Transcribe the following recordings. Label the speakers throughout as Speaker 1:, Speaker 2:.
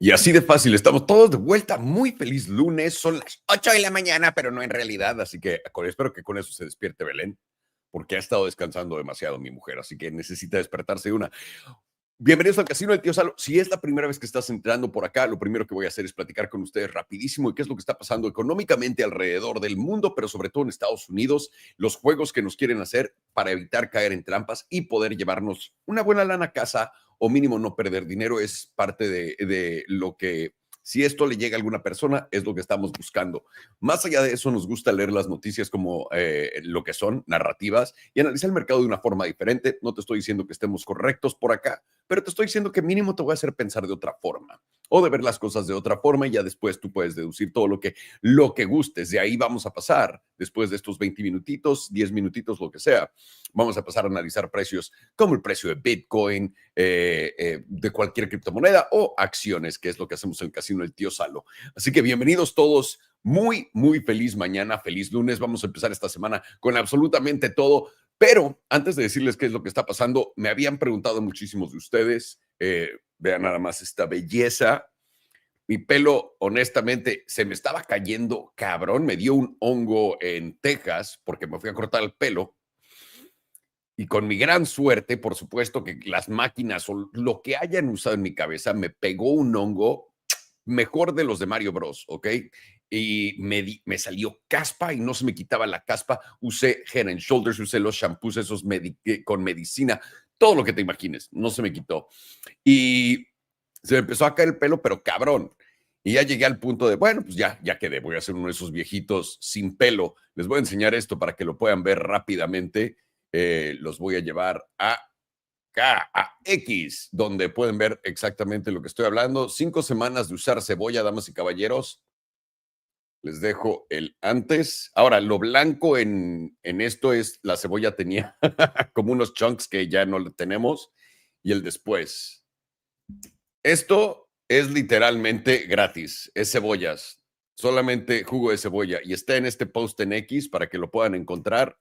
Speaker 1: Y así de fácil, estamos todos de vuelta. Muy feliz lunes. Son las 8 de la mañana, pero no en realidad. Así que espero que con eso se despierte Belén, porque ha estado descansando demasiado mi mujer. Así que necesita despertarse una. Bienvenidos al Casino del Tío Salo. Si es la primera vez que estás entrando por acá, lo primero que voy a hacer es platicar con ustedes rapidísimo de qué es lo que está pasando económicamente alrededor del mundo, pero sobre todo en Estados Unidos, los juegos que nos quieren hacer para evitar caer en trampas y poder llevarnos una buena lana a casa o mínimo no perder dinero es parte de lo que, si esto le llega a alguna persona, es lo que estamos buscando. Más allá de eso, nos gusta leer las noticias como lo que son, narrativas, y analizar el mercado de una forma diferente. No te estoy diciendo que estemos correctos por acá, pero te estoy diciendo que mínimo te voy a hacer pensar de otra forma o de ver las cosas de otra forma y ya después tú puedes deducir todo lo que gustes. De ahí vamos a pasar, después de estos 20 minutitos, 10 minutitos, lo que sea, vamos a pasar a analizar precios como el precio de Bitcoin, de cualquier criptomoneda o acciones, que es lo que hacemos en el Casino del Tío Salo. Así que bienvenidos todos. Muy, muy feliz mañana, feliz lunes. Vamos a empezar esta semana con absolutamente todo. Pero antes de decirles qué es lo que está pasando, me habían preguntado muchísimos de ustedes. Vean nada más esta belleza. Mi pelo, honestamente, se me estaba cayendo cabrón. Me dio un hongo en Texas porque me fui a cortar el pelo. Y con mi gran suerte, por supuesto que las máquinas o lo que hayan usado en mi cabeza me pegó un hongo mejor de los de Mario Bros, ¿ok? Y me salió caspa y no se me quitaba la caspa. Usé Head and Shoulders, usé los shampoos esos con medicina, todo lo que te imagines, no se me quitó. Y se me empezó a caer el pelo, pero cabrón. Y ya llegué al punto de, bueno, pues ya quedé, voy a hacer uno de esos viejitos sin pelo. Les voy a enseñar esto para que lo puedan ver rápidamente. Los voy a llevar a KAX, donde pueden ver exactamente lo que estoy hablando. 5 semanas de usar cebolla, damas y caballeros. Les dejo el antes. Ahora, lo blanco en esto es la cebolla tenía como unos chunks que ya no lo tenemos. Y el después. Esto es literalmente gratis. Es cebollas. Solamente jugo de cebolla. Y está en este post en X para que lo puedan encontrar.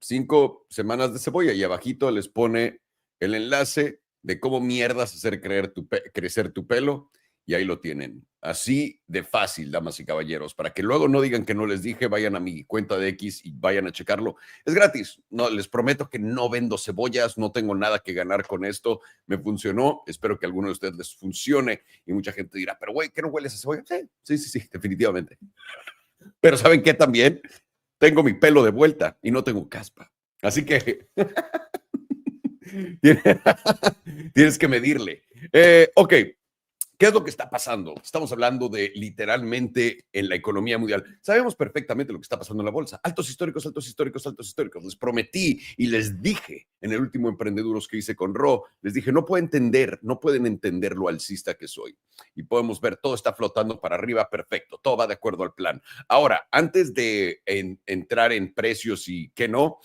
Speaker 1: 5 semanas de cebolla y abajito les pone el enlace de cómo mierdas hacer crecer tu pelo y ahí lo tienen. Así de fácil, damas y caballeros, para que luego no digan que no les dije, vayan a mi cuenta de X y vayan a checarlo. Es gratis. No, les prometo que no vendo cebollas, no tengo nada que ganar con esto. Me funcionó, espero que a alguno de ustedes les funcione y mucha gente dirá, pero güey, ¿qué no hueles a cebolla? Sí, definitivamente. Pero ¿saben qué también? Tengo mi pelo de vuelta y no tengo caspa. Así que tienes que medirle. Ok, ¿qué es lo que está pasando? Estamos hablando de literalmente en la economía mundial. Sabemos perfectamente lo que está pasando en la bolsa. Altos históricos, altos históricos, altos históricos. Les prometí y les dije en el último Emprendeduros que hice con Ro, les dije, no pueden entender lo alcista que soy. Y podemos ver, todo está flotando para arriba, perfecto, todo va de acuerdo al plan. Ahora, antes de entrar en precios y qué no,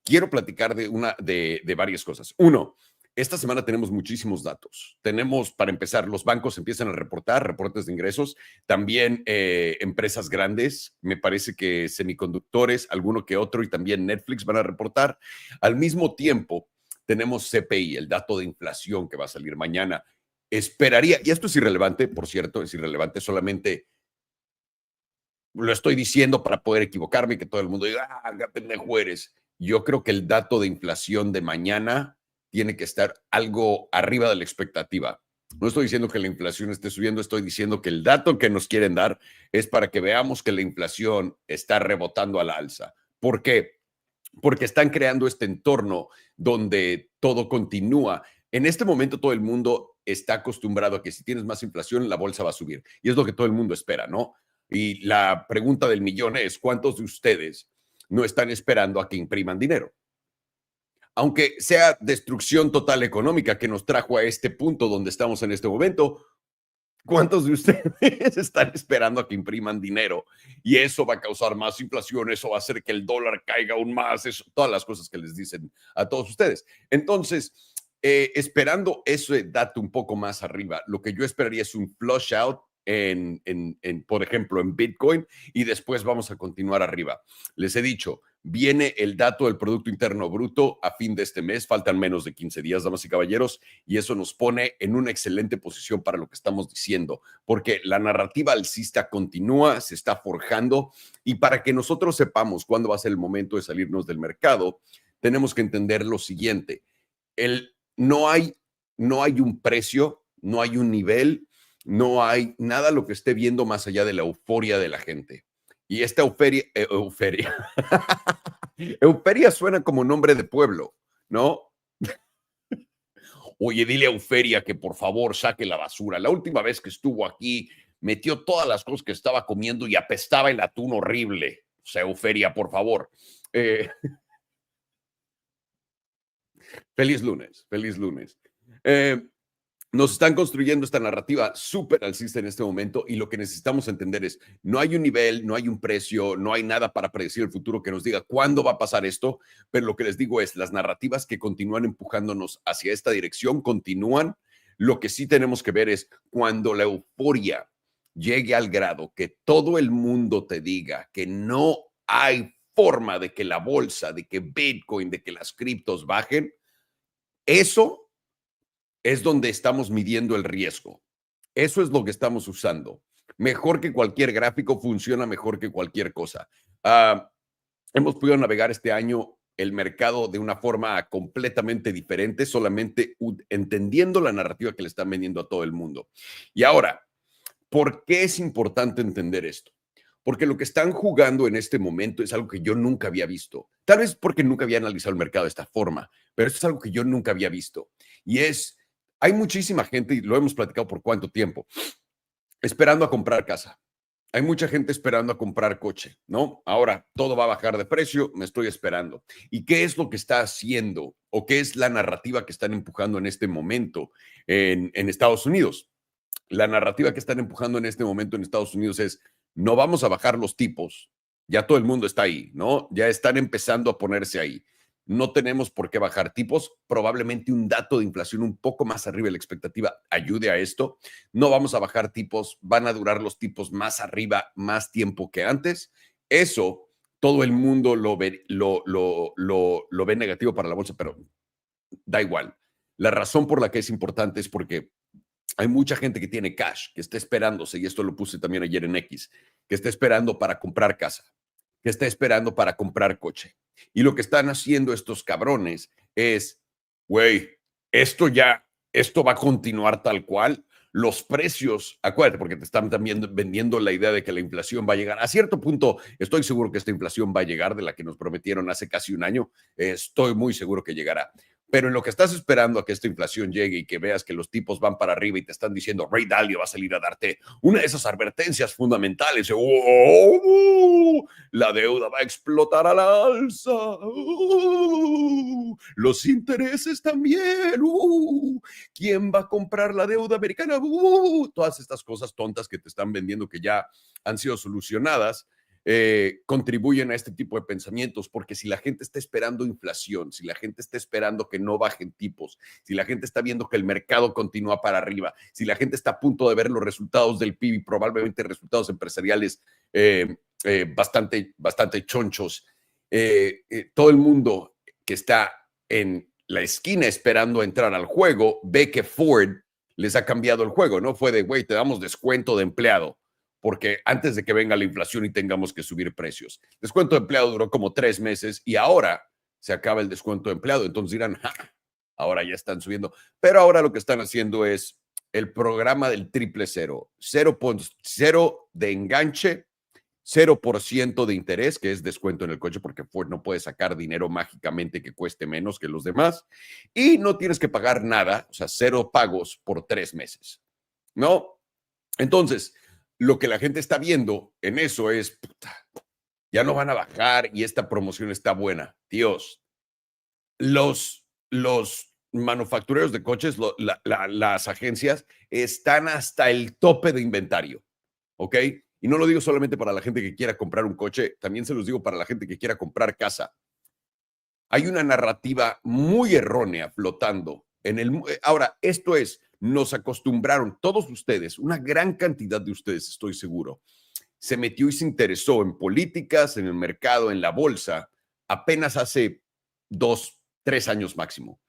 Speaker 1: quiero platicar de varias cosas. Uno, esta semana tenemos muchísimos datos. Tenemos, para empezar, los bancos empiezan a reportar reportes de ingresos, también empresas grandes, me parece que semiconductores, alguno que otro, y también Netflix van a reportar. Al mismo tiempo, tenemos CPI, el dato de inflación que va a salir mañana. Esperaría, y esto es irrelevante, por cierto, es irrelevante, solamente lo estoy diciendo para poder equivocarme y que todo el mundo diga, ah, qué pendejo eres. Yo creo que el dato de inflación de mañana tiene que estar algo arriba de la expectativa. No estoy diciendo que la inflación esté subiendo, estoy diciendo que el dato que nos quieren dar es para que veamos que la inflación está rebotando a la alza. ¿Por qué? Porque están creando este entorno donde todo continúa. En este momento todo el mundo está acostumbrado a que si tienes más inflación, la bolsa va a subir. Y es lo que todo el mundo espera, ¿no? Y la pregunta del millón es, ¿cuántos de ustedes no están esperando a que impriman dinero? Aunque sea destrucción total económica que nos trajo a este punto donde estamos en este momento, ¿cuántos de ustedes están esperando a que impriman dinero? Y eso va a causar más inflación, eso va a hacer que el dólar caiga aún más, eso, todas las cosas que les dicen a todos ustedes. Entonces, esperando ese dato un poco más arriba, lo que yo esperaría es un flush out por ejemplo, en Bitcoin y después vamos a continuar arriba. Les he dicho, viene el dato del Producto Interno Bruto a fin de este mes, faltan menos de 15 días, damas y caballeros, y eso nos pone en una excelente posición para lo que estamos diciendo, porque la narrativa alcista continúa, se está forjando, y para que nosotros sepamos cuándo va a ser el momento de salirnos del mercado, tenemos que entender lo siguiente. No hay un precio, no hay un nivel, no hay nada lo que esté viendo más allá de la euforia de la gente. Y esta euforia, euforia suena como nombre de pueblo, ¿no? Oye, dile a Euferia que por favor saque la basura. La última vez que estuvo aquí, metió todas las cosas que estaba comiendo y apestaba el atún horrible. O sea, Euferia, por favor. Eh, Feliz lunes, feliz lunes. Eh, Nos están construyendo esta narrativa súper alcista en este momento y lo que necesitamos entender es, no hay un nivel, no hay un precio, no hay nada para predecir el futuro que nos diga cuándo va a pasar esto, pero lo que les digo es, las narrativas que continúan empujándonos hacia esta dirección continúan. Lo que sí tenemos que ver es cuando la euforia llegue al grado que todo el mundo te diga que no hay forma de que la bolsa, de que Bitcoin, de que las criptos bajen, eso es donde estamos midiendo el riesgo. Eso es lo que estamos usando. Mejor que cualquier gráfico, funciona mejor que cualquier cosa. Hemos podido navegar este año el mercado de una forma completamente diferente, solamente entendiendo la narrativa que le están vendiendo a todo el mundo. Y ahora, ¿por qué es importante entender esto? Porque lo que están jugando en este momento es algo que yo nunca había visto. Tal vez porque nunca había analizado el mercado de esta forma, pero esto es algo que yo nunca había visto. Y hay muchísima gente, y lo hemos platicado por cuánto tiempo, esperando a comprar casa. Hay mucha gente esperando a comprar coche, ¿no? Ahora todo va a bajar de precio, me estoy esperando. ¿Y qué es lo que está haciendo o qué es la narrativa que están empujando en este momento en Estados Unidos? La narrativa que están empujando en este momento en Estados Unidos es, no vamos a bajar los tipos, ya todo el mundo está ahí, ¿no? Ya están empezando a ponerse ahí. No tenemos por qué bajar tipos, probablemente un dato de inflación un poco más arriba de la expectativa ayude a esto. No vamos a bajar tipos, van a durar los tipos más arriba más tiempo que antes. Eso todo el mundo lo ve negativo para la bolsa, pero da igual. La razón por la que es importante es porque hay mucha gente que tiene cash, que está esperándose, y esto lo puse también ayer en X, que está esperando para comprar casa, que está esperando para comprar coche. Y lo que están haciendo estos cabrones es, güey, esto va a continuar tal cual. Los precios, acuérdate, porque te están también vendiendo la idea de que la inflación va a llegar. A cierto punto, estoy seguro que esta inflación va a llegar de la que nos prometieron hace casi un año. Estoy muy seguro que llegará. Pero en lo que estás esperando a que esta inflación llegue y que veas que los tipos van para arriba y te están diciendo, Ray Dalio va a salir a darte una de esas advertencias fundamentales. La deuda va a explotar a la alza. Los intereses también. ¿Quién va a comprar la deuda americana? Todas estas cosas tontas que te están vendiendo que ya han sido solucionadas. Contribuyen a este tipo de pensamientos, porque si la gente está esperando inflación, si la gente está esperando que no bajen tipos, si la gente está viendo que el mercado continúa para arriba, si la gente está a punto de ver los resultados del PIB y probablemente resultados empresariales bastante chonchos, todo el mundo que está en la esquina esperando entrar al juego ve que Ford les ha cambiado el juego, ¿no? Fue de, güey, te damos descuento de empleado, porque antes de que venga la inflación y tengamos que subir precios. Descuento de empleado duró como 3 meses y ahora se acaba el descuento de empleado. Entonces dirán, ¡ja! Ahora ya están subiendo. Pero ahora lo que están haciendo es el programa del triple cero. 0.0 de enganche, 0% de interés, que es descuento en el coche, porque Ford no puede sacar dinero mágicamente que cueste menos que los demás. Y no tienes que pagar nada, o sea, 0 pagos por 3 meses, ¿no? Entonces, lo que la gente está viendo en eso es, puta, ya no van a bajar y esta promoción está buena. Dios, los manufactureros de coches, las agencias, están hasta el tope de inventario, ¿ok? Y no lo digo solamente para la gente que quiera comprar un coche, también se los digo para la gente que quiera comprar casa. Hay una narrativa muy errónea flotando en el. Ahora, esto es, nos acostumbraron, todos ustedes, una gran cantidad de ustedes, estoy seguro, se metió y se interesó en políticas, en el mercado, en la bolsa, apenas hace 2, 3 años máximo.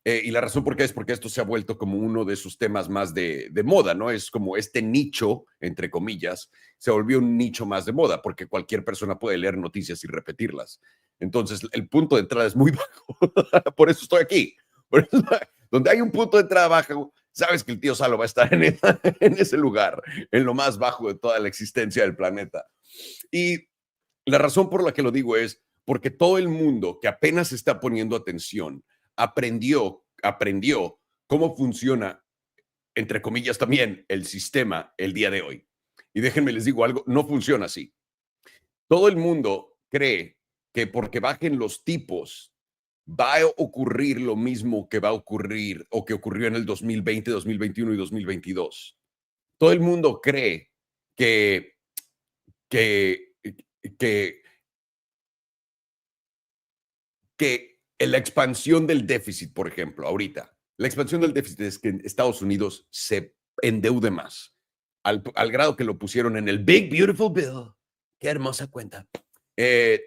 Speaker 1: Y la razón por qué es porque esto se ha vuelto como uno de sus temas más de moda, ¿no? Es como este nicho, entre comillas, se volvió un nicho más de moda porque cualquier persona puede leer noticias y repetirlas. Entonces, el punto de entrada es muy bajo. Por eso estoy aquí. Por eso, donde hay un punto de entrada bajo, sabes que el tío Salo va a estar en ese lugar, en lo más bajo de toda la existencia del planeta. Y la razón por la que lo digo es porque todo el mundo que apenas está poniendo atención aprendió cómo funciona, entre comillas, también el sistema el día de hoy. Y déjenme les digo algo, no funciona así. Todo el mundo cree que porque bajen los tipos va a ocurrir lo mismo que va a ocurrir o que ocurrió en el 2020, 2021 y 2022. Todo el mundo cree que, que, que que la expansión del déficit, por ejemplo, ahorita, la expansión del déficit es que Estados Unidos se endeude más, al grado que lo pusieron en el Big Beautiful Bill. Qué hermosa cuenta.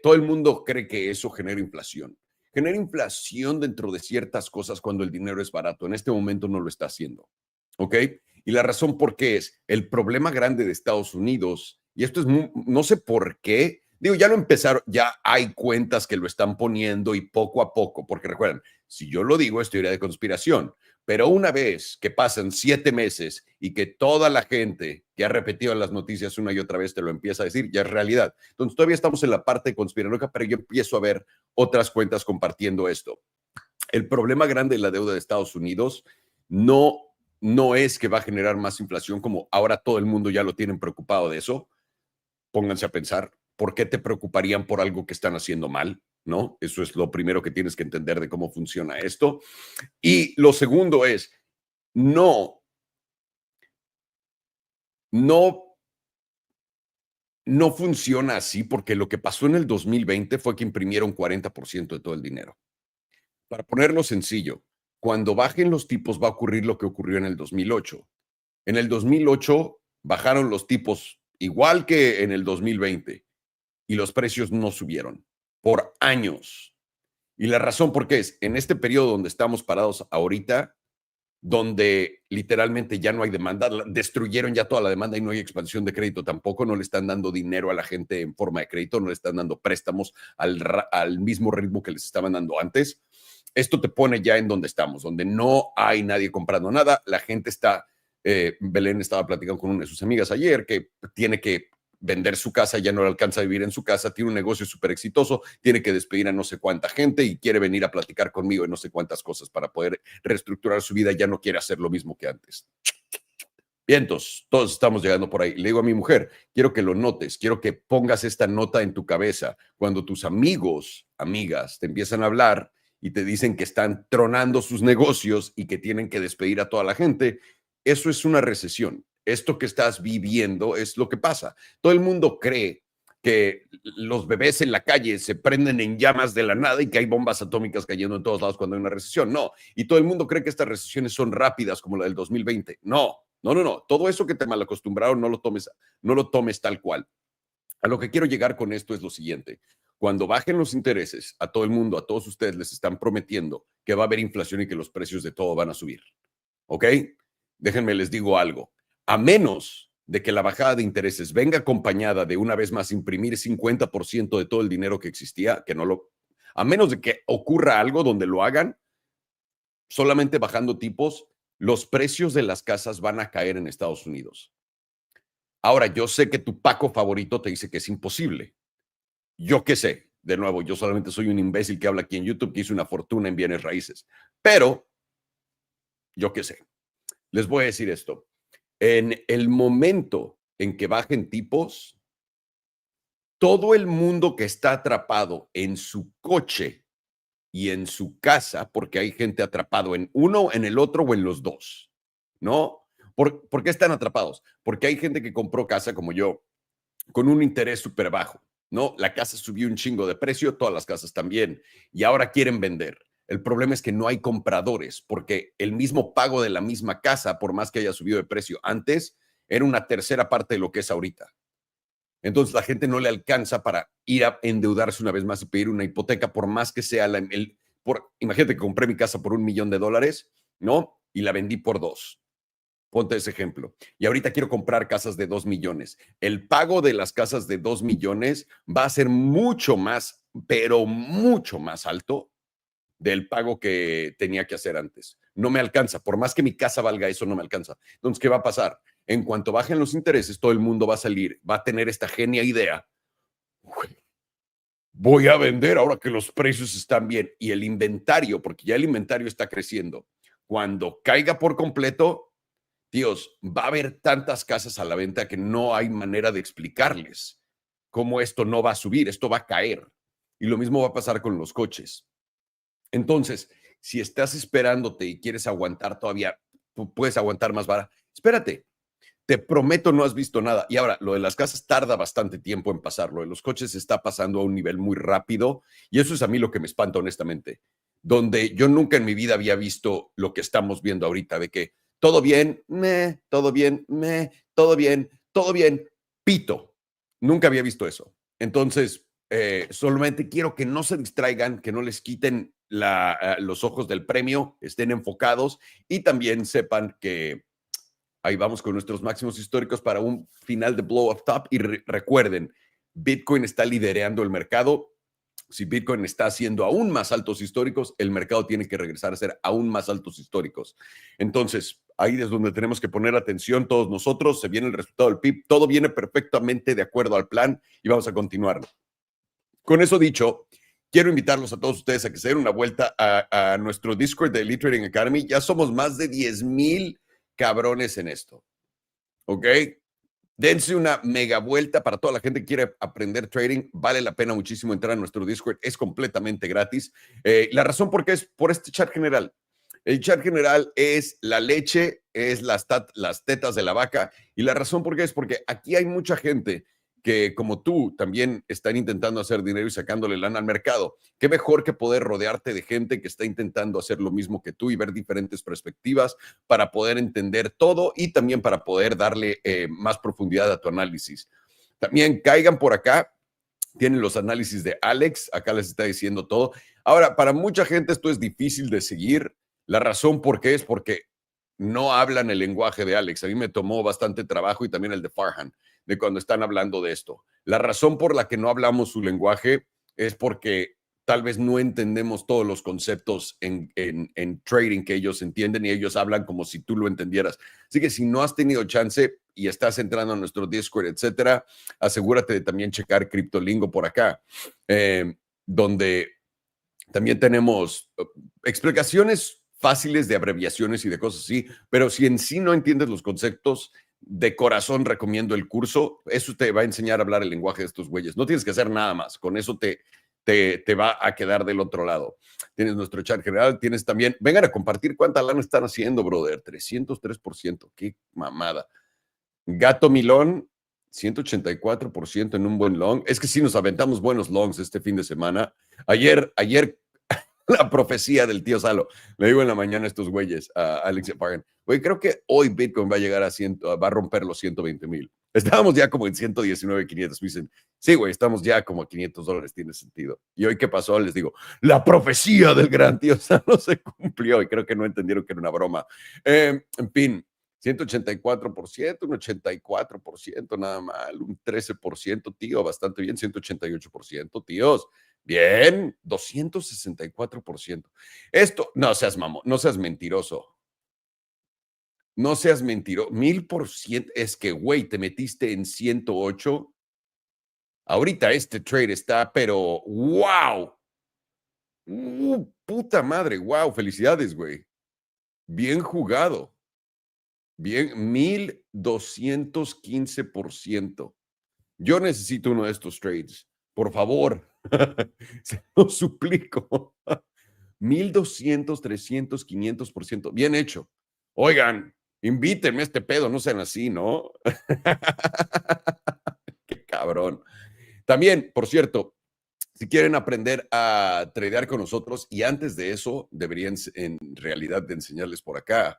Speaker 1: Todo el mundo cree que eso genera inflación. Genera inflación dentro de ciertas cosas cuando el dinero es barato. En este momento no lo está haciendo. ¿Ok? Y la razón por qué es el problema grande de Estados Unidos, y esto es, no sé por qué, digo, ya lo empezaron, ya hay cuentas que lo están poniendo y poco a poco, porque recuerden, si yo lo digo es teoría de conspiración, pero una vez que pasan 7 meses y que toda la gente que ha repetido las noticias una y otra vez te lo empieza a decir, ya es realidad. Entonces todavía estamos en la parte conspiranoica, pero yo empiezo a ver otras cuentas compartiendo esto. El problema grande de la deuda de Estados Unidos no, no es que va a generar más inflación, como ahora todo el mundo ya lo tienen preocupado de eso. Pónganse a pensar, ¿por qué te preocuparían por algo que están haciendo mal? ¿No? Eso es lo primero que tienes que entender de cómo funciona esto. Y lo segundo es, no, no, no funciona así porque lo que pasó en el 2020 fue que imprimieron 40% de todo el dinero. Para ponerlo sencillo, cuando bajen los tipos va a ocurrir lo que ocurrió en el 2008. En el 2008 bajaron los tipos igual que en el 2020 y los precios no subieron por años. Y la razón por qué es, en este periodo donde estamos parados ahorita, donde literalmente ya no hay demanda, destruyeron ya toda la demanda y no hay expansión de crédito tampoco, no le están dando dinero a la gente en forma de crédito, no le están dando préstamos al mismo ritmo que les estaban dando antes. Esto te pone ya en donde estamos, donde no hay nadie comprando nada, la gente está, Belén estaba platicando con una de sus amigas ayer que tiene que vender su casa, ya no le alcanza a vivir en su casa, tiene un negocio súper exitoso, tiene que despedir a no sé cuánta gente y quiere venir a platicar conmigo de no sé cuántas cosas para poder reestructurar su vida, ya no quiere hacer lo mismo que antes. Vientos, todos estamos llegando por ahí. Le digo a mi mujer, quiero que lo notes, quiero que pongas esta nota en tu cabeza. Cuando tus amigos, amigas, te empiezan a hablar y te dicen que están tronando sus negocios y que tienen que despedir a toda la gente, eso es una recesión. Esto que estás viviendo es lo que pasa. Todo el mundo cree que los bebés en la calle se prenden en llamas de la nada y que hay bombas atómicas cayendo en todos lados cuando hay una recesión. No. Y todo el mundo cree que estas recesiones son rápidas como la del 2020. No, no, no, no. Todo eso que te malacostumbraron no lo tomes tal cual. A lo que quiero llegar con esto es lo siguiente. Cuando bajen los intereses, a todo el mundo, a todos ustedes les están prometiendo que va a haber inflación y que los precios de todo van a subir. ¿Ok? Déjenme les digo algo. A menos de que la bajada de intereses venga acompañada de una vez más imprimir 50% de todo el dinero que existía, que no lo, a menos de que ocurra algo donde lo hagan, solamente bajando tipos, los precios de las casas van a caer en Estados Unidos. Ahora, yo sé que tu Paco favorito te dice que es imposible. Yo qué sé, de nuevo, yo solamente soy un imbécil que habla aquí en YouTube, que hizo una fortuna en bienes raíces. Pero, yo qué sé, les voy a decir esto. En el momento en que bajen tipos, todo el mundo que está atrapado en su coche y en su casa, porque hay gente atrapado en uno, en el otro o en los dos, ¿no? ¿Por qué están atrapados? Porque hay gente que compró casa como yo con un interés súper bajo, ¿no? La casa subió un chingo de precio, todas las casas también, y ahora quieren vender. El problema es que no hay compradores, porque el mismo pago de la misma casa, por más que haya subido de precio antes, era una tercera parte de lo que es ahorita. Entonces la gente no le alcanza para ir a endeudarse una vez más y pedir una hipoteca, por más que sea imagínate que compré mi casa por $1,000,000, ¿no? Y la vendí por 2. Ponte ese ejemplo. Y ahorita quiero comprar casas de 2 millones. El pago de las casas de 2 millones va a ser mucho más, pero mucho más alto del pago que tenía que hacer antes. No me alcanza. Por más que mi casa valga eso, no me alcanza. Entonces, ¿qué va a pasar? En cuanto bajen los intereses, todo el mundo va a salir, va a tener esta genia idea. Voy a vender ahora que los precios están bien. Y el inventario, porque ya el inventario está creciendo. Cuando caiga por completo, tíos, va a haber tantas casas a la venta que no hay manera de explicarles cómo esto no va a subir, esto va a caer. Y lo mismo va a pasar con los coches. Entonces, si estás esperándote y quieres aguantar todavía, puedes aguantar más vara. Espérate, te prometo no has visto nada. Y ahora, lo de las casas tarda bastante tiempo en pasar. Lo de los coches está pasando a un nivel muy rápido. Y eso es a mí lo que me espanta, honestamente. Donde yo nunca en mi vida había visto lo que estamos viendo ahorita, de que todo bien, todo bien, todo bien, pito. Nunca había visto eso. Entonces, solamente quiero que no se distraigan, que no les quiten los ojos del premio, estén enfocados y también sepan que ahí vamos con nuestros máximos históricos para un final de blow up top. Y recuerden, Bitcoin está liderando el mercado. Si Bitcoin está haciendo aún más altos históricos, el mercado tiene que regresar a ser aún más altos históricos. Entonces, ahí es donde tenemos que poner atención todos nosotros. Se viene el resultado del PIB. Todo viene perfectamente de acuerdo al plan y vamos a continuar. Con eso dicho, quiero invitarlos a todos ustedes a que se den una vuelta a nuestro Discord de Elite Trading Academy. Ya somos más de 10,000 cabrones en esto. ¿Ok? Dense una mega vuelta para toda la gente que quiere aprender trading. Vale la pena muchísimo entrar a nuestro Discord. Es completamente gratis. La razón por qué es por este chat general. El chat general es la leche, es las tetas de la vaca. Y la razón por qué es porque aquí hay mucha gente que, como tú, también están intentando hacer dinero y sacándole lana al mercado. Qué mejor que poder rodearte de gente que está intentando hacer lo mismo que tú y ver diferentes perspectivas para poder entender todo y también para poder darle más profundidad a tu análisis. También caigan por acá, tienen los análisis de Alex, acá les está diciendo todo. Ahora, para mucha gente esto es difícil de seguir. La razón por qué es porque no hablan el lenguaje de Alex. A mí me tomó bastante trabajo y también el de Farhan, de cuando están hablando de esto. La razón por la que no hablamos su lenguaje es porque tal vez no entendemos todos los conceptos en trading que ellos entienden y ellos hablan como si tú lo entendieras. Así que si no has tenido chance y estás entrando a nuestro Discord, etcétera, asegúrate de también checar Criptolingo por acá, donde también tenemos explicaciones fáciles de abreviaciones y de cosas así, pero si en sí no entiendes los conceptos, de corazón recomiendo el curso. Eso te va a enseñar a hablar el lenguaje de estos güeyes. No tienes que hacer nada más. Con eso te va a quedar del otro lado. Tienes nuestro chat general, tienes también, vengan a compartir cuánta lana están haciendo, brother. 303%, qué mamada. Gato Milón, 184% en un buen long. Es que sí nos aventamos buenos longs este fin de semana. Ayer la profecía del tío Salo. Le digo en la mañana a estos güeyes, a Alex y a Pagan, güey, creo que hoy Bitcoin va a llegar a 100, va a romper los 120,000. Estábamos ya como en 119,500. Me dicen, sí, güey, estamos ya como a $500, tiene sentido. Y hoy, ¿qué pasó? Les digo, la profecía del gran tío Salo se cumplió y creo que no entendieron que era una broma. En fin, 184%, un 84%, nada mal, un 13%, tío, bastante bien, 188%, tíos. Bien, 264%. Esto, no seas mamón, no seas mentiroso. No seas mentiroso. 1,000%. Es que, güey, te metiste en 108. Ahorita este trade está, pero wow. Puta madre, wow. Felicidades, güey. Bien jugado. Bien, 1,215%. Yo necesito uno de estos trades. Por favor. Se lo suplico. 1,200, 300, 500%. Bien hecho. Oigan, invítenme a este pedo, no sean así, ¿no? Qué cabrón. También, por cierto, Si quieren aprender a tradear con nosotros, y antes de eso, deberían en realidad de enseñarles por acá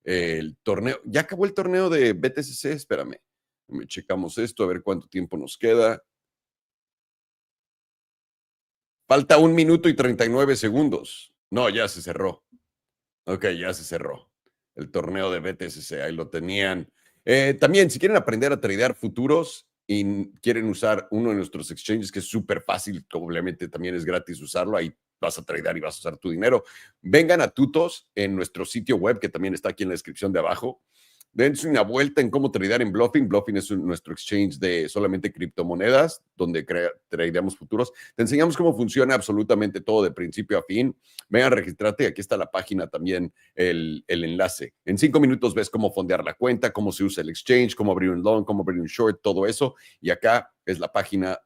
Speaker 1: el torneo. Ya acabó el torneo de BTCC, espérame. Checamos esto, a ver cuánto tiempo nos queda. Falta 1 minuto y 39 segundos. No, ya se cerró. Ok, ya se cerró. El torneo de BTCC, ahí lo tenían. También, si quieren aprender a tradear futuros y quieren usar uno de nuestros exchanges, que es súper fácil, obviamente también es gratis usarlo, ahí vas a tradear y vas a usar tu dinero. Vengan a Tutos en nuestro sitio web, que también está aquí en la descripción de abajo. Dense una vuelta en cómo tradear en Bluffing. Bluffing es nuestro exchange de solamente criptomonedas, donde tradeamos futuros. Te enseñamos cómo funciona absolutamente todo de principio a fin. Vengan, registrate. Aquí está la página también, el enlace. En 5 minutos ves cómo fondear la cuenta, cómo se usa el exchange, cómo abrir un loan, cómo abrir un short, todo eso. Y acá es la página,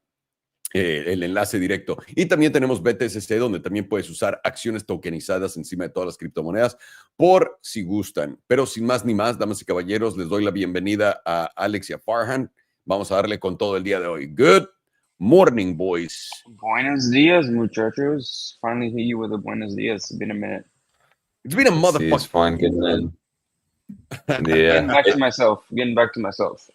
Speaker 1: el enlace directo. Y también tenemos BTCC, donde también puedes usar acciones tokenizadas encima de todas las criptomonedas, por si gustan. Pero sin más ni más, damas y caballeros, les doy la bienvenida a Alex y a Farhan. Vamos a darle con todo el día de hoy. Good morning, boys.
Speaker 2: Buenos dias, muchachos. Finally hit you with a buenos dias. It's been a minute.
Speaker 1: It's been a motherfucker.
Speaker 3: It's fine getting in.
Speaker 2: Getting
Speaker 3: Yeah.
Speaker 2: back to myself. Getting back to myself.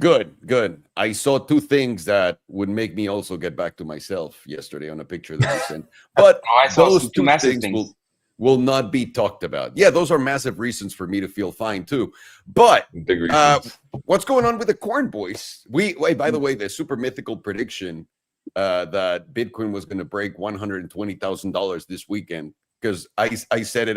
Speaker 1: Good, good. I saw 2 things that would make me also get back to myself yesterday on a picture that you sent. But
Speaker 2: I saw
Speaker 1: those
Speaker 2: two
Speaker 1: 2
Speaker 2: massive
Speaker 1: things will not be talked about. Yeah, those are massive reasons for me to feel fine too. But
Speaker 3: Big reasons.
Speaker 1: what's going on with the corn boys? Wait, by the way, the super mythical prediction that Bitcoin was going to break $120,000 this weekend, because I said it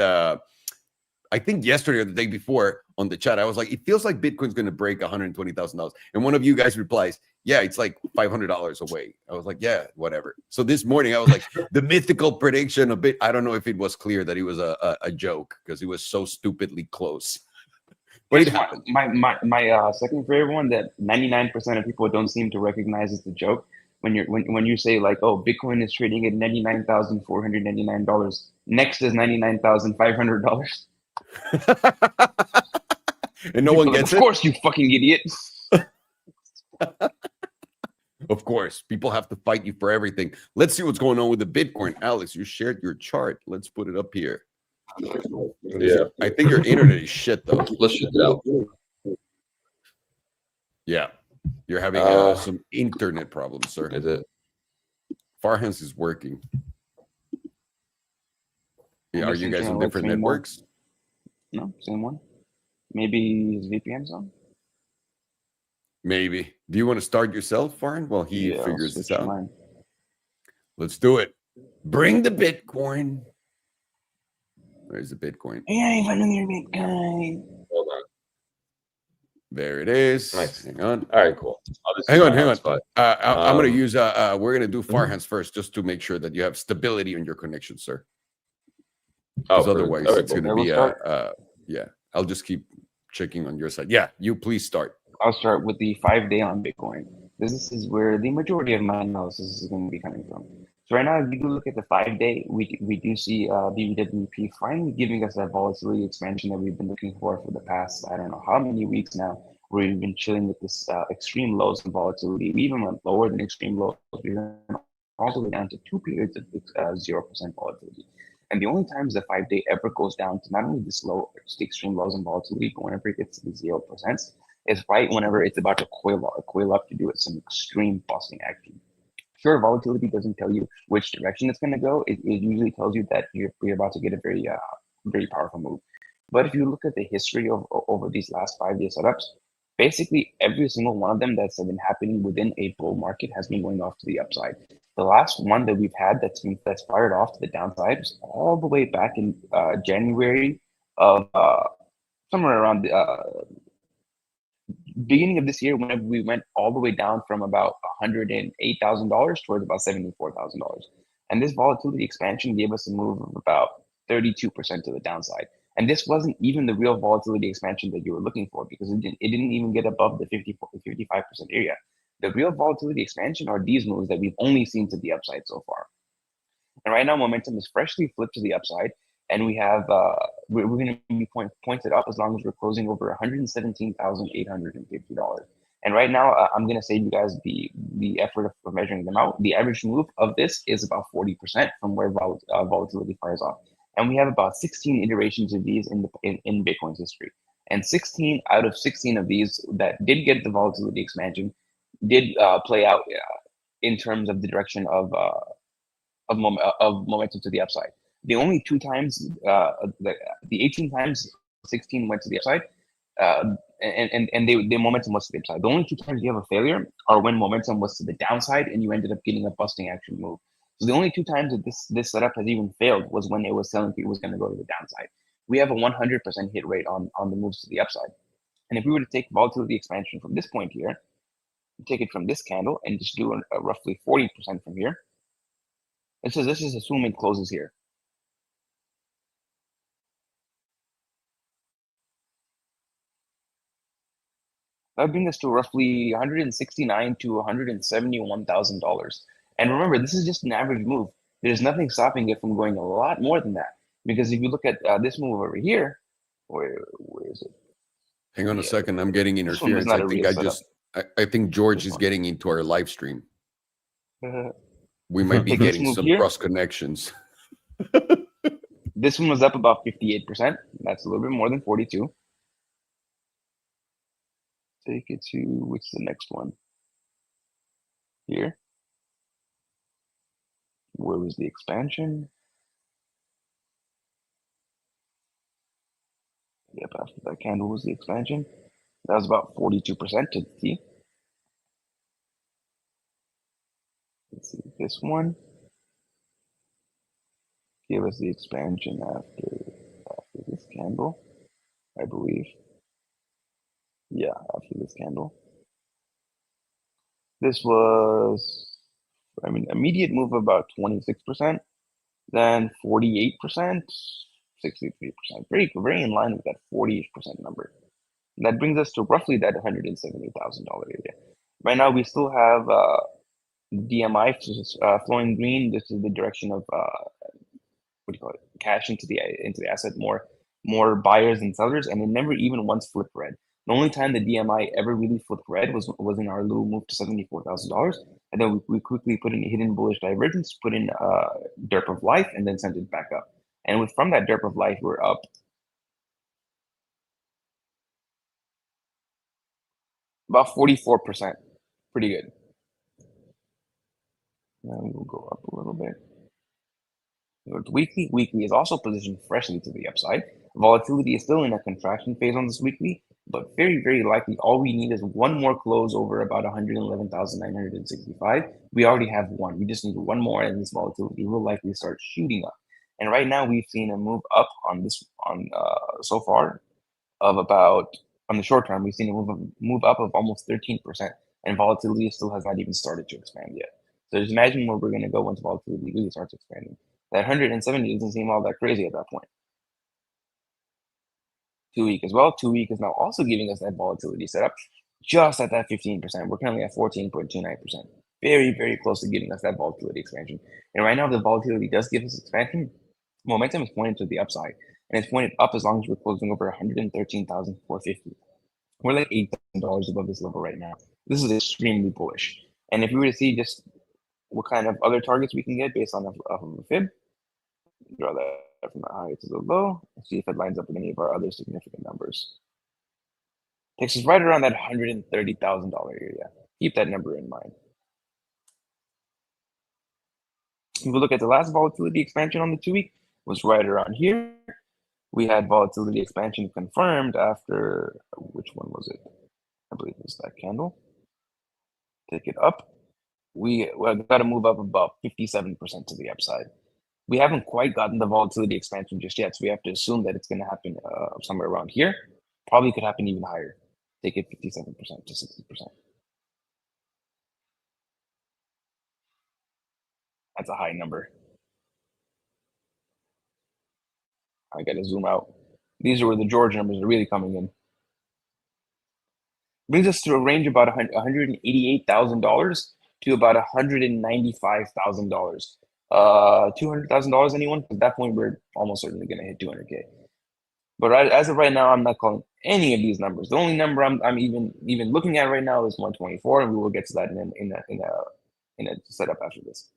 Speaker 1: I think yesterday or the day before on the chat, I was like, it feels like Bitcoin's going to break $120,000. And one of you guys replies, yeah, it's like $500 away. I was like, yeah, whatever. So this morning I was like, the mythical prediction, I don't know if it was clear that it was a joke, because it was so stupidly close. But it happened.
Speaker 2: My second favorite one that 99% of people don't seem to recognize as a joke. When you say like, oh, Bitcoin is trading at $99,499. Next is $99,500.
Speaker 1: And no one gets it.
Speaker 2: Of course, you fucking idiot.
Speaker 1: Of course, people have to fight you for everything. Let's see what's going on with the Bitcoin. Alex, you shared your chart. Let's put it up here.
Speaker 3: Yeah.
Speaker 1: I think your internet is shit, though.
Speaker 3: Let's check it out.
Speaker 1: Yeah. You're having some internet problems, sir.
Speaker 3: Is it?
Speaker 1: Farhan's is working. Yeah, are you guys on different networks?
Speaker 2: No, same one. Maybe his VPN's on?
Speaker 1: Maybe. Do you want to start yourself, Farhan, while he figures this out?
Speaker 2: Mine.
Speaker 1: Let's do it. Bring the Bitcoin. Where's the Bitcoin?
Speaker 2: Hey, finding your Bitcoin.
Speaker 3: Hold on.
Speaker 1: There it is.
Speaker 3: Nice.
Speaker 1: Hang on.
Speaker 3: All right, cool.
Speaker 1: Hang on. I'm going to use, we're going to do Farhan's first, just to make sure that you have stability on your connection, sir. Because otherwise it's going to be, yeah, I'll just keep checking on your side. Yeah, you please start.
Speaker 2: I'll start with the 5-day on Bitcoin. This is where the majority of my analysis is going to be coming from. So right now, if you look at the 5-day, we do see BBWP finally giving us that volatility expansion that we've been looking for the past, I don't know how many weeks now, where we've been chilling with this extreme lows in volatility. We even went lower than extreme lows. We went all the way down to 2 periods of 0% volatility. And the only times the 5-day ever goes down to not only this low, just extreme lows in volatility, but whenever it gets to the 0%, is right whenever it's about to coil up to do some extreme busting action. Sure, volatility doesn't tell you which direction it's going to go. It usually tells you that you're about to get a very powerful move. But if you look at the history of over these last 5-day setups, basically every single one of them that's been happening within a bull market has been going off to the upside. The last one that we've had that's fired off to the downside was all the way back in January of somewhere around the beginning of this year, whenever we went all the way down from about $108,000 towards about $74,000. And this volatility expansion gave us a move of about 32% to the downside. And this wasn't even the real volatility expansion that you were looking for, because it didn't even get above the 55% area. The real volatility expansion are these moves that we've only seen to the upside so far. And right now, momentum is freshly flipped to the upside. And we have, we're going to be pointed up as long as we're closing over $117,850. And right now, I'm going to save you guys the effort of measuring them out. The average move of this is about 40% from where volatility fires off. And we have about 16 iterations of these in Bitcoin's history. And 16 out of 16 of these that did get the volatility expansion did play out in terms of the direction of momentum to the upside. The only two times, the 18 times 16 went to the upside, and the momentum was to the upside. The only two times you have a failure are when momentum was to the downside and you ended up getting a busting action move. So the only two times that this setup has even failed was when it was telling people it was going to go to the downside. We have a 100% hit rate on the moves to the upside. And if we were to take volatility expansion from this point here, take it from this candle and just do a roughly 40% from here. It says this is assuming closes here. That would bring us to roughly $169,000 to $171,000. And remember, this is just an average move. There's nothing stopping it from going a lot more than that. Because if you look at this move over here, where is it?
Speaker 1: Hang on a second. I'm getting
Speaker 2: This one was
Speaker 1: interference.
Speaker 2: not
Speaker 1: I
Speaker 2: a
Speaker 1: think
Speaker 2: real setup.
Speaker 1: I think George
Speaker 2: This
Speaker 1: is
Speaker 2: one.
Speaker 1: getting into our live stream. We might be
Speaker 2: Take this
Speaker 1: getting
Speaker 2: move
Speaker 1: some
Speaker 2: here.
Speaker 1: cross connections.
Speaker 2: This one was up about 58%. That's a little bit more than 42. Take it to, which is the next one? Here. Where was the expansion? Yep, after that candle was the expansion. That was about 42% to the T. Let's see, this one gave us the expansion after this candle, I believe. Yeah, after this candle. This was, immediate move of about 26%, then 48%, 63%. Very in line with that 40% number. And that brings us to roughly that $170,000 area. Right now, we still have DMI flowing green. This is the direction of what do you call it? Cash into the asset. More buyers than sellers, and it never even once flipped red. The only time the DMI ever really flipped red was in our little move to $74,000, and then we quickly put in a hidden bullish divergence, put in derp of life, and then sent it back up. And from that derp of life, we're up about 44%. Pretty good. Now we'll go up a little bit. Weekly. Weekly is also positioned freshly to the upside. Volatility is still in a contraction phase on this weekly, but very, very likely all we need is one more close over about 111,965. We already have one. We just need one more, and this volatility will likely start shooting up. And right now we've seen a move up so far of about, on the short term, we've seen a move up of almost 13%, and volatility still has not even started to expand yet. So just imagine where we're going to go once volatility really starts expanding. That 170 doesn't seem all that crazy at that point. 2 week as well. 2 week is now also giving us that volatility setup just at that 15%. We're currently at 14.29%. Very, very close to giving us that volatility expansion. And right now, if the volatility does give us expansion, momentum is pointed to the upside. And it's pointed up as long as we're closing over 113,450. We're like $8,000 above this level right now. This is extremely bullish. And if we were to see just what kind of other targets we can get based on a fib, draw that from the high to the low, and see if it lines up with any of our other significant numbers. Takes us right around that $130,000 area. Keep that number in mind. If we look at the last volatility expansion on the 2 week, was right around here. We had volatility expansion confirmed after, which one was it? I believe it was that candle. Take it up. We got to move up about 57% to the upside. We haven't quite gotten the volatility expansion just yet, so we have to assume that it's going to happen somewhere around here. Probably could happen even higher. Take it 57% to 60%. That's a high number. I got to zoom out. These are where the George numbers are really coming in. Brings us to a range of about $188,000 to about $195,000. $200,000 anyone? At that point, we're almost certainly going to hit 200K. But as of right now, I'm not calling any of these numbers. The only number I'm even looking at right now is 124, and we will get to that in a setup after this.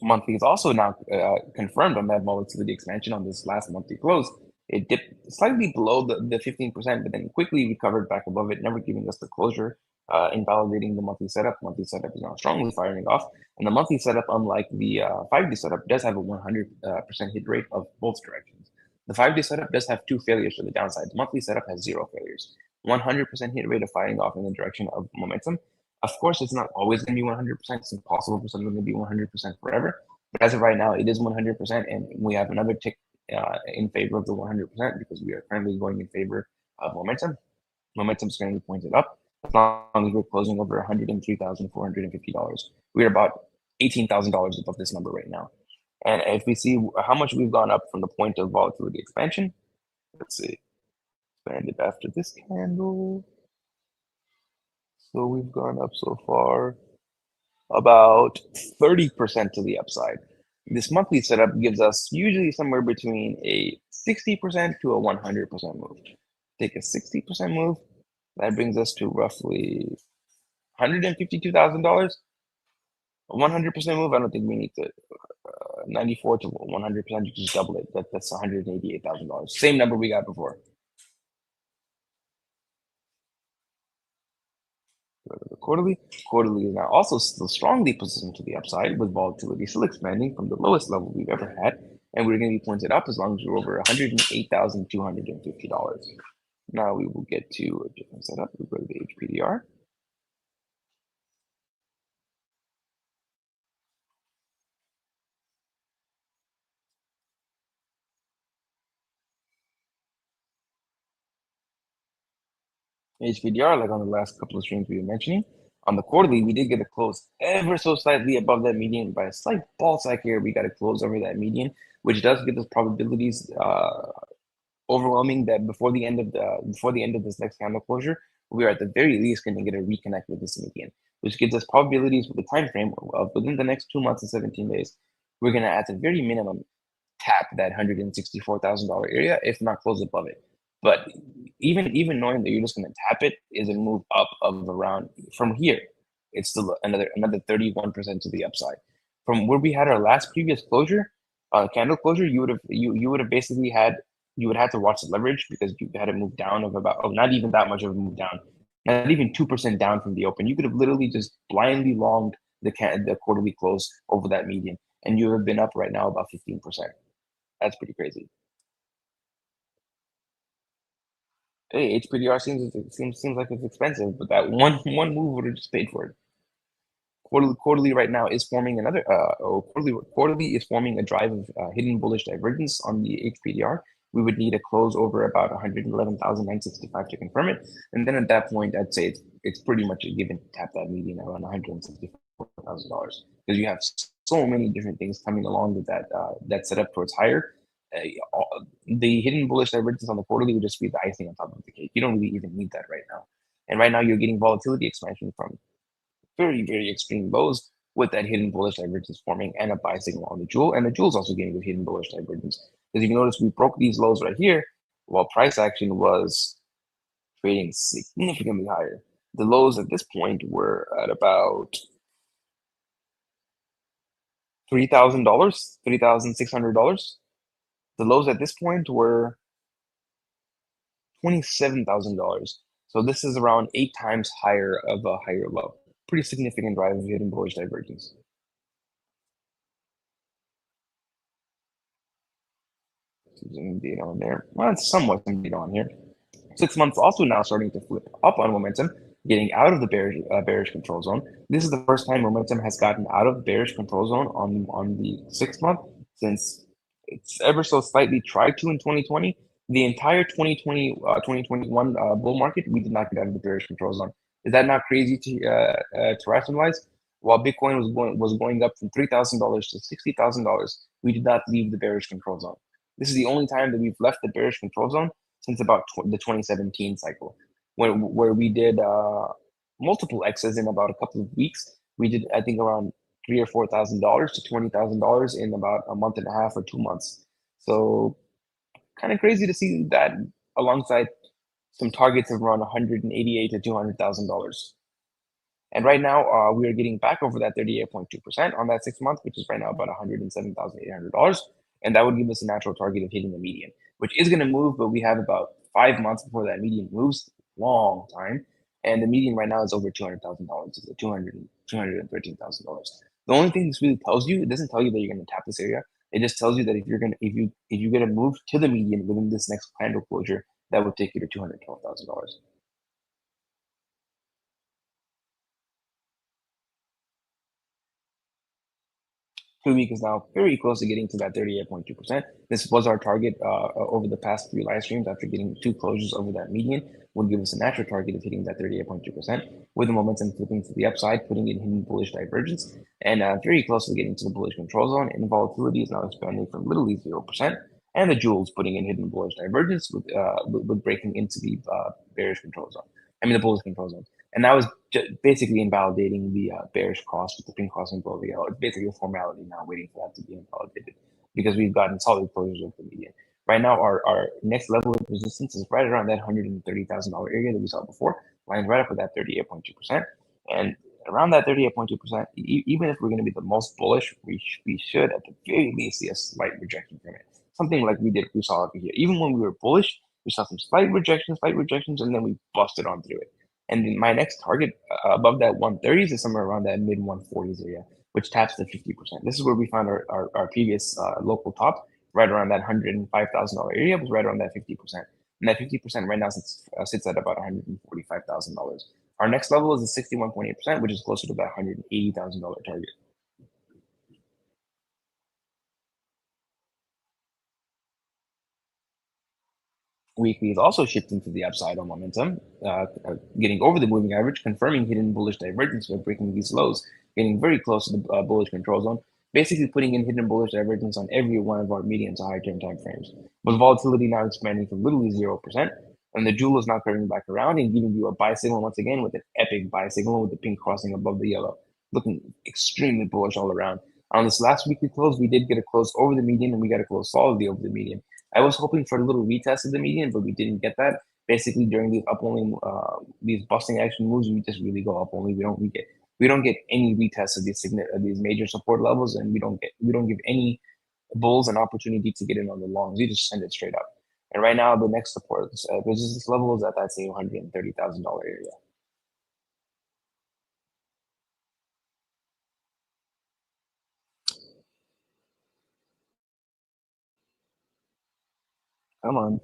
Speaker 2: Monthly is also now confirmed on that volatility expansion on this last monthly close. It dipped slightly below the 15%, but then quickly recovered back above it, never giving us the closure, invalidating the monthly setup. Monthly setup is now strongly firing off. And the monthly setup, unlike the 5-day setup, does have a 100% hit rate of both directions. The 5-day setup does have 2 failures to the downside. The monthly setup has 0 failures. 100% hit rate of firing off in the direction of momentum. Of course, it's not always going to be 100%. It's impossible for something to be 100% forever. But as of right now, it is 100%, and we have another tick in favor of the 100% because we are currently going in favor of momentum. Momentum is currently pointed up. As long as we're closing over $103,450, we are about $18,000 above this number right now. And if we see how much we've gone up from the point of volatility expansion, let's see, expanded after this candle. So we've gone up so far about 30% to the upside. This monthly setup gives us usually somewhere between a 60% to a 100% move. Take a 60% move, that brings us to roughly $152,000. A 100% move, I don't think we need to 94 to 100%, you just double it. That's $188,000. Same number we got before. The quarterly is now also still strongly positioned to the upside, with volatility still expanding from the lowest level we've ever had, and we're going to be pointed up as long as we're over $108,250. Now we will get to a different setup. We go to the HPDR. HPDR, like on the last couple of streams we were mentioning, on the quarterly, we did get a close ever so slightly above that median. By a slight ball sack here, we got a close over that median, which does give us probabilities overwhelming that before the end of this next candle closure, we are at the very least going to get a reconnect with this median, which gives us probabilities with the time frame of within the next 2 months and 17 days. We're going to, at the very minimum, tap that $164,000 area, if not close above it. But even knowing that you're just going to tap it is a move up of around from here. It's still another 31% to the upside. From where we had our last previous closure, candle closure, you would have basically had to watch the leverage because you had to move down of about not even that much of a move down, not even 2% down from the open. You could have literally just blindly longed the quarterly close over that median, and you have been up right now about 15%. That's pretty crazy. Hey, HPDR seems like it's expensive, but that one move would have just paid for it. Quarterly right now is forming another quarterly is forming a drive of hidden bullish divergence on the HPDR. We would need a close over about 111,965 to confirm it, and then at that point, I'd say it's pretty much a given to tap that median around $164,000 because you have so many different things coming along with that setup towards higher. The hidden bullish divergence on the quarterly would just be the icing on top of the cake. You don't really even need that right now. And right now you're getting volatility expansion from very, very extreme lows with that hidden bullish divergence forming and a buy signal on the jewel. And the jewel's also getting the hidden bullish divergence. Because if you notice, we broke these lows right here while price action was trading significantly higher. The lows at this point were at about $3,000, $3,600. The lows at this point were $27,000. So this is around 8 times higher of a higher low. Pretty significant drive of hidden bullish divergence. Some data on there. Well, it's somewhat some data on here. 6 months also now starting to flip up on momentum, getting out of the bearish control zone. This is the first time momentum has gotten out of the bearish control zone on the 6 month since it's ever so slightly tried to in 2020. The entire 2021 bull market, we did not get out of the bearish control zone. Is that not crazy to rationalize? While Bitcoin was going up from $3,000 to $60,000, we did not leave the bearish control zone. This is the only time that we've left the bearish control zone since about the 2017 cycle, where we did multiple X's in about a couple of weeks. We did, I think, around $3,000 or $4,000 to $20,000 in about a month and a half or 2 months. So kind of crazy to see that alongside some targets of around $188,000 to $200,000. And right now, we are getting back over that 38.2% on that 6 month, which is right now about $107,800. And that would give us a natural target of hitting the median, which is going to move, but we have about 5 months before that median moves. Long time. And the median right now is over $200,000. It's at $213,000. The only thing this really tells you, it doesn't tell you that you're going to tap this area. It just tells you that if you're going to move to the median within this next candle closure, that would take you to $212,000. 2 week is now very close to getting to that 38.2%. This was our target over the past 3 live streams. After getting 2 closures over that median, would give us a natural target of hitting that 38.2%, with the momentum flipping to the upside, putting it in bullish divergence, and very close to getting to the bullish control zone. And volatility is now expanding from literally 0%, and the jewels putting in hidden bullish divergence with breaking into the bearish control zone. I mean the bullish control zone. And that was basically invalidating the bearish cross with the pink crossing below the yellow. It's basically a formality now, waiting for that to be invalidated because we've gotten solid closures of the median. Right now, our next level of resistance is right around that $130,000 area that we saw before, lying right up with that 38.2%. And around that 38.2%, even if we're going to be the most bullish, we should at the very least see a slight rejection from it. Something like we saw over here. Even when we were bullish, we saw some slight rejections, and then we busted on through it. And my next target above that 130s is somewhere around that mid 140s area, which taps the 50%. This is where we found our previous local top, right around that $105,000 area, was right around that 50%. And that 50% right now sits at about $145,000. Our next level is the 61.8%, which is closer to that $180,000 target. Weekly is also shifting to the upside on momentum, getting over the moving average, confirming hidden bullish divergence by breaking these lows, getting very close to the bullish control zone, basically putting in hidden bullish divergence on every one of our medium to high term time frames. With volatility now expanding from literally 0%, and the jewel is now curving back around and giving you a buy signal once again with an epic buy signal with the pink crossing above the yellow, looking extremely bullish all around. On this last weekly close, we did get a close over the median, and we got a close solidly over the median. I was hoping for a little retest of the median, but we didn't get that. Basically, during these up only, these busting action moves, we just really go up only. We don't get any retest of these major support levels, and we don't give any bulls an opportunity to get in on the longs. We just send it straight up. And right now, the next support resistance level is at that same $130,000 area. Come on.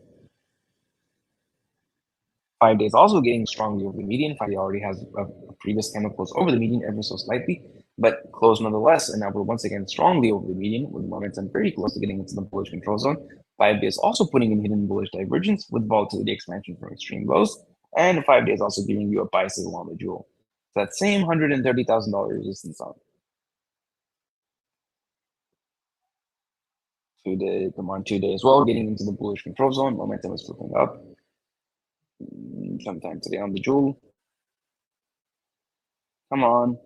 Speaker 2: 5 days also getting strongly over the median. 5 day already has a previous candle close over the median ever so slightly, but close nonetheless. And now we're once again strongly over the median with momentum very close to getting into the bullish control zone. 5 days also putting in hidden bullish divergence with volatility expansion from extreme lows. And 5 days also giving you a buy signal on the jewel. That same $130,000 resistance on. 2 day, come on, 2 days as well, getting into the bullish control zone. Momentum is flipping up. Sometime today on the jewel. Come on.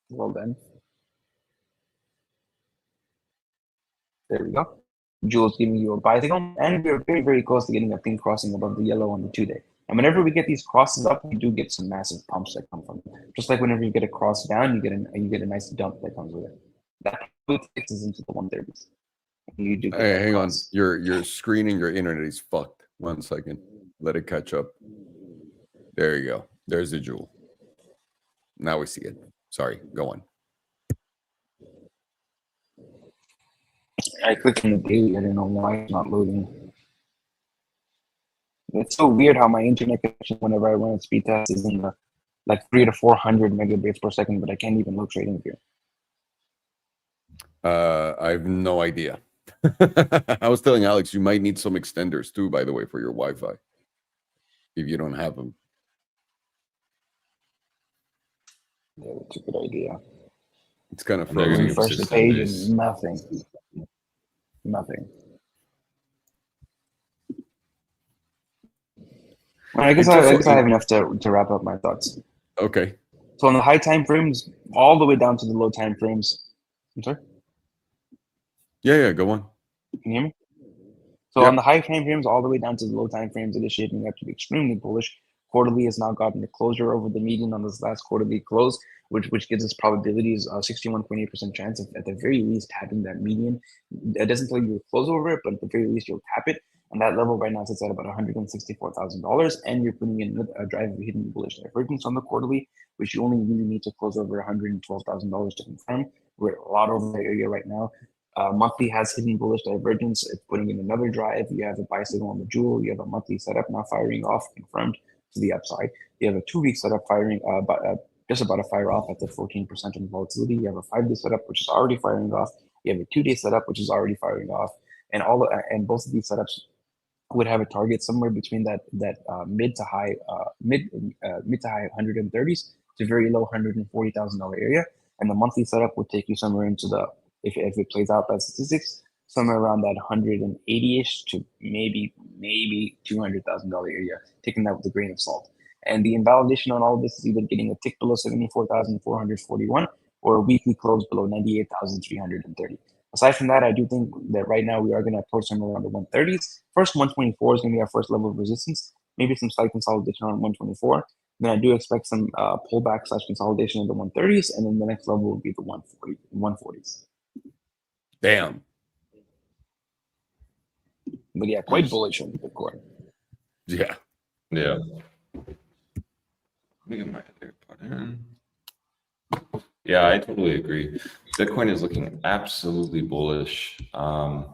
Speaker 2: Well then. There we go. Jewel's giving you a buy signal, and we're very, very close to getting a pink crossing above the yellow on the 2 day. And whenever we get these crosses up, we do get some massive pumps that come from it. Just like whenever you get a cross down, you get a nice dump that comes with it. That fixes into the 130s. You do get
Speaker 1: Hey, hang
Speaker 2: cross.
Speaker 1: on. Your screen and your internet is fucked. 1 second. Let it catch up. There you go. There's the jewel. Now we see it. Sorry. Go on.
Speaker 2: I clicked on the daily. I don't know why it's not loading. It's so weird how my internet connection, whenever I run a speed test, is in the like 300 to 400 megabits per second, but I can't even look straight in here.
Speaker 1: I have no idea. I was telling Alex, you might need some extenders too, by the way, for your Wi-Fi, if you don't have them.
Speaker 2: Yeah, that's a good idea.
Speaker 1: It's kind of
Speaker 3: They're
Speaker 1: frozen.
Speaker 3: gonna
Speaker 2: Refresh the
Speaker 3: extend
Speaker 2: page
Speaker 3: this.
Speaker 2: and nothing. Nothing. Well, I guess I have enough to wrap up my thoughts.
Speaker 1: Okay.
Speaker 2: So on the high time frames, all the way down to the low time frames. I'm sorry.
Speaker 1: Yeah, go on.
Speaker 2: Can you hear me? So on the high time frames, all the way down to the low time frames, it is shaping up to be extremely bullish. Quarterly has now gotten a closure over the median on this last quarterly close, which gives us probabilities of 61.8% chance of at the very least tapping that median. It doesn't tell you to close over it, but at the very least you'll tap it. And that level right now sits at about $164,000, and you're putting in a drive of hidden bullish divergence on the quarterly, which you only really need to close over $112,000 to confirm. We're a lot over that area right now. Monthly has hidden bullish divergence. It's putting in another drive. You have a buy signal on the jewel. You have a monthly setup now firing off, confirmed to the upside. You have a 2-week setup firing, just about to fire off at the 14% in volatility. You have a 5-day setup, which is already firing off. You have a 2-day setup, which is already firing off, and both of these setups would have a target somewhere between that mid to high 130s to very low $140,000 area, and the monthly setup would take you somewhere into the, if it plays out that statistics, somewhere around that 180ish to maybe $200,000 area, taking that with a grain of salt. And the invalidation on all of this is either getting a tick below 74,441 or a weekly close below 98,330. Aside from that, I do think that right now we are going to approach somewhere around the 130s. First, 124 is going to be our first level of resistance. Maybe some slight consolidation on 124. Then I do expect some pullback / consolidation in the 130s, and then the next level will be the 140s.
Speaker 1: Damn.
Speaker 2: But yeah, quite bullish on Bitcoin.
Speaker 1: Yeah.
Speaker 3: Yeah.
Speaker 4: Let me get my other part in. Yeah, I totally agree. Bitcoin is looking absolutely bullish. And,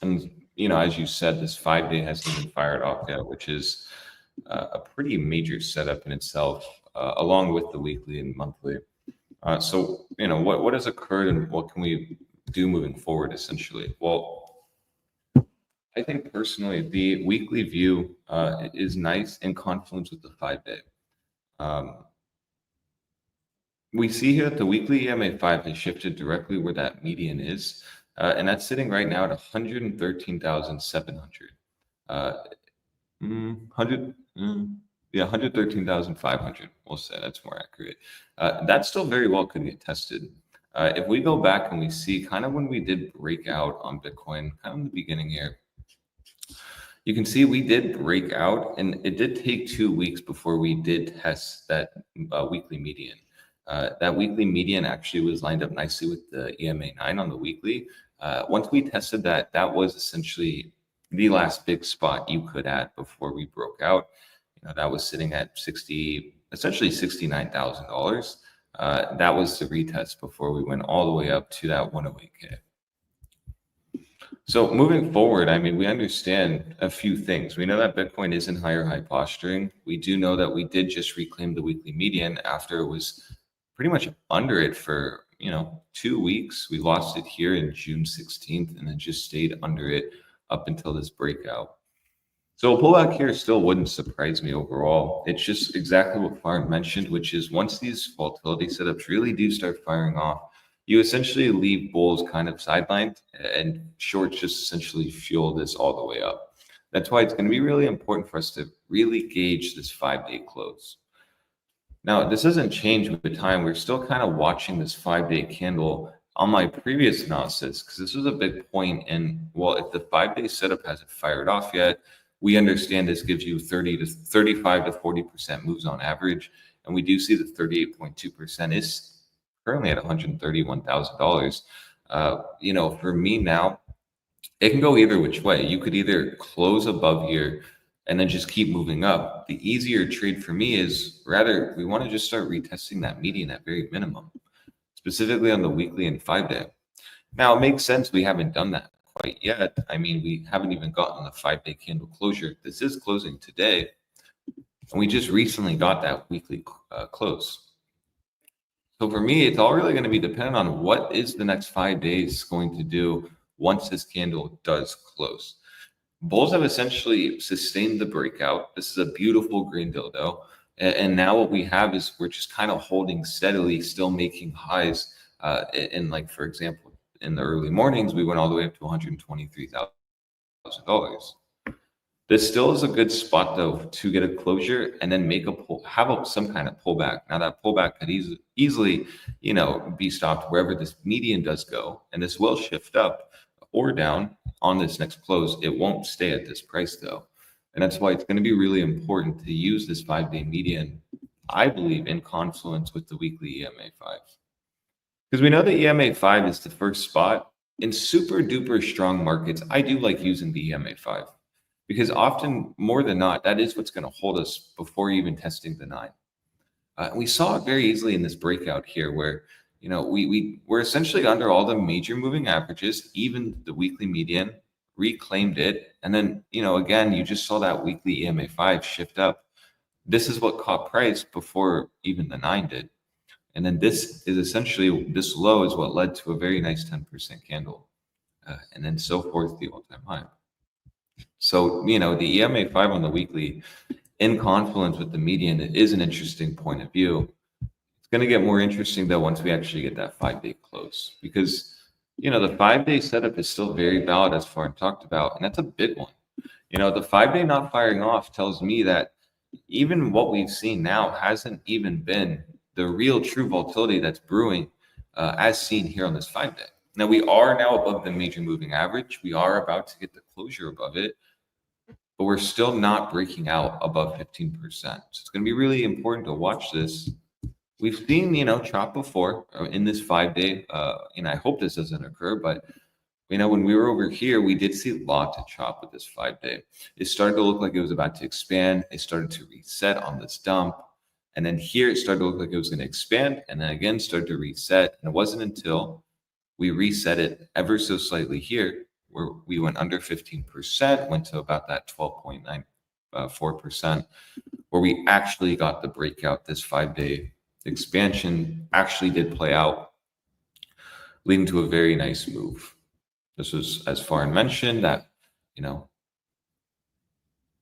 Speaker 4: as you said, this 5-day hasn't even fired off yet, which is a pretty major setup in itself, along with the weekly and monthly. So, what has occurred and what can we do moving forward, essentially? Well, I think personally, the weekly view is nice in confluence with the 5-day. We see here that the weekly EMA5 has shifted directly where that median is, and that's sitting right now at 113,700. 113,500. We'll say that's more accurate. That still very well could get tested. If we go back and we see kind of when we did break out on Bitcoin, kind of in the beginning here, you can see we did break out, and it did take 2 weeks before we did test that weekly median. That weekly median actually was lined up nicely with the EMA9 on the weekly. Once we tested that, that was essentially the last big spot you could add before we broke out. That was sitting at essentially $69,000. That was the retest before we went all the way up to that 108K. So moving forward, we understand a few things. We know that Bitcoin is in higher high posturing. We do know that we did just reclaim the weekly median after it was pretty much under it for 2 weeks. We lost it here in June 16th and then just stayed under it up until this breakout. So a pullback here still wouldn't surprise me overall. It's just exactly what Farn mentioned, which is once these volatility setups really do start firing off, you essentially leave bulls kind of sidelined, and shorts just essentially fuel this all the way up. That's why it's going to be really important for us to really gauge this 5-day close. Now, this doesn't change with time. We're still kind of watching this 5-day candle on my previous analysis, because this was a big point in, well, if the 5-day setup hasn't fired off yet, we understand this gives you 35 to 40% moves on average. And we do see that 38.2% is currently at $131,000. For me now, it can go either which way. You could either close above here and then just keep moving up. The easier trade for me is rather we want to just start retesting that median at very minimum, specifically on the weekly and 5-day. Now, it makes sense we haven't done that quite yet. We haven't even gotten the 5-day candle closure. This is closing today, and we just recently got that weekly close. So for me, it's all really going to be dependent on what is the next 5 days going to do once this candle does close. Bulls have essentially sustained the breakout. This is a beautiful green dildo. And now what we have is we're just kind of holding steadily, still making highs. For example, in the early mornings, we went all the way up to $123,000. This still is a good spot though to get a closure and then make a pull, have some kind of pullback. Now that pullback could easily, be stopped wherever this median does go, and this will shift up or down on this next close. It won't stay at this price though, and that's why it's going to be really important to use this 5-day median, I believe, in confluence with the weekly EMA 5, because we know the EMA 5 is the first spot in super duper strong markets. I do like using the EMA 5. Because often, more than not, that is what's going to hold us before even testing the 9. We saw it very easily in this breakout here where, we're essentially under all the major moving averages, even the weekly median, reclaimed it. And then, again, you just saw that weekly EMA 5 shift up. This is what caught price before even the 9 did. And then this is essentially, this low is what led to a very nice 10% candle. And then so forth, the all-time high. So, the EMA 5 on the weekly in confluence with the median is an interesting point of view. It's going to get more interesting though once we actually get that 5-day close, because, the 5-day setup is still very valid as Farn talked about, and that's a big one. The 5-day not firing off tells me that even what we've seen now hasn't even been the real true volatility that's brewing as seen here on this 5-day. Now, we are now above the major moving average. We are about to get the closure above it, but we're still not breaking out above 15%. So it's going to be really important to watch this. We've seen, chop before in this 5-day, and I hope this doesn't occur, but, when we were over here, we did see lots of chop with this 5-day. It started to look like it was about to expand. It started to reset on this dump. And then here it started to look like it was going to expand, and then again started to reset. And it wasn't until we reset it ever so slightly here, where we went under 15%, went to about that 12.94%, where we actually got the breakout. This 5-day expansion actually did play out, leading to a very nice move. This was, as Farn mentioned, that,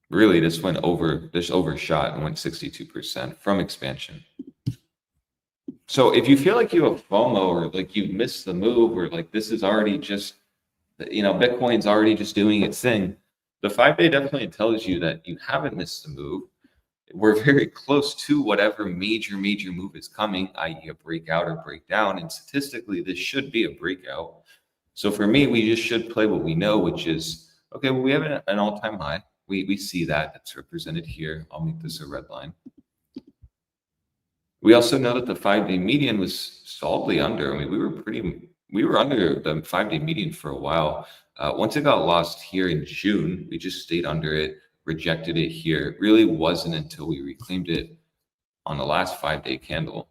Speaker 4: really this overshot and went 62% from expansion. So if you feel like you have FOMO or like you've missed the move or like this is already just, Bitcoin's already just doing its thing, the 5-day definitely tells you that you haven't missed the move. We're very close to whatever major move is coming, i.e. a breakout or breakdown. And statistically, this should be a breakout. So for me, we just should play what we know, which is, okay, well, we have an all-time high. We see that. That's represented here. I'll make this a red line. We also know that the 5-day median was solidly under. I mean, we were under the 5-day median for a while. Once it got lost here in June, we just stayed under it, rejected it here. It really wasn't until we reclaimed it on the last 5-day candle.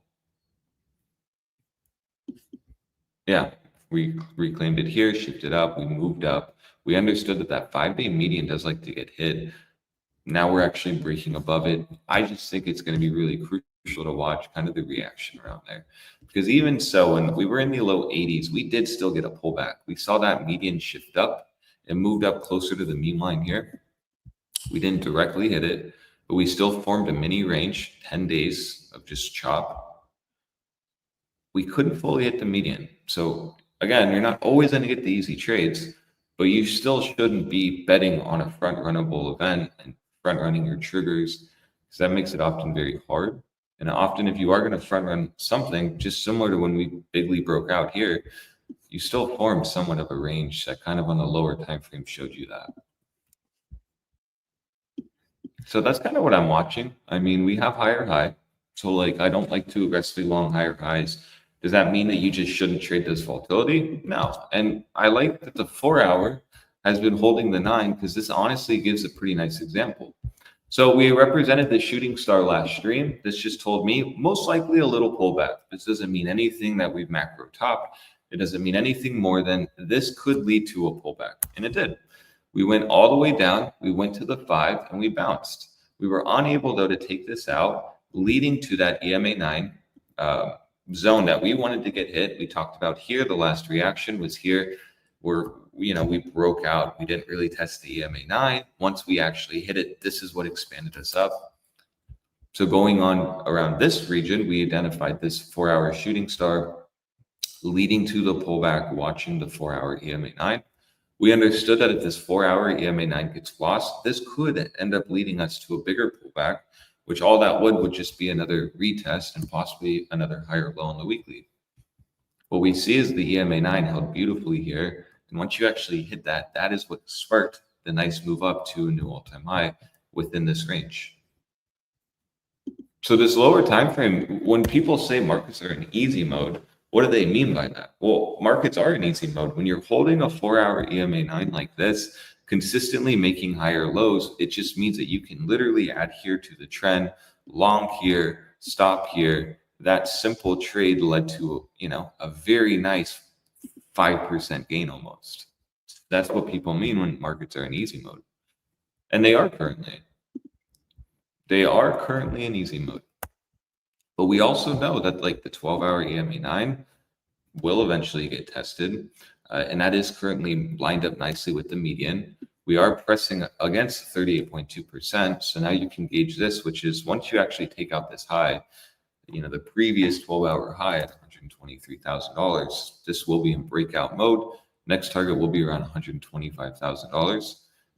Speaker 4: Yeah, we reclaimed it here, shifted up, we moved up. We understood that 5-day median does like to get hit. Now we're actually breaking above it. I just think it's going to be really crucial to watch kind of the reaction around there, because even so, when we were in the low 80s, we did still get a pullback. We saw that median shift up and moved up closer to the mean line here. We didn't directly hit it, but we still formed a mini range, 10 days of just chop. We couldn't fully hit the median. So again, you're not always going to get the easy trades, but you still shouldn't be betting on a front runnable event and front running your triggers, because that makes it often very hard. And often if you are going to front run something, just similar to when we bigly broke out here, you still form somewhat of a range that kind of on the lower time frame showed you that. So that's kind of what I'm watching. I mean, we have higher high. So like, I don't like to aggressively long higher highs. Does that mean that you just shouldn't trade this volatility? No. And I like that the 4-hour has been holding the 9, because this honestly gives a pretty nice example. So we represented the shooting star last stream. This just told me most likely a little pullback. This doesn't mean anything that we've macro topped. It doesn't mean anything more than this could lead to a pullback. And it did. We went all the way down. We went to the 5 and we bounced. We were unable though to take this out, leading to that EMA 9 zone that we wanted to get hit. We talked about here. The last reaction was here where, we broke out. We didn't really test the EMA 9. Once we actually hit it, this is what expanded us up. So going on around this region, we identified this 4-hour shooting star leading to the pullback, watching the 4-hour EMA 9. We understood that if this 4-hour EMA9 gets lost, this could end up leading us to a bigger pullback, which all that would just be another retest and possibly another higher low on the weekly. What we see is the EMA9 held beautifully here. And once you actually hit that, that is what sparked the nice move up to a new all-time high within this range. So this lower time frame, when people say markets are in easy mode, what do they mean by that? Well, markets are in easy mode. When you're holding a 4-hour EMA9 like this, consistently making higher lows, it just means that you can literally adhere to the trend, long here, stop here. That simple trade led to, a very nice 5% gain almost. That's what people mean when markets are in easy mode. And they are currently. They are currently in easy mode. But we also know that like the 12-hour EMA9 will eventually get tested. And that is currently lined up nicely with the median. We are pressing against 38.2%. So now you can gauge this, which is once you actually take out this high, the previous 12-hour high at $123,000, this will be in breakout mode. Next target will be around $125,000.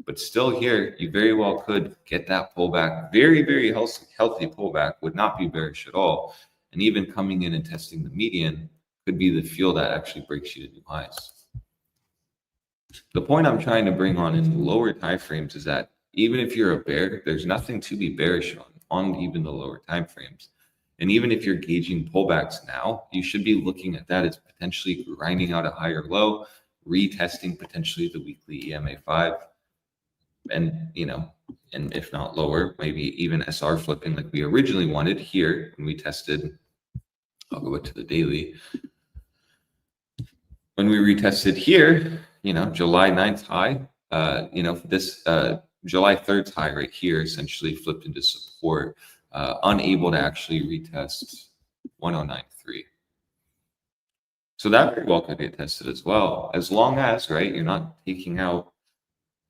Speaker 4: But still here, you very well could get that pullback. Very, very healthy pullback, would not be bearish at all. And even coming in and testing the median could be the fuel that actually breaks you to new highs. The point I'm trying to bring on in lower time frames is that even if you're a bear, there's nothing to be bearish on even the lower time frames. And even if you're gauging pullbacks now, you should be looking at that as potentially grinding out a higher low, retesting potentially the weekly EMA5, and and if not lower, maybe even SR flipping like we originally wanted here when we tested. I'll go to the daily. When we retested here, July 9th high, this July 3rd high right here essentially flipped into support, unable to actually retest 109.3. So that very well could get tested as well, as long as, right, you're not taking out,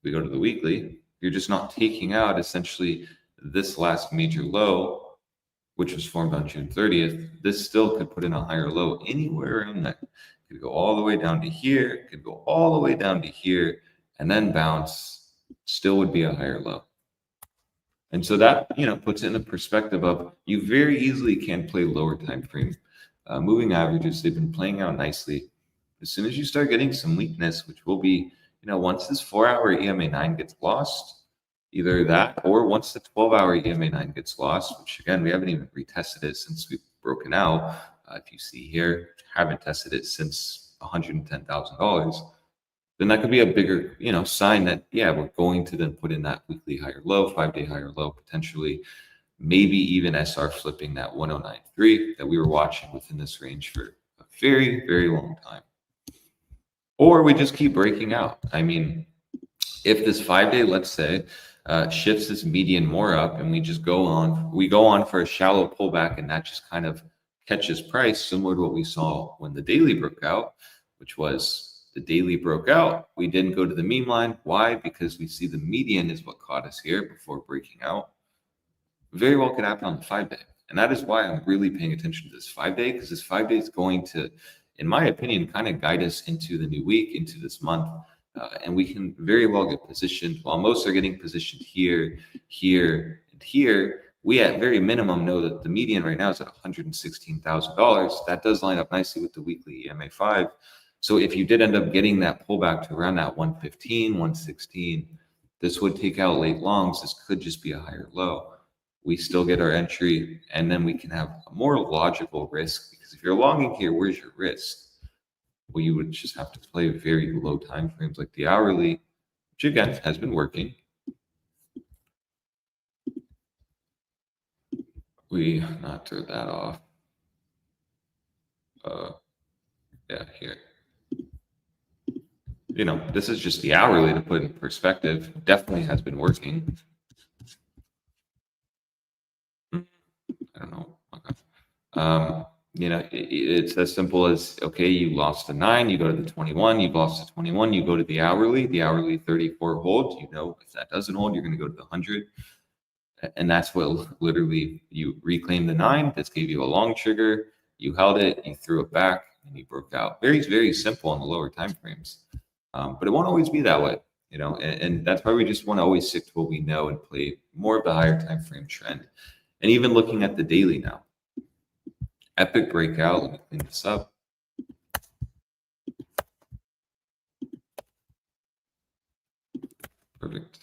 Speaker 4: we go to the weekly, you're just not taking out essentially this last major low, which was formed on June 30th. This still could put in a higher low anywhere around that. It could go all the way down to here, it could go all the way down to here, and then bounce, still would be a higher low. And so that, puts it in a perspective of you very easily can play lower time frame. Moving averages, they've been playing out nicely. As soon as you start getting some weakness, which will be, once this 4-hour EMA9 gets lost, either that or once the 12-hour EMA9 gets lost, which again, we haven't even retested it since we've broken out. If you see here, haven't tested it since $110,000. Then that could be a bigger, sign that, yeah, we're going to then put in that weekly higher low, 5-day higher low, potentially, maybe even SR flipping that 109.3 that we were watching within this range for a very, very long time. Or we just keep breaking out. I mean, if this 5-day, let's say, shifts this median more up and we go on for a shallow pullback and that just kind of catches price, similar to what we saw when the daily broke out, which was the daily broke out. We didn't go to the meme line. Why? Because we see the median is what caught us here before breaking out. Very well could happen on the 5-day. And that is why I'm really paying attention to this 5-day, because this 5-day is going to, in my opinion, kind of guide us into the new week, into this month. And we can very well get positioned. While most are getting positioned here, here, and here, we at very minimum know that the median right now is at $116,000. That does line up nicely with the weekly EMA5. So if you did end up getting that pullback to around that 115, 116, this would take out late longs. This could just be a higher low. We still get our entry, and then we can have a more logical risk, because if you're longing here, where's your risk? Well, you would just have to play very low time frames like the hourly, which again has been working. We not turn that off. Yeah, here. This is just the hourly to put in perspective. Definitely has been working. I don't know. Okay. It's as simple as, okay, you lost a 9, you go to the 21, you've lost a 21, you go to the hourly 34 holds. If that doesn't hold, you're going to go to the 100. And that's what literally you reclaim the 9. This gave you a long trigger. You held it, you threw it back, and you broke out. Very, very simple on the lower time frames. But it won't always be that way, you know, and that's why we just want to always stick to what we know and play more of the higher time frame trend. And even looking at the daily now, epic breakout. Let me clean this up. Perfect.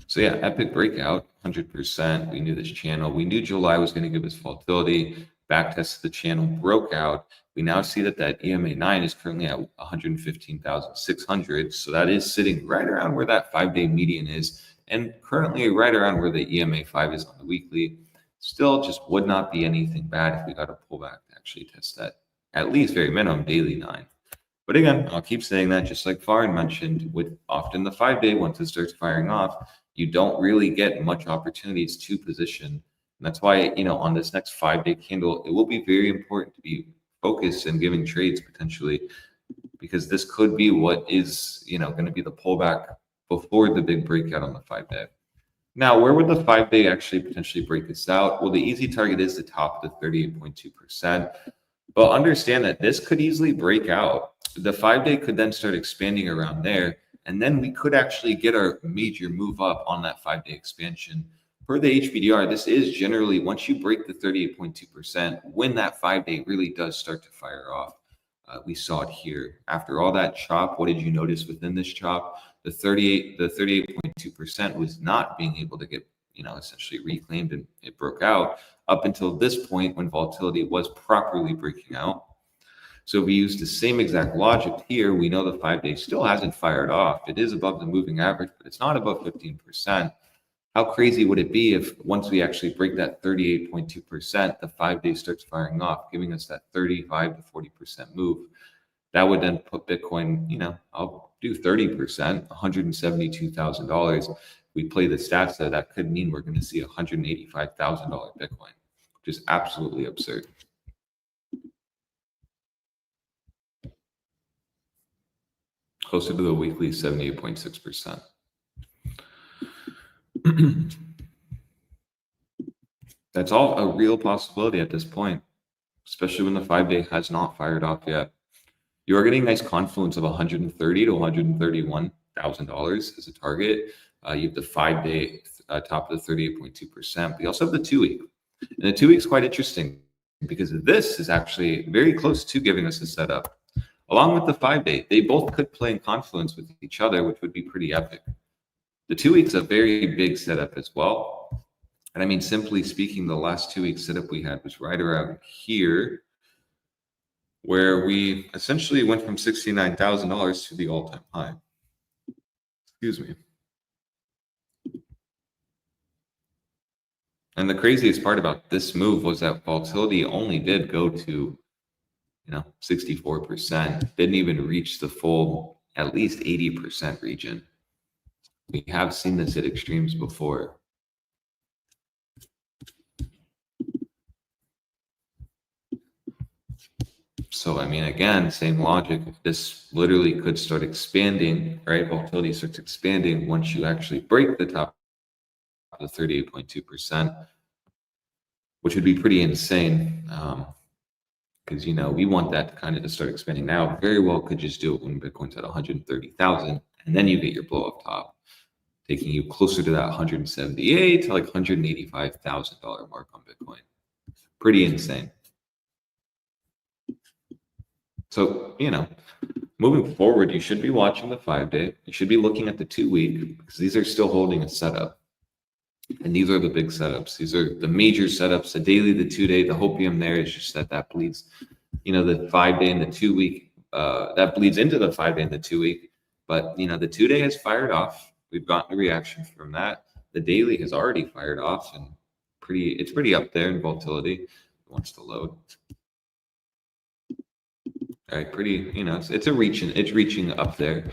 Speaker 4: So yeah, epic breakout, 100%. We knew this channel. We knew July was going to give us volatility. Back tested the channel, broke out. We now see that EMA 9 is currently at 115,600. So that is sitting right around where that 5-day median is, and currently right around where the EMA 5 is on the weekly. Still just would not be anything bad if we got a pullback to actually test that at least very minimum daily 9. But again, I'll keep saying that, just like Farin mentioned, with often the 5-day, once it starts firing off, you don't really get much opportunities to position. And that's why, you know, on this next 5-day candle, it will be very important to be focused and giving trades potentially, because this could be what is, you know, going to be the pullback before the big breakout on the 5-day. Now, where would the 5-day actually potentially break this out? Well, the easy target is the top of the 38.2%. But understand that this could easily break out. The 5-day could then start expanding around there, and then we could actually get our major move up on that 5-day expansion. For the HBDR, this is generally, once you break the 38.2%, when that 5-day really does start to fire off. We saw it here. After all that chop, what did you notice within this chop? The 38.2% was not being able to get, you know, essentially reclaimed, and it broke out up until this point when volatility was properly breaking out. So if we use the same exact logic here, we know the 5-day still hasn't fired off. It is above the moving average, but it's not above 15%. How crazy would it be if once we actually break that 38.2%, the 5-day starts firing off, giving us that 35 to 40% move? That would then put Bitcoin, you know, I'll do 30%, $172,000. We play the stats there, that could mean we're going to see $185,000 Bitcoin, which is absolutely absurd. Closer to the weekly 78.6%. That's all a real possibility at this point, especially when the 5-day has not fired off yet. You are getting a nice confluence of $130,000 to $131,000 as a target. You have the 5-day top of the 38.2%. But you also have the 2-week. And the 2-week is quite interesting because this is actually very close to giving us a setup. Along with the 5-day, they both could play in confluence with each other, which would be pretty epic. The 2-week is a very big setup as well. And I mean, simply speaking, the last 2-week setup we had was right around here, where we essentially went from $69,000 to the all-time high. Excuse me. And the craziest part about this move was that volatility only did go to, 64%, didn't even reach the full, at least 80% region. We have seen this at extremes before. So, I mean, again, same logic. This literally could start expanding, right? Volatility starts expanding once you actually break the top of the 38.2%, which would be pretty insane. Because, we want that kind of to start expanding now. Very well could just do it when Bitcoin's at 130,000, and then you get your blow up top, taking you closer to that 178 to like $185,000 mark on Bitcoin. Pretty insane. So, moving forward, you should be watching the 5-day. You should be looking at the 2-week because these are still holding a setup. And these are the big setups. These are the major setups. The daily, the 2-day, the hopium there is just that bleeds, the 5-day and the 2-week, that bleeds into the 5-day and the 2-week. But, the 2-day has fired off. We've gotten a reaction from that. The daily has already fired off and it's pretty up there in volatility. It wants to load. All right, pretty, it's reaching up there.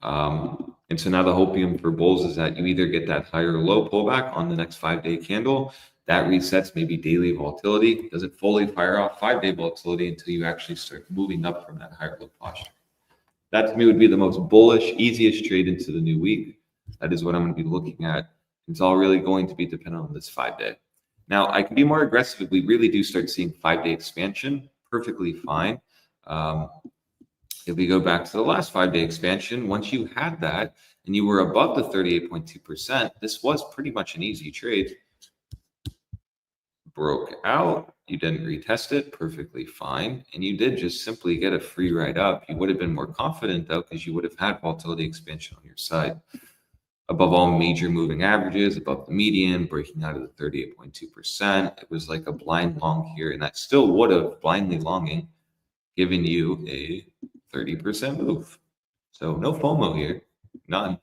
Speaker 4: And so now the hopium for bulls is that you either get that higher low pullback on the next 5-day candle, that resets maybe daily volatility, doesn't fully fire off 5-day volatility until you actually start moving up from that higher low posture. That to me would be the most bullish, easiest trade into the new week. That is what I'm going to be looking at. It's all really going to be dependent on this 5-day. Now, I can be more aggressive if we really do start seeing 5-day expansion, perfectly fine. if we go back to the last 5-day expansion, once you had that and you were above the 38.2%, this was pretty much an easy trade. Broke out, you didn't retest it, perfectly fine, and you did just simply get a free ride up. You would have been more confident though, because you would have had volatility expansion on your side. Above all major moving averages, above the median, breaking out of the 38.2%. It was like a blind long here, and that still would have blindly longing given you a 30% move. So no FOMO here, none.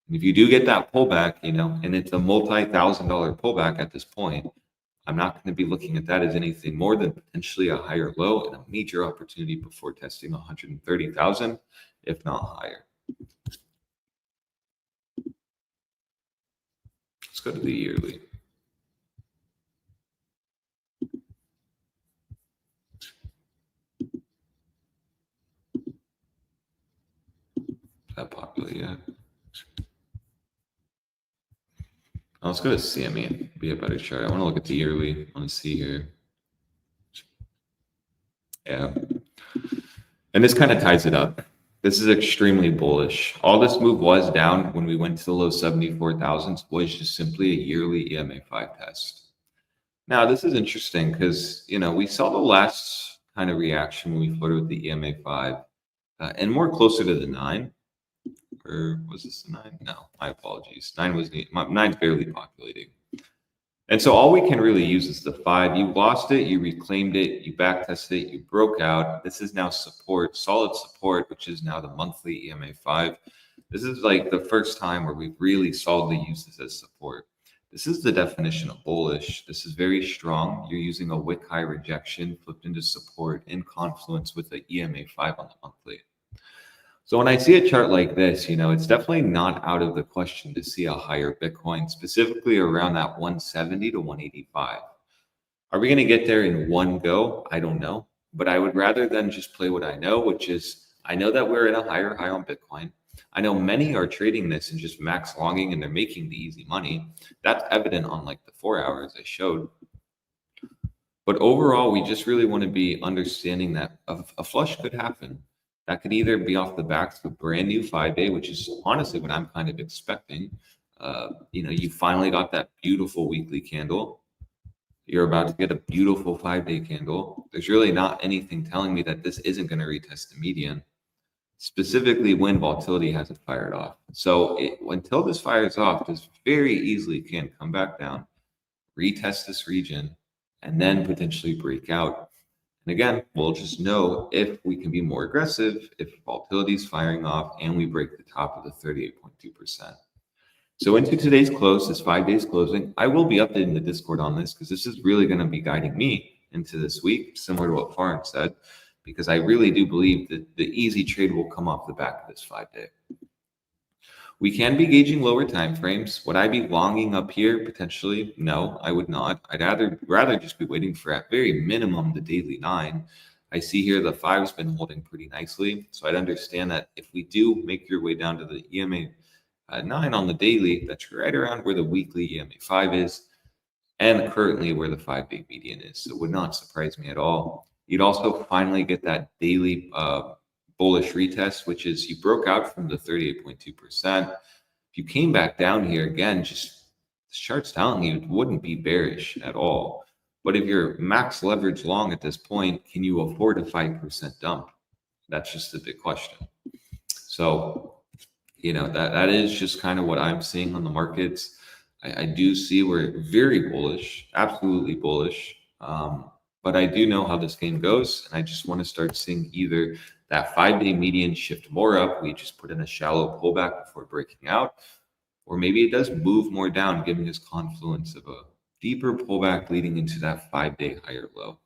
Speaker 4: And if you do get that pullback, and it's a multi-$1,000 pullback at this point, I'm not going to be looking at that as anything more than potentially a higher low and a major opportunity before testing 130,000, if not higher. Let's go to the yearly. That popular yet? Let's go to CME. Be a better chart. I want to look at the yearly. I want to see here. Yeah. And this kind of ties it up. This is extremely bullish. All this move was down when we went to the low 74,000s was just simply a yearly EMA 5 test. Now, this is interesting because, we saw the last kind of reaction when we floated with the EMA 5 and more closer to the 9. Or was this the 9? No, my apologies. 9's barely populating. And so all we can really use is the 5. You lost it, you reclaimed it, you back tested it, you broke out. This is now support, solid support, which is now the monthly EMA 5. This is like the first time where we've really solidly used this as support. This is the definition of bullish. This is very strong. You're using a wick high rejection flipped into support in confluence with the EMA 5 on the monthly. So when I see a chart like this, it's definitely not out of the question to see a higher Bitcoin, specifically around that 170 to 185. Are we going to get there in one go? I don't know. But I would rather than just play what I know, which is I know that we're in a higher high on Bitcoin. I know many are trading this and just max longing and they're making the easy money. That's evident on like the 4 hours I showed. But overall, we just really want to be understanding that a flush could happen. That could either be off the backs of a brand new 5-day, which is honestly what I'm kind of expecting. You finally got that beautiful weekly candle. You're about to get a beautiful 5-day candle. There's really not anything telling me that this isn't going to retest the median, specifically when volatility hasn't fired off. So until this fires off, this very easily can come back down, retest this region, and then potentially break out. And again, we'll just know if we can be more aggressive, if volatility is firing off and we break the top of the 38.2%. So into today's close, this 5 days closing, I will be updating the Discord on this because this is really going to be guiding me into this week, similar to what Farn said, because I really do believe that the easy trade will come off the back of this 5-day. We can be gauging lower time frames. Would I be longing up here potentially? No, I would not. I'd rather just be waiting for at very minimum the daily 9. I see here the 5's been holding pretty nicely. So I'd understand that if we do make your way down to the EMA 9 on the daily, that's right around where the weekly EMA 5 is and currently where the 5-day median is. So it would not surprise me at all. You'd also finally get that daily bullish retest, which is you broke out from the 38.2%. If you came back down here again, just this chart's telling you it wouldn't be bearish at all. But if you're max leverage long at this point, can you afford a 5% dump? That's just the big question. So, that is just kind of what I'm seeing on the markets. I do see we're very bullish, absolutely bullish. But I do know how this game goes. And I just want to start seeing either that 5-day median shift more up. We just put in a shallow pullback before breaking out. Or maybe it does move more down, giving us confluence of a deeper pullback leading into that 5-day higher low.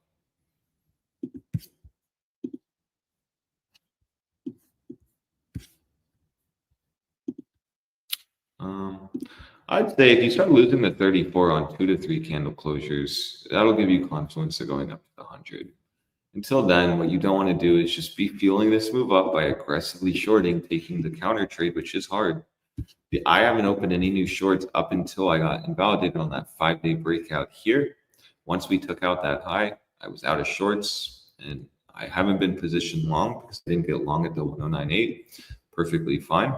Speaker 4: I'd say if you start losing the 34 on 2 to 3 candle closures, that'll give you confluence of going up to the 100. Until then, what you don't want to do is just be fueling this move up by aggressively shorting, taking the counter trade, which is hard. I haven't opened any new shorts up until I got invalidated on that 5-day breakout here. Once we took out that high, I was out of shorts and I haven't been positioned long because I didn't get long at the 1098. Perfectly fine.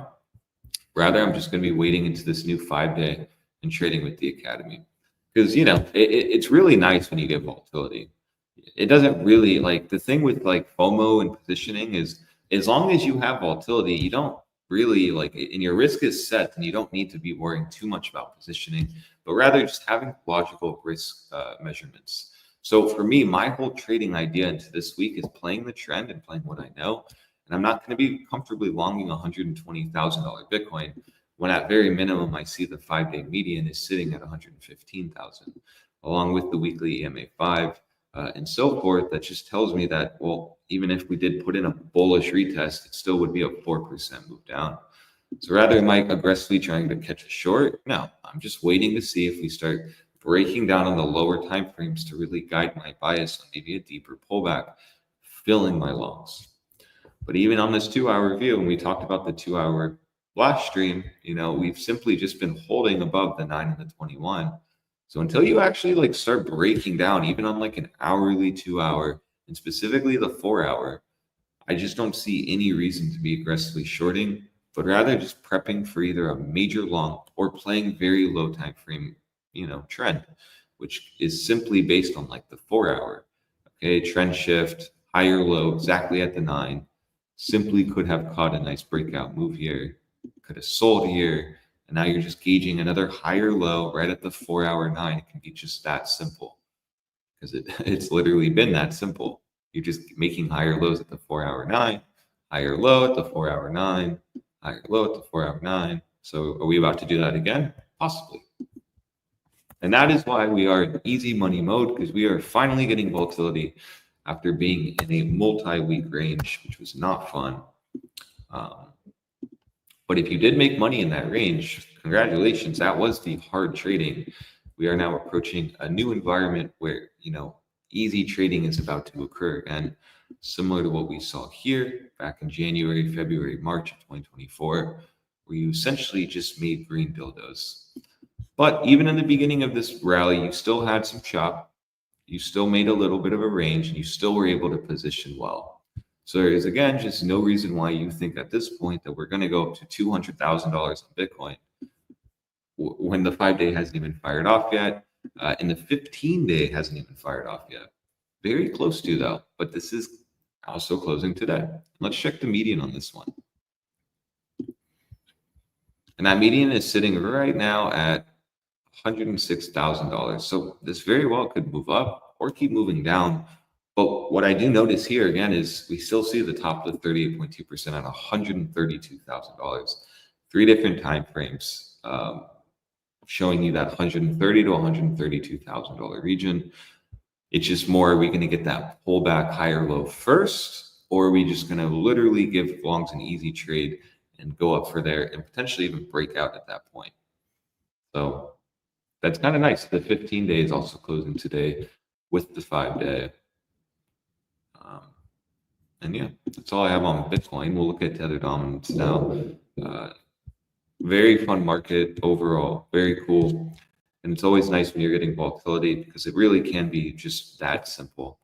Speaker 4: Rather, I'm just going to be waiting into this new 5-day and trading with the Academy. Because, it's really nice when you get volatility. It doesn't really, like, the thing with like FOMO and positioning is, as long as you have volatility, you don't really like, and your risk is set, and you don't need to be worrying too much about positioning, but rather just having logical risk measurements. So for me, my whole trading idea into this week is playing the trend and playing what I know. And I'm not going to be comfortably longing $120,000 Bitcoin when at very minimum I see the 5-day median is sitting at 115,000, along with the weekly EMA5 and so forth. That just tells me that, well, even if we did put in a bullish retest, it still would be a 4% move down. So rather than Mike aggressively trying to catch a short, no, I'm just waiting to see if we start breaking down on the lower time frames to really guide my bias on maybe a deeper pullback, filling my longs. But even on this 2-hour view, when we talked about the 2-hour last stream, we've simply just been holding above the 9 and the 21. So until you actually like start breaking down, even on like an hourly 2-hour, and specifically the 4-hour, I just don't see any reason to be aggressively shorting, but rather just prepping for either a major long or playing very low time frame, trend, which is simply based on like the 4-hour. Okay, trend shift, higher low, exactly at the 9. Simply could have caught a nice breakout move here, could have sold here, and now you're just gauging another higher low right at the 4-hour 9. It can be just that simple, because it's literally been that simple. You're just making higher lows at the 4-hour 9, higher low at the 4-hour 9, higher low at the 4-hour 9. So are we about to do that again? Possibly. And that is why we are in easy money mode, because we are finally getting volatility after being in a multi-week range, which was not fun. But if you did make money in that range, congratulations, that was the hard trading. We are now approaching a new environment where, easy trading is about to occur. And similar to what we saw here back in January, February, March of 2024, where you essentially just made green dildos. But even in the beginning of this rally, you still had some chop. You still made a little bit of a range, and you still were able to position well. So there is, again, just no reason why you think at this point that we're going to go up to $200,000 on Bitcoin when the 5-day hasn't even fired off yet, and the 15-day hasn't even fired off yet. Very close to, though, but this is also closing today. Let's check the median on this one. And that median is sitting right now at $106,000. So this very well could move up or keep moving down. But what I do notice here again is we still see the top of the 38.2% at $132,000. 3 different time frames showing you that $130,000 to $132,000 region. It's just more, are we going to get that pullback higher low first, or are we just going to literally give longs an easy trade and go up for there and potentially even break out at that point? So that's kind of nice. The 15-day is also closing today with the 5-day. And yeah, that's all I have on Bitcoin. We'll look at tether dominance now. Very fun market overall, very cool. And it's always nice when you're getting volatility, because it really can be just that simple.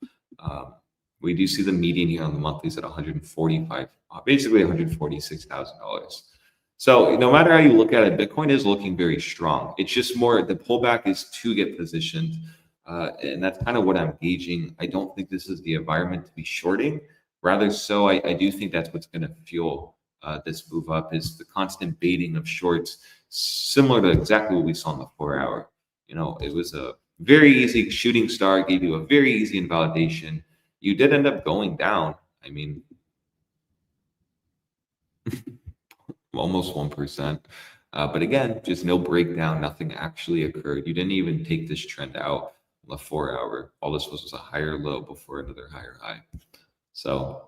Speaker 4: We do see the median here on the monthlies at 145, basically $146,000. So no matter how you look at it, Bitcoin is looking very strong. It's just more, the pullback is to get positioned. And that's kind of what I'm gauging. I don't think this is the environment to be shorting. Rather so, I do think that's what's going to fuel this move up, is the constant baiting of shorts, similar to exactly what we saw in the 4-hour. It was a very easy shooting star, gave you a very easy invalidation. You did end up going down. I mean, almost 1%. But again, just no breakdown. Nothing actually occurred. You didn't even take this trend out on the 4-hour. All this was a higher low before another higher high. So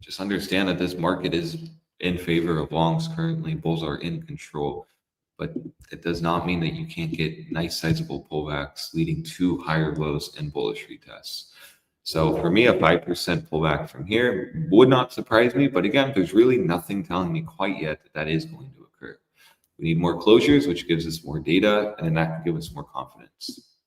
Speaker 4: just understand that this market is in favor of longs currently. Bulls are in control, but it does not mean that you can't get nice sizable pullbacks leading to higher lows and bullish retests. So for me, a 5% pullback from here would not surprise me. But again, there's really nothing telling me quite yet that is going to occur. We need more closures, which gives us more data, and then that can give us more confidence.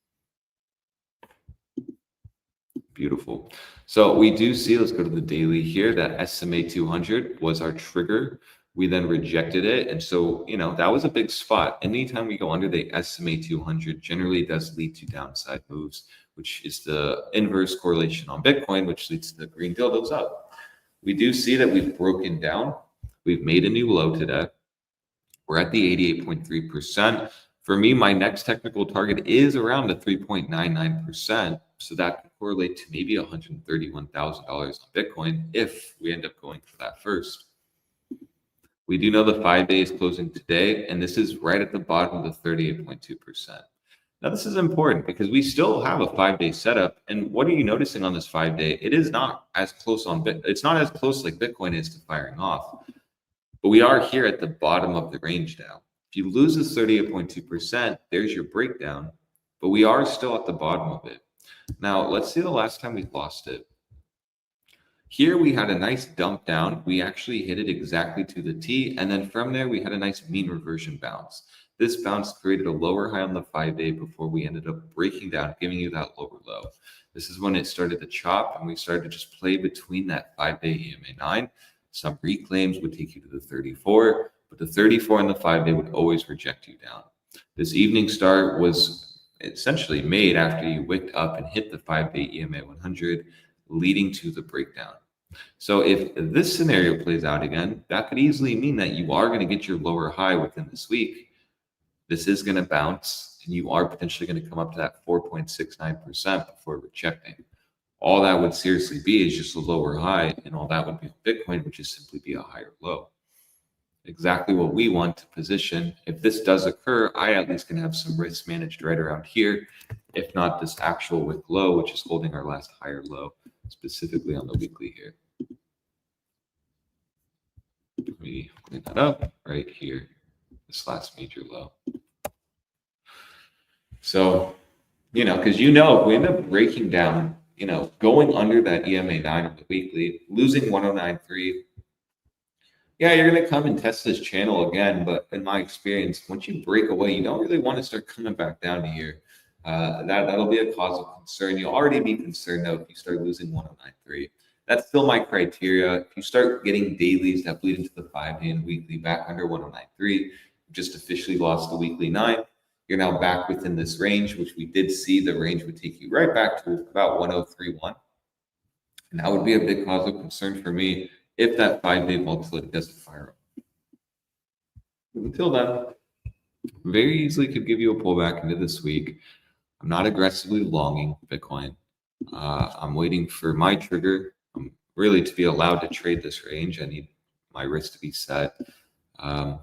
Speaker 4: Beautiful. So we do see, let's go to the daily here, that SMA 200 was our trigger. We then rejected it. And so, that was a big spot. Anytime we go under the SMA 200, generally does lead to downside moves, which is the inverse correlation on Bitcoin, which leads to the green dildos up. We do see that we've broken down. We've made a new low today. We're at the 88.3%. For me, my next technical target is around the 3.99%. So that could correlate to maybe $131,000 on Bitcoin if we end up going for that first. We do know the 5-day is closing today, and this is right at the bottom of the 38.2%. Now, this is important because we still have a 5-day setup. And what are you noticing on this 5-day? It is not as close it's not as close like Bitcoin is to firing off. But we are here at the bottom of the range now. If you lose this 38.2%, there's your breakdown, but we are still at the bottom of it. Now, let's see the last time we lost it. Here we had a nice dump down. We actually hit it exactly to the T, and then from there we had a nice mean reversion bounce. This bounce created a lower high on the 5-day before we ended up breaking down, giving you that lower low. This is when it started to chop, and we started to just play between that 5-day EMA 9. Some reclaims would take you to the 34, but the 34 and the 5-day would always reject you down. This evening star was essentially made after you wicked up and hit the 5-day EMA 100, leading to the breakdown. So if this scenario plays out again, that could easily mean that you are going to get your lower high within this week. This is going to bounce, and you are potentially going to come up to that 4.69% before rejecting. All that would seriously be is just a lower high, and all that would be Bitcoin, which is simply be a higher low. Exactly what we want to position. If this does occur, I at least can have some risk managed right around here, if not this actual wick low, which is holding our last higher low, specifically on the weekly here. Let me clean that up right here, this last major low. So, because if we end up breaking down, going under that EMA 9 on the weekly, losing 109.3, yeah, you're going to come and test this channel again. But in my experience, once you break away, you don't really want to start coming back down to here. That'll be a cause of concern. You'll already be concerned though if you start losing 109.3. That's still my criteria. If you start getting dailies that bleed into the 5-day and weekly back under 109.3, you just officially lost the weekly 9. You're now back within this range, which we did see the range would take you right back to about 103.1. And that would be a big cause of concern for me if that 5-day volatility doesn't fire up. Until then, very easily could give you a pullback into this week. I'm not aggressively longing Bitcoin. I'm waiting for my trigger. I'm really to be allowed to trade this range. I need my risk to be set. And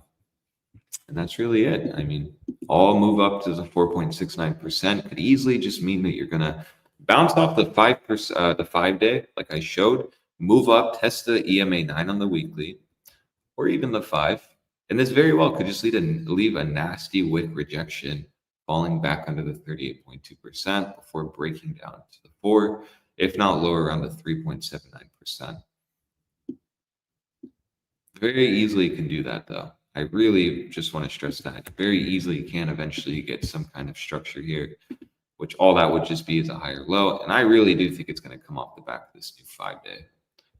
Speaker 4: that's really it. I mean, all move up to the 4.69% could easily just mean that you're going to bounce off the 5%, the 5-day, like I showed, move up, test the EMA 9 on the weekly, or even the 5. And this very well could just leave a nasty wick rejection, falling back under the 38.2% before breaking down to the 4, if not lower around the 3.79%. Very easily can do that though. I really just want to stress that. Very easily can eventually get some kind of structure here, which all that would just be is a higher low. And I really do think it's going to come off the back of this new 5-day.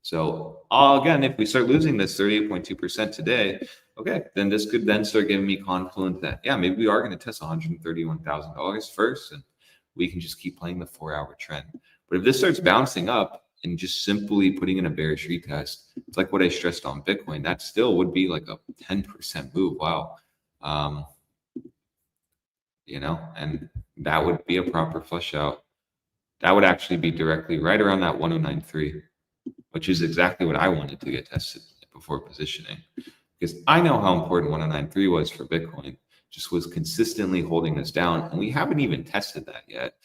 Speaker 4: So again, if we start losing this 38.2% today, okay, then this could then start giving me confidence that, yeah, maybe we are going to test $131,000 first, and we can just keep playing the 4-hour trend. But if this starts bouncing up and just simply putting in a bearish retest, it's like what I stressed on Bitcoin. That still would be like a 10% move. Wow. And that would be a proper flush out. That would actually be directly right around that 109.3, which is exactly what I wanted to get tested before positioning. Because I know how important 109.3 was for Bitcoin, just was consistently holding us down. And we haven't even tested that yet.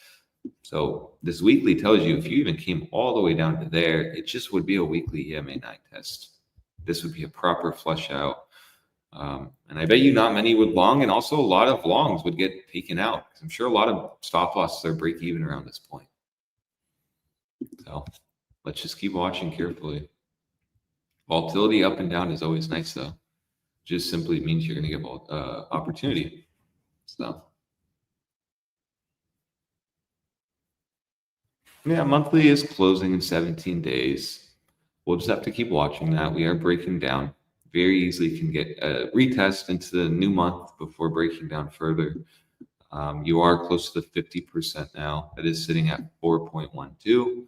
Speaker 4: So this weekly tells you if you even came all the way down to there, it just would be a weekly EMA 9 test. This would be a proper flush out. And I bet you not many would long, and also a lot of longs would get taken out. I'm sure a lot of stop losses are break even around this point. So let's just keep watching carefully. Volatility up and down is always nice though. Just simply means you're going to get opportunity. So Yeah, monthly is closing in 17 days. We'll just have to keep watching that. We are breaking down. Very easily can get a retest into the new month before breaking down further. You are close to the 50% now. It is sitting at 4.12.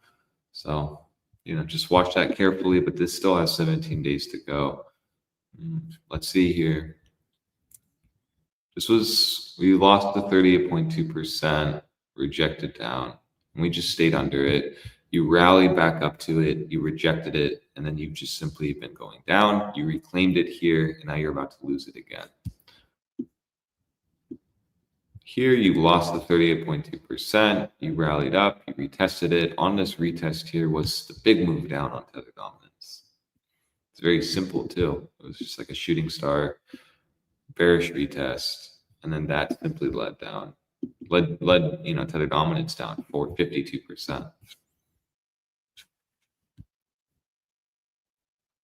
Speaker 4: So, just watch that carefully, but this still has 17 days to go. Let's see here. We lost the 38.2%, rejected down, and we just stayed under it. You rallied back up to it, you rejected it, and then you've just simply been going down. You reclaimed it here, and now you're about to lose it again. Here, you lost the 38.2%. You rallied up, you retested it. On this retest here was the big move down on tether dominance. It's very simple, too. It was just like a shooting star, bearish retest, and then that simply led tether dominance down for 52%.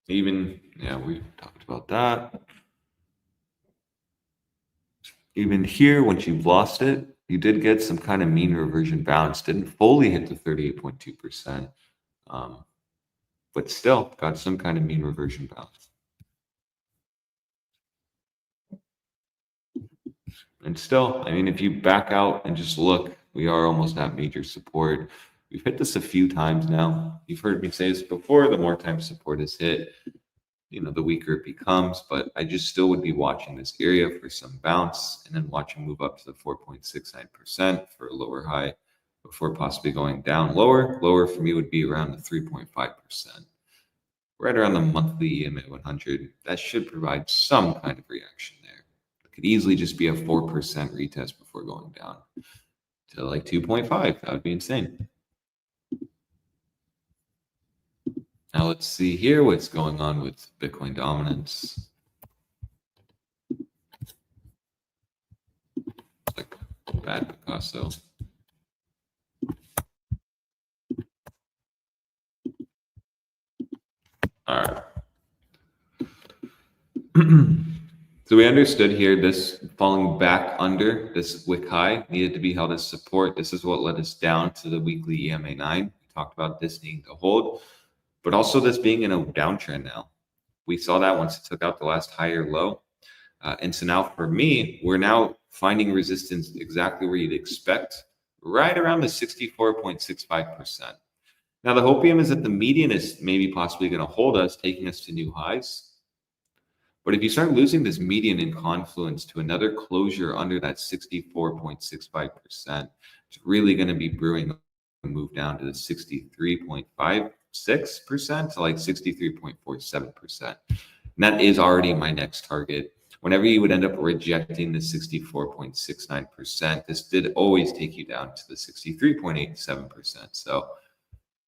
Speaker 4: We've talked about that. Even here, once you've lost it, you did get some kind of mean reversion bounce. Didn't fully hit the 38.2%, but still got some kind of mean reversion bounce. And still, if you back out and just look, we are almost at major support. We've hit this a few times now. You've heard me say this before. The more times support is hit, the weaker it becomes. But I just still would be watching this area for some bounce and then watching move up to the 4.69% for a lower high before possibly going down lower. Lower for me would be around the 3.5%. Right around the monthly EMA 100. That should provide some kind of reaction there. It could easily just be a 4% retest before going down to like 2.5. That would be insane. Now let's see here what's going on with Bitcoin dominance. It's like bad Picasso. All right. So we understood here this falling back under this wick high needed to be held as support. This is what led us down to the weekly EMA 9. We talked about this needing to hold, but also this being in a downtrend now. We saw that once it took out the last higher low. And so now for me, we're now finding resistance exactly where you'd expect, right around the 64.65%. Now the hopium is that the median is maybe possibly going to hold us, taking us to new highs. But if you start losing this median in confluence to another closure under that 64.65%, it's really going to be brewing a move down to the 63.56% to like 63.47%. And that is already my next target. Whenever you would end up rejecting the 64.69%, this did always take you down to the 63.87%. So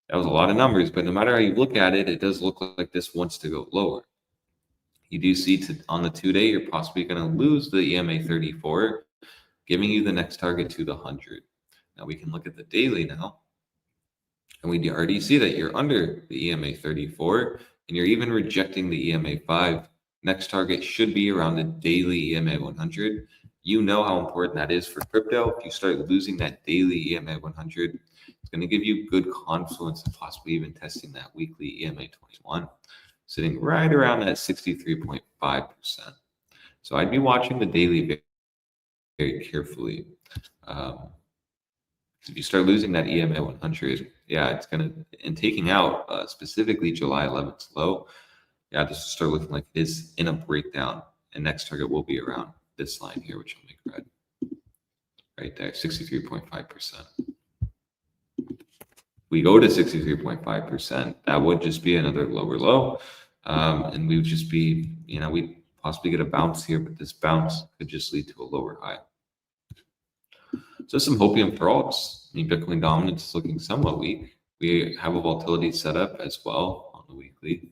Speaker 4: that was a lot of numbers, but no matter how you look at it, it does look like this wants to go lower. You do see on the 2-day, you're possibly going to lose the EMA 34, giving you the next target to the 100. Now we can look at the daily now, and we already see that you're under the EMA 34, and you're even rejecting the EMA 5. Next target should be around the daily EMA 100. You know how important that is for crypto. If you start losing that daily EMA 100, it's going to give you good confluence and possibly even testing that weekly EMA 21. Sitting right around that 63.5%. So I'd be watching the daily very, very carefully. If you start losing that EMA 100, it's going to, and taking out specifically July 11th low, this will start looking like it is in a breakdown. And next target will be around this line here, which will make red. Right there, 63.5%. We go to 63.5%, that would just be another lower low. And we would just be, we'd possibly get a bounce here, but this bounce could just lead to a lower high. So some hopium for alts. Bitcoin dominance is looking somewhat weak. We have a volatility set up as well on the weekly.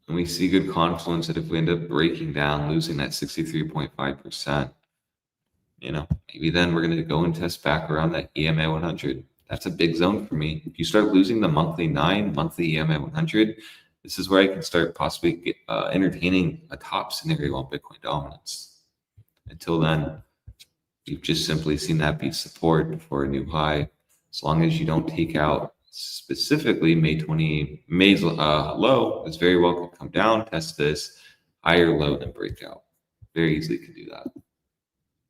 Speaker 4: And we see good confluence that if we end up breaking down, losing that 63.5%, maybe then we're going to go and test back around that EMA 100. That's a big zone for me. If you start losing the monthly 9, monthly EMA 100, this is where I can start possibly entertaining a top scenario on Bitcoin dominance. Until then, You've just simply seen that be support for a new high. As long as you don't take out specifically May's low, it's very well could come down, test this higher low, then break out. Very easily could do that.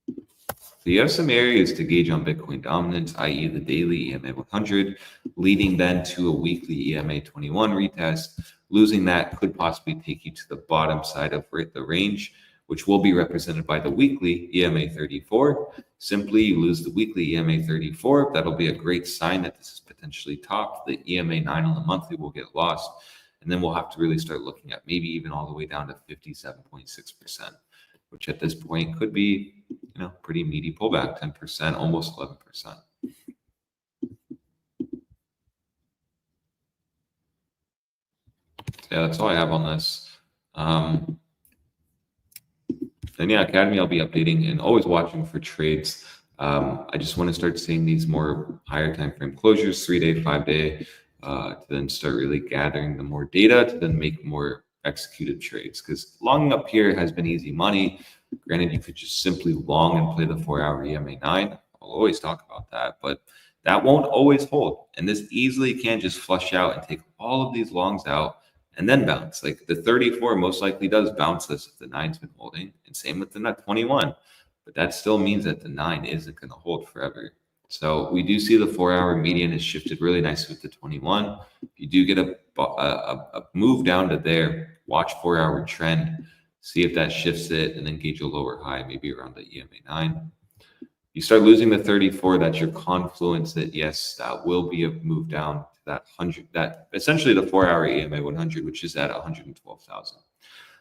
Speaker 4: So you have some areas to gauge on Bitcoin dominance, i.e. the daily EMA 100, leading then to a weekly EMA 21 retest. Losing that could possibly take you to the bottom side of the range, which will be represented by the weekly EMA 34. Simply you lose the weekly EMA 34. That'll be a great sign that this is potentially topped. The EMA 9 on the monthly will get lost. And then we'll have to really start looking at maybe even all the way down to 57.6%, which at this point could be, pretty meaty pullback, 10%, almost 11%. Yeah, that's all I have on this. And yeah, Academy, I'll be updating and always watching for trades. I just want to start seeing these more higher time frame closures, 3-day, 5-day, to then start really gathering the more data to then make more executed trades. Because long up here has been easy money. Granted, you could just simply long and play the 4-hour EMA 9. I'll always talk about that, but that won't always hold. And this easily can just flush out and take all of these longs out and then bounce. Like the 34 most likely does bounce this if the 9's been holding, and same with the 21. But that still means that the 9 isn't going to hold forever. So we do see the 4-hour median has shifted really nicely with the 21. If you do get a move down to there, watch 4-hour trend, see if that shifts it, and then gauge a lower high, maybe around the EMA 9. You start losing the 34, that's your confluence that, yes, that will be a move down to that 100, that essentially the 4-hour EMA 100, which is at 112,000.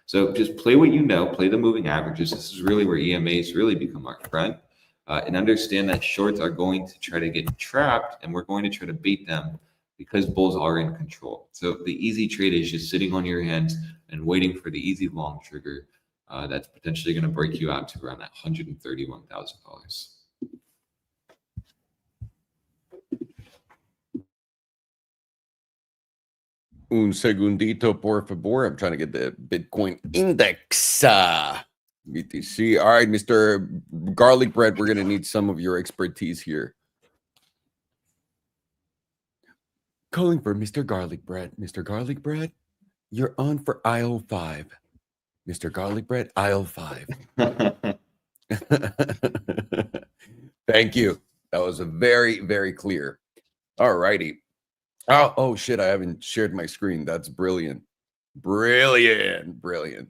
Speaker 4: So just play what you know, play the moving averages. This is really where EMAs really become our friend. And understand that shorts are going to try to get trapped, and we're going to try to bait them because bulls are in control. So the easy trade is just sitting on your hands and waiting for the easy long trigger that's potentially going to break you out to around that $131,000.
Speaker 1: Un segundito, por favor. I'm trying to get the Bitcoin index. BTC. All right, Mr. Garlic Bread, we're going to need some of your expertise here. Calling for Mr. Garlic Bread. Mr. Garlic Bread, you're on for aisle 5. Mr. Garlic Bread, aisle 5. Thank you. That was a very, very clear. All righty. Oh, shit. I haven't shared my screen. That's brilliant. Brilliant.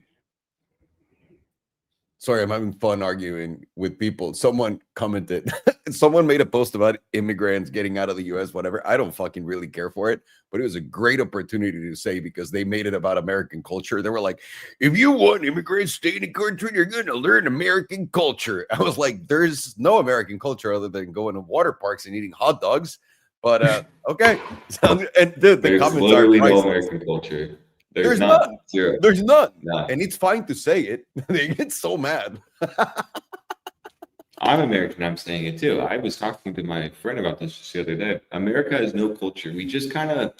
Speaker 1: Sorry, I'm having fun arguing with people. Someone commented, someone made a post about immigrants getting out of the US, whatever. I don't fucking really care for it, but it was a great opportunity to say, because they made it about American culture. They were like, if you want immigrants to stay in the country, you're going to learn American culture. I was like, there's no American culture other than going to water parks and eating hot dogs. But okay. And the comments
Speaker 4: literally
Speaker 1: are
Speaker 4: no American culture.
Speaker 1: There's none.
Speaker 4: Zero.
Speaker 1: There's none.
Speaker 4: None.
Speaker 1: And it's fine to say it. They get so mad.
Speaker 4: I'm American. I'm saying it too. I was talking to my friend about this just the other day. America has no culture. We just kind of,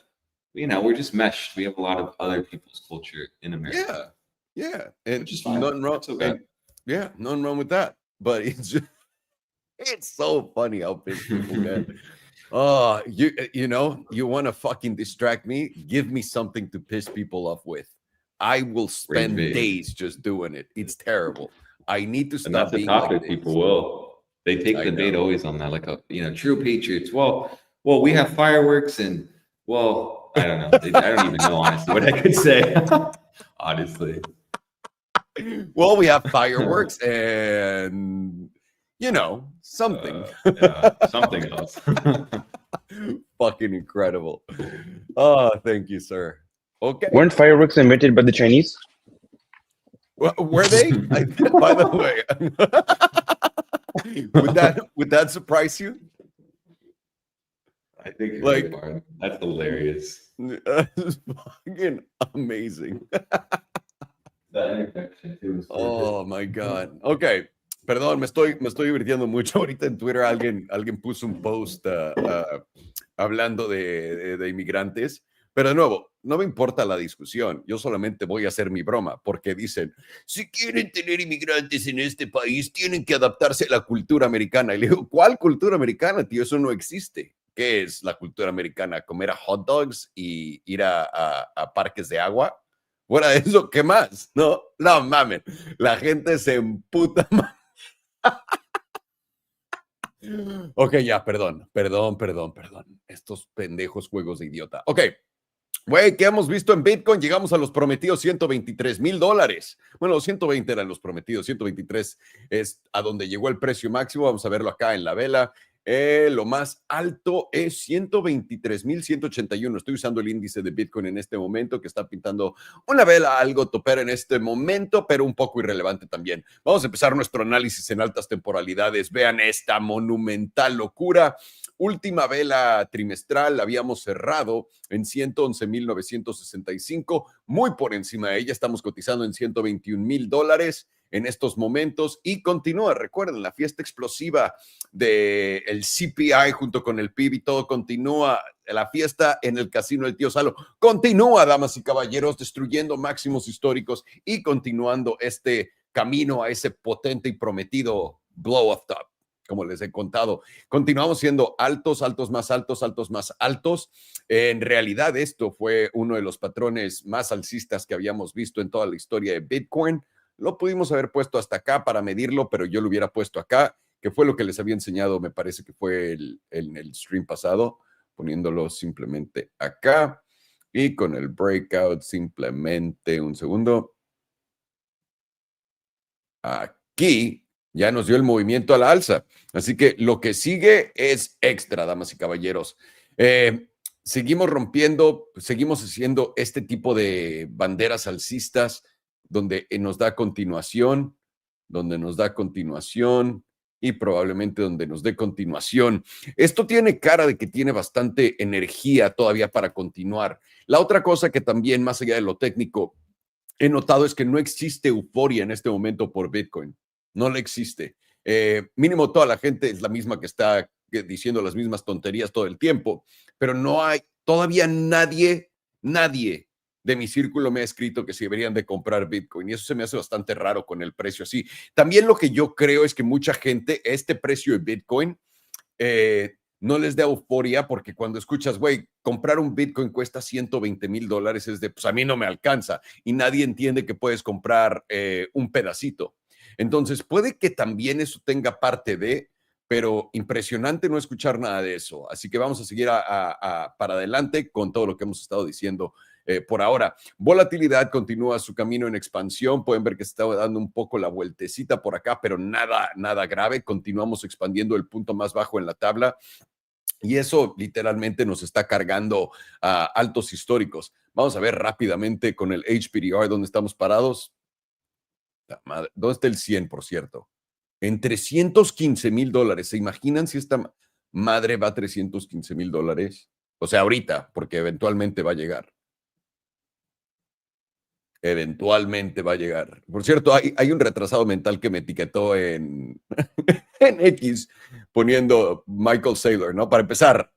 Speaker 4: we're just meshed. We have a lot of other people's culture in America.
Speaker 1: Yeah. And
Speaker 4: Which is fine.
Speaker 1: nothing wrong.
Speaker 4: Okay.
Speaker 1: Nothing wrong with that. But it's so funny how pissed people get. Oh, you want to fucking distract me? Give me something to piss people off with. I will spend days just doing it. It's terrible. I need to stop.
Speaker 4: And that's a
Speaker 1: being
Speaker 4: topic
Speaker 1: like this.
Speaker 4: people will. They take the bait always on that, like true patriots. Well, we have fireworks, and I don't know. I don't even know honestly what I could say. Honestly.
Speaker 1: Well, we have fireworks and something.
Speaker 4: Something else.
Speaker 1: Fucking incredible. Oh, thank you, sir. Okay.
Speaker 5: Weren't fireworks invented by the Chinese?
Speaker 1: Were they? By the way, would that surprise you?
Speaker 4: I think you're that's hilarious.
Speaker 1: That's fucking amazing. Oh my God. Okay. Perdón, me estoy divirtiendo mucho. Ahorita en Twitter alguien puso un post hablando de inmigrantes, Pero de nuevo, no me importa la discusión, yo solamente voy a hacer mi broma, porque dicen, si quieren tener inmigrantes en este país, tienen que adaptarse a la cultura americana. Y le digo, ¿cuál cultura americana, tío? Eso no existe. ¿Qué es la cultura americana? ¿Comer a hot dogs y ir a parques de agua? Fuera de eso, ¿qué más? No, no mamen, la gente se emputa. Ok, ya, perdón. Estos pendejos juegos de idiota. Ok. Güey, ¿qué hemos visto en Bitcoin? Llegamos a los prometidos $123,000. Bueno, los 120 eran los prometidos, 123 es a donde llegó el precio máximo. Vamos a verlo acá en la vela. Lo más alto es 123,181. Estoy usando el índice de Bitcoin en este momento, que está pintando una vela algo topera en este momento, pero un poco irrelevante también. Vamos a empezar nuestro análisis en altas temporalidades. Vean esta monumental locura. Última vela trimestral, la habíamos cerrado en 111,965, muy por encima de ella. Estamos cotizando en $121,000 en estos momentos y continúa. Recuerden, la fiesta explosiva del CPI junto con el PIB y todo continúa. La fiesta en el casino del tío Salo continúa, damas y caballeros, destruyendo máximos históricos y continuando este camino a ese potente y prometido blow of top. Como les he contado, continuamos siendo altos, altos, más altos, altos, más altos. En realidad, esto fue uno de los patrones más alcistas que habíamos visto en toda la historia de Bitcoin. Lo pudimos haber puesto hasta acá para medirlo, pero yo lo hubiera puesto acá, que fue lo que les había enseñado, me parece que fue en el stream pasado, poniéndolo simplemente acá y con el breakout simplemente un segundo. Aquí ya nos dio el movimiento a la alza. Así que lo que sigue es extra, damas y caballeros. Seguimos rompiendo, seguimos haciendo este tipo de banderas alcistas donde nos da continuación, y probablemente donde nos dé continuación. Esto tiene cara de que tiene bastante energía todavía para continuar. La otra cosa que también, más allá de lo técnico, he notado es que no existe euforia en este momento por Bitcoin. No le existe. Mínimo toda la gente es la misma que está diciendo las mismas tonterías todo el tiempo, pero no hay todavía nadie de mi círculo me ha escrito que se deberían de comprar Bitcoin y eso se me hace bastante raro con el precio así. También lo que yo creo es que mucha gente, este precio de Bitcoin, no les da euforia porque cuando escuchas, güey, comprar un Bitcoin cuesta $120,000, es de, pues a mí no me alcanza y nadie entiende que puedes comprar un pedacito. Entonces, puede que también eso tenga parte de, pero impresionante no escuchar nada de eso. Así que vamos a seguir para adelante con todo lo que hemos estado diciendo por ahora. Volatilidad continúa su camino en expansión. Pueden ver que se está dando un poco la vueltecita por acá, pero nada grave. Continuamos expandiendo el punto más bajo en la tabla. Y eso literalmente nos está cargando a altos históricos. Vamos a ver rápidamente con el HPDR dónde estamos parados. ¿Dónde está el 100, por cierto? En $315,000. ¿Se imaginan si esta madre va a $315,000? O sea, ahorita, porque eventualmente va a llegar. Eventualmente va a llegar. Por cierto, hay un retrasado mental que me etiquetó en, en X poniendo Michael Saylor, ¿no? Para empezar,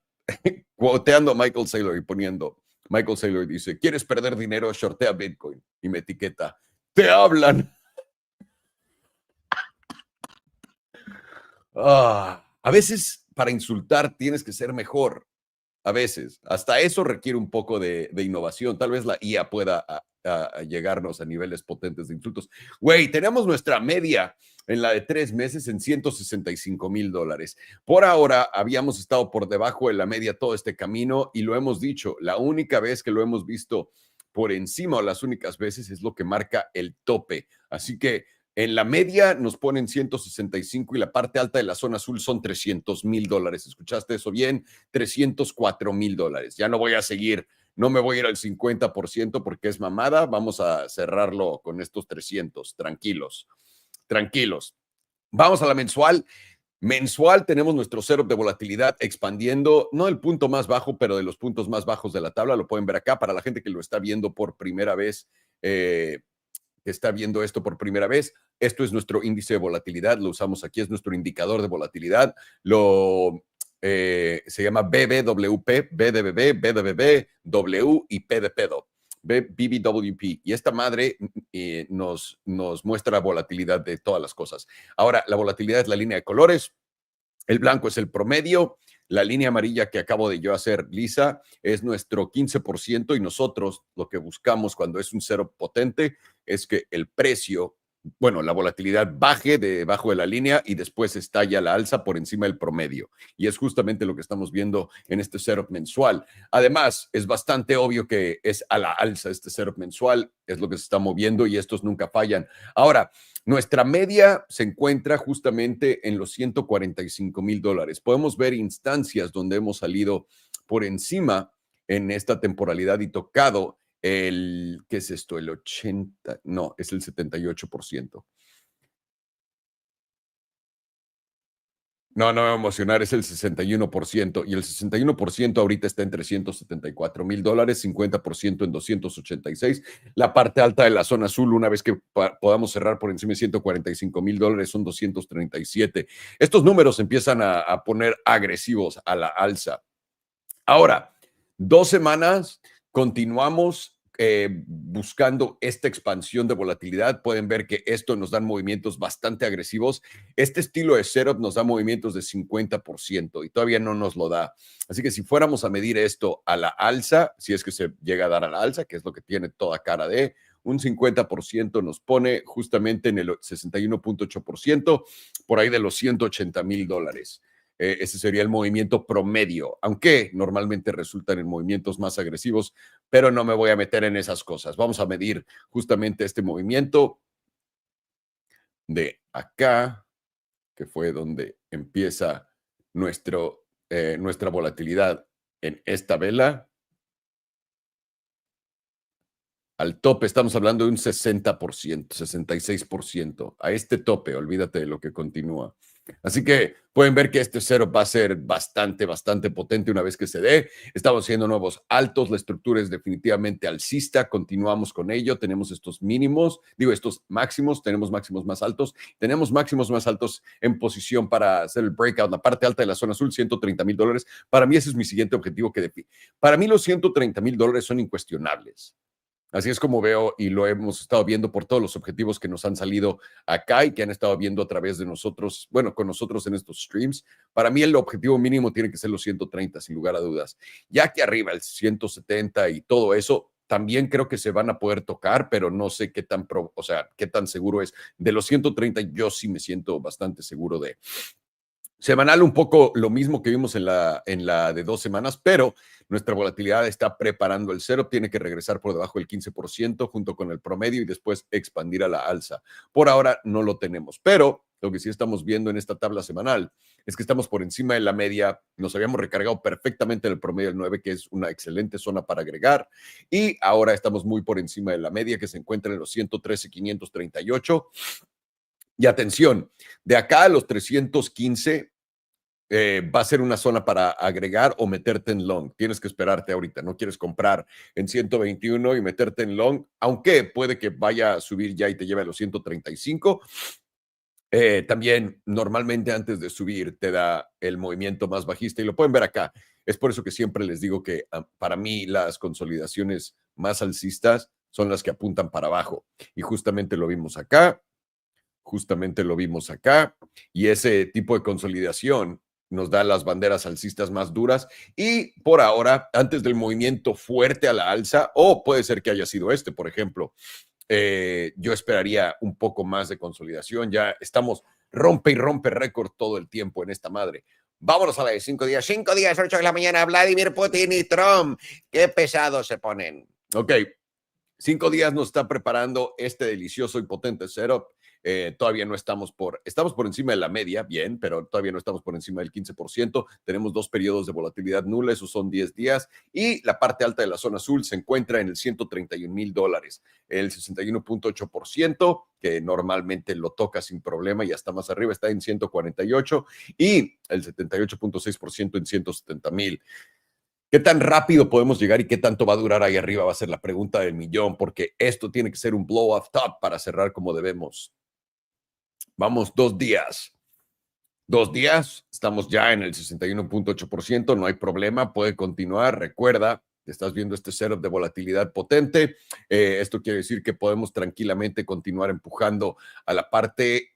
Speaker 1: quoteando a Michael Saylor y poniendo, Michael Saylor dice, ¿quieres perder dinero? Shortea Bitcoin. Y me etiqueta, te hablan. A veces para insultar tienes que ser mejor. A veces, hasta eso requiere un poco de innovación. Tal vez la IA pueda a llegarnos a niveles potentes de insultos. Güey, tenemos nuestra media en la de 3 meses en $165,000. Por ahora habíamos estado por debajo de la media todo este camino y lo hemos dicho, la única vez que lo hemos visto por encima o las únicas veces es lo que marca el tope. Así que en la media nos ponen 165 y la parte alta de la zona azul son $300,000. ¿Escuchaste eso bien? $304,000. Ya no voy a seguir, no me voy a ir al 50% porque es mamada. Vamos a cerrarlo con estos 300. Tranquilos. Vamos a la mensual. Mensual tenemos nuestro setup de volatilidad expandiendo, no el punto más bajo, pero de los puntos más bajos de la tabla. Lo pueden ver acá para la gente que lo está viendo por primera vez. Que está viendo esto por primera vez, esto es nuestro índice de volatilidad, lo usamos aquí, es nuestro indicador de volatilidad, lo se llama BBWP, B de bebé, B de bebé, W y P de pedo. BBWP. Y esta madre nos muestra la volatilidad de todas las cosas. Ahora, la volatilidad es la línea de colores. El blanco es el promedio. La línea amarilla que acabo de yo hacer lisa es nuestro 15% y nosotros lo que buscamos cuando es un cero potente es que el precio, bueno, la volatilidad baje debajo de la línea y después estalla la alza por encima del promedio. Y es justamente lo que estamos viendo en este setup mensual. Además, es bastante obvio que es a la alza este setup mensual, es lo que se está moviendo y estos nunca fallan. Ahora, nuestra media se encuentra justamente en los $145,000. Podemos ver instancias donde hemos salido por encima en esta temporalidad y tocado ¿qué es esto? El 80, no, es el 78%. No, no me va a emocionar, es el 61%. Y el 61% ahorita está en $374,000, 50% en 286. La parte alta de la zona azul, una vez que podamos cerrar por encima de $145,000, son 237. Estos números empiezan a poner agresivos a la alza. Ahora, 2 semanas, continuamos buscando esta expansión de volatilidad. Pueden ver que esto nos da movimientos bastante agresivos. Este estilo de setup nos da movimientos de 50% y todavía no nos lo da. Así que si fuéramos a medir esto a la alza, si es que se llega a dar a la alza, que es lo que tiene toda cara de, un 50% nos pone justamente en el 61.8%, por ahí de los $180,000. Ese sería el movimiento promedio, aunque normalmente resultan en movimientos más agresivos, pero no me voy a meter en esas cosas. Vamos a medir justamente este movimiento de acá, que fue donde empieza nuestra volatilidad en esta vela. Al tope estamos hablando de un 60%, 66%. A este tope, olvídate de lo que continúa. Así que pueden ver que este cero va a ser bastante, bastante potente una vez que se dé. Estamos haciendo nuevos altos. La estructura es definitivamente alcista. Continuamos con ello. Tenemos estos mínimos, estos máximos. Tenemos máximos más altos. Tenemos máximos más altos en posición para hacer el breakout. La parte alta de la zona azul, $130,000. Para mí ese es mi siguiente objetivo. Para mí los $130,000 son incuestionables. Así es como veo y lo hemos estado viendo por todos los objetivos que nos han salido acá y que han estado viendo a través de nosotros, bueno, con nosotros en estos streams. Para mí el objetivo mínimo tiene que ser los 130, sin lugar a dudas. Ya que arriba el 170 y todo eso, también creo que se van a poder tocar, pero no sé qué qué tan seguro es. De los 130 yo sí me siento bastante seguro de. Semanal un poco lo mismo que vimos en la de 2 semanas, pero nuestra volatilidad está preparando el cero, tiene que regresar por debajo del 15% junto con el promedio y después expandir a la alza. Por ahora no lo tenemos, pero lo que sí estamos viendo en esta tabla semanal es que estamos por encima de la media, nos habíamos recargado perfectamente en el promedio del 9, que es una excelente zona para agregar, y ahora estamos muy por encima de la media que se encuentra en los 113,538. Y atención, de acá a los 315 va a ser una zona para agregar o meterte en long. Tienes que esperarte ahorita. No quieres comprar en 121 y meterte en long, aunque puede que vaya a subir ya y te lleve a los 135. También normalmente antes de subir te da el movimiento más bajista y lo pueden ver acá. Es por eso que siempre les digo que para mí las consolidaciones más alcistas son las que apuntan para abajo. Y justamente lo vimos acá. Justamente lo vimos acá. Y ese tipo de consolidación nos da las banderas alcistas más duras y por ahora, antes del movimiento fuerte a la alza, o puede ser que haya sido por ejemplo, yo esperaría un poco más de consolidación. Ya estamos rompe y rompe récord todo el tiempo en esta madre. Vámonos a la de 5 días. 5 días, 8 de la mañana, Vladimir Putin y Trump. Qué pesados se ponen. Ok, 5 días nos está preparando este delicioso y potente setup. Todavía no estamos por encima de la media, bien, pero todavía no estamos por encima del 15%. Tenemos 2 periodos de volatilidad nula, esos son 10 días. Y la parte alta de la zona azul se encuentra en el $131,000. El 61.8%, que normalmente lo toca sin problema y hasta más arriba, está en 148. Y el 78.6% en 170,000. ¿Qué tan rápido podemos llegar y qué tanto va a durar ahí arriba? Va a ser la pregunta del millón, porque esto tiene que ser un blow off top para cerrar como debemos. Vamos 2 días. 2 días, estamos ya en el 61.8%, no hay problema, puede continuar. Recuerda, estás viendo este setup de volatilidad potente. Esto quiere decir que podemos tranquilamente continuar empujando a la parte.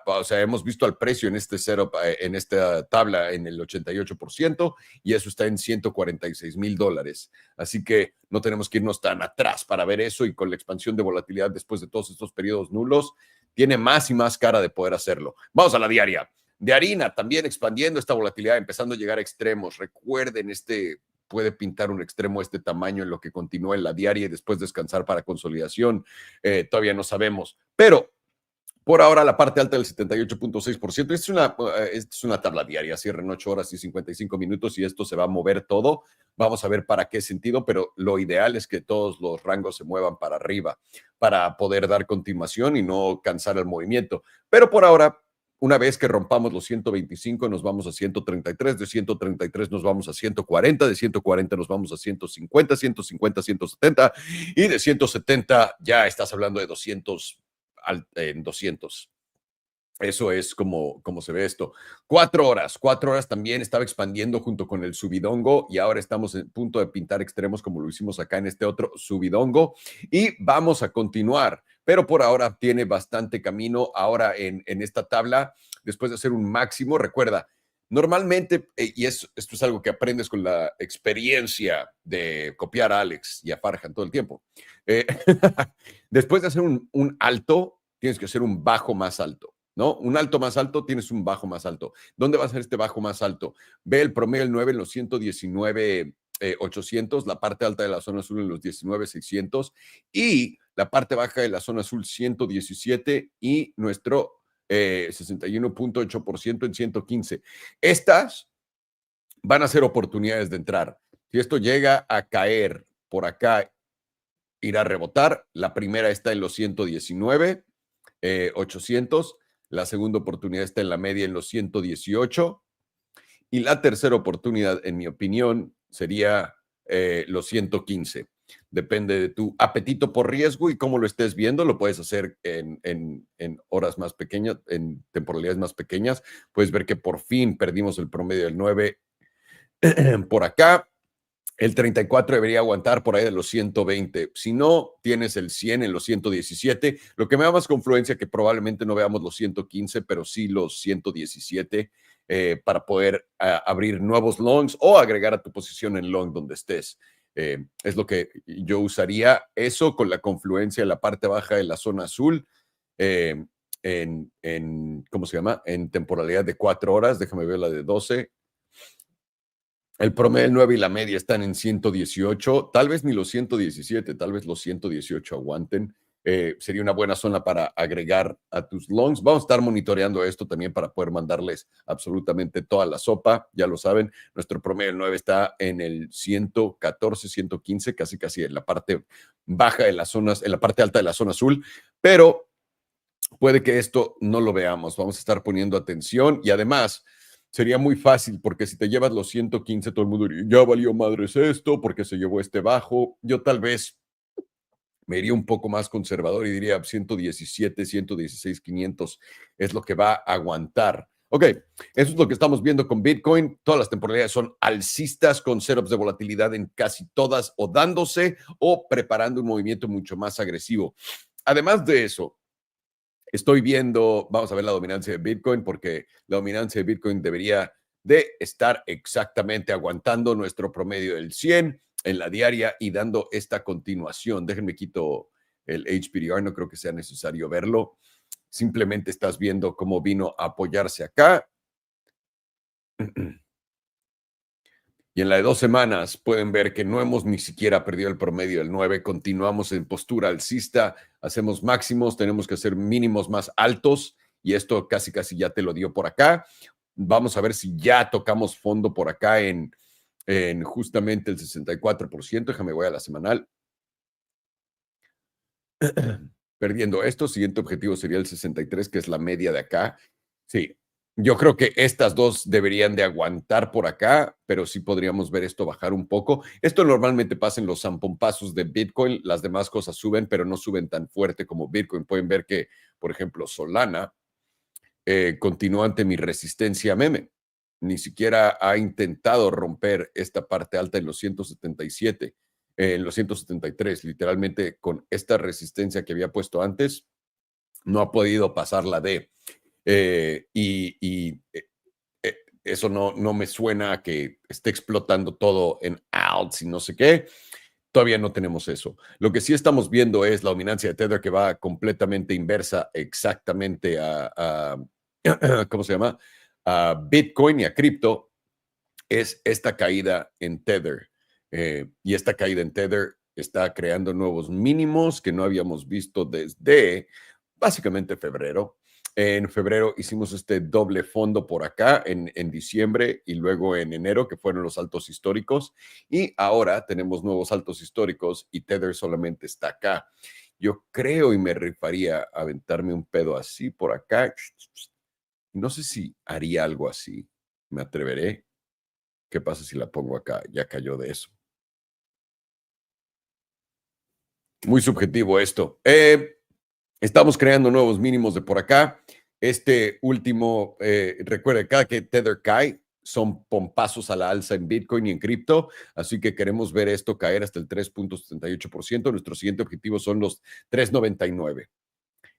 Speaker 1: O sea, hemos visto al precio en este setup, en esta tabla, en el 88%, y eso está en $146,000. Así que no tenemos que irnos tan atrás para ver eso, y con la expansión de volatilidad después de todos estos periodos nulos, tiene más y más cara de poder hacerlo. Vamos a la diaria. De harina, también expandiendo esta volatilidad, empezando a llegar a extremos. Recuerden, puede pintar un extremo este tamaño en lo que continúa en la diaria y después descansar para consolidación. Todavía no sabemos, pero por ahora la parte alta del 78.6%. Esta es una tabla diaria, cierra en 8 horas y 55 minutos y esto se va a mover todo. Vamos a ver para qué sentido, pero lo ideal es que todos los rangos se muevan para arriba para poder dar continuación y no cansar el movimiento. Pero por ahora, una vez que rompamos los 125, nos vamos a 133, de 133 nos vamos a 140, de 140 nos vamos a 150, 150, 170, y de 170 ya estás hablando de 200 en 200. Eso es como se ve esto. 4 horas también estaba expandiendo junto con el subidongo y ahora estamos en punto de pintar extremos como lo hicimos acá en este otro subidongo y vamos a continuar, pero por ahora tiene bastante camino ahora en esta tabla después de hacer un máximo. Recuerda, normalmente, y esto es algo que aprendes con la experiencia de copiar a Alex y a Farhan todo el tiempo. Después de hacer un alto, tienes que hacer un bajo más alto. ¿No? Un alto más alto, tienes un bajo más alto. ¿Dónde va a ser este bajo más alto? Ve el promedio del 9 en los 119,800, la parte alta de la zona azul en los 19,600 y la parte baja de la zona azul 117 y nuestro 61.8% en 115. Estas van a ser oportunidades de entrar. Si esto llega a caer por acá, irá a rebotar. La primera está en los 119,800. La segunda oportunidad está en la media en los 118. Y la tercera oportunidad, en mi opinión, sería los 115. Depende de tu apetito por riesgo y cómo lo estés viendo. Lo puedes hacer en horas más pequeñas, en temporalidades más pequeñas. Puedes ver que por fin perdimos el promedio del 9 por acá. El 34 debería aguantar por ahí de los 120. Si no, tienes el 100 en los 117. Lo que me da más confluencia que probablemente no veamos los 115, pero sí los 117 para poder abrir nuevos longs o agregar a tu posición en long donde estés. Es lo que yo usaría. Eso con la confluencia en la parte baja de la zona azul. ¿Cómo se llama? En temporalidad de 4 horas. Déjame ver la de 12. El promedio del 9 y la media están en 118, tal vez ni los 117, tal vez los 118 aguanten. Sería una buena zona para agregar a tus longs. Vamos a estar monitoreando esto también para poder mandarles absolutamente toda la sopa. Ya lo saben, nuestro promedio del 9 está en el 114, 115, casi en la parte baja de las zonas, en la parte alta de la zona azul, pero puede que esto no lo veamos. Vamos a estar poniendo atención y además sería muy fácil porque si te llevas los 115, todo el mundo diría, ya valió madres esto porque se llevó este bajo. Yo tal vez me iría un poco más conservador y diría 117, 116, 500 es lo que va a aguantar. Ok, eso es lo que estamos viendo con Bitcoin. Todas las temporalidades son alcistas con setups de volatilidad en casi todas o dándose o preparando un movimiento mucho más agresivo. Además de eso, estoy viendo, vamos a ver la dominancia de Bitcoin, porque la dominancia de Bitcoin debería de estar exactamente aguantando nuestro promedio del 100 en la diaria y dando esta continuación. Déjenme quito el HPDR, no creo que sea necesario verlo. Simplemente estás viendo cómo vino a apoyarse acá. Y en la de 2 semanas pueden ver que no hemos ni siquiera perdido el promedio del 9. Continuamos en postura alcista, hacemos máximos, tenemos que hacer mínimos más altos y esto casi ya te lo dio por acá. Vamos a ver si ya tocamos fondo por acá en justamente el 64%. Déjame, voy a la semanal. Perdiendo esto, siguiente objetivo sería el 63, que es la media de acá. Sí, yo creo que estas dos deberían de aguantar por acá, pero sí podríamos ver esto bajar un poco. Esto normalmente pasa en los zampompazos de Bitcoin. Las demás cosas suben, pero no suben tan fuerte como Bitcoin. Pueden ver que, por ejemplo, Solana continúa ante mi resistencia meme. Ni siquiera ha intentado romper esta parte alta en los 177, en los 173. Literalmente con esta resistencia que había puesto antes, no ha podido pasar la D. Eso no me suena a que esté explotando todo en alts y no sé qué. Todavía no tenemos eso. Lo que sí estamos viendo es la dominancia de Tether que va completamente inversa exactamente a ¿cómo se llama? A Bitcoin y a cripto. Es esta caída en Tether. Y esta caída en Tether está creando nuevos mínimos que no habíamos visto desde básicamente febrero. En febrero hicimos este doble fondo por acá en diciembre y luego en enero, que fueron los altos históricos. Y ahora tenemos nuevos altos históricos y Tether solamente está acá. Yo creo y me rifaría a aventarme un pedo así por acá. No sé si haría algo así. Me atreveré. ¿Qué pasa si la pongo acá? Ya cayó de eso. Muy subjetivo esto. Estamos creando nuevos mínimos de por acá. Este último, recuerde, cada que Tether cae, son pompazos a la alza en Bitcoin y en cripto, así que queremos ver esto caer hasta el 3.78%. Nuestro siguiente objetivo son los 3.99.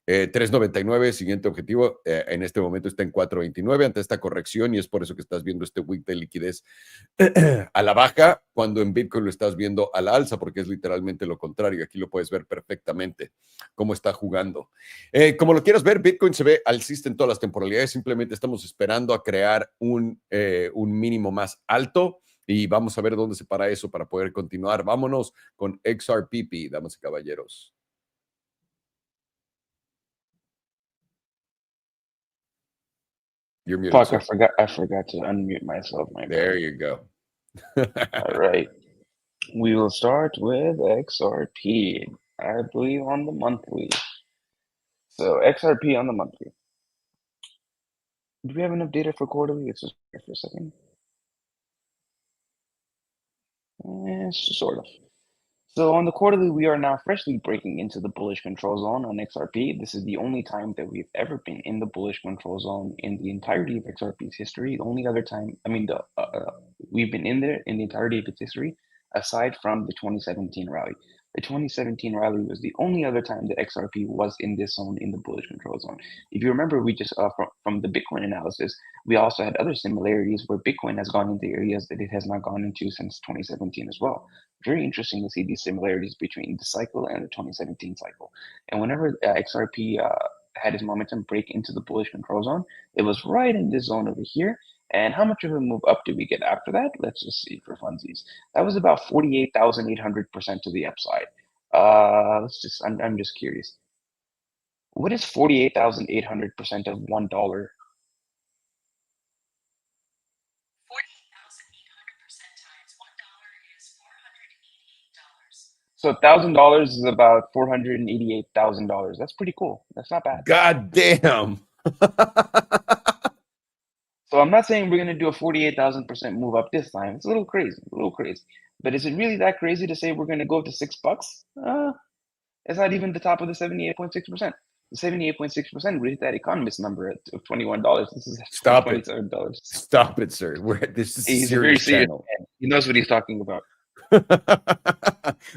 Speaker 1: 3.99, siguiente objetivo, en este momento está en 4.29 ante esta corrección y es por eso que estás viendo este wick de liquidez a la baja, cuando en Bitcoin lo estás viendo a la alza, porque es literalmente lo contrario. Aquí lo puedes ver perfectamente cómo está jugando. Como lo quieras ver, Bitcoin se ve alcista en todas las temporalidades. Simplemente estamos esperando a crear un mínimo más alto y vamos a ver dónde se para eso para poder continuar. Vámonos con XRPP, damas y caballeros. You're muted.
Speaker 2: Fuck,
Speaker 1: Sir.
Speaker 2: I forgot to unmute myself. My
Speaker 1: There
Speaker 2: bad.
Speaker 1: you go.
Speaker 2: All right. We will start with XRP, I believe on the monthly. So XRP on the monthly. Do we have enough data for quarterly? Let's just wait for a second. Sort of. So on the quarterly, we are now freshly breaking into the bullish control zone on XRP. This is the only time that we've ever been in the bullish control zone in the entirety of XRP's history. The only other time, we've been in there in the entirety of its history, aside from the 2017 rally. The 2017 rally was the only other time that XRP was in this zone, in the bullish control zone. If you remember, we just from the Bitcoin analysis, we also had other similarities where Bitcoin has gone into areas that it has not gone into since 2017 as well. Very interesting to see these similarities between the cycle and the 2017 cycle. And whenever XRP had its momentum break into the bullish control zone, it was right in this zone over here. And how much of a move up did we get after that? Let's just see for funsies. That was about 48,800% to the upside. I'm just curious. What is 48,800% of $1? So $1,000 is about $488,000. That's pretty cool. That's not bad.
Speaker 1: God damn.
Speaker 2: So I'm not saying we're gonna do a 48,000% move up this time. It's a little crazy, But is it really that crazy to say we're gonna go up to $6? It's not even the top of the 78.6%. The 78.6% we hit that economist number of $21. This is
Speaker 1: Stop it.
Speaker 2: $27.
Speaker 1: Stop it, sir. This is a
Speaker 2: He's a very
Speaker 1: serious
Speaker 2: serious
Speaker 1: channel.
Speaker 2: man. He knows what he's talking about.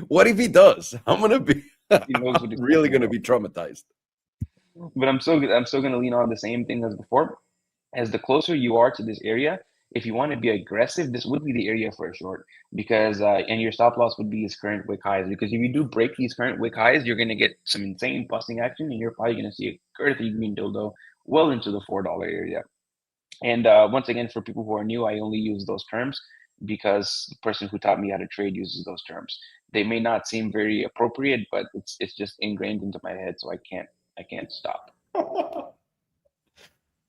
Speaker 1: What if he does? I'm
Speaker 2: He knows what he's
Speaker 1: really
Speaker 2: talking
Speaker 1: gonna
Speaker 2: about.
Speaker 1: be traumatized.
Speaker 2: But I'm still gonna lean on the same thing as before. As the closer you are to this area, if you want to be aggressive, this would be the area for a short because and your stop loss would be his current wick highs. Because if you do break these current wick highs, you're gonna get some insane busting action, and you're probably gonna see a girthy green dildo well into the $4 area. And once again, for people who are new, I only use those terms because the person who taught me how to trade uses those terms. They may not seem very appropriate, but it's just ingrained into my head, so I can't stop.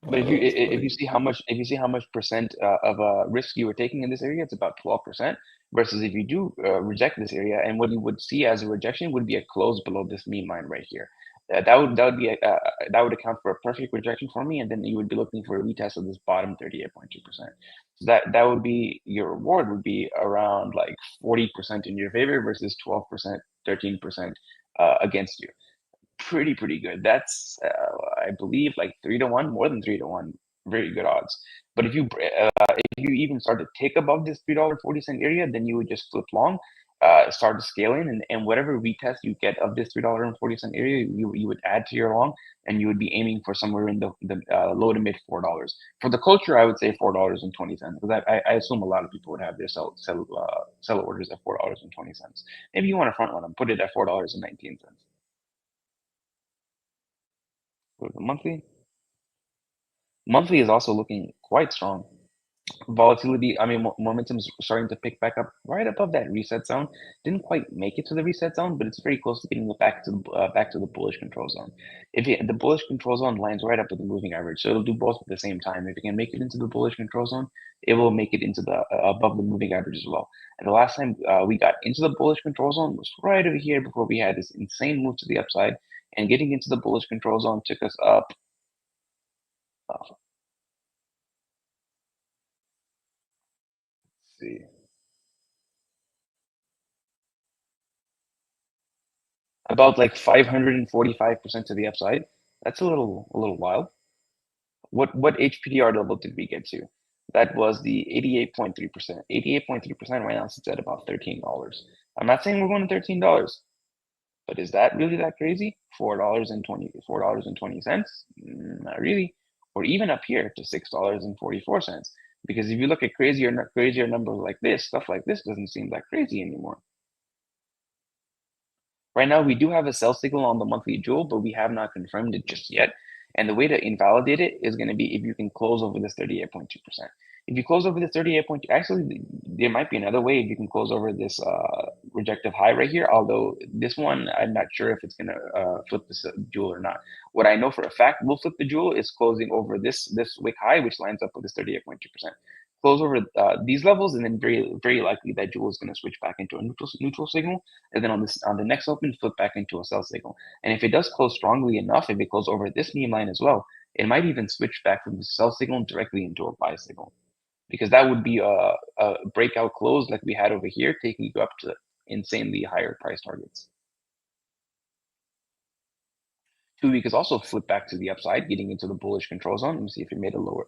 Speaker 2: But if you see how much percent of a risk you were taking in this area, it's about 12%. Versus if you do reject this area, and what you would see as a rejection would be a close below this mean line right here. That would account for a perfect rejection for me, and then you would be looking for a retest of this bottom 38.2%. So that would be your reward would be around like 40% in your favor versus 12%, 13% against you. pretty good. That's I believe like 3-1, more than 3-1. Very good odds. But if you even start to tick above this $3.40 area, then you would just flip long, start to scale in, and whatever retest you get of this $3.40 area, you would add to your long, and you would be aiming for somewhere in the low to mid $4. For the culture, I would say $4.20, because I assume a lot of people would have their sell orders at $4.20. Maybe you want to front run them, put it at $4.19. For the monthly is also looking quite strong. Volatility, I mean, momentum's starting to pick back up right above that reset zone. Didn't quite make it to the reset zone, but it's very close to getting back to the bullish control zone. The bullish control zone lines right up with the moving average, so it'll do both at the same time. If it can make it into the bullish control zone, it will make it into the above the moving average as well. And the last time we got into the bullish control zone was right over here before we had this insane move to the upside. And getting into the bullish control zone took us up. See. About like 545% to the upside. That's a little wild. What HPDR level did we get to? That was the 88.3%. 88.3% right now sits at about $13. I'm not saying we're going to $13, but is that really that crazy? $4.20. Not really. Or even up here to $6.44. Because if you look at crazier numbers like this, stuff like this doesn't seem that crazy anymore. Right now, we do have a sell signal on the monthly jewel, but we have not confirmed it just yet. And the way to invalidate it is going to be if you can close over this 38.2%. If you close over this 38.2, actually, there might be another way if you can close over this rejective high right here. Although this one, I'm not sure if it's going to flip this jewel or not. What I know for a fact will flip the jewel is closing over this wick high, which lines up with this 38.2%. Close over these levels, and then very likely that jewel is going to switch back into a neutral signal, and then on the next open, flip back into a sell signal. And if it does close strongly enough, if it goes over this meme line as well, it might even switch back from the sell signal directly into a buy signal, because that would be a breakout close like we had over here, taking you up to insanely higher price targets. 2 week is also flip back to the upside, getting into the bullish control zone. Let me see if it made a lower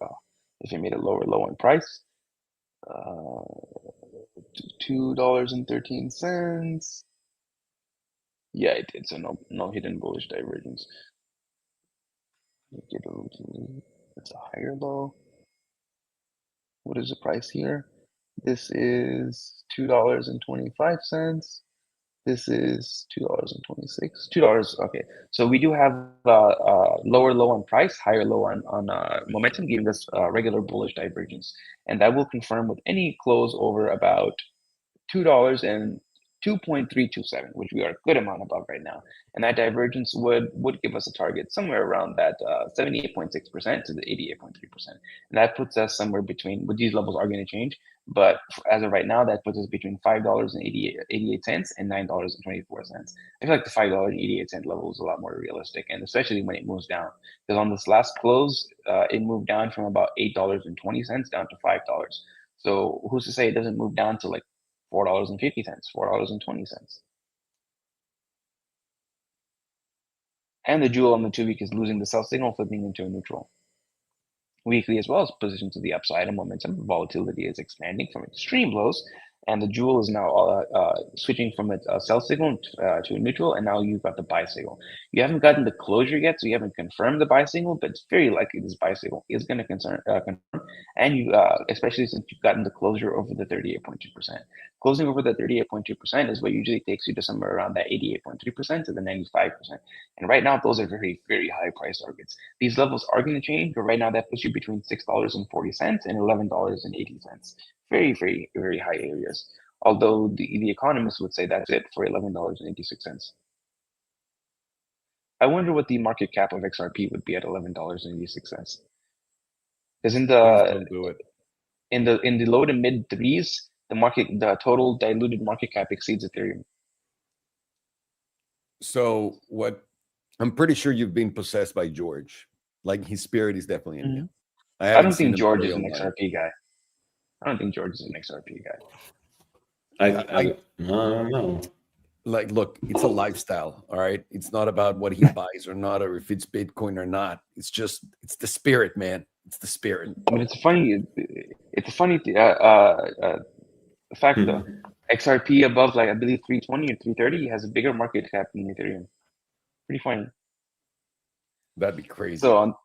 Speaker 2: low in price. $2.13. Yeah, it did. So no hidden bullish divergence. It's a higher low. What is the price here? This is $2.25. This is $2.26. $2. Okay, so we do have lower low on price, higher low on momentum, giving us regular bullish divergence, and that will confirm with any close over about $2 and 2.327, which we are a good amount above right now. And that divergence would give us a target somewhere around that 78.6% to the 88.3%. And that puts us somewhere between, what these levels are going to change, but as of right now, that puts us between $5.88 and $9.24. I feel like the $5.88 level is a lot more realistic, and especially when it moves down. Because on this last close, it moved down from about $8.20 down to $5. So who's to say it doesn't move down to like $4.50, $4.20. And the jewel on the 2 week is losing the sell signal, flipping into a neutral. Weekly as well is positioned to the upside and momentum. Volatility is expanding from extreme lows, and the jewel is now switching from a sell signal to a neutral, and now you've got the buy signal. You haven't gotten the closure yet, so you haven't confirmed the buy signal, but it's very likely this buy signal is going to confirm, and you especially since you've gotten the closure over the 38.2%. Closing over the 38.2% is what usually takes you to somewhere around that 88.3% to the 95%. And right now, those are very, very high price targets. These levels are going to change, but right now that puts you between $6.40 and $11.80. Very, very, very high areas. Although the economists would say that's it for $11.86. I wonder what the market cap of XRP would be at $11.86. Because in the low to mid threes, the total diluted market cap exceeds Ethereum.
Speaker 1: So what? I'm pretty sure you've been possessed by George. Like his spirit is definitely in you.
Speaker 2: I don't think George is an XRP guy. I don't think George is an XRP guy.
Speaker 3: I don't know.
Speaker 1: like, look, it's a lifestyle, all right? It's not about what he buys or not, or if it's Bitcoin or not. It's the spirit, man. It's the spirit.
Speaker 2: But it's a funny fact though. XRP above, like, I believe 320 or 330 has a bigger market cap than Ethereum. Pretty funny.
Speaker 1: That'd be crazy.
Speaker 2: So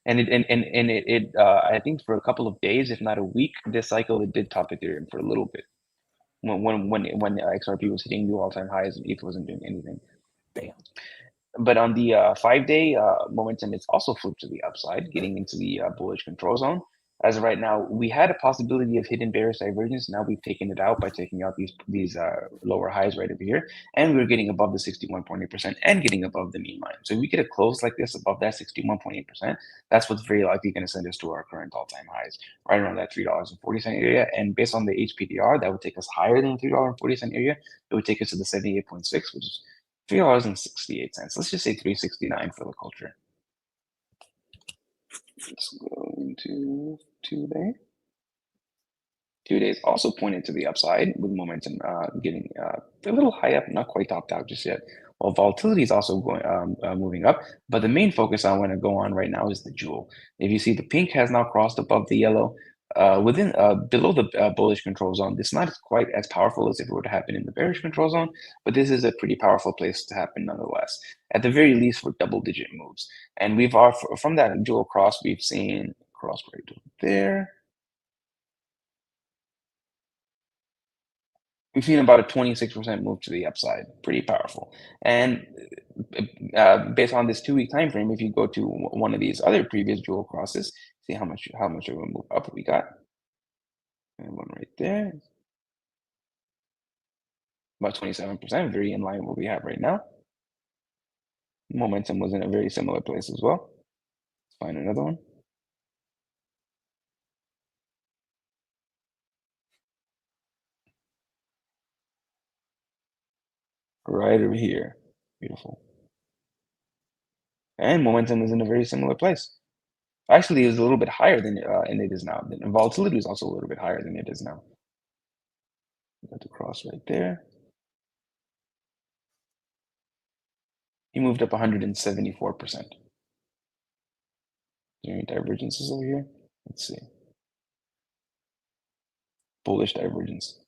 Speaker 2: and it I think for a couple of days, if not a week, this cycle it did top Ethereum for a little bit. When XRP was hitting new all-time highs and ETH wasn't doing anything.
Speaker 1: Damn.
Speaker 2: But on the 5-day momentum, it's also flipped to the upside, getting into the bullish control zone. As of right now, we had a possibility of hidden bearish divergence. Now we've taken it out by taking out these lower highs right over here, and we're getting above the 61.8% and getting above the mean line. So if we get a close like this above that 61.8%, that's what's very likely going to send us to our current all-time highs, right around that $3.40 area. And based on the HPDR, that would take us higher than the $3.40 area. It would take us to the 78.6, which is $3.68. Let's just say 369 for the culture. Let's go into 2-day. 2 days also pointed to the upside with momentum getting a little high up, not quite topped out just yet. While volatility is also going moving up, but the main focus I want to go on right now is the jewel. If you see, the pink has now crossed above the yellow. Within below the bullish control zone, it's not quite as powerful as if it were to happen in the bearish control zone, but this is a pretty powerful place to happen nonetheless. At the very least, for double-digit moves, and from that jewel cross, we've seen cross right there. We've seen about a 26% move to the upside, pretty powerful. And based on this 2-week time frame, if you go to one of these other previous jewel crosses, see how much of a move up we got. And one right there, about 27%, very in line with what we have right now. Momentum was in a very similar place as well. Let's find another one. Right over here. Beautiful. And momentum is in a very similar place. Actually, it was a little bit higher than it is now. And volatility is also a little bit higher than it is now. Got the cross right there. He moved up 174%. There any divergences over here? Let's see. Bullish divergence.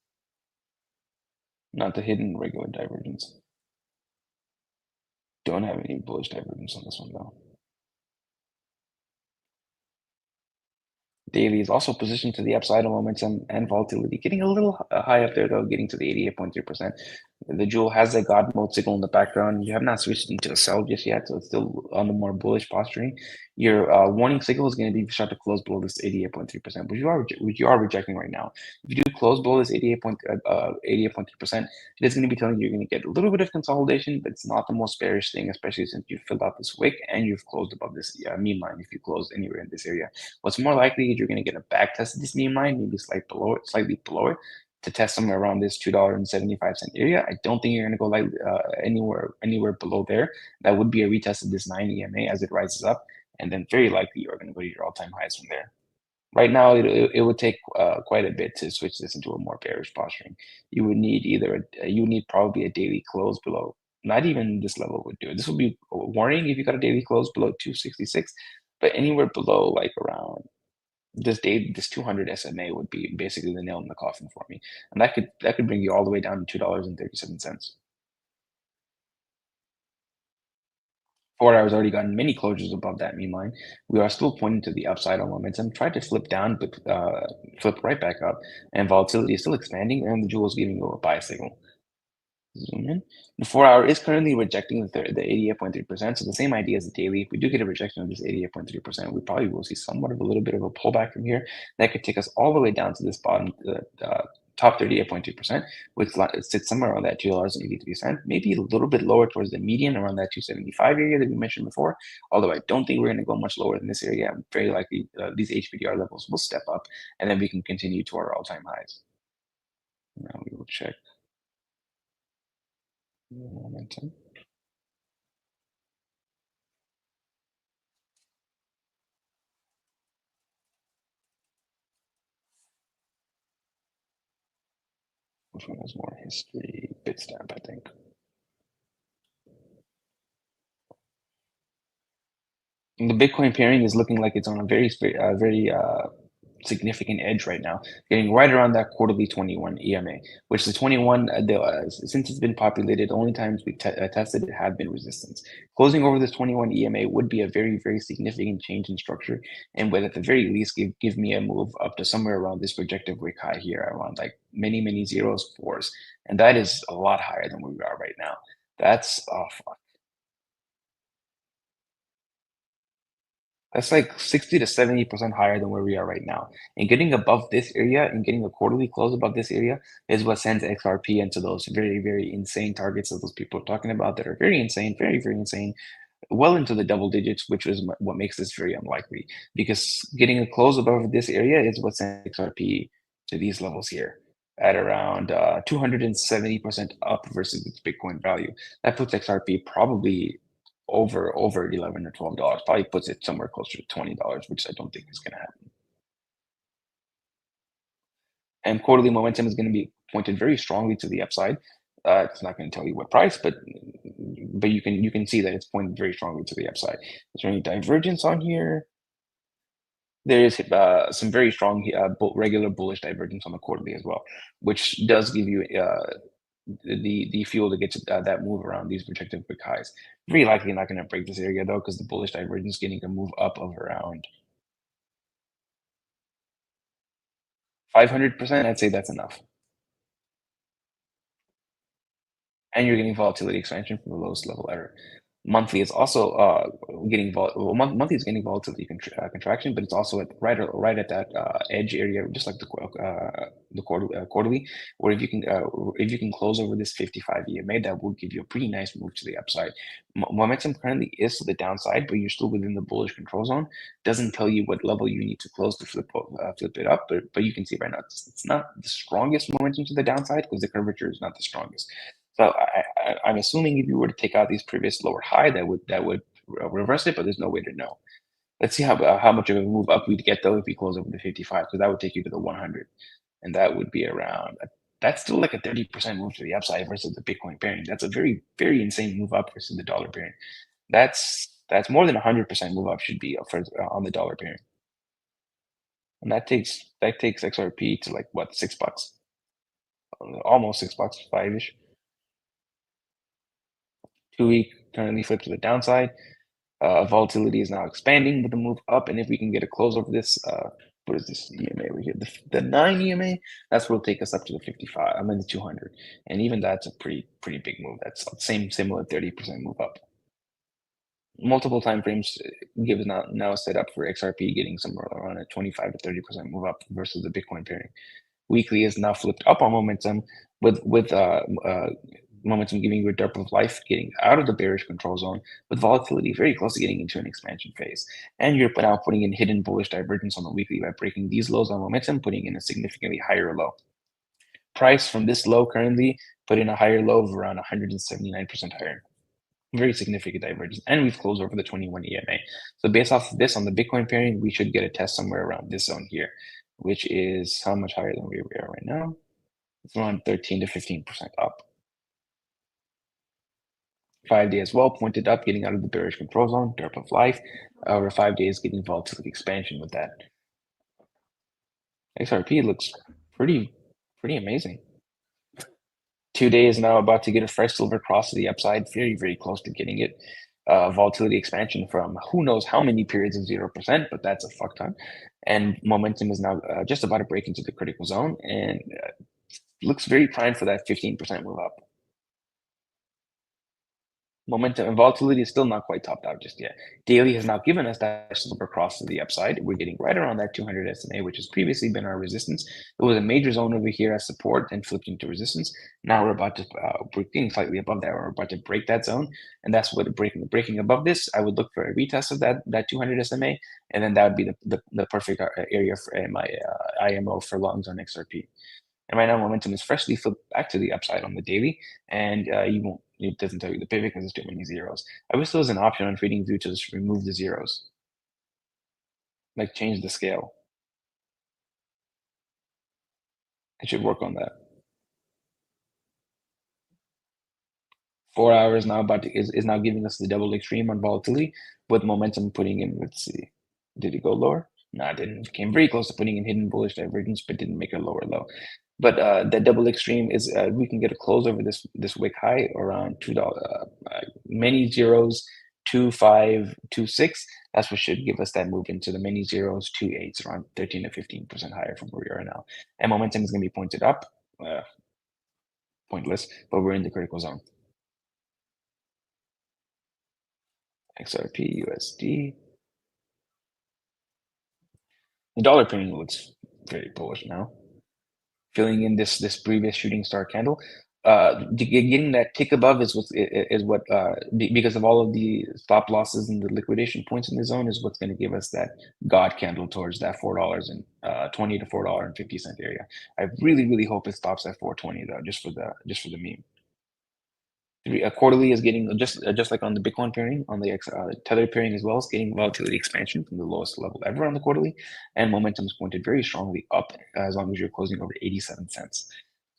Speaker 2: Not the hidden regular divergence. Don't have any bullish divergence on this one though. Daily is also positioned to the upside on momentum and volatility, getting a little high up there though, getting to the 88.3%. The jewel has a God mode signal in the background. You have not switched into a sell just yet, so it's still on the more bullish posturing. Your warning signal is going to be start to close below this 88.3%, which you are rejecting right now. If you do close below this 88.3%, it is going to be telling you you're going to get a little bit of consolidation, but it's not the most bearish thing, especially since you've filled out this wick and you've closed above this mean line. If you close anywhere in this area, what's more likely is you're going to get a back test of this mean line, maybe slightly below it, to test somewhere around this $2.75 area. I don't think you're going to go like anywhere below there. That would be a retest of this 9 EMA as it rises up, and then very likely you're going to go to your all-time highs from there. Right now, it would take quite a bit to switch this into a more bearish posturing. You would need probably a daily close below. Not even this level would do it. This would be a warning if you got a daily close below 266, but anywhere below like around this 200 SMA would be basically the nail in the coffin for me, and that could bring you all the way down to $2.37. 4 hours already gotten many closures above that mean line. We are still pointing to the upside on momentum. Tried to flip down, but flip right back up, and volatility is still expanding, and the jewel is giving you a buy signal. Zoom in. The 4 hour is currently rejecting the 88.3%. So the same idea as the daily. If we do get a rejection of this 88.3%, we probably will see somewhat of a little bit of a pullback from here. That could take us all the way down to this bottom, top 38.2%, which sits somewhere around that $2.83. Maybe a little bit lower towards the median, around that 275 area that we mentioned before. Although I don't think we're going to go much lower than this area. Very likely these HPDR levels will step up, and then we can continue to our all-time highs. Now we will check momentum. Which one has more history? Bitstamp, I think. And the Bitcoin pairing is looking like it's on a very significant edge right now, getting right around that quarterly 21 EMA, which the 21, since it's been populated, the only times we tested it have been resistance. Closing over this 21 EMA would be a very, very significant change in structure and would at the very least give me a move up to somewhere around this projected wick high here, around like many zeros, fours. And that is a lot higher than where we are right now. That's, oh, fuck. That's like 60 to 70% higher than where we are right now. And getting above this area and getting a quarterly close above this area is what sends XRP into those very, very insane targets that those people are talking about that are very insane, very, very insane, well into the double digits, which is what makes this very unlikely. Because getting a close above this area is what sends XRP to these levels here at around 270% up versus its Bitcoin value. That puts XRP probably over $11 or $12, probably puts it somewhere closer to $20, which I don't think is going to happen. And quarterly momentum is going to be pointed very strongly to the upside. It's not going to tell you what price, but you can see that it's pointed very strongly to the upside. Is there any divergence on here? There is some very strong regular bullish divergence on the quarterly as well, which does give you the fuel to get to that move around these projected wick highs. Very likely not going to break this area though, because the bullish divergence is getting a move up of around 500%. I'd say that's enough. And you're getting volatility expansion from the lowest level ever. Monthly is also getting monthly is getting volatility contraction, but it's also at right at that edge area, just like the quarterly. Or if you can close over this 55 EMA, that will give you a pretty nice move to the upside. Momentum currently is to the downside, but you're still within the bullish control zone. Doesn't tell you what level you need to close to flip it up, but you can see right now it's not the strongest momentum to the downside because the curvature is not the strongest. So I'm assuming if you were to take out these previous lower high, that would reverse it, but there's no way to know. Let's see how much of a move up we'd get though if we close over the 55, because that would take you to the 100, and that would be around. That's still like a 30% move to the upside versus the Bitcoin pairing. That's a very, very insane move up versus the dollar pairing. That's more than 100% move up should be on the dollar pairing, and that takes XRP to like what, $6, almost $6, 5-ish. 2-week currently flipped to the downside. Volatility is now expanding with the move up, and if we can get a close over this, what is this EMA over here? The 9 EMA, that's what will take us up to the 55. I'm in the 200, and even that's a pretty big move. That's similar 30% move up. Multiple time frames give now set up for XRP getting somewhere around a 25 to 30% move up versus the Bitcoin pairing. Weekly is now flipped up on momentum with momentum giving you a derp of life, getting out of the bearish control zone with volatility very close to getting into an expansion phase. And you're now putting in hidden bullish divergence on the weekly by breaking these lows on momentum, putting in a significantly higher low. Price from this low currently put in a higher low of around 179% higher. Very significant divergence. And we've closed over the 21 EMA. So based off of this on the Bitcoin pairing, we should get a test somewhere around this zone here, which is how much higher than where we are right now? It's around 13 to 15% up. 5 days well pointed up, getting out of the bearish control zone, derp of life. Over 5 days, getting volatility expansion with that. XRP looks pretty amazing. 2 days now about to get a fresh silver cross to the upside, very close to getting it. Volatility expansion from who knows how many periods of 0%, but that's a fuck ton. And momentum is now just about to break into the critical zone, and looks very primed for that 15% move up. Momentum and volatility is still not quite topped out just yet. Daily has now given us that silver cross to the upside. We're getting right around that 200 SMA, which has previously been our resistance. It was a major zone over here as support and flipped into resistance. Now we're about to, we're getting slightly above that. We're about to break that zone. And that's what breaking above this, I would look for a retest of that 200 SMA. And then that would be the perfect area for my IMO for longs on XRP. And right now, momentum is freshly flipped back to the upside on the daily, and it doesn't tell you the pivot because there's too many zeros. I wish there was an option on TradingView to just remove the zeros, like change the scale. It should work on that. 4 hours now is now giving us the double extreme on volatility with momentum putting in. Let's see, did it go lower? No, it didn't. It came very close to putting in hidden bullish divergence, but didn't make a lower low. But the double extreme is we can get a close over this wick high around $2, many zeros, 2.5, 2.6. That's what should give us that move into the many zeros, 2.8s, around 13 to 15% higher from where we are now. And momentum is going to be pointed up. Pointless, but we're in the critical zone. XRP, USD. The dollar pairing looks very bullish now. Filling in this previous shooting star candle. Getting that tick above is what because of all of the stop losses and the liquidation points in the zone is what's going to give us that God candle towards that $4.20 to $4.50 area. I really hope it stops at 420 though, just for the meme. Quarterly is getting just like on the Bitcoin pairing, on the Tether pairing as well, is getting volatility expansion from the lowest level ever on the quarterly, and momentum is pointed very strongly up as long as you're closing over 87 cents.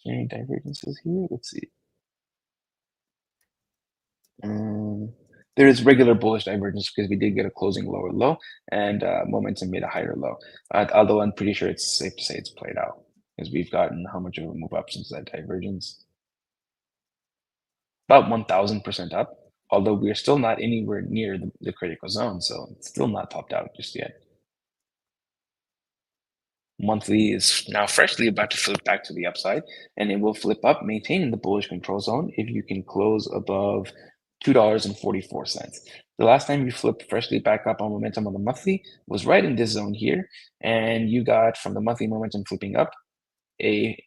Speaker 2: Any divergences here? Let's see. There is regular bullish divergence because we did get a closing lower low, and momentum made a higher low. Although I'm pretty sure it's safe to say it's played out because we've gotten how much of a move up since that divergence? About 1,000% up, although we're still not anywhere near the critical zone, so it's still not topped out just yet. Monthly is now freshly about to flip back to the upside, and it will flip up, maintaining the bullish control zone if you can close above $2.44. The last time you flipped freshly back up on momentum on the monthly was right in this zone here, and you got from the monthly momentum flipping up come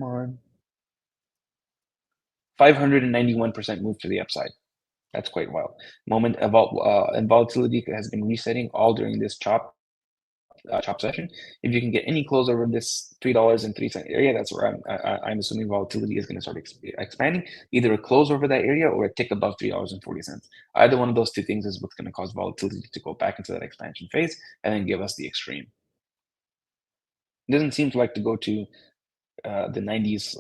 Speaker 2: on, 591% move to the upside. That's quite wild. And volatility has been resetting all during this chop session. If you can get any close over this $3.03 area, that's where I'm assuming volatility is going to start expanding. Either a close over that area or a tick above $3.40. Either one of those two things is what's going to cause volatility to go back into that expansion phase and then give us the extreme. It doesn't seem to like to go to the 90s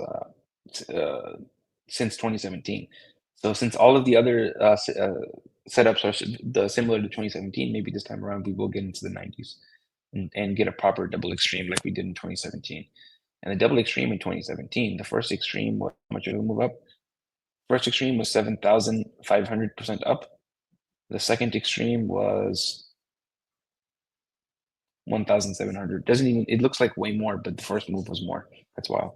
Speaker 2: since 2017. So since all of the other setups are similar to 2017, maybe this time around we will get into the 90s and get a proper double extreme like we did in 2017. And the double extreme in 2017, the first extreme, how much did it move up? First extreme was 7,500% up. The second extreme was 1,700. Doesn't even, it looks like way more, but the first move was more. That's wild.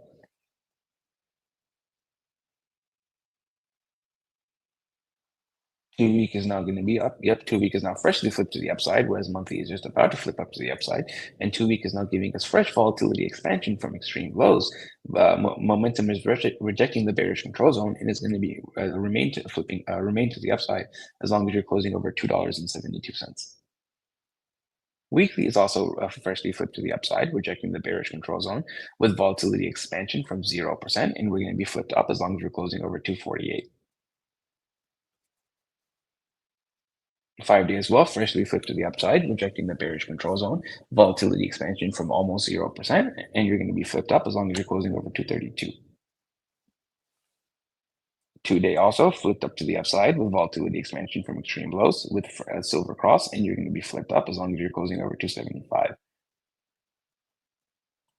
Speaker 2: 2 week is now going to be up. Yep, 2 week is now freshly flipped to the upside, whereas monthly is just about to flip up to the upside. And 2 week is now giving us fresh volatility expansion from extreme lows. Momentum is rejecting the bearish control zone and is going to be remain to the upside as long as you're closing over $2.72. Weekly is also freshly flipped to the upside, rejecting the bearish control zone with volatility expansion from 0%, and we're going to be flipped up as long as you're closing over 248. 5 days as well, freshly flipped to the upside, rejecting the bearish control zone, volatility expansion from almost 0%, and you're going to be flipped up as long as you're closing over 232. 2 day also flipped up to the upside with volatility expansion from extreme lows with a silver cross, and you're going to be flipped up as long as you're closing over 275.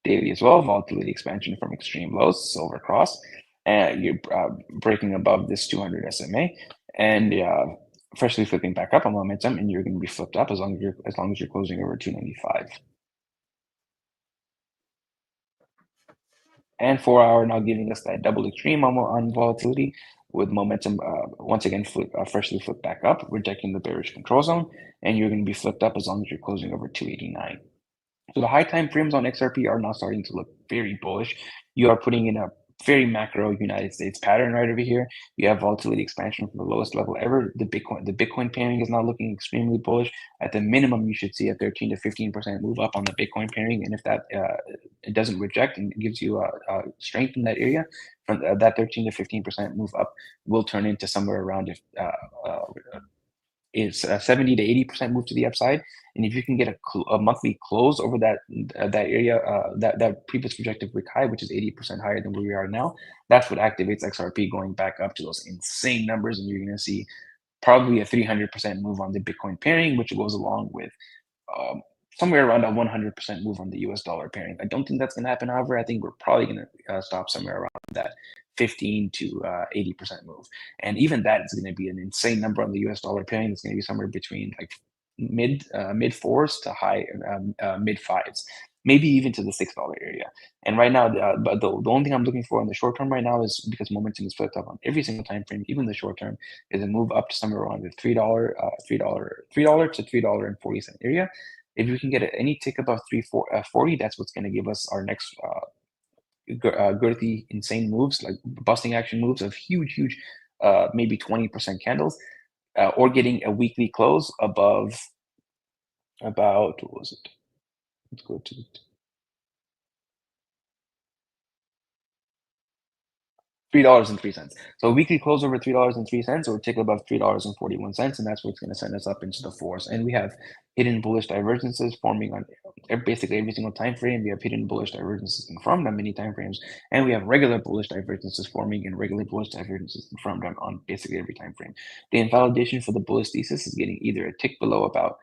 Speaker 2: Daily as well, volatility expansion from extreme lows, silver cross, and you're breaking above this 200 SMA, and freshly flipping back up on momentum, and you're going to be flipped up as long as you're closing over 295. And 4 hour now giving us that double extreme on volatility with momentum once again freshly flipped back up, rejecting the bearish control zone, and you're going to be flipped up as long as you're closing over 289. So the high time frames on XRP are now starting to look very bullish. You are putting in a very macro United States pattern right over here. You have volatility expansion from the lowest level ever. The Bitcoin pairing is now looking extremely bullish. At the minimum, you should see a 13 to 15% move up on the Bitcoin pairing, and if that it doesn't reject and gives you strength in that area, from that 13 to 15% move up will turn into somewhere around it's a 70 to 80% move to the upside. And if you can get a monthly close over that area, that previous projected wick high, which is 80% higher than where we are now, that's what activates XRP going back up to those insane numbers, and you're going to see probably a 300% move on the Bitcoin pairing, which goes along with somewhere around a 100% move on the US dollar pairing. I don't think that's going to happen. However, I think we're probably going to stop somewhere around that 15 to 80% move. And even that is going to be an insane number on the US dollar pairing. It's going to be somewhere between like mid fours to high mid fives, maybe even to the $6 area. And right now, but the only thing I'm looking for in the short term right now is, because momentum is flipped up on every single time frame, even the short term, is a move up to somewhere around the $3 to $3.40 area. If we can get any tick above 3.40, that's what's going to give us our next girthy, insane moves, like busting action moves of huge, maybe 20% candles, or getting a weekly close above about, what was it? Let's go to $3.03. So a weekly close over $3.03, or tick above $3.41, and that's what's going to send us up into the fours. And we have hidden bullish divergences forming on basically every single time frame. We have hidden bullish divergences confirmed on many time frames, and we have regular bullish divergences forming and regular bullish divergences confirmed on basically every time frame. The invalidation for the bullish thesis is getting either a tick below about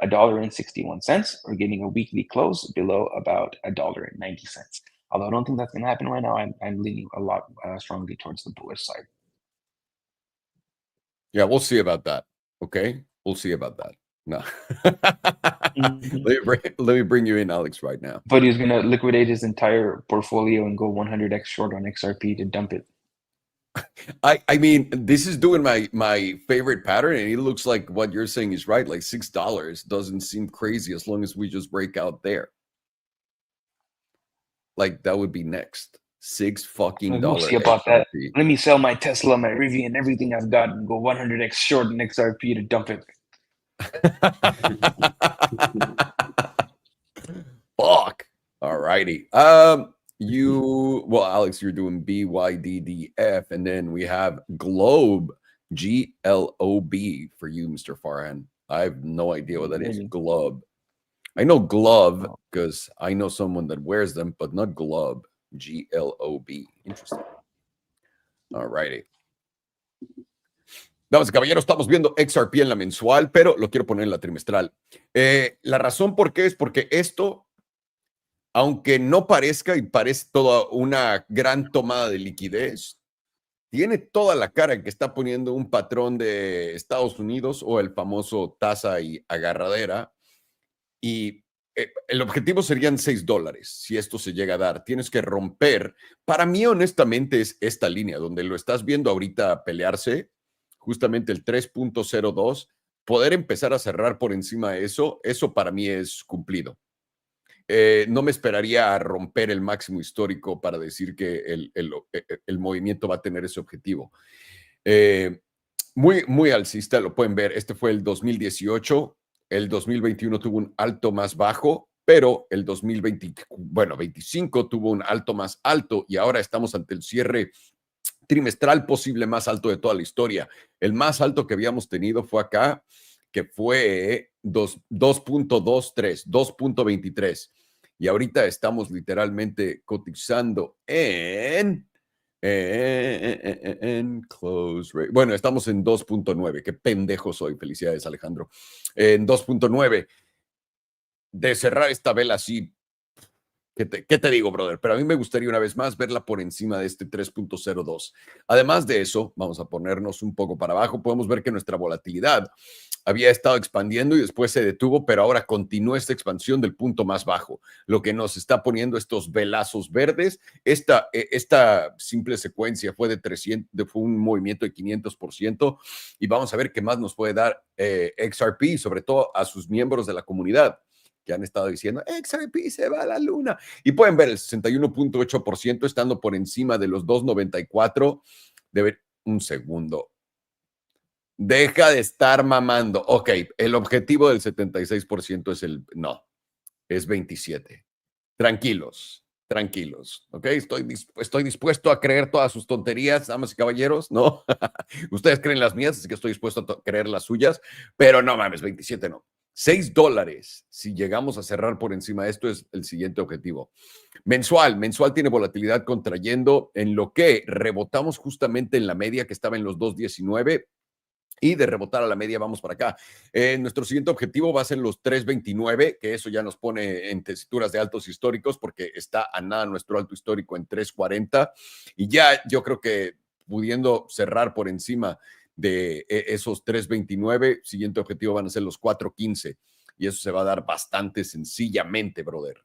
Speaker 2: $1.61, or getting a weekly close below about $1.90. Although I don't think that's going to happen right now, I'm leaning a lot strongly towards the bullish side.
Speaker 1: Yeah, we'll see about that. Okay, we'll see about that. No. Let me bring you in, Alex, right now.
Speaker 2: But he's going to liquidate his entire portfolio and go 100x short on XRP to dump it.
Speaker 1: I mean, this is doing my favorite pattern, and it looks like what you're saying is right. Like $6 doesn't seem crazy as long as we just break out there. Like that would be next. $6 fucking
Speaker 2: We'll see about that. Let me sell my Tesla, my Rivian, everything I've got, and go 100x short on XRP to dump it.
Speaker 1: Fuck. All righty. Well, Alex, you're doing BYDDF, and then we have Globe, GLOB for you, Mr. Farhan. I have no idea what that is. Globe. I know glove because I know someone that wears them, but not glove. GLOB. Interesting. All righty. Damas y caballeros, estamos viendo XRP en la mensual, pero lo quiero poner en la trimestral. La razón por qué es porque esto, aunque no parezca y parece toda una gran tomada de liquidez, tiene toda la cara en que está poniendo un patrón de Estados Unidos, o el famoso tasa y agarradera. Y el objetivo serían $6 si esto se llega a dar. Tienes que romper. Para mí, honestamente, es esta línea donde lo estás viendo ahorita pelearse, justamente el 3.02. Poder empezar a cerrar por encima de eso para mí es cumplido. No me esperaría a romper el máximo histórico para decir que el movimiento va a tener ese objetivo. Muy alcista, lo pueden ver. Este fue el 2018. El 2021 tuvo un alto más bajo, pero el 2025 tuvo un alto más alto, y ahora estamos ante el cierre trimestral posible más alto de toda la historia. El más alto que habíamos tenido fue acá, que fue 2.23, 2.23. Y ahorita estamos literalmente cotizando en close rate. Bueno, estamos en 2.9. Qué pendejo soy. Felicidades, Alejandro. En 2.9. De cerrar esta vela así, ¿qué te digo, brother? Pero a mí me gustaría una vez más verla por encima de este 3.02. Además de eso, vamos a ponernos un poco para abajo. Podemos ver que nuestra volatilidad había estado expandiendo y después se detuvo, pero ahora continúa esta expansión del punto más bajo, lo que nos está poniendo estos velazos verdes. Esta simple secuencia fue fue un movimiento de 500%, y vamos a ver qué más nos puede dar XRP, sobre todo a sus miembros de la comunidad que han estado diciendo, XRP se va a la luna. Y pueden ver el 61.8% estando por encima de los 2.94. Un segundo. Deja de estar mamando. Ok, el objetivo del 76% es no, es 27. Tranquilos. tranquilos, ¿ok? Estoy dispuesto a creer todas sus tonterías, damas y caballeros, ¿no? Ustedes creen las mías, así que estoy dispuesto a creer las suyas, pero no mames, 27 no. $6, si llegamos a cerrar por encima de esto, es el siguiente objetivo. Mensual tiene volatilidad contrayendo en lo que rebotamos justamente en la media que estaba en los 2.19 y de rebotar a la media vamos para acá. Nuestro siguiente objetivo va a ser los 3.29, que eso ya nos pone en tesituras de altos históricos porque está a nada nuestro alto histórico en 3.40 y ya yo creo que pudiendo cerrar por encima de esos 3.29, siguiente objetivo van a ser los 4.15 y eso se va a dar bastante sencillamente, brother.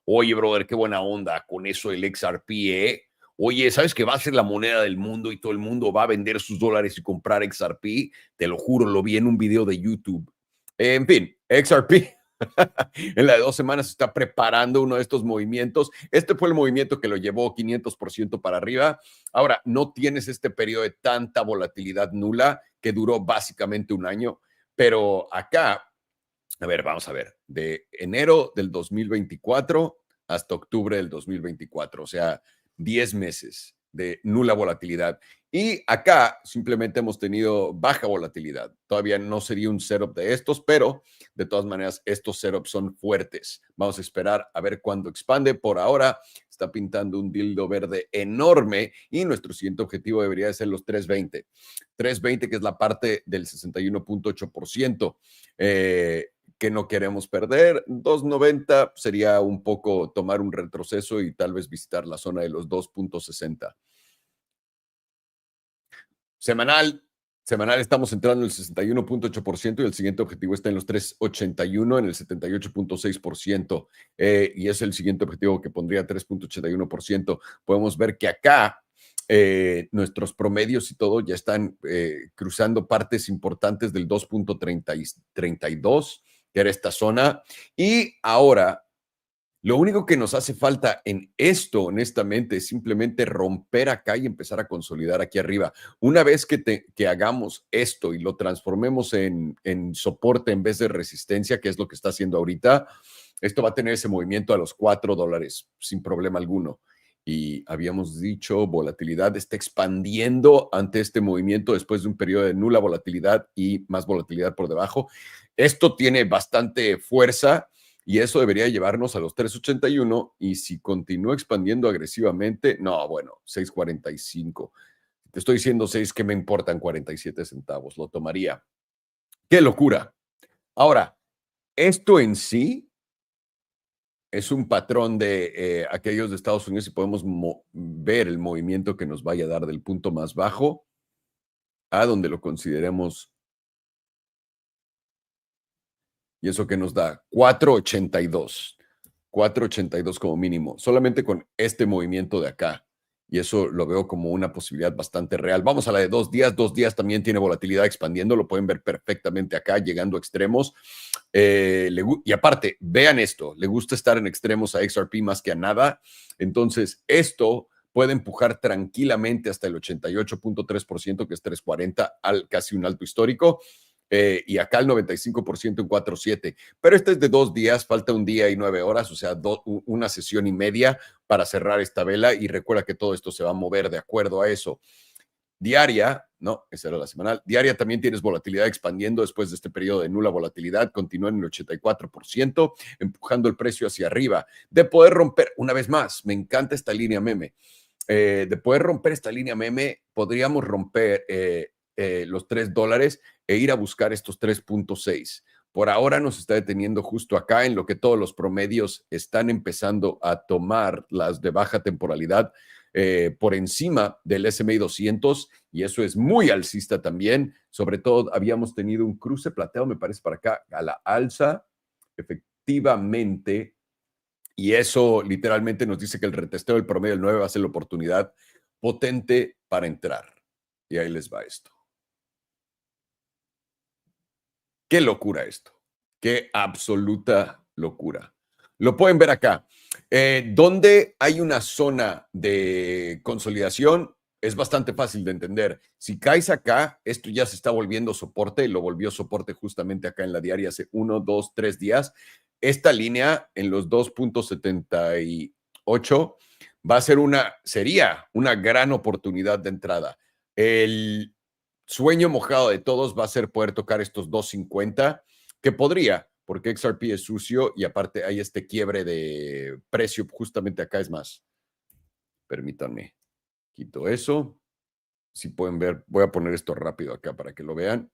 Speaker 1: Oye, brother, qué buena onda con eso del XRP, ¿eh? Oye, ¿sabes que va a ser la moneda del mundo y todo el mundo va a vender sus dólares y comprar XRP? Te lo juro, lo vi en un video de YouTube. En fin, XRP en la de 2 semanas está preparando uno de estos movimientos. Este fue el movimiento que lo llevó 500% para arriba. Ahora, no tienes este periodo de tanta volatilidad nula que duró básicamente un año, pero acá, a ver, vamos a ver, de enero del 2024 hasta octubre del 2024, o sea, 10 meses de nula volatilidad. Y acá simplemente hemos tenido baja volatilidad. Todavía no sería un setup de estos, pero de todas maneras estos setups son fuertes. Vamos a esperar a ver cuándo expande. Por ahora está pintando un dildo verde enorme y nuestro siguiente objetivo debería ser los 320. 320 que es la parte del 61.8%. Que no queremos perder. 2.90 sería un poco tomar un retroceso y tal vez visitar la zona de los 2.60. Semanal estamos entrando en el 61.8% y el siguiente objetivo está en los 3.81, en el 78.6%. Y es el siguiente objetivo que pondría 3.81%. Podemos ver que acá nuestros promedios y todo ya están cruzando partes importantes del 2.32, que era esta zona. Y ahora, lo único que nos hace falta en esto, honestamente, es simplemente romper acá y empezar a consolidar aquí arriba. Una vez que hagamos esto y lo transformemos en soporte en vez de resistencia, que es lo que está haciendo ahorita, esto va a tener ese movimiento a los $4 sin problema alguno. Y habíamos dicho, volatilidad está expandiendo ante este movimiento después de un periodo de nula volatilidad y más volatilidad por debajo. Esto tiene bastante fuerza y eso debería llevarnos a los 3.81 y si continúa expandiendo agresivamente, no, bueno, 6.45. Te estoy diciendo 6, que me importan 47 centavos, lo tomaría. ¡Qué locura! Ahora, esto en sí es un patrón de aquellos de Estados Unidos y podemos ver el movimiento que nos vaya a dar del punto más bajo a donde lo consideremos. Y eso que nos da 4.82. 4.82 como mínimo, solamente con este movimiento de acá. Y eso lo veo como una posibilidad bastante real. Vamos a la de 2 días. 2 días también tiene volatilidad expandiendo. Lo pueden ver perfectamente acá, llegando a extremos. Y aparte, vean esto. Le gusta estar en extremos a XRP más que a nada. Entonces, esto puede empujar tranquilamente hasta el 88.3%, que es 340, al casi un alto histórico. Y acá el 95% en 4.7. Pero este es de 2 días, falta un día y 9 horas, o sea, una sesión y media para cerrar esta vela. Y recuerda que todo esto se va a mover de acuerdo a eso. Diaria, no, esa era la semanal. Diaria también tienes volatilidad expandiendo después de este periodo de nula volatilidad. Continúa en el 84%, empujando el precio hacia arriba. De poder romper, una vez más, me encanta esta línea meme. De poder romper esta línea meme, podríamos romper los $3 e ir a buscar estos 3.6. Por ahora nos está deteniendo justo acá en lo que todos los promedios están empezando a tomar las de baja temporalidad por encima del S&P 200 y eso es muy alcista también. Sobre todo habíamos tenido un cruce plateado, me parece, para acá a la alza, efectivamente. Y eso literalmente nos dice que el retesteo del promedio del 9 va a ser la oportunidad potente para entrar. Y ahí les va esto. Qué locura esto. Qué absoluta locura. Lo pueden ver acá. Donde hay una zona de consolidación, es bastante fácil de entender. Si caes acá, esto ya se está volviendo soporte. Lo volvió soporte justamente acá en la diaria hace 1, 2, 3 días. Esta línea en los 2.78 8, sería una gran oportunidad de entrada. El sueño mojado de todos va a ser poder tocar estos 250, que podría, porque XRP es sucio y aparte hay este quiebre de precio justamente acá. Es más, permítanme, quito eso. Si pueden ver, voy a poner esto rápido acá para que lo vean.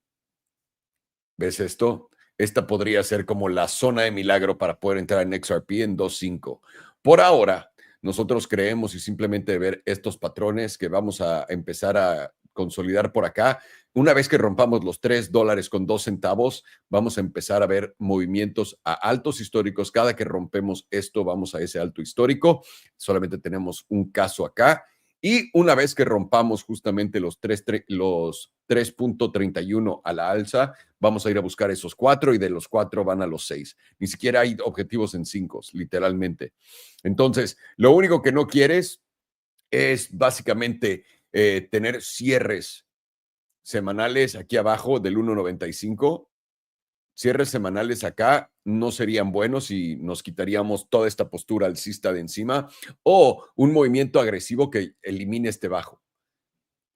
Speaker 1: ¿Ves esto? Esta podría ser como la zona de milagro para poder entrar en XRP en 2.5. Por ahora, nosotros creemos y simplemente ver estos patrones que vamos a empezar a consolidar por acá. Una vez que rompamos los $3.02, vamos a empezar a ver movimientos a altos históricos. Cada que rompemos esto, vamos a ese alto histórico. Solamente tenemos un caso acá. Y una vez que rompamos justamente los 3.31 a la alza, vamos a ir a buscar esos 4 y de los 4 van a los 6. Ni siquiera hay objetivos en 5, literalmente. Entonces, lo único que no quieres es básicamente tener cierres semanales aquí abajo del 1.95. Cierres semanales acá no serían buenos y nos quitaríamos toda esta postura alcista de encima, o un movimiento agresivo que elimine este bajo.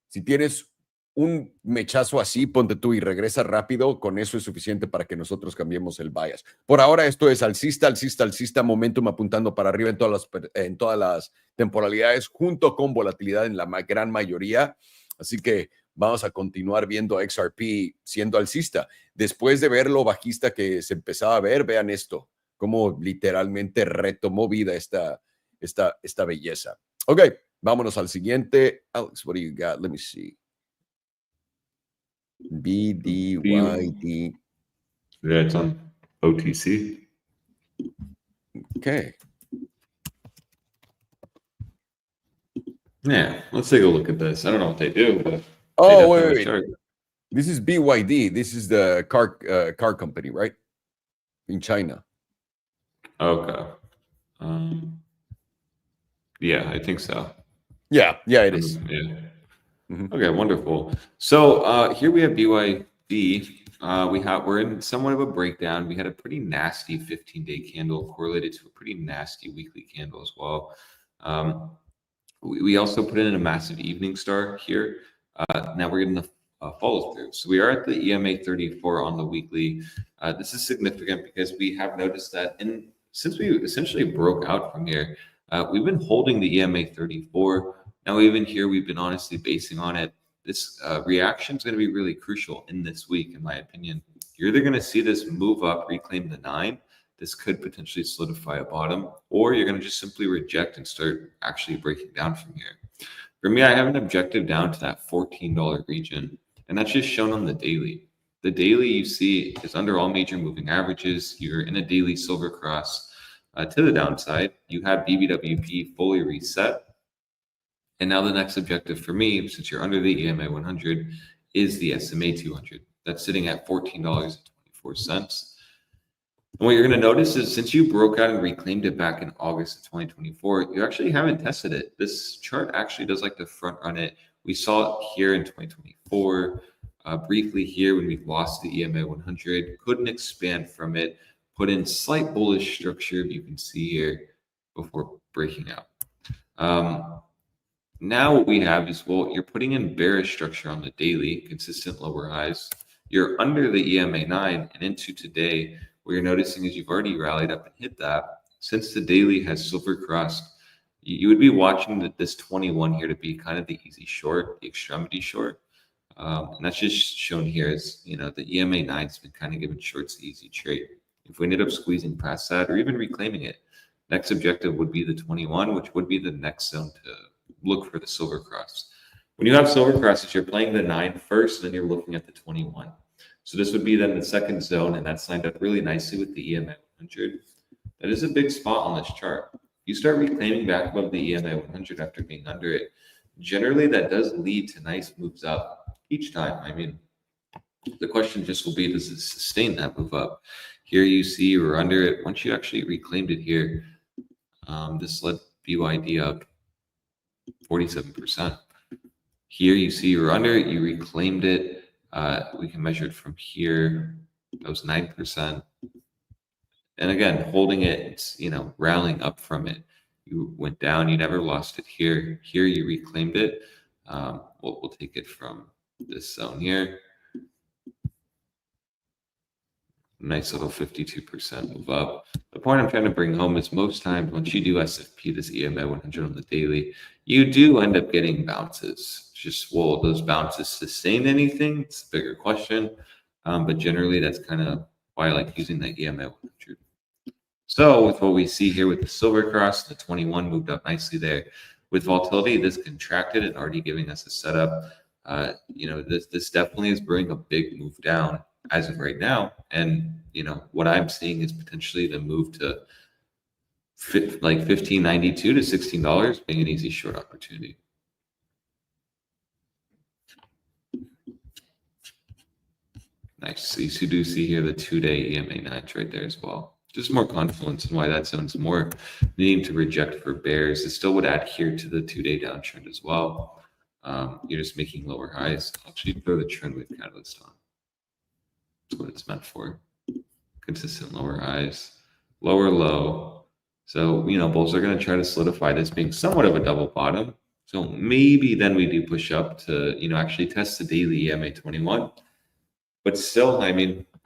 Speaker 1: Si tienes un mechazo así, ponte tú y regresa rápido, con eso es suficiente para que nosotros cambiemos el bias. Por ahora esto es alcista, alcista, alcista, momentum apuntando para arriba en todas las temporalidades, junto con volatilidad en la gran mayoría. Así que vamos a continuar viendo a XRP siendo alcista. Después de ver lo bajista que se empezaba a ver, vean esto, cómo literalmente retomó vida esta belleza. Ok, vámonos al siguiente. Alex, what do you got? Let me see. BDYD.
Speaker 4: Yeah, it's on OTC.
Speaker 1: Okay.
Speaker 4: Yeah, let's take a look at this. I don't know what they do, but
Speaker 1: Oh, wait. This is BYD. This is the car company, right? In China.
Speaker 4: Okay. Yeah, I think so.
Speaker 1: Yeah, it is.
Speaker 4: Yeah.
Speaker 1: Mm-hmm.
Speaker 4: Okay, wonderful. So here we have BYD. We're in somewhat of a breakdown. We had a pretty nasty 15-day candle correlated to a pretty nasty weekly candle as well. We also put in a massive evening star here. Now we're getting the follow through. So we are at the EMA 34 on the weekly. This is significant because we have noticed that since we essentially broke out from here, we've been holding the EMA 34. Now even here, we've been honestly basing on it. This reaction is going to be really crucial in this week, in my opinion. You're either going to see this move up, reclaim the 9. This could potentially solidify a bottom, or you're going to just simply reject and start actually breaking down from here. For me, I have an objective down to that $14 region, and that's just shown on the daily. The daily you see is under all major moving averages. You're in a daily silver cross to the downside. You have BBWP fully reset. And now the next objective for me, since you're under the EMA 100, is the SMA 200. That's sitting at $14.24. And what you're going to notice is since you broke out and reclaimed it back in August of 2024, you actually haven't tested it. This chart actually does like to front run it. We saw it here in 2024, briefly here when we lost the EMA 100, couldn't expand from it, put in slight bullish structure, you can see here, before breaking out. Now what we have is, well, you're putting in bearish structure on the daily, consistent lower highs. You're under the EMA 9 and into today. What you're noticing is you've already rallied up and hit that. Since the daily has silver crossed, you would be watching this 21 here to be kind of the easy short, the extremity short. And that's just shown here as, the EMA 9 has been kind of giving shorts the easy trade. If we ended up squeezing past that or even reclaiming it, next objective would be the 21, which would be the next zone to look for the silver cross. When you have silver crosses, you're playing the 9 first, and then you're looking at the 21. So this would be then the second zone, and that's lined up really nicely with the EMA 100. That is a big spot on this chart. You start reclaiming back above the EMA 100 after being under it. Generally, that does lead to nice moves up each time. I mean, the question just will be, does it sustain that move up? Here you see you were under it. Once you actually reclaimed it here, this led BYD up 47%. Here you see you're under it, you reclaimed it. We can measure it from here. That was 9%. And again, holding it, it's, rallying up from it. You went down, you never lost it here. Here you reclaimed it. We'll take it from this zone here. Nice little 52% move up. The point I'm trying to bring home is most times once you do SFP, this EMA 100 on the daily, you do end up getting bounces. Just will those bounces sustain anything? It's a bigger question. But generally, that's kind of why I like using that EMA 100. So with what we see here with the silver cross, the 21 moved up nicely there. With volatility, this contracted and already giving us a setup. This definitely is bringing a big move down as of right now. And, what I'm seeing is potentially the move to like $15.92 to $16 being an easy short opportunity. Nice. So you do see here the 2-day EMA 9s right there as well. Just more confluence and why that zone's more needing to reject for bears. It still would adhere to the 2-day downtrend as well. You're just making lower highs. I'll actually throw the trend wave catalyst on. That's what it's meant for. Consistent lower highs, lower low. So, bulls are going to try to solidify this being somewhat of a double bottom. So maybe then we do push up to, actually test the daily EMA 21. But still,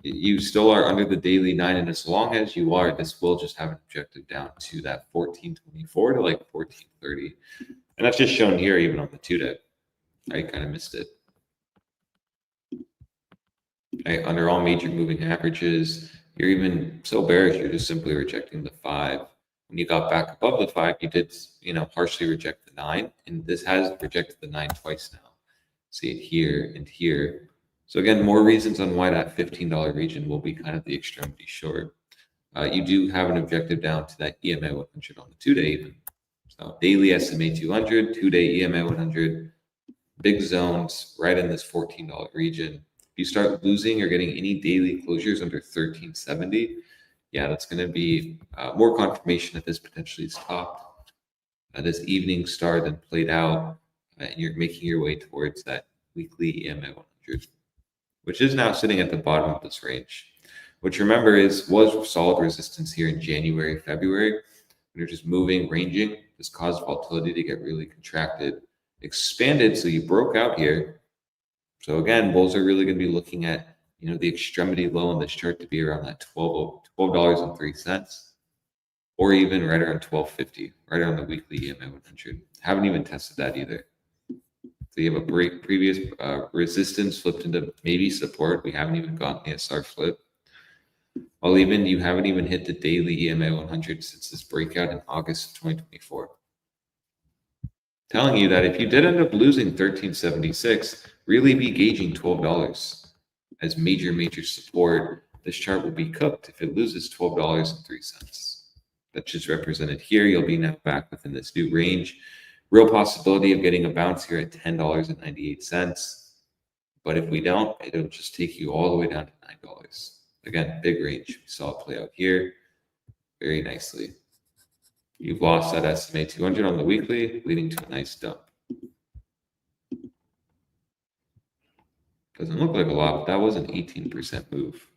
Speaker 4: you still are under the daily 9, and as long as you are, this will just have an objective down to that 1424 to like 1430. And that's just shown here even on the 2-day. I kind of missed it. Under all major moving averages, you're even so bearish, you're just simply rejecting the 5. When you got back above the 5, you did, partially reject the 9, and this has rejected the 9 twice now. See it here and here. So again, more reasons on why that $15 region will be kind of the extremity short. You do have an objective down to that EMA 100 on the 2-day even. So daily SMA 200, 2-day EMA 100, big zones right in this $14 region. If you start losing or getting any daily closures under 1370, yeah, that's going to be more confirmation that this potentially is topped. This evening star then played out, and you're making your way towards that weekly EMA 100. Which is now sitting at the bottom of this range, which remember was solid resistance here in January, February. When you're just moving, ranging, this caused volatility to get really contracted, expanded, so you broke out here. So again, bulls are really going to be looking at the extremity low on this chart to be around that $12.03, or even right around $12.50, right around the weekly EMA 100. Haven't even tested that either. So you have a previous resistance flipped into maybe support. We haven't even gotten the SR flip. Well, you haven't even hit the daily EMA 100 since this breakout in August of 2024. Telling you that if you did end up losing 1376, really be gauging $12 as major support. This chart will be cooked if it loses $12.03. That's just represented here. You'll be now back within this new range. Real possibility of getting a bounce here at $10.98. But if we don't, it'll just take you all the way down to $9. Again, big range. We saw it play out here very nicely. You've lost that SMA 200 on the weekly, leading to a nice dump. Doesn't look like a lot, but that was an 18% move.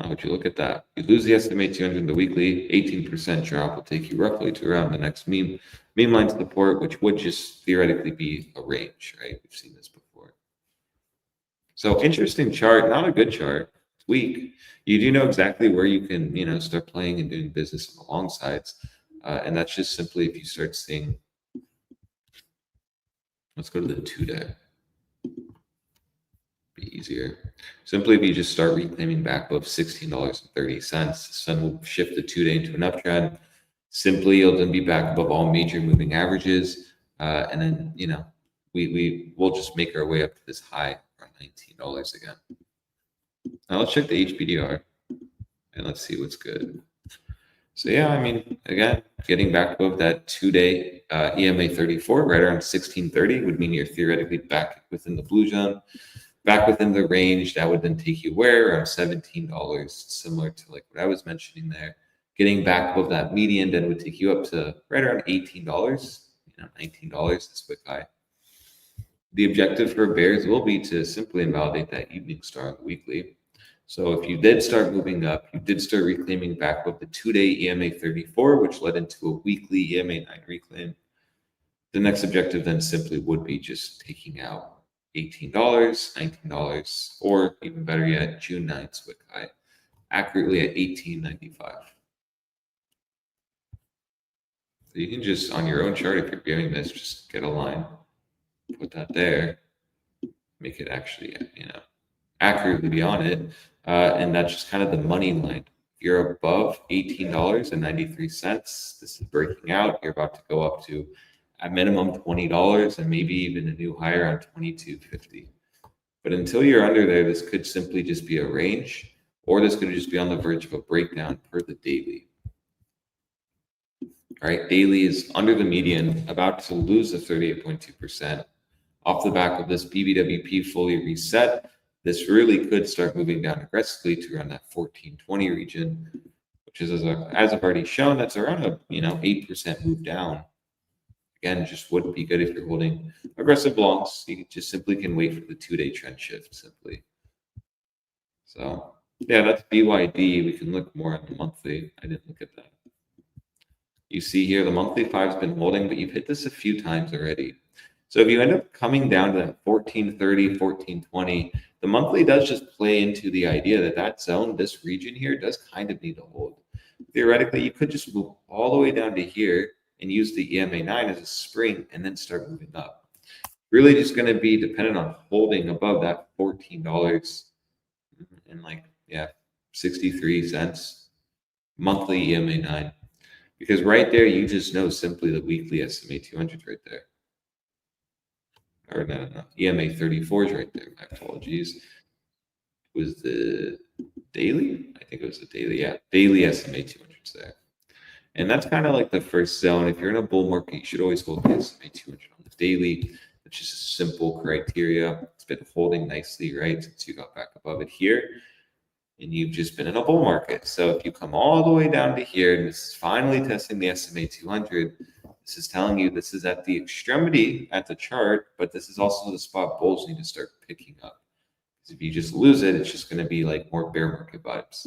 Speaker 4: Would you look at that? You lose the SMA 200 in the weekly, 18% drop will take you roughly to around the next meme line support, which would just theoretically be a range, right? We've seen this before. So interesting chart, not a good chart. It's weak. You do know exactly where you can, start playing and doing business on the long sides. And that's just simply if you start seeing, let's go to the 2-day. Be easier. Simply if you just start reclaiming back above $16.30, the sun will shift the 2-day into an uptrend. Simply, you'll then be back above all major moving averages, and then we will just make our way up to this high around $19 again. Now let's check the HBDR and let's see what's good. So yeah, again, getting back above that 2-day EMA 34 right around 1630 would mean you're theoretically back within the blue zone. Back within the range, that would then take you where? Around $17, similar to like what I was mentioning there. Getting back above that median then would take you up to right around $18, $19, this quick high. The objective for bears will be to simply invalidate that evening star on the weekly. So if you did start moving up, you did start reclaiming back with the 2-day EMA 34, which led into a weekly EMA 9 reclaim. The next objective then simply would be just taking out $18, $19, or even better yet, June 9th wick high, accurately at $18.95. So you can just, on your own chart, if you're viewing this, just get a line, put that there, make it actually, accurately be on it. And that's just kind of the money line. If you're above $18.93, this is breaking out. You're about to go up to, at minimum, $20 and maybe even a new higher on $22.50. But until you're under there, this could simply just be a range, or this could just be on the verge of a breakdown per the daily. All right, daily is under the median, about to lose the 38.2%. Off the back of this BBWP fully reset, this really could start moving down aggressively to around that 1420 region, which is, as I've already shown, that's around a 8% move down. Again, just wouldn't be good if you're holding aggressive longs. You just simply can wait for the 2-day trend shift simply. So yeah, that's BYD. We can look more at the monthly. I didn't look at that. You see here, the monthly 5's been holding, but you've hit this a few times already. So if you end up coming down to that 1430, 1420, the monthly does just play into the idea that that zone, this region here, does kind of need to hold. Theoretically, you could just move all the way down to here and use the EMA 9 as a spring and then start moving up. Really just going to be dependent on holding above that $14 and 63 cents monthly EMA 9. Because right there, you just know simply the weekly SMA 200 right there. Or no, EMA 34 is right there. My apologies. It was the daily? I think it was the daily. Yeah, daily SMA 200s there. And that's kind of like the first zone. If you're in a bull market, you should always hold the SMA 200 on the daily. It's just a simple criteria. It's been holding nicely, right, since you got back above it here. And you've just been in a bull market. So if you come all the way down to here, and this is finally testing the SMA 200, this is telling you this is at the extremity at the chart, but this is also the spot bulls need to start picking up. Because if you just lose it, it's just going to be like more bear market vibes.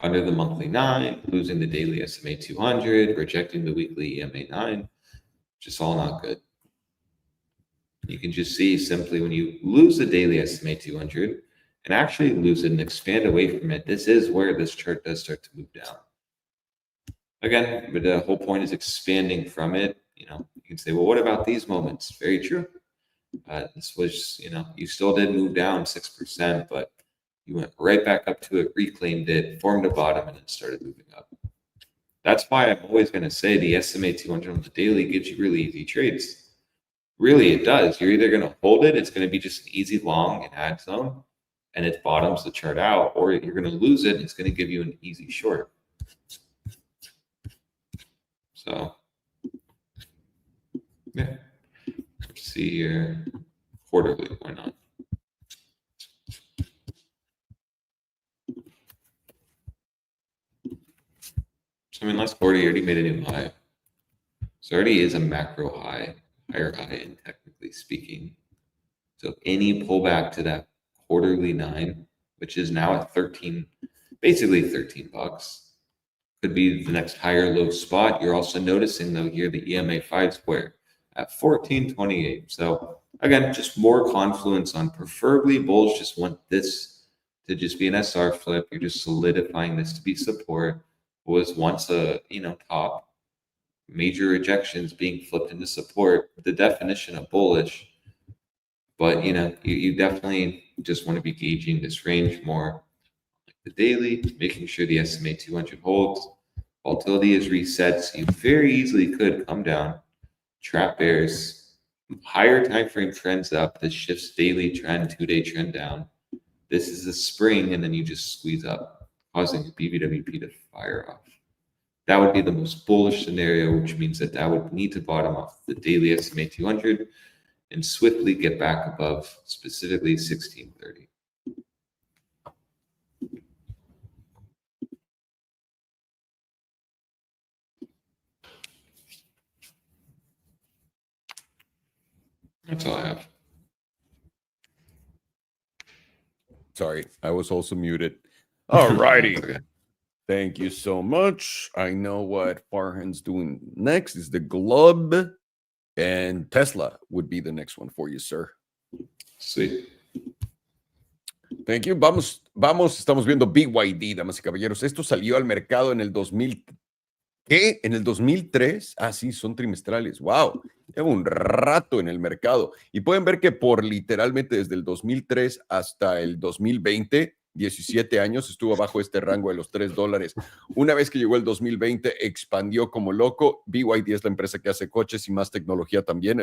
Speaker 4: Under the monthly 9, losing the daily SMA 200, rejecting the weekly EMA 9, just all not good. You can just see simply when you lose the daily SMA 200, and actually lose it and expand away from it, this is where this chart does start to move down. Again, but the whole point is expanding from it. You can say, well, what about these moments? Very true. This was, you still did move down 6%, but you went right back up to it, reclaimed it, formed a bottom, and then started moving up. That's why I'm always going to say the SMA 200 on the daily gives you really easy trades. Really, it does. You're either going to hold it, it's going to be just an easy long and add zone, and it bottoms the chart out, or you're going to lose it, and it's going to give you an easy short. So, yeah. Let's see here. Quarterly, why not? So, last quarter, you already made a new high. So, already is a macro high, higher high, and technically speaking. So, any pullback to that quarterly 9, which is now at 13, basically $13, could be the next higher low spot. You're also noticing though here the EMA 5 square at 1428. So again, just more confluence on preferably bulls just want this to just be an SR flip. You're just solidifying this to be support. Was once a top, major rejections being flipped into support. The definition of bullish. But you definitely just want to be gauging this range more. Like the daily, making sure the SMA 200 holds. Volatility is reset, so you very easily could come down. Trap bears, higher time frame trends up. This shifts daily trend, 2-day trend down. This is a spring, and then you just squeeze up, causing BBWP to fire off. That would be the most bullish scenario, which means that would need to bottom off the daily SMA 200 and swiftly get back above, specifically 1630. That's all I have.
Speaker 1: Sorry, I was also muted. All righty.
Speaker 4: Okay.
Speaker 1: Thank you so much. I know what Farhan's doing next is the Globe, and Tesla would be the next one for you, sir.
Speaker 4: Sweet.
Speaker 1: Thank you. Vamos, estamos viendo BYD, damas y caballeros. Esto salió al mercado en el 2000. ¿Qué? ¿En el 2003? Ah, sí, son trimestrales. ¡Wow! Lleva un rato en el mercado. Y pueden ver que por literalmente desde el 2003 hasta el 2020, 17 años, estuvo bajo este rango de los $3. Una vez que llegó el 2020, expandió como loco. BYD es la empresa que hace coches y más tecnología también,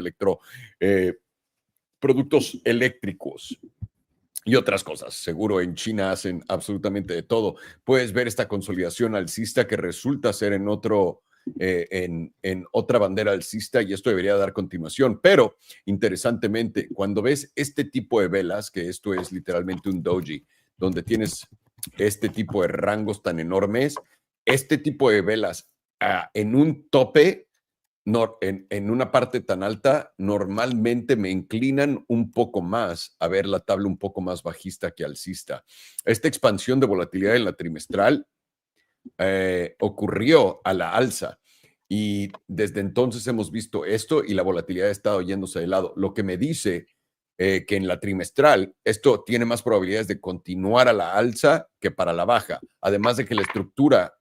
Speaker 1: productos eléctricos y otras cosas. Seguro en China hacen absolutamente de todo. Puedes ver esta consolidación alcista que resulta ser en otra bandera alcista, y esto debería dar continuación. Pero interesantemente, cuando ves este tipo de velas, que esto es literalmente un doji, donde tienes este tipo de rangos tan enormes, este tipo de velas en un tope, en una parte tan alta, normalmente me inclinan un poco más a ver la tabla un poco más bajista que alcista. Esta expansión de volatilidad en la trimestral ocurrió a la alza, y desde entonces hemos visto esto y la volatilidad ha estado yéndose de lado, lo que me dice que en la trimestral esto tiene más probabilidades de continuar a la alza que para la baja, además de que la estructura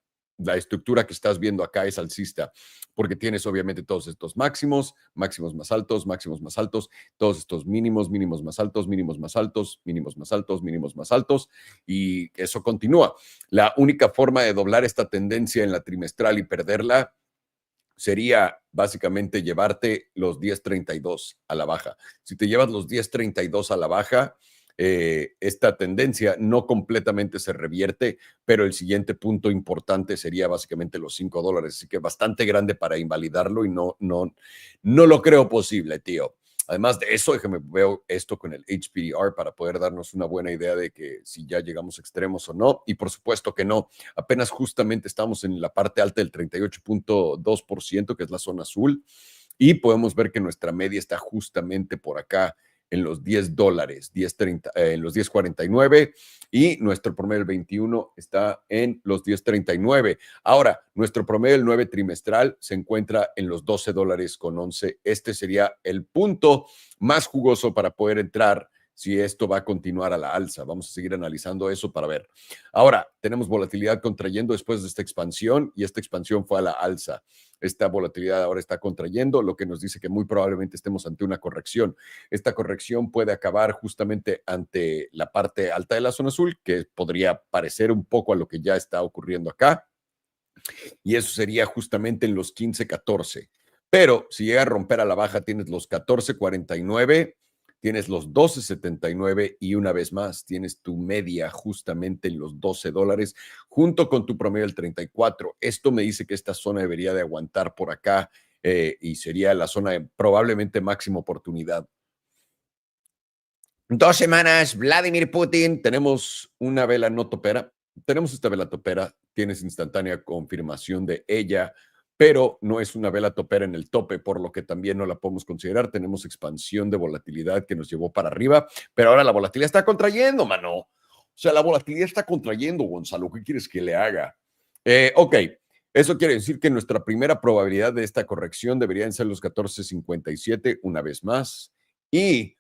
Speaker 1: que estás viendo acá es alcista, porque tienes obviamente todos estos máximos más altos, máximos más altos, todos estos mínimos más altos, mínimos más altos, mínimos más altos, mínimos más altos, y eso continúa. La única forma de doblar esta tendencia en la trimestral y perderla sería básicamente llevarte los 10.32 a la baja. Si te llevas los 10.32 a la baja, esta tendencia no completamente se revierte, pero el siguiente punto importante sería básicamente los $5. Así que bastante grande para invalidarlo, y no lo creo posible, tío. Además de eso, déjame veo esto con el HPDR para poder darnos una buena idea de que si ya llegamos a extremos o no. Y por supuesto que no. Apenas justamente estamos en la parte alta del 38.2%, que es la zona azul. Y podemos ver que nuestra media está justamente por acá en los $10, 10.30, en los 10.49, y nuestro promedio del 21 está en los 10.39. Ahora, nuestro promedio del 9 trimestral se encuentra en los $12.11. Este sería el punto más jugoso para poder entrar si esto va a continuar a la alza. Vamos a seguir analizando eso para ver. Ahora, tenemos volatilidad contrayendo después de esta expansión, y esta expansión fue a la alza. Esta volatilidad ahora está contrayendo, lo que nos dice que muy probablemente estemos ante una corrección. Esta corrección puede acabar justamente ante la parte alta de la zona azul, que podría parecer un poco a lo que ya está ocurriendo acá, y eso sería justamente en los 15.14. Pero si llega a romper a la baja, tienes los 14.49, tienes los 12.79, y una vez más tienes tu media justamente en los $12 junto con tu promedio del 34. Esto me dice que esta zona debería de aguantar por acá, y sería la zona de probablemente máxima oportunidad. 2 semanas, Vladimir Putin. Tenemos una vela no topera. Tenemos esta vela topera, tienes instantánea confirmación de ella, pero no es una vela topera en el tope, por lo que también no la podemos considerar. Tenemos expansión de volatilidad que nos llevó para arriba, pero ahora la volatilidad está contrayendo, mano. O sea, la volatilidad está contrayendo, Gonzalo. ¿Qué quieres que le haga? Ok, eso quiere decir que nuestra primera probabilidad de esta corrección deberían ser los 14.57 una vez más, y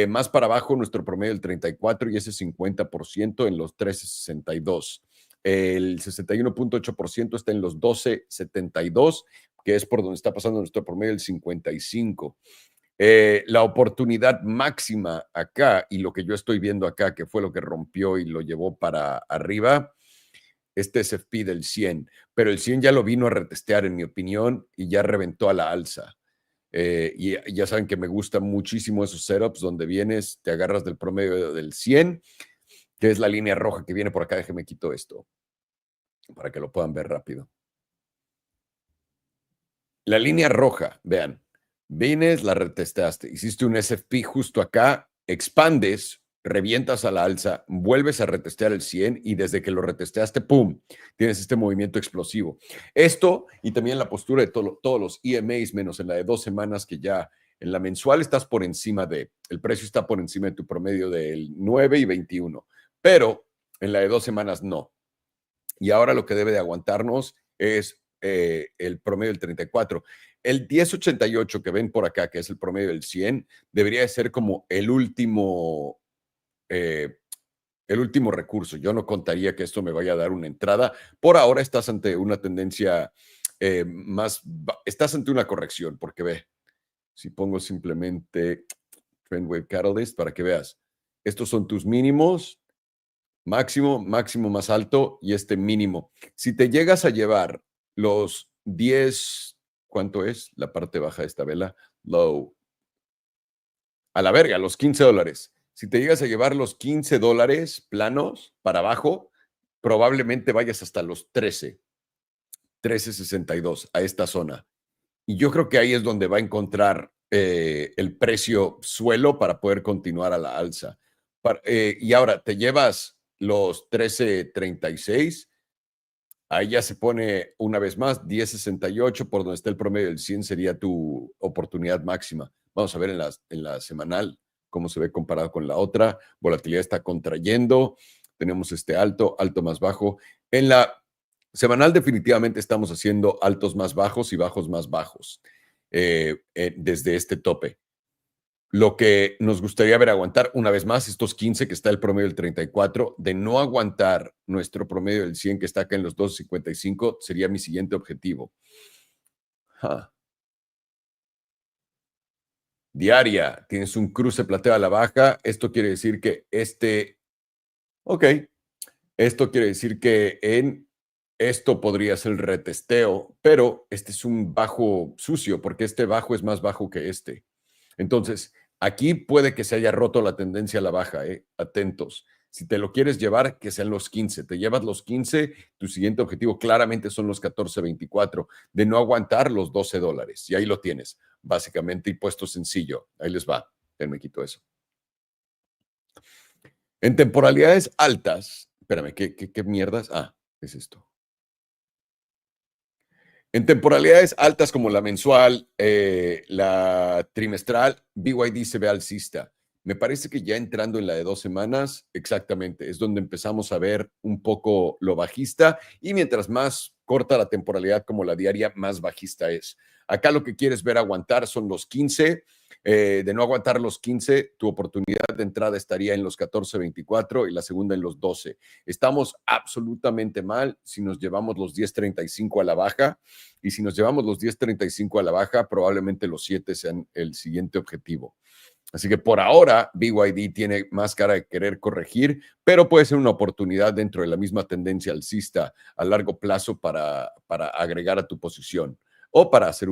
Speaker 1: más para abajo nuestro promedio del 34 y ese 50% en los 13.62. El 61.8% está en los 12.72, que es por donde está pasando nuestro promedio del 55. La oportunidad máxima acá, y lo que yo estoy viendo acá, que fue lo que rompió y lo llevó para arriba, este SFP del 100, pero el 100 ya lo vino a retestear, en mi opinión, y ya reventó a la alza. Y ya saben que me gustan muchísimo esos setups donde vienes, te agarras del promedio del 100, que es la línea roja que viene por acá. Déjenme quito esto para que lo puedan ver rápido. La línea roja, vean, vienes, la retestaste, hiciste un SFP justo acá, expandes, revientas a la alza, vuelves a retestear el 100, y desde que lo retesteaste, ¡pum!, tienes este movimiento explosivo. Esto, y también la postura de todos los EMAs, menos en la de 2 semanas, que ya en la mensual estás por encima el precio está por encima de tu promedio del 9 y 21. pero en la de 2 semanas no. Y ahora lo que debe de aguantarnos es el promedio del 34. El 1088 que ven por acá, que es el promedio del 100, debería de ser como el último recurso. Yo no contaría que esto me vaya a dar una entrada. Por ahora estás ante una tendencia estás ante una corrección, porque ve, si pongo simplemente Trend Wave Catalyst para que veas, estos son tus mínimos, máximo, máximo más alto y este mínimo. Si te llegas a llevar los 10, ¿cuánto es la parte baja de esta vela? Low. A la verga, los $15. Si te llegas a llevar los $15 planos para abajo, probablemente vayas hasta los 13.62 a esta zona. Y yo creo que ahí es donde va a encontrar el precio suelo para poder continuar a la alza. Y ahora te llevas los 13.36, ahí ya se pone una vez más 10.68, por donde está el promedio del 100 sería tu oportunidad máxima. Vamos a ver en la semanal cómo se ve comparado con la otra. Volatilidad está contrayendo, tenemos este alto, alto más bajo. En la semanal definitivamente estamos haciendo altos más bajos y bajos más bajos desde este tope. Lo que nos gustaría ver aguantar, una vez más, estos 15 que está el promedio del 34, de no aguantar nuestro promedio del 100 que está acá en los 2.55, sería mi siguiente objetivo. Diaria, tienes un cruce plateado a la baja. Esto quiere decir que esto quiere decir que en esto podría ser el retesteo, pero este es un bajo sucio, porque este bajo es más bajo que este. Entonces, aquí puede que se haya roto la tendencia a la baja, atentos. Si te lo quieres llevar, que sean los 15. Te llevas los 15, tu siguiente objetivo claramente son los 14.24, de no aguantar los $12. Y ahí lo tienes, básicamente, y puesto sencillo. Ahí les va. Me quito eso. En temporalidades altas, espérame, ¿qué mierdas? Es esto. En temporalidades altas como la mensual, la trimestral, BYD se ve alcista. Me parece que ya entrando en la de 2 semanas, exactamente, es donde empezamos a ver un poco lo bajista y mientras más corta la temporalidad como la diaria, más bajista es. Acá lo que quieres ver aguantar son los 15. De no aguantar los 15, tu oportunidad de entrada estaría en los 14.24 y la segunda en los 12. Estamos absolutamente mal si nos llevamos los 10.35 a la baja. Y si nos llevamos los 10.35 a la baja, probablemente los 7 sean el siguiente objetivo. Así que por ahora, BYD tiene más cara de querer corregir, pero puede ser una oportunidad dentro de la misma tendencia alcista a largo plazo para agregar a tu posición o para hacer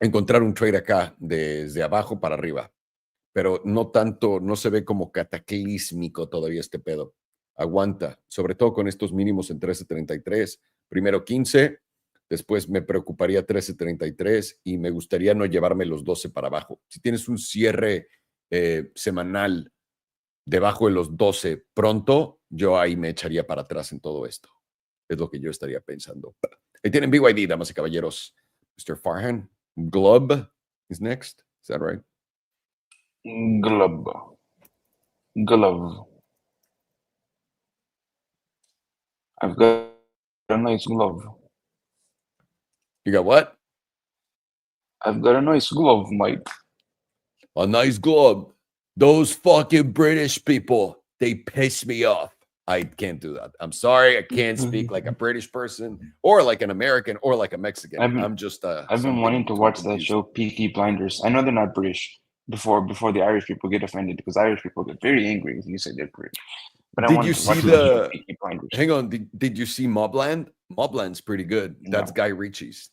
Speaker 1: encontrar un trade acá desde abajo para arriba. Pero no tanto, no se ve como cataclísmico todavía este pedo. Aguanta, sobre todo con estos mínimos en 13.33. Primero 15, después me preocuparía 13.33 y me gustaría no llevarme los 12 para abajo. Si tienes un cierre semanal debajo de los 12 pronto, yo ahí me echaría para atrás en todo esto. Es lo que yo estaría pensando. Ahí tienen BYD, damas y caballeros. Mr. Farhan, Glub is next. Is that right?
Speaker 2: Glove. Glove. I've got a nice glove.
Speaker 1: You got what?
Speaker 2: I've got a nice glove, Mike.
Speaker 1: A nice glove. Those fucking British people, they piss me off. I can't do that. I'm sorry. I can't speak like a British person or like an American or like a Mexican. I'm just
Speaker 2: I've been wanting to watch that show, Peaky Blinders. I know they're not British before the Irish people get offended, because Irish people get very angry if you say they're British. But I
Speaker 1: Did
Speaker 2: wanted
Speaker 1: you
Speaker 2: to
Speaker 1: see
Speaker 2: watch the show, Peaky Blinders.
Speaker 1: hang on, did you see Mobland? Mobland's pretty good. That's
Speaker 2: No.
Speaker 1: Guy Ritchie's.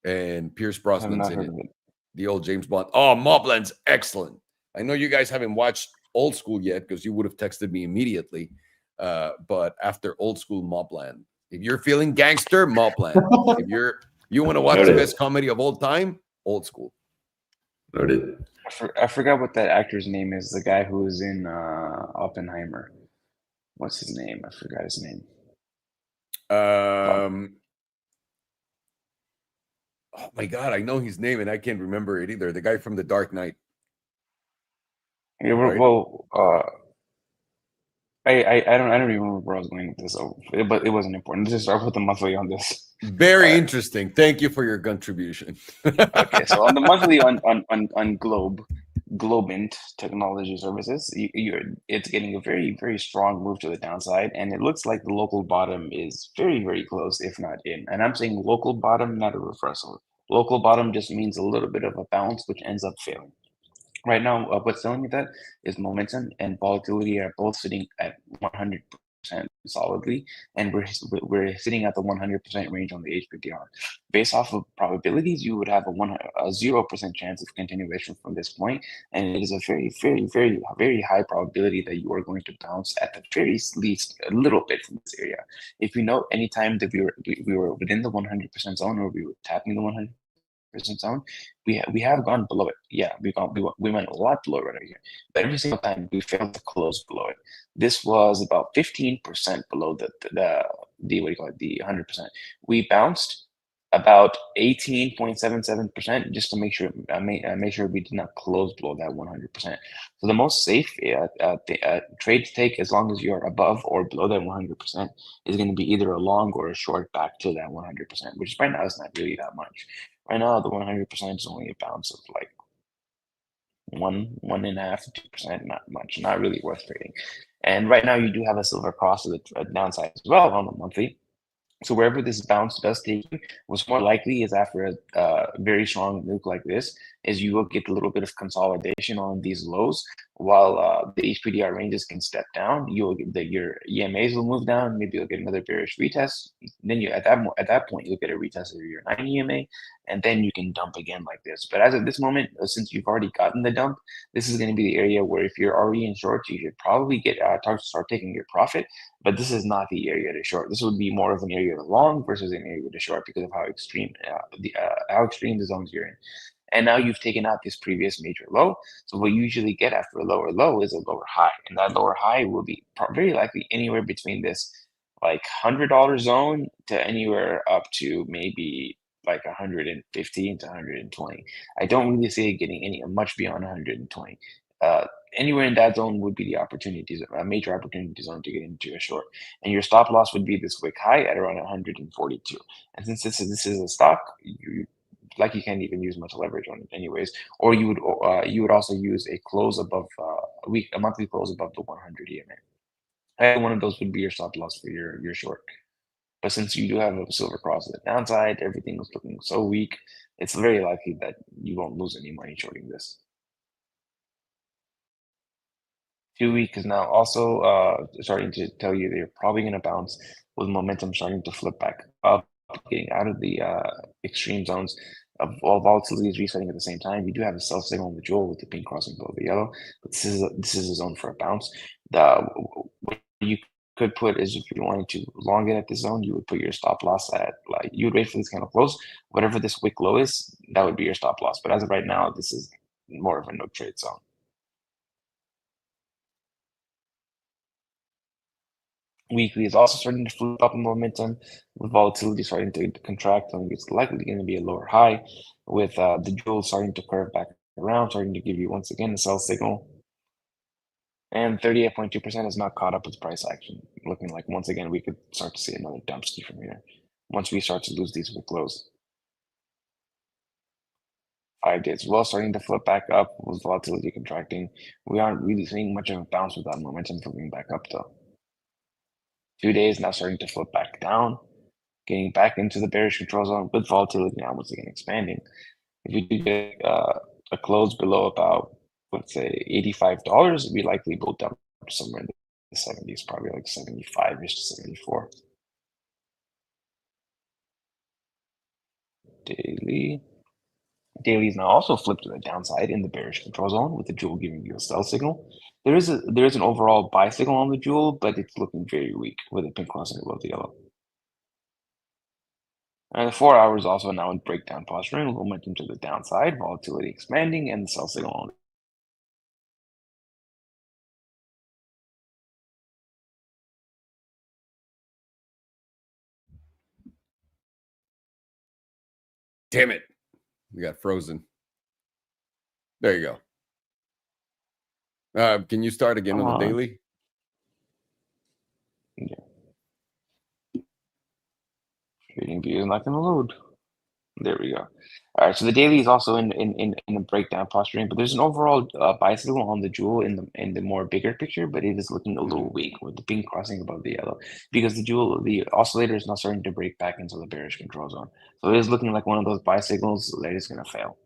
Speaker 1: And Pierce
Speaker 2: I have
Speaker 1: Brosnan's
Speaker 2: not
Speaker 1: in
Speaker 2: heard
Speaker 1: it.
Speaker 2: of it.
Speaker 1: The old James Bond. Oh, Mobland's excellent. I know you guys haven't watched Old School yet because you would have texted me immediately. But after Old School, Mobland. If you're feeling gangster, Mobland. If you want to watch the best comedy of all time, Old School.
Speaker 3: Noted.
Speaker 2: I forgot what that actor's name is. The guy who was in Oppenheimer. What's his name? I forgot his name.
Speaker 1: Oh my God, I know his name and I can't remember it either. The guy from The Dark Knight.
Speaker 2: Yeah,
Speaker 1: right?
Speaker 2: well, I don't even remember where I was going with this, but it wasn't important. Let's just start with the monthly on this.
Speaker 1: Very
Speaker 2: Uh,
Speaker 1: interesting. Thank you for your contribution.
Speaker 2: okay, so on the monthly on Globant Technology Services, it's getting a very strong move to the downside, and it looks like the local bottom is very close, if not in. And I'm saying local bottom, not a reversal. Local bottom just means a little bit of a bounce, which ends up failing. Right now, what's telling me that is momentum and volatility are both sitting at 100% solidly, and we're sitting at the 100% range on the HPDR. Based off of probabilities, you would have a 0% chance of continuation from this point, and it is a very high probability that you are going to bounce at the very least a little bit from this area. If you know, anytime that we were within the 100% zone, or we were tapping the 100% zone, we have gone below it. Yeah, we went a lot below it right here. But every single time we failed to close below it. This was about 15% below the what do you call it, the 100%. We bounced about 18.77% just to make sure make sure we did not close below that 100%. So the most safe trade to take, as long as you're above or below that 100%, is going to be either a long or a short back to that 100%, which right now is not really that much. Right now, the 100% is only a bounce of like 1.5 to 2%, not much, not really worth trading. And right now, you do have a silver cross to the downside as well on the monthly. So wherever this bounce does take you, what's more likely is after a very strong move like this, is you will get a little bit of consolidation on these lows, while the HPDR ranges can step down. You'll get your EMAs will move down. Maybe you'll get another bearish retest. Then you at that point you'll get a retest of your 9 EMA, and then you can dump again like this. But as of this moment, since you've already gotten the dump, this is going to be the area where if you're already in shorts, you should probably start taking your profit. But this is not the area to short. This would be more of an area to long versus an area to short because of how extreme the zones you're in. And now you've taken out this previous major low. So what you usually get after a lower low is a lower high, and that lower high will be very likely anywhere between this like $100 zone to anywhere up to maybe like 115 to 120. I don't really see it getting any much beyond 120. Anywhere in that zone would be the opportunities, a major opportunity zone to get into a short. And your stop loss would be this wick high at around 142. And since this is a stock, you can't even use much leverage on it anyways. Or you would also use a close above a monthly close above the 100 EMA. Either one of those would be your stop loss for your short. But since you do have a silver cross on the downside, everything is looking so weak, it's very likely that you won't lose any money shorting this. 2 week is now also starting to tell you they're probably going to bounce with momentum starting to flip back up, getting out of the extreme zones of all volatility is resetting at the same time. You do have a sell signal in the jewel with the pink crossing below the yellow, but this is a zone for a bounce. What you could put is, if you wanted to long it at this zone, you would put your stop loss at, like, you would wait for this kind of close. Whatever this wick low is, that would be your stop loss. But as of right now, this is more of a no trade zone. Weekly is also starting to flip up in momentum, with volatility starting to contract. I think it's likely going to be a lower high, with the jewel starting to curve back around, starting to give you once again a sell signal. And 38.2% is not caught up with price action. Looking like once again we could start to see another dump ski from here once we start to lose these wick lows. 5 days well, starting to flip back up with volatility contracting. We aren't really seeing much of a bounce with that momentum flipping back up though. 2 days now starting to flip back down, getting back into the bearish control zone with volatility now once again expanding. If we do get a close below about, let's say, $85, we likely will dump somewhere in the 70s, probably like 75-ish to 74. Daily is now also flipped to the downside in the bearish control zone, with the jewel giving you a sell signal. There is an overall buy signal on the jewel, but it's looking very weak with a pink crossing above the yellow. And the 4 hours also now in breakdown posturing, momentum to the downside, volatility expanding, and the sell signal on.
Speaker 1: Damn it. We got frozen. There you go. Can you start again on the daily?
Speaker 2: Yeah. Trading view is not going to load. There we go. All right, so the daily is also in a breakdown posturing, but there's an overall buy signal on the jewel in the more bigger picture, but it is looking a little weak with the pink crossing above the yellow because the oscillator is not starting to break back into the bearish control zone. So it is looking like one of those buy signals that is going to fail.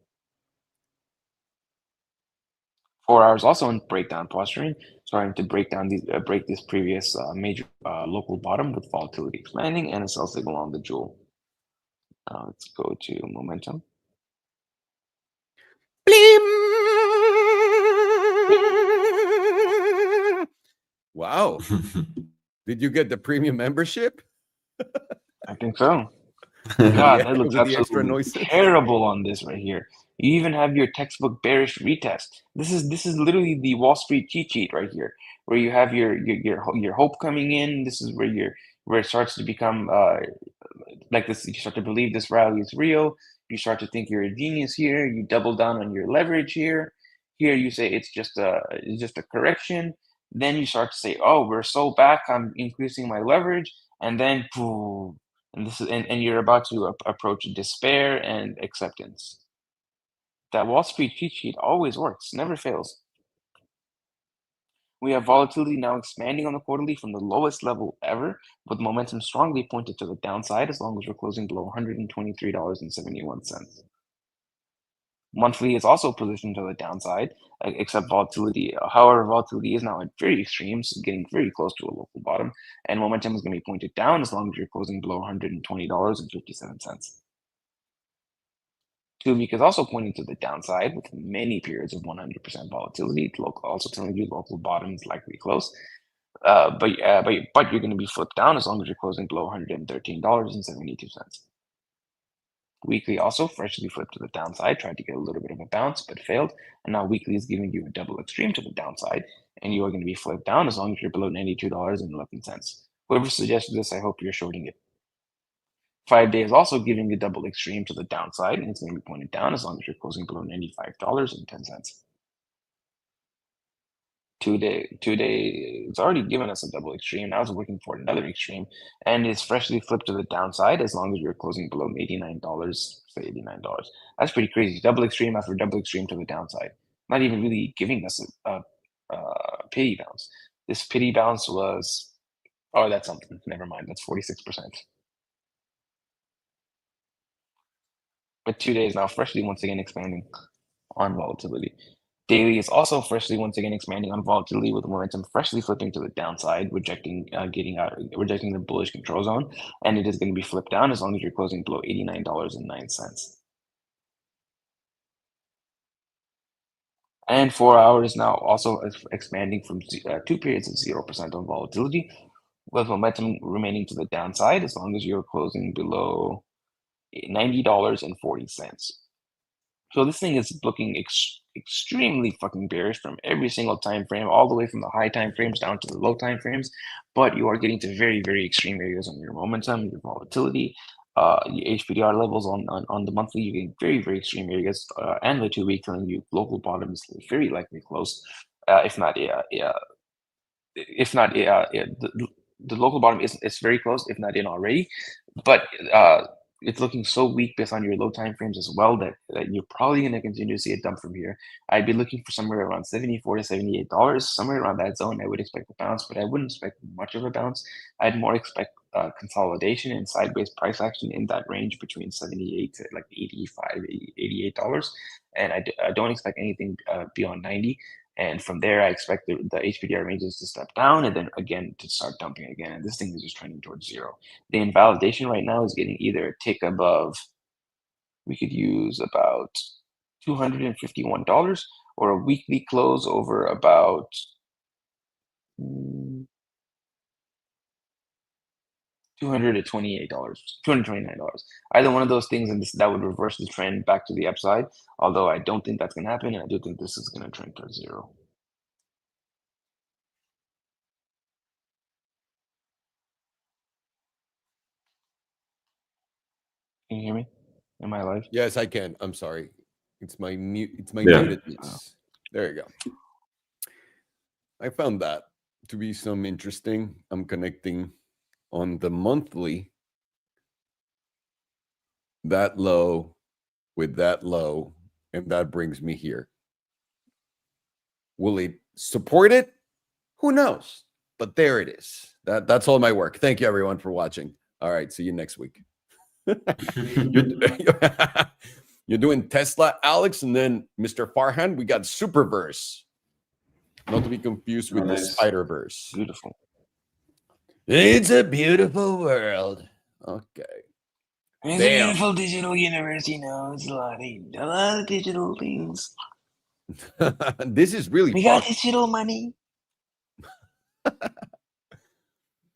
Speaker 2: 4 hours also in breakdown posturing, starting to break down these break this previous major local bottom with volatility expanding and a sell signal on the jewel. Let's go to momentum.
Speaker 1: Wow. Did you get the premium membership?
Speaker 2: I think so.
Speaker 1: With
Speaker 2: God,
Speaker 1: the-
Speaker 2: that looks
Speaker 1: with the extra
Speaker 2: absolutely
Speaker 1: noises?
Speaker 2: terrible on this right here. You even have your textbook bearish retest. This is literally the Wall Street cheat sheet right here, where you have your hope coming in. This is where it starts to become like this. You start to believe this rally is real. You start to think you're a genius here. You double down on your leverage here. Here you say it's just a correction. Then you start to say, oh, we're so back. I'm increasing my leverage, and then boom. And this is and you're about to approach despair and acceptance. That Wall Street cheat sheet always works, never fails. We have volatility now expanding on the quarterly from the lowest level ever, with momentum strongly pointed to the downside as long as we're closing below $123.71. Monthly is also positioned to the downside, except volatility. However, volatility is now at very extremes, getting very close to a local bottom, and momentum is going to be pointed down as long as you're closing below $120.57. 2 week is also pointing to the downside with many periods of 100% volatility. Also telling you local bottom is likely close. But you're going to be flipped down as long as you're closing below $113.72. Weekly also freshly flipped to the downside, tried to get a little bit of a bounce, but failed. And now weekly is giving you a double extreme to the downside, and you are going to be flipped down as long as you're below $92.11. Whoever suggested this, I hope you're shorting it. 5 days also giving a double extreme to the downside, and it's going to be pointed down as long as you're closing below $95.10. 2 day, it's already given us a double extreme. Now it's looking for another extreme, and it's freshly flipped to the downside as long as you're closing below $89, say $89. That's pretty crazy. Double extreme after double extreme to the downside. Not even really giving us a pity bounce. This pity bounce was, oh, that's something. Never mind. That's 46%. But 2 days now, freshly once again expanding on volatility. Daily is also freshly once again expanding on volatility with momentum freshly flipping to the downside, rejecting the bullish control zone, and it is going to be flipped down as long as you're closing below $89.09. And 4 hours now also expanding from 2 periods of 0% on volatility, with momentum remaining to the downside as long as you're closing below $90.40. So this thing is looking extremely fucking bearish from every single time frame, all the way from the high time frames down to the low time frames. But you are getting to very, very extreme areas on your momentum, your volatility, your HPDR levels on the monthly. You're getting very, very extreme areas, and the 2 week telling you local bottoms very likely close, if not the local bottom is very close, if not in already. But it's looking so weak based on your low time frames as well that you're probably going to continue to see a dump from here. I'd be looking for somewhere around $74 to $78, somewhere around that zone. I would expect a bounce, but I wouldn't expect much of a bounce. I'd more expect consolidation and sideways price action in that range between 78 to like 85, $88. And I don't expect anything beyond 90. And from there, I expect the HPDR ranges to step down and then again to start dumping again. And this thing is just trending towards zero. The invalidation right now is getting either a tick above, we could use about $251, or a weekly close over about $228, $229. Either one of those things, and that would reverse the trend back to the upside. Although I don't think that's going to happen, and I do think this is going to trend towards zero. Can you hear me? Am I live?
Speaker 1: Yes, I can. I'm sorry. It's my
Speaker 3: Yeah.
Speaker 1: mutedness. There you go. I found that to be some interesting. I'm connecting on the monthly, that low with that low, and that brings me here. Will it support it? Who knows? But there it is. That's all my work. Thank you, everyone, for watching. All right, see you next week. You're doing Tesla, Alex, and then Mr. Farhan, we got Superverse. Not to be confused with the Spider-Verse.
Speaker 2: Beautiful.
Speaker 1: It's a beautiful world. Okay.
Speaker 2: It's a beautiful digital universe, you know. It's a lot of digital things.
Speaker 1: This is really
Speaker 2: We got digital money.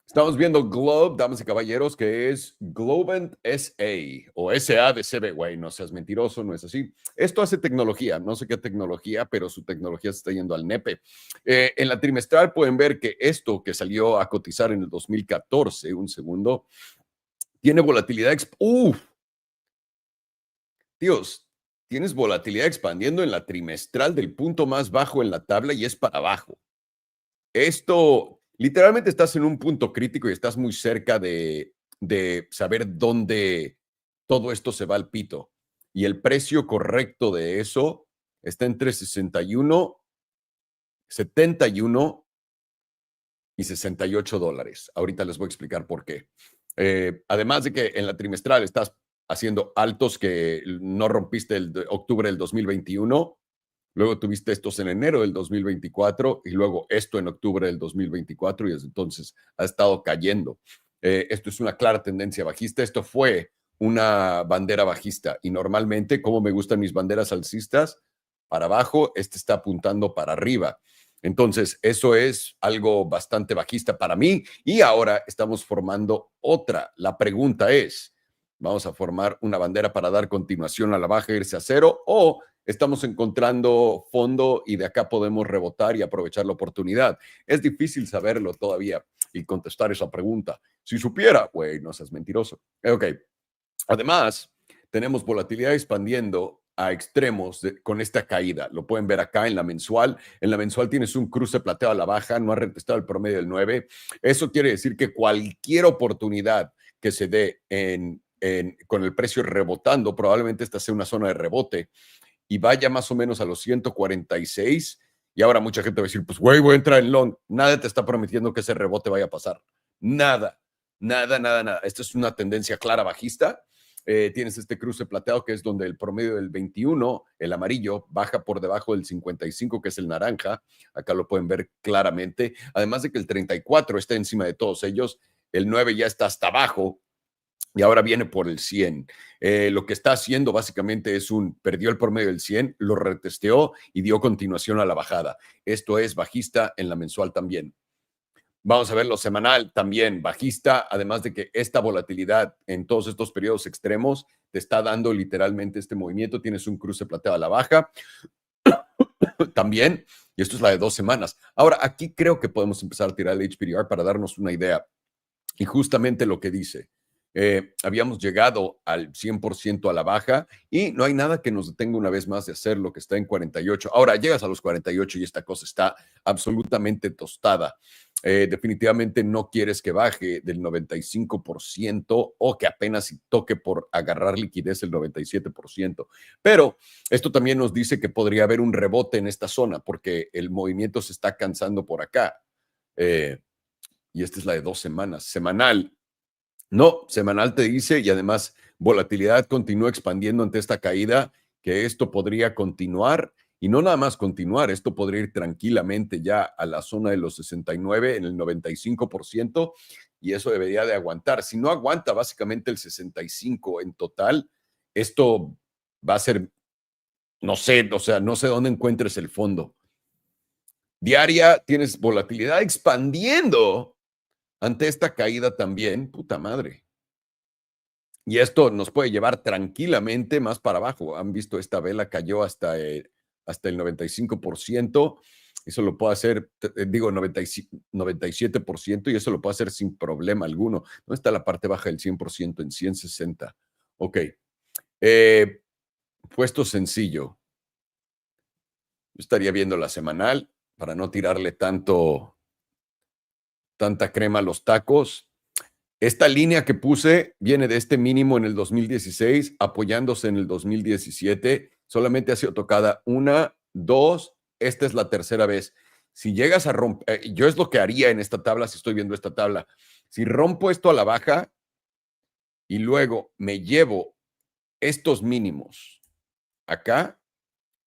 Speaker 1: Estamos viendo Globe, damas y caballeros, que es Globant SA o SA de CB, güey, no seas mentiroso, no es así. Esto hace tecnología, no sé qué tecnología, pero su tecnología se está yendo al nepe. En la trimestral pueden ver que esto que salió a cotizar en el 2014, un segundo, tiene volatilidad. Dios, tienes volatilidad expandiendo en la trimestral del punto más bajo en la tabla y es para abajo. Esto, literalmente estás en un punto crítico y estás muy cerca de saber dónde todo esto se va al pito. Y el precio correcto de eso está entre 61, 71 y $68. Ahorita les voy a explicar por qué. Además de que en la trimestral estás haciendo altos que no rompiste el de octubre del 2021. Luego tuviste estos en enero del 2024 y luego esto en octubre del 2024 y desde entonces ha estado cayendo. Esto es una clara tendencia bajista. Esto fue una bandera bajista y normalmente, como me gustan mis banderas alcistas, para abajo, este está apuntando para arriba. Entonces, eso es algo bastante bajista para mí y ahora estamos formando otra. La pregunta es, ¿vamos a formar una bandera para dar continuación a la baja, irse a cero o estamos encontrando fondo y de acá podemos rebotar y aprovechar la oportunidad? Es difícil saberlo todavía y contestar esa pregunta. Si supiera, güey, no seas mentiroso. Ok. Además, tenemos volatilidad expandiendo a extremos con esta caída. Lo pueden ver acá en la mensual. En la mensual tienes un cruce plateado a la baja, no ha retestado el promedio del 9. Eso quiere decir que cualquier oportunidad que se dé con el precio rebotando, probablemente esta sea una zona de rebote y vaya más o menos a los 146. Y ahora mucha gente va a decir, pues güey, voy a entrar en long. Nada te está prometiendo que ese rebote vaya a pasar. Nada. Esta es una tendencia clara bajista. Tienes este cruce plateado que es donde el promedio del 21, el amarillo, baja por debajo del 55, que es el naranja. Acá lo pueden ver claramente. Además de que el 34 está encima de todos ellos. El 9 ya está hasta abajo. Y ahora viene por el 100. Lo que está haciendo básicamente es perdió el promedio del 100, lo retesteó y dio continuación a la bajada. Esto es bajista en la mensual también. Vamos a ver lo semanal también bajista, además de que esta volatilidad en todos estos periodos extremos te está dando literalmente este movimiento. Tienes un cruce plateado a la baja también, y esto es la de 2 semanas. Ahora, aquí creo que podemos empezar a tirar el HPDR para darnos una idea. Y justamente lo que dice, habíamos llegado al 100% a la baja y no hay nada que nos detenga una vez más de hacer lo que está en 48. Ahora llegas a los 48 y esta cosa está absolutamente tostada. Definitivamente no quieres que baje del 95% o que apenas toque por agarrar liquidez el 97%. Pero esto también nos dice que podría haber un rebote en esta zona porque el movimiento se está cansando por acá. Y esta es la de 2 semanas. Semanal. No, semanal te dice, y además volatilidad continúa expandiendo ante esta caída, que esto podría continuar, y no nada más continuar, esto podría ir tranquilamente ya a la zona de los 69, en el 95%, y eso debería de aguantar. Si no aguanta básicamente el 65 en total, esto va a ser, no sé, o sea, no sé dónde encuentres el fondo. Diaria, tienes volatilidad expandiendo ante esta caída también, puta madre. Y esto nos puede llevar tranquilamente más para abajo. Han visto esta vela cayó hasta el 95%. Eso lo puede hacer, digo, 97%, y eso lo puede hacer sin problema alguno. ¿Dónde está la parte baja del 100%? En 160. Ok. Puesto sencillo. Yo estaría viendo la semanal para no tirarle tanta crema a los tacos. Esta línea que puse viene de este mínimo en el 2016, apoyándose en el 2017. Solamente ha sido tocada 1, 2, esta es la tercera vez. Si llegas a romper, yo es lo que haría en esta tabla si estoy viendo esta tabla. Si rompo esto a la baja y luego me llevo estos mínimos acá,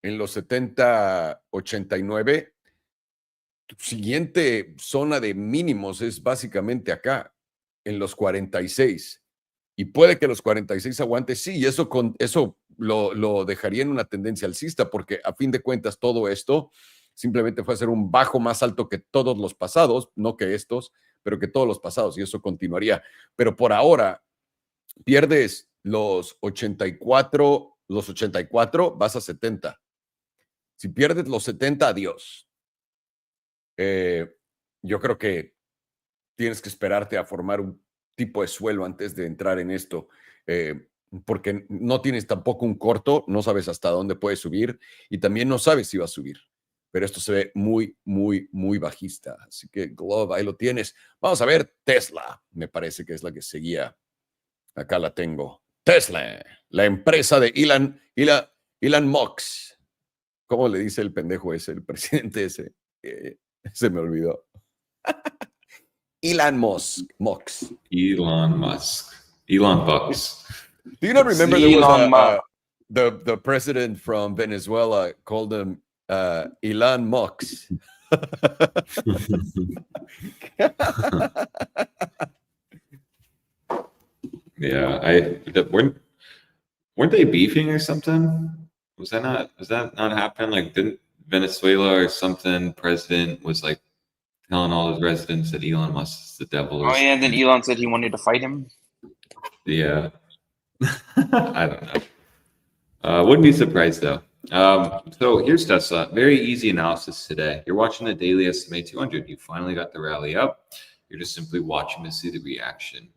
Speaker 1: en los 70, 89, tu siguiente zona de mínimos es básicamente acá, en los 46. Y puede que los 46 aguante, sí, y eso lo dejaría en una tendencia alcista, porque a fin de cuentas todo esto simplemente fue a ser un bajo más alto que todos los pasados, no que estos, pero que todos los pasados, y eso continuaría. Pero por ahora, pierdes los 84, vas a 70. Si pierdes los 70, adiós. Yo creo que tienes que esperarte a formar un tipo de suelo antes de entrar en esto, porque no tienes tampoco un corto, no sabes hasta dónde puedes subir y también no sabes si va a subir. Pero esto se ve muy, muy, muy bajista. Así que Glove, ahí lo tienes. Vamos a ver Tesla, me parece que es la que seguía. Acá la tengo. Tesla, la empresa de Elon Musk. ¿Cómo le dice el pendejo ese, el presidente ese? Se me olvidó. Elon Musk.
Speaker 4: Elon Musk. Elon Bucks.
Speaker 1: Do you not remember there was
Speaker 2: Elon Musk.
Speaker 1: the president from Venezuela called him Elon Musk?
Speaker 4: Yeah, weren't they beefing or something? Was that not happen? Like, didn't Venezuela or something president was like telling all his residents that Elon Musk is the devil?
Speaker 2: Oh yeah, and then Elon said he wanted to fight him.
Speaker 4: Yeah. I don't know. Wouldn't be surprised though. So here's Tesla. Very easy analysis today. You're watching the daily SMA 200. You finally got the rally up. You're just simply watching to see the reaction.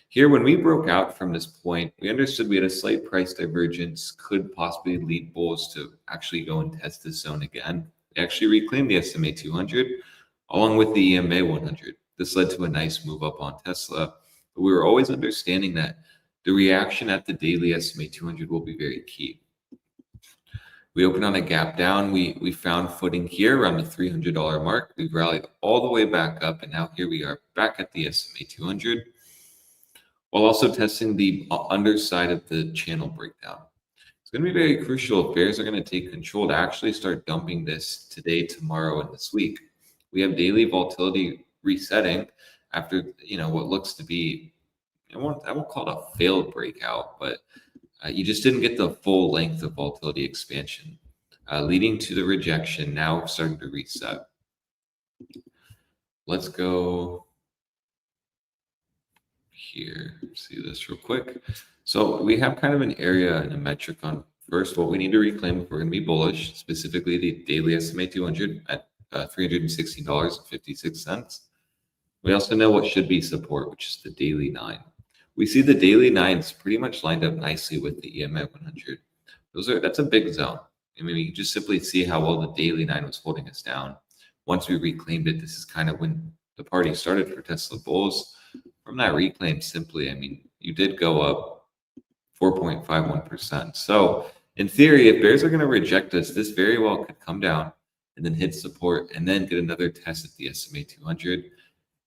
Speaker 4: Here, when we broke out from this point, we understood we had a slight price divergence, could possibly lead bulls to actually go and test this zone again. They actually reclaimed the SMA 200 along with the EMA 100. This led to a nice move up on Tesla. But we were always understanding that the reaction at the daily SMA 200 will be very key. We opened on a gap down. We found footing here around the $300 mark. We've rallied all the way back up, and now here we are back at the SMA 200, while also testing the underside of the channel breakdown. It's going to be very crucial if bears are going to take control to actually start dumping this today, tomorrow, and this week. We have daily volatility resetting after what looks to be, I won't call it a failed breakout, but you just didn't get the full length of volatility expansion, leading to the rejection, now starting to reset. Let's go here, see this real quick. So we have kind of an area and a metric on first what we need to reclaim if we're going to be bullish, specifically the daily SMA 200 at $316.56. We also know what should be support, which is the daily 9. We see the daily 9s pretty much lined up nicely with the EMA 100. That's a big zone. I mean, you can just simply see how well the daily 9 was holding us down. Once we reclaimed it, this is kind of when the party started for Tesla bulls. From that reclaim, simply, I mean, you did go up 4.51%. So in theory, if bears are going to reject us, this very well could come down and then hit support and then get another test at the SMA 200.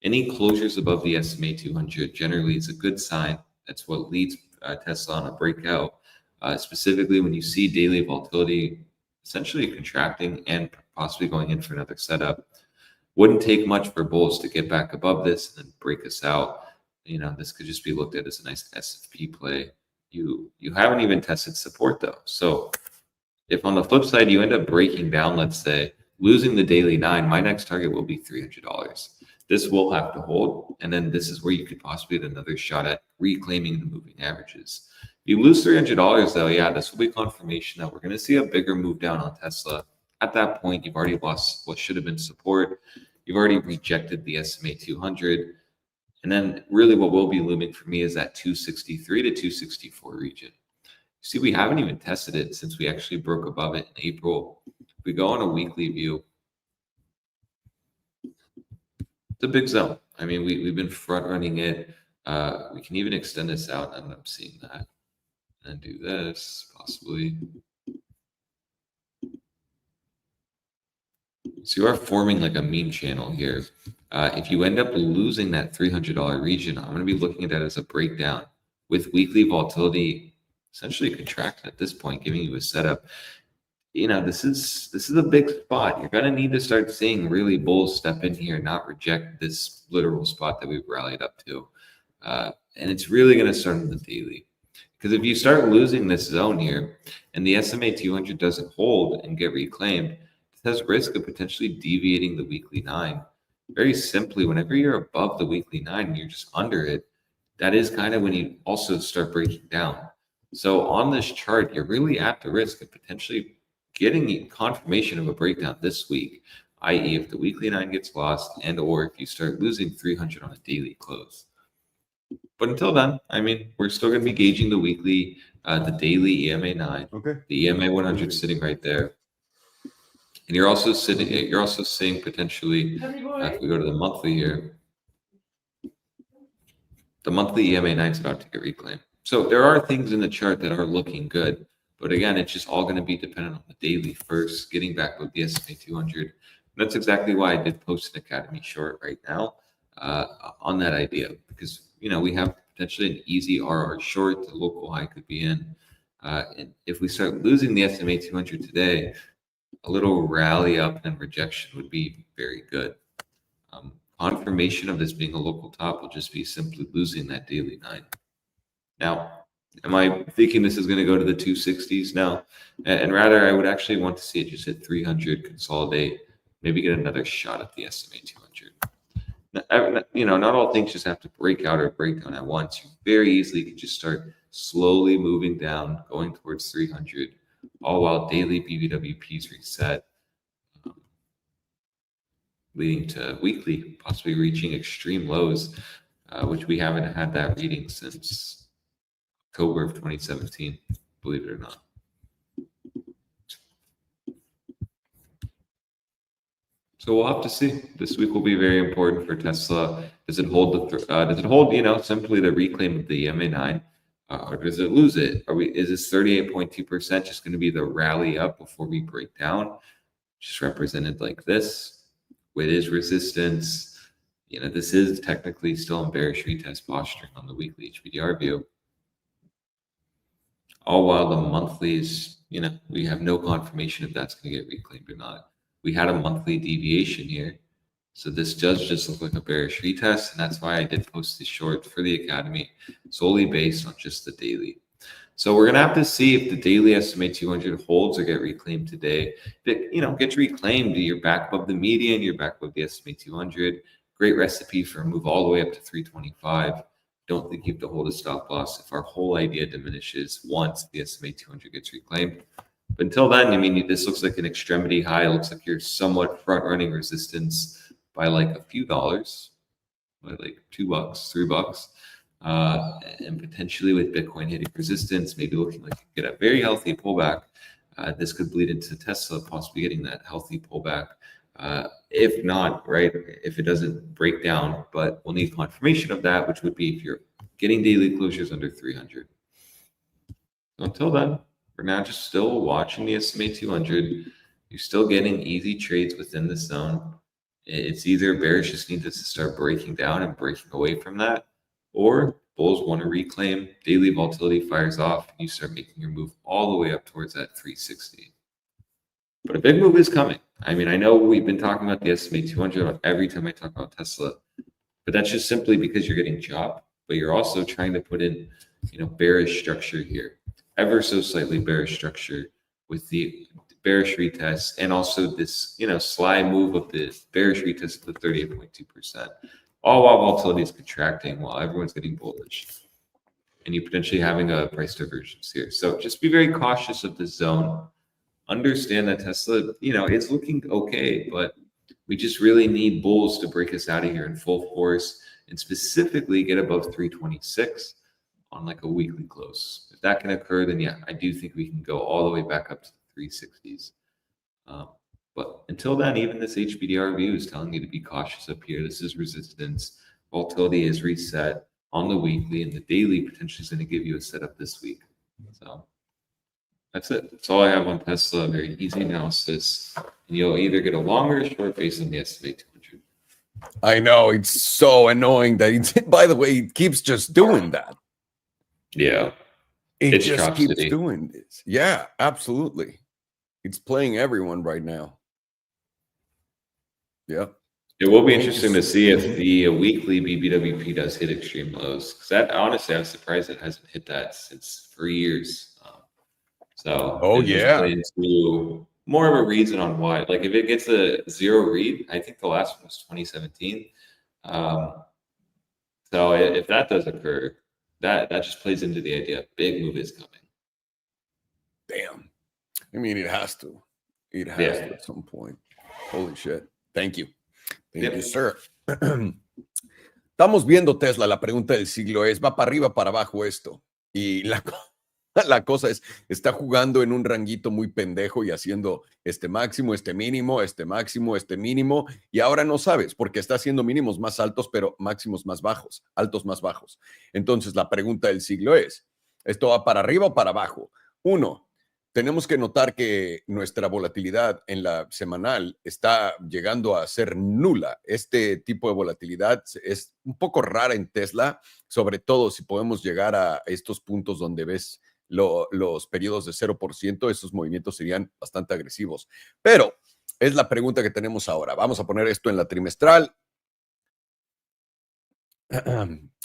Speaker 4: Any closures above the SMA 200 generally is a good sign. That's what leads Tesla on a breakout, specifically when you see daily volatility essentially contracting and possibly going in for another setup. Wouldn't take much for bulls to get back above this and then break us out. This could just be looked at as a nice SFP play. You haven't even tested support though. So if on the flip side you end up breaking down, let's say losing the daily 9, my next target will be $300. This will have to hold, and then this is where you could possibly get another shot at reclaiming the moving averages. If you lose $300 though, yeah, this will be confirmation that we're going to see a bigger move down on Tesla. At that point, you've already lost what should have been support. You've already rejected the SMA 200. And then really what will be looming for me is that 263 to 264 region. See, we haven't even tested it since we actually broke above it in April. If we go on a weekly view, It's a big zone. I mean, we've been front running it. We can even extend this out. I'm not seeing that. And do this possibly. So you are forming like a meme channel here. If you end up losing that $300 region, I'm going to be looking at that as a breakdown with weekly volatility essentially contracting at this point, giving you a setup. You know, this is a big spot. You're going to need to start seeing really bulls step in here, not reject this literal spot that we've rallied up to. And it's really going to start in the daily. Because if you start losing this zone here and the SMA 200 doesn't hold and get reclaimed, it has risk of potentially deviating the weekly 9. Very simply, whenever you're above the weekly 9 and you're just under it, that is kind of when you also start breaking down. So on this chart, you're really at the risk of potentially getting confirmation of a breakdown this week, i.e. if the weekly 9 gets lost and or if you start losing 300 on a daily close. But until then, I mean, we're still going to be gauging the weekly, the daily EMA 9,
Speaker 1: Okay.
Speaker 4: the EMA 100 sitting right there. And you're also seeing potentially, if we go to the monthly here, the monthly EMA 9 is about to get reclaimed. So there are things in the chart that are looking good. But again, it's just all going to be dependent on the daily first, getting back with the SMA 200. And that's exactly why I did post an Academy short right now on that idea, because you know we have potentially an easy RR short. The local high could be in. And if we start losing the SMA 200 today, a little rally up and rejection would be very good. Confirmation of this being a local top will just be simply losing that daily 9. Now, am I thinking this is going to go to the 260s? No. And rather, I would actually want to see it just hit 300, consolidate, maybe get another shot at the SMA 200. You know, not all things just have to break out or break down at once. You very easily can just start slowly moving down, going towards 300, all while daily BBWPs reset, leading to weekly, possibly reaching extreme lows, which we haven't had that reading since October of 2017, believe it or not. So we'll have to see. This week will be very important for Tesla. Does it hold you know, simply the reclaim of the MA9, or does it lose it? Is this 38.2% just going to be the rally up before we break down? Just represented like this with its resistance. You know, this is technically still in bearish retest posturing on the weekly HBDR view. All while the monthlies, you know, we have no confirmation if that's going to get reclaimed or not. We had a monthly deviation here. So this does just look like a bearish retest. And that's why I did post this short for the Academy, solely based on just the daily. So we're going to have to see if the daily SMA 200 holds or get reclaimed today. If it, you know, gets reclaimed, you're back above the median, you're back above the SMA 200. Great recipe for a move all the way up to 325. Don't think you have to hold a stop loss if our whole idea diminishes once the SMA 200 gets reclaimed. But until then, I mean, this looks like an extremity high. It looks like you're somewhat front-running resistance by like a few dollars, by like $2, $3. And potentially with Bitcoin hitting resistance, maybe looking like you get a very healthy pullback. This could bleed into Tesla possibly getting that healthy pullback. If not, right, if it doesn't break down, but we'll need confirmation of that, which would be if you're getting daily closures under 300. So until then, we're now just still watching the SMA 200. You're still getting easy trades within the zone. It's either bearish just needs to start breaking down and breaking away from that, or bulls want to reclaim, daily volatility fires off, and you start making your move all the way up towards that 360. But a big move is coming. I mean, I know we've been talking about the SMA 200 every time I talk about Tesla, but that's just simply because you're getting chopped, but you're also trying to put in, you know, bearish structure here, ever so slightly bearish structure with the bearish retest and also this, you know, sly move of the bearish retest to the 38.2%, all while volatility is contracting while everyone's getting bullish. And you potentially having a price divergence here. So just be very cautious of the zone. Understand that Tesla, you know, it's looking okay, but we just really need bulls to break us out of here in full force and specifically get above 326 on like a weekly close. If that can occur, then yeah, I do think we can go all the way back up to the 360s. But until then, even this HBDR view is telling you to be cautious up here. This is resistance. Volatility is reset on the weekly, and the daily potentially is going to give you a setup this week. So that's it. That's all I have on Tesla. Very easy analysis. And you'll either get a long or a short based on the estimate 200.
Speaker 1: I know, it's so annoying that it's, by the way, it keeps just doing that.
Speaker 4: Yeah.
Speaker 1: It
Speaker 4: It's
Speaker 1: just
Speaker 4: Chop
Speaker 1: keeps
Speaker 4: City.
Speaker 1: doing this. Yeah, absolutely. It's playing everyone right now. Yeah.
Speaker 4: It will be interesting to see if the weekly BBWP does hit extreme lows. Because that, honestly, I'm surprised it hasn't hit that since for years. So it just plays into more of a reason on why. Like if it gets a zero read, I think the last one was 2017. So if that does occur, that just plays into the idea big move is coming.
Speaker 1: Damn. I mean, it has to. It has to at some point. Holy shit. Thank you. Thank you, sir. Estamos viendo Tesla. La pregunta del siglo es, ¿va para arriba, para abajo esto? Y la cosa es, está jugando en un ranguito muy pendejo y haciendo este máximo, este mínimo, este máximo, este mínimo. Y ahora no sabes, porque está haciendo mínimos más altos, pero máximos más bajos, altos más bajos. Entonces, la pregunta del siglo es, ¿esto va para arriba o para abajo? Uno, tenemos que notar que nuestra volatilidad en la semanal está llegando a ser nula. Este tipo de volatilidad es un poco rara en Tesla, sobre todo si podemos llegar a estos puntos donde ves los periodos de 0%, esos movimientos serían bastante agresivos. Pero es la pregunta que tenemos ahora. Vamos a poner esto en la trimestral.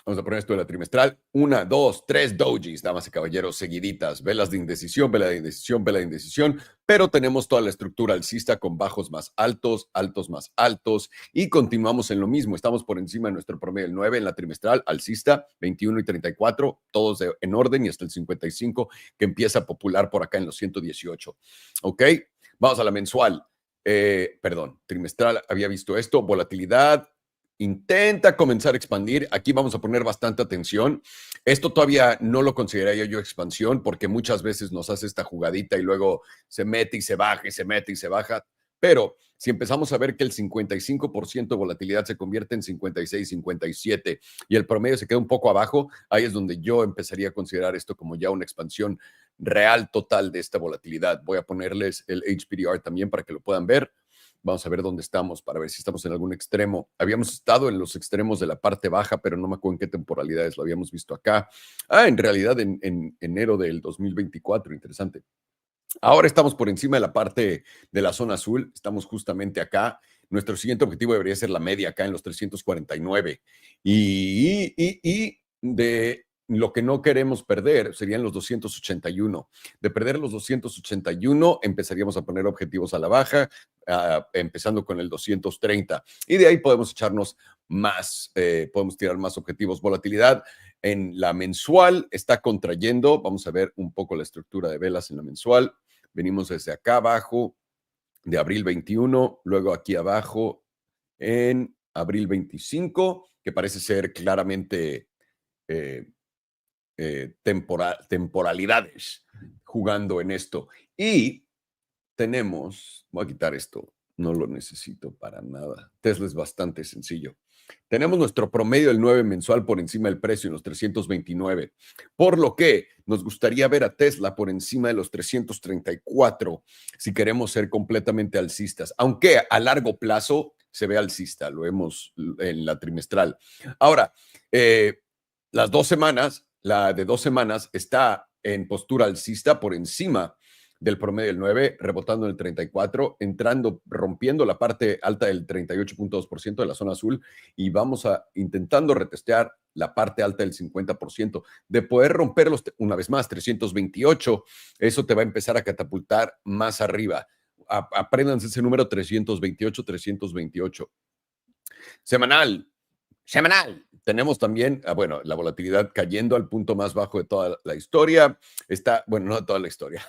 Speaker 1: Vamos a poner esto en la trimestral. 1, 2, 3 dojis, damas y caballeros, seguiditas. Velas de indecisión, vela de indecisión, vela de indecisión. Pero tenemos toda la estructura alcista con bajos más altos, altos más altos. Y continuamos en lo mismo. Estamos por encima de nuestro promedio del 9 en la trimestral, alcista, 21 y 34, todos en orden, y hasta el 55 que empieza a popular por acá en los 118. ¿Ok? Vamos a la mensual. Perdón, trimestral, había visto esto. Volatilidad. Intenta comenzar a expandir. Aquí vamos a poner bastante atención. Esto todavía no lo consideraría yo expansión porque muchas veces nos hace esta jugadita y luego se mete y se baja y se mete y se baja. Pero si empezamos a ver que el 55% de volatilidad se convierte en 56, 57 y el promedio se queda un poco abajo, ahí es donde yo empezaría a considerar esto como ya una expansión real total de esta volatilidad. Voy a ponerles el HBDR también para que lo puedan ver. Vamos a ver dónde estamos para ver si estamos en algún extremo. Habíamos estado en los extremos de la parte baja, pero no me acuerdo en qué temporalidades lo habíamos visto acá. En realidad en enero del 2024, interesante. Ahora estamos por encima de la parte de la zona azul, estamos justamente acá. Nuestro siguiente objetivo debería ser la media acá en los 349. Y de lo que no queremos perder serían los 281. De perder los 281, empezaríamos a poner objetivos a la baja, empezando con el 230. Y de ahí podemos echarnos más, podemos tirar más objetivos. Volatilidad en la mensual está contrayendo. Vamos a ver un poco la estructura de velas en la mensual. Venimos desde acá abajo de abril 21, luego aquí abajo en abril 25, que parece ser claramente temporalidades jugando en esto. Y tenemos, voy a quitar esto, no lo necesito para nada. Tesla es bastante sencillo. Tenemos nuestro promedio del 9 mensual por encima del precio en los 329, por lo que nos gustaría ver a Tesla por encima de los 334 si queremos ser completamente alcistas, aunque a largo plazo se ve alcista, lo vemos en la trimestral. Ahora, las 2 semanas, la de 2 semanas está en postura alcista por encima del promedio del 9, rebotando en el 34, entrando, rompiendo la parte alta del 38.2% de la zona azul y vamos a intentando retestear la parte alta del 50%. De poder romperlos una vez más, 328, eso te va a empezar a catapultar más arriba. Apréndanse ese número 328, 328. Semanal. Tenemos también, bueno, la volatilidad cayendo al punto más bajo de toda la historia. Está, bueno, no de toda la historia.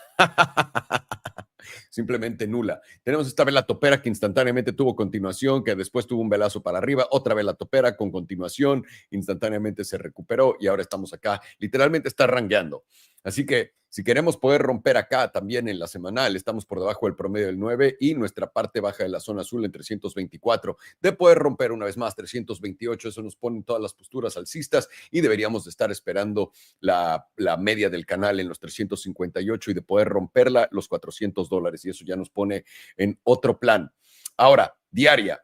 Speaker 1: Simplemente nula. Tenemos esta vela topera que instantáneamente tuvo continuación, que después tuvo un velazo para arriba, otra vela topera con continuación, instantáneamente se recuperó y ahora estamos acá. Literalmente está rangueando. Así que si queremos poder romper acá también en la semanal, estamos por debajo del promedio del 9 y nuestra parte baja de la zona azul en 324. De poder romper una vez más 328, eso nos pone en todas las posturas alcistas y deberíamos de estar esperando la media del canal en los 358 y de poder romperla los $400 y eso ya nos pone en otro plan. Ahora, diaria.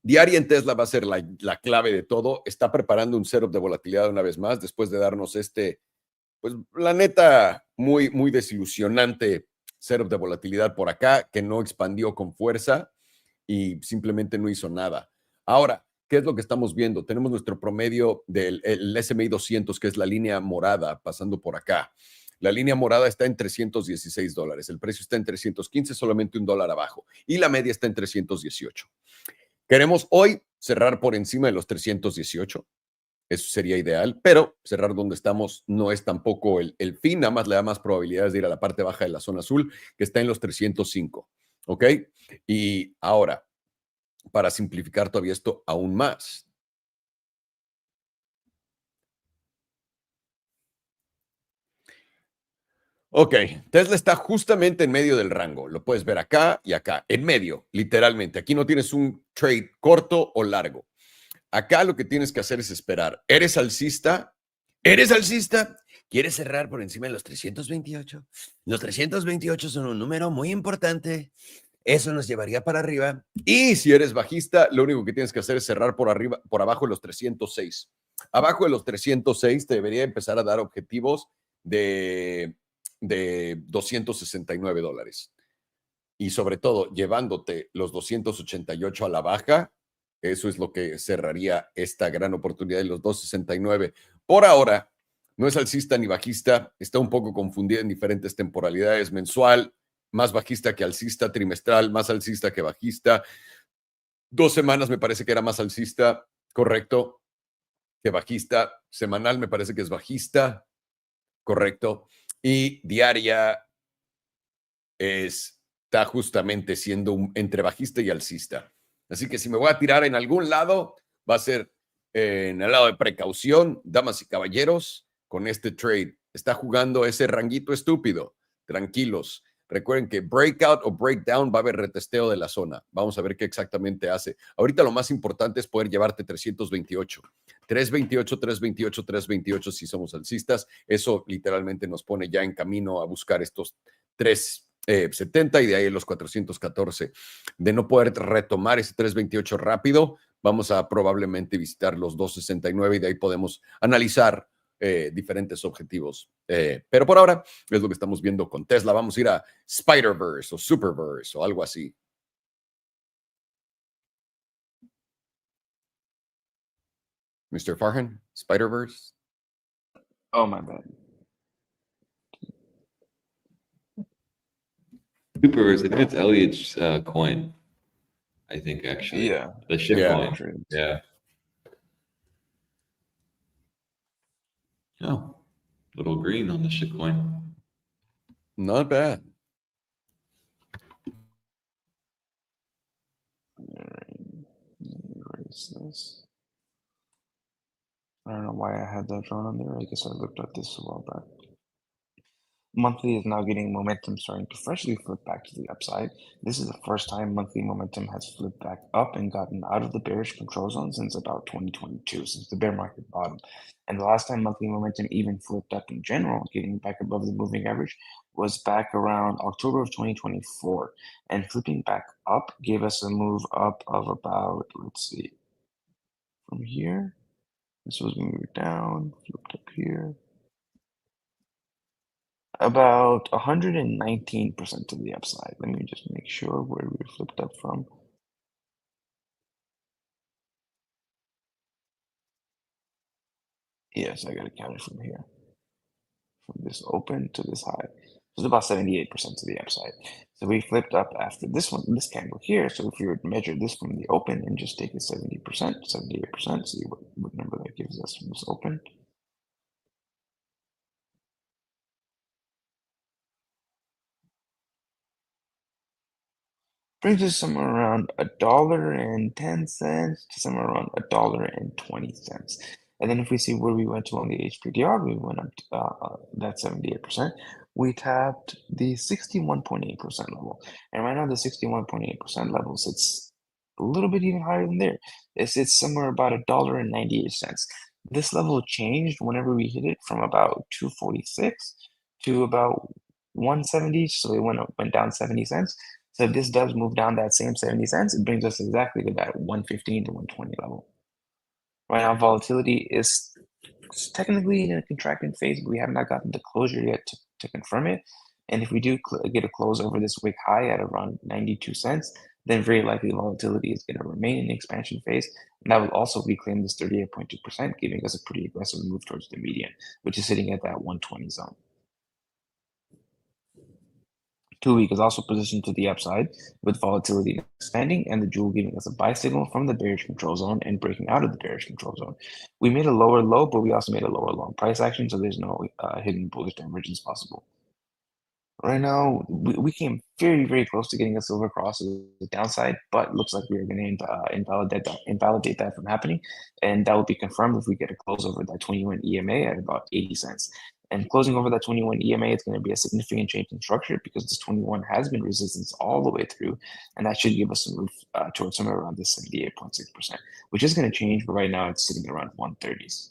Speaker 1: Diaria en Tesla va a ser la clave de todo. Está preparando un setup de volatilidad una vez más después de darnos pues la neta, muy, muy desilusionante setup de volatilidad por acá, que no expandió con fuerza y simplemente no hizo nada. Ahora, ¿qué es lo que estamos viendo? Tenemos nuestro promedio del S&P 200, que es la línea morada, pasando por acá. La línea morada está en $316. El precio está en 315, solamente $1 abajo. Y la media está en 318. Queremos hoy cerrar por encima de los 318. Eso sería ideal, pero cerrar donde estamos no es tampoco el fin, nada más le da más probabilidades de ir a la parte baja de la zona azul, que está en los 305. ¿Ok? Y ahora, para simplificar todavía esto aún más. Ok, Tesla está justamente en medio del rango. Lo puedes ver acá y acá, en medio, literalmente. Aquí no tienes un trade corto o largo. Acá lo que tienes que hacer es esperar. ¿Eres alcista? ¿Eres alcista? ¿Quieres cerrar por encima de los 328? Los 328 son un número muy importante. Eso nos llevaría para arriba. Y si eres bajista, lo único que tienes que hacer es cerrar por arriba, por abajo de los 306. Abajo de los 306 te debería empezar a dar objetivos de $269. Y sobre todo, llevándote los 288 a la baja, eso es lo que cerraría esta gran oportunidad de los 269. Por ahora, no es alcista ni bajista, está un poco confundida en diferentes temporalidades, mensual, más bajista que alcista, trimestral, más alcista que bajista. 2 semanas me parece que era más alcista, correcto, que bajista. Semanal me parece que es bajista, correcto. Y diaria está justamente siendo entre bajista y alcista. Así que si me voy a tirar en algún lado, va a ser en el lado de precaución, damas y caballeros, con este trade. Está jugando ese ranguito estúpido. Tranquilos. Recuerden que breakout o breakdown va a haber retesteo de la zona. Vamos a ver qué exactamente hace. Ahorita lo más importante es poder llevarte 328. 328, 328, 328 si somos alcistas. Eso literalmente nos pone ya en camino a buscar estos 370 y de ahí los 414. De no poder retomar ese 328 rápido, vamos a probablemente visitar los 269 y de ahí podemos analizar diferentes objetivos. Pero por ahora es lo que estamos viendo con Tesla. Vamos a ir a Spider-Verse o Superverse o algo así. Mr. Farhan, Spider-Verse.
Speaker 2: Oh, my bad.
Speaker 4: Superverse, I think it's Elliot's coin. I think actually.
Speaker 2: Yeah.
Speaker 4: The ship
Speaker 1: Yeah.
Speaker 4: coin. Yeah. Oh, little green on the ship coin.
Speaker 1: Not bad.
Speaker 2: Erase this. I don't know why I had that drawn on there. I guess I looked at this a while back. Monthly is now getting momentum, starting to freshly flip back to the upside. This is the first time monthly momentum has flipped back up and gotten out of the bearish control zone since about 2022, since the bear market bottom. And the last time monthly momentum even flipped up in general, getting back above the moving average, was back around October of 2024. And flipping back up gave us a move up of about, let's see, from here. This was moving down, flipped up here. About 119% to the upside. Let me just make sure where we flipped up from. Yes, I gotta count it from here. From this open to this high. So it's about 78% to the upside. So we flipped up after this one, this candle here. So if you were to measure this from the open and just take it 70%, 78%, see what number that gives us from this open. Brings us somewhere around $1.10 to somewhere around $1.20. And then if we see where we went to on the HPDR, we went up to, that 78%. We tapped the 61.8% level. And right now the 61.8% level sits a little bit even higher than there. It's somewhere about $1.98. This level changed whenever we hit it from about 246 to about 170. So it went down 70 cents. So if this does move down that same 70 cents, it brings us exactly to that 115 to 120 level. Right now, volatility is technically in a contracting phase, but we have not gotten the closure yet to confirm it. And if we do get a close over this wick high at around 92 cents, then very likely volatility is going to remain in the expansion phase. And that will also reclaim this 38.2%, giving us a pretty aggressive move towards the median, which is sitting at that 120 zone. 2 week is also positioned to the upside with volatility expanding and the jewel giving us a buy signal from the bearish control zone and breaking out of the bearish control zone. We made a lower low, but we also made a lower long price action, so there's no hidden bullish divergence possible. Right now, we came very, very close to getting a silver cross to the downside, but looks like we are going to invalidate that from happening, and that will be confirmed if we get a close over that 21 EMA at about 80 cents. And closing over that 21 EMA, it's going to be a significant change in structure because this 21 has been resistance all the way through, and that should give us a move towards somewhere around this 78.6%, which is going to change, but right now it's sitting around 130s.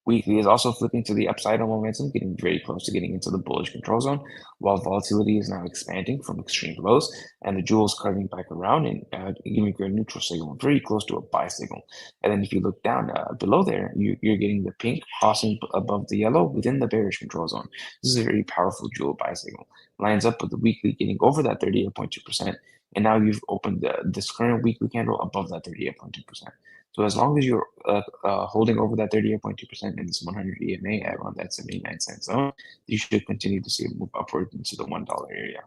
Speaker 2: Weekly is also flipping to the upside on momentum, getting very close to getting into the bullish control zone, while volatility is now expanding from extreme lows, and the jewel is curving back around and giving you a neutral signal, very close to a buy signal. And then if you look down below there, you're getting the pink crossing above the yellow within the bearish control zone. This is a very powerful jewel buy signal. Lines up with the weekly getting over that 38.2%, and now you've opened this current weekly candle above that 38.2%. So as long as you're holding over that 38.2% in this 100 EMA at around that 79 cent zone, you should continue to see a move upward into the $1 area.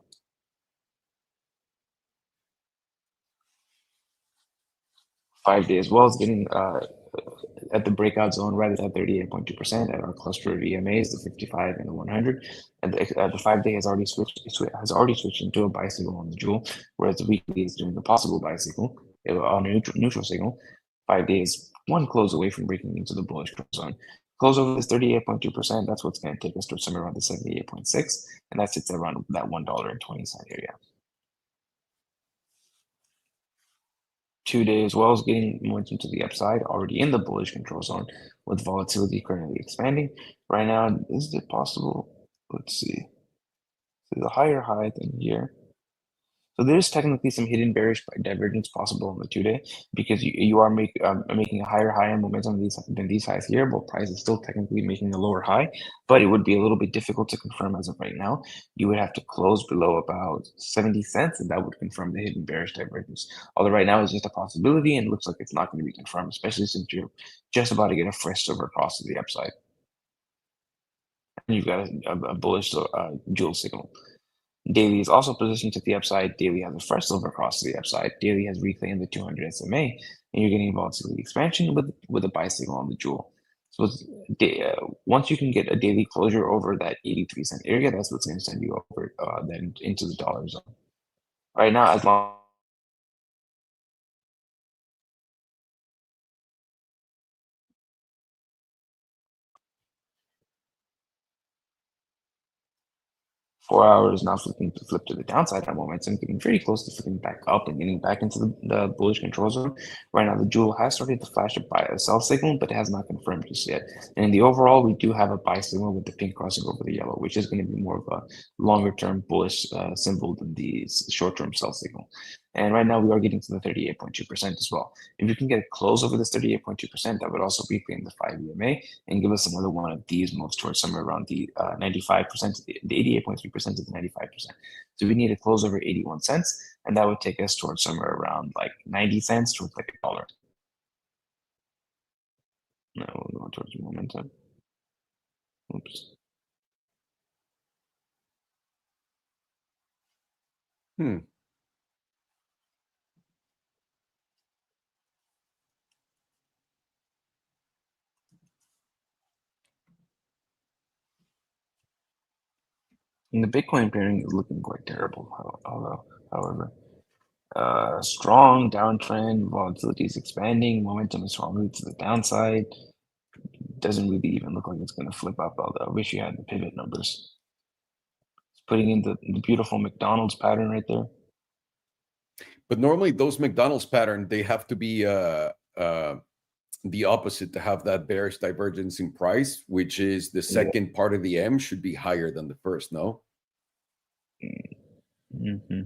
Speaker 2: Five-day as well is getting at the breakout zone right at that 38.2% at our cluster of EMAs, the 55 and the 100. And the 5-day has already switched into a buy signal on the jewel, whereas the weekly is doing a possible buy signal on a neutral signal. 5 days, one close away from breaking into the bullish zone. Close over this 38.2%, that's what's going to take us to somewhere around the 78.6, and that sits around that $1.20 area. 2 days as well is getting momentum to the upside, already in the bullish control zone, with volatility currently expanding. Right now, is it possible? Let's see. There's a higher high than here. So there's technically some hidden bearish divergence possible on the 2-day because you are making a higher high in momentum than these highs here, but price is still technically making a lower high, but it would be a little bit difficult to confirm as of right now. You would have to close below about 70 cents, and that would confirm the hidden bearish divergence. Although right now it's just a possibility, and it looks like it's not going to be confirmed, especially since you're just about to get a fresh silver cross to the upside. And you've got a bullish jewel signal. Daily is also positioned to the upside. Daily has a fresh silver cross to the upside. Daily has reclaimed the 200 SMA, and you're getting volatility expansion with a buy signal on the jewel. So once you can get a daily closure over that 83 cent area, that's what's going to send you over then into the dollar zone. Right now, as long 4 hours now flipping to flip to the downside at momentum, getting very close to flipping back up and getting back into the bullish control zone. Right now, the jewel has started to flash a buy a sell signal, but it has not confirmed just yet. And in the overall, we do have a buy signal with the pink crossing over the yellow, which is going to be more of a longer term bullish symbol than the short term sell signal. And right now, we are getting to the 38.2% as well. If you can get a close over this 38.2%, that would also reclaim the 5 EMA and give us another one of these moves towards somewhere around the 95%, the 88.3% to the 95%. So we need a close over 81 cents, and that would take us towards somewhere around like 90 cents towards like $1. Now we'll go towards momentum. Oops. And the Bitcoin pairing is looking quite terrible, however. Strong downtrend, volatility is expanding, momentum is strongly to the downside. Doesn't really even look like it's going to flip up, although I wish you had the pivot numbers. It's putting in the beautiful McDonald's pattern right there.
Speaker 1: But normally those McDonald's pattern, they have to be the opposite to have that bearish divergence in price, which is the second part of the M should be higher than the first, no?
Speaker 2: Mm-hmm.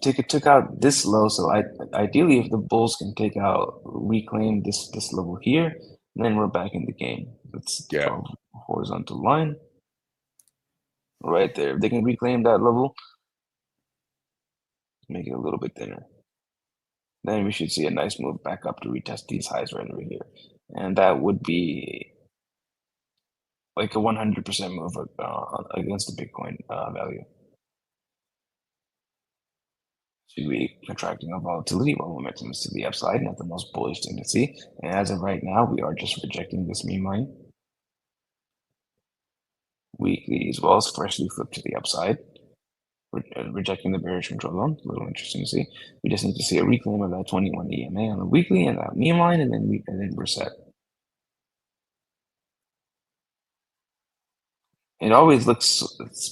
Speaker 2: Took out this low, so ideally if the bulls can reclaim this level here, then we're back in the game. Let's draw a horizontal line right there. If they can reclaim that level, make it a little bit thinner, then we should see a nice move back up to retest these highs right over here, and that would be like a 100% move against the Bitcoin value. Should be contracting on volatility while momentum is to the upside, not the most bullish thing to see. And as of right now, we are just rejecting this meme line. Weekly as well as freshly flipped to the upside. Rejecting the bearish control zone. A little interesting to see. We just need to see a reclaim of that 21 EMA on the weekly and that meme line, and then we're set. It always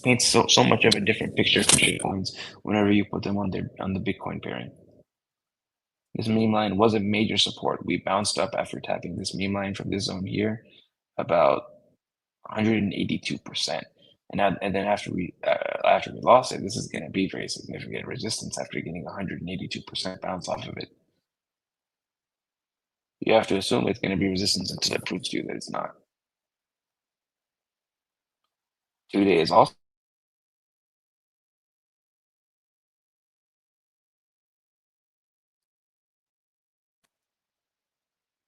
Speaker 2: paints so much of a different picture for shitcoins whenever you put them on the Bitcoin pairing. This meme line was a major support. We bounced up after tapping this meme line from this zone here, about 182%. And then after we lost it, this is going to be very significant resistance after getting 182% bounce off of it. You have to assume it's going to be resistance until it proves to you that it's not. 2 days also.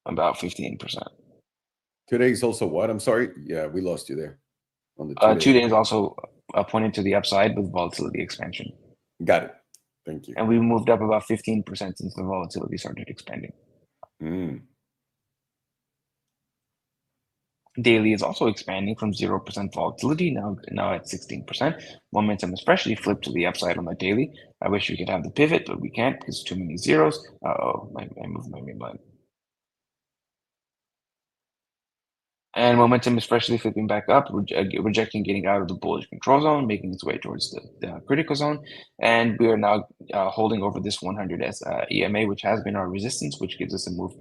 Speaker 2: About 15%.
Speaker 1: Today's also what? I'm sorry. Yeah, we lost you there. On the
Speaker 2: 2 days also pointed to the upside with volatility expansion.
Speaker 1: Got it. Thank you.
Speaker 2: And we moved up about 15% since the volatility started expanding. Daily is also expanding from 0% volatility, now at 16%. Momentum especially flipped to the upside on the daily. I wish we could have the pivot, but we can't because too many zeros. Uh-oh, I moved my meme line. And momentum especially flipping back up, rejecting getting out of the bullish control zone, making its way towards the critical zone. And we are now holding over this 100 as EMA, which has been our resistance, which gives us a move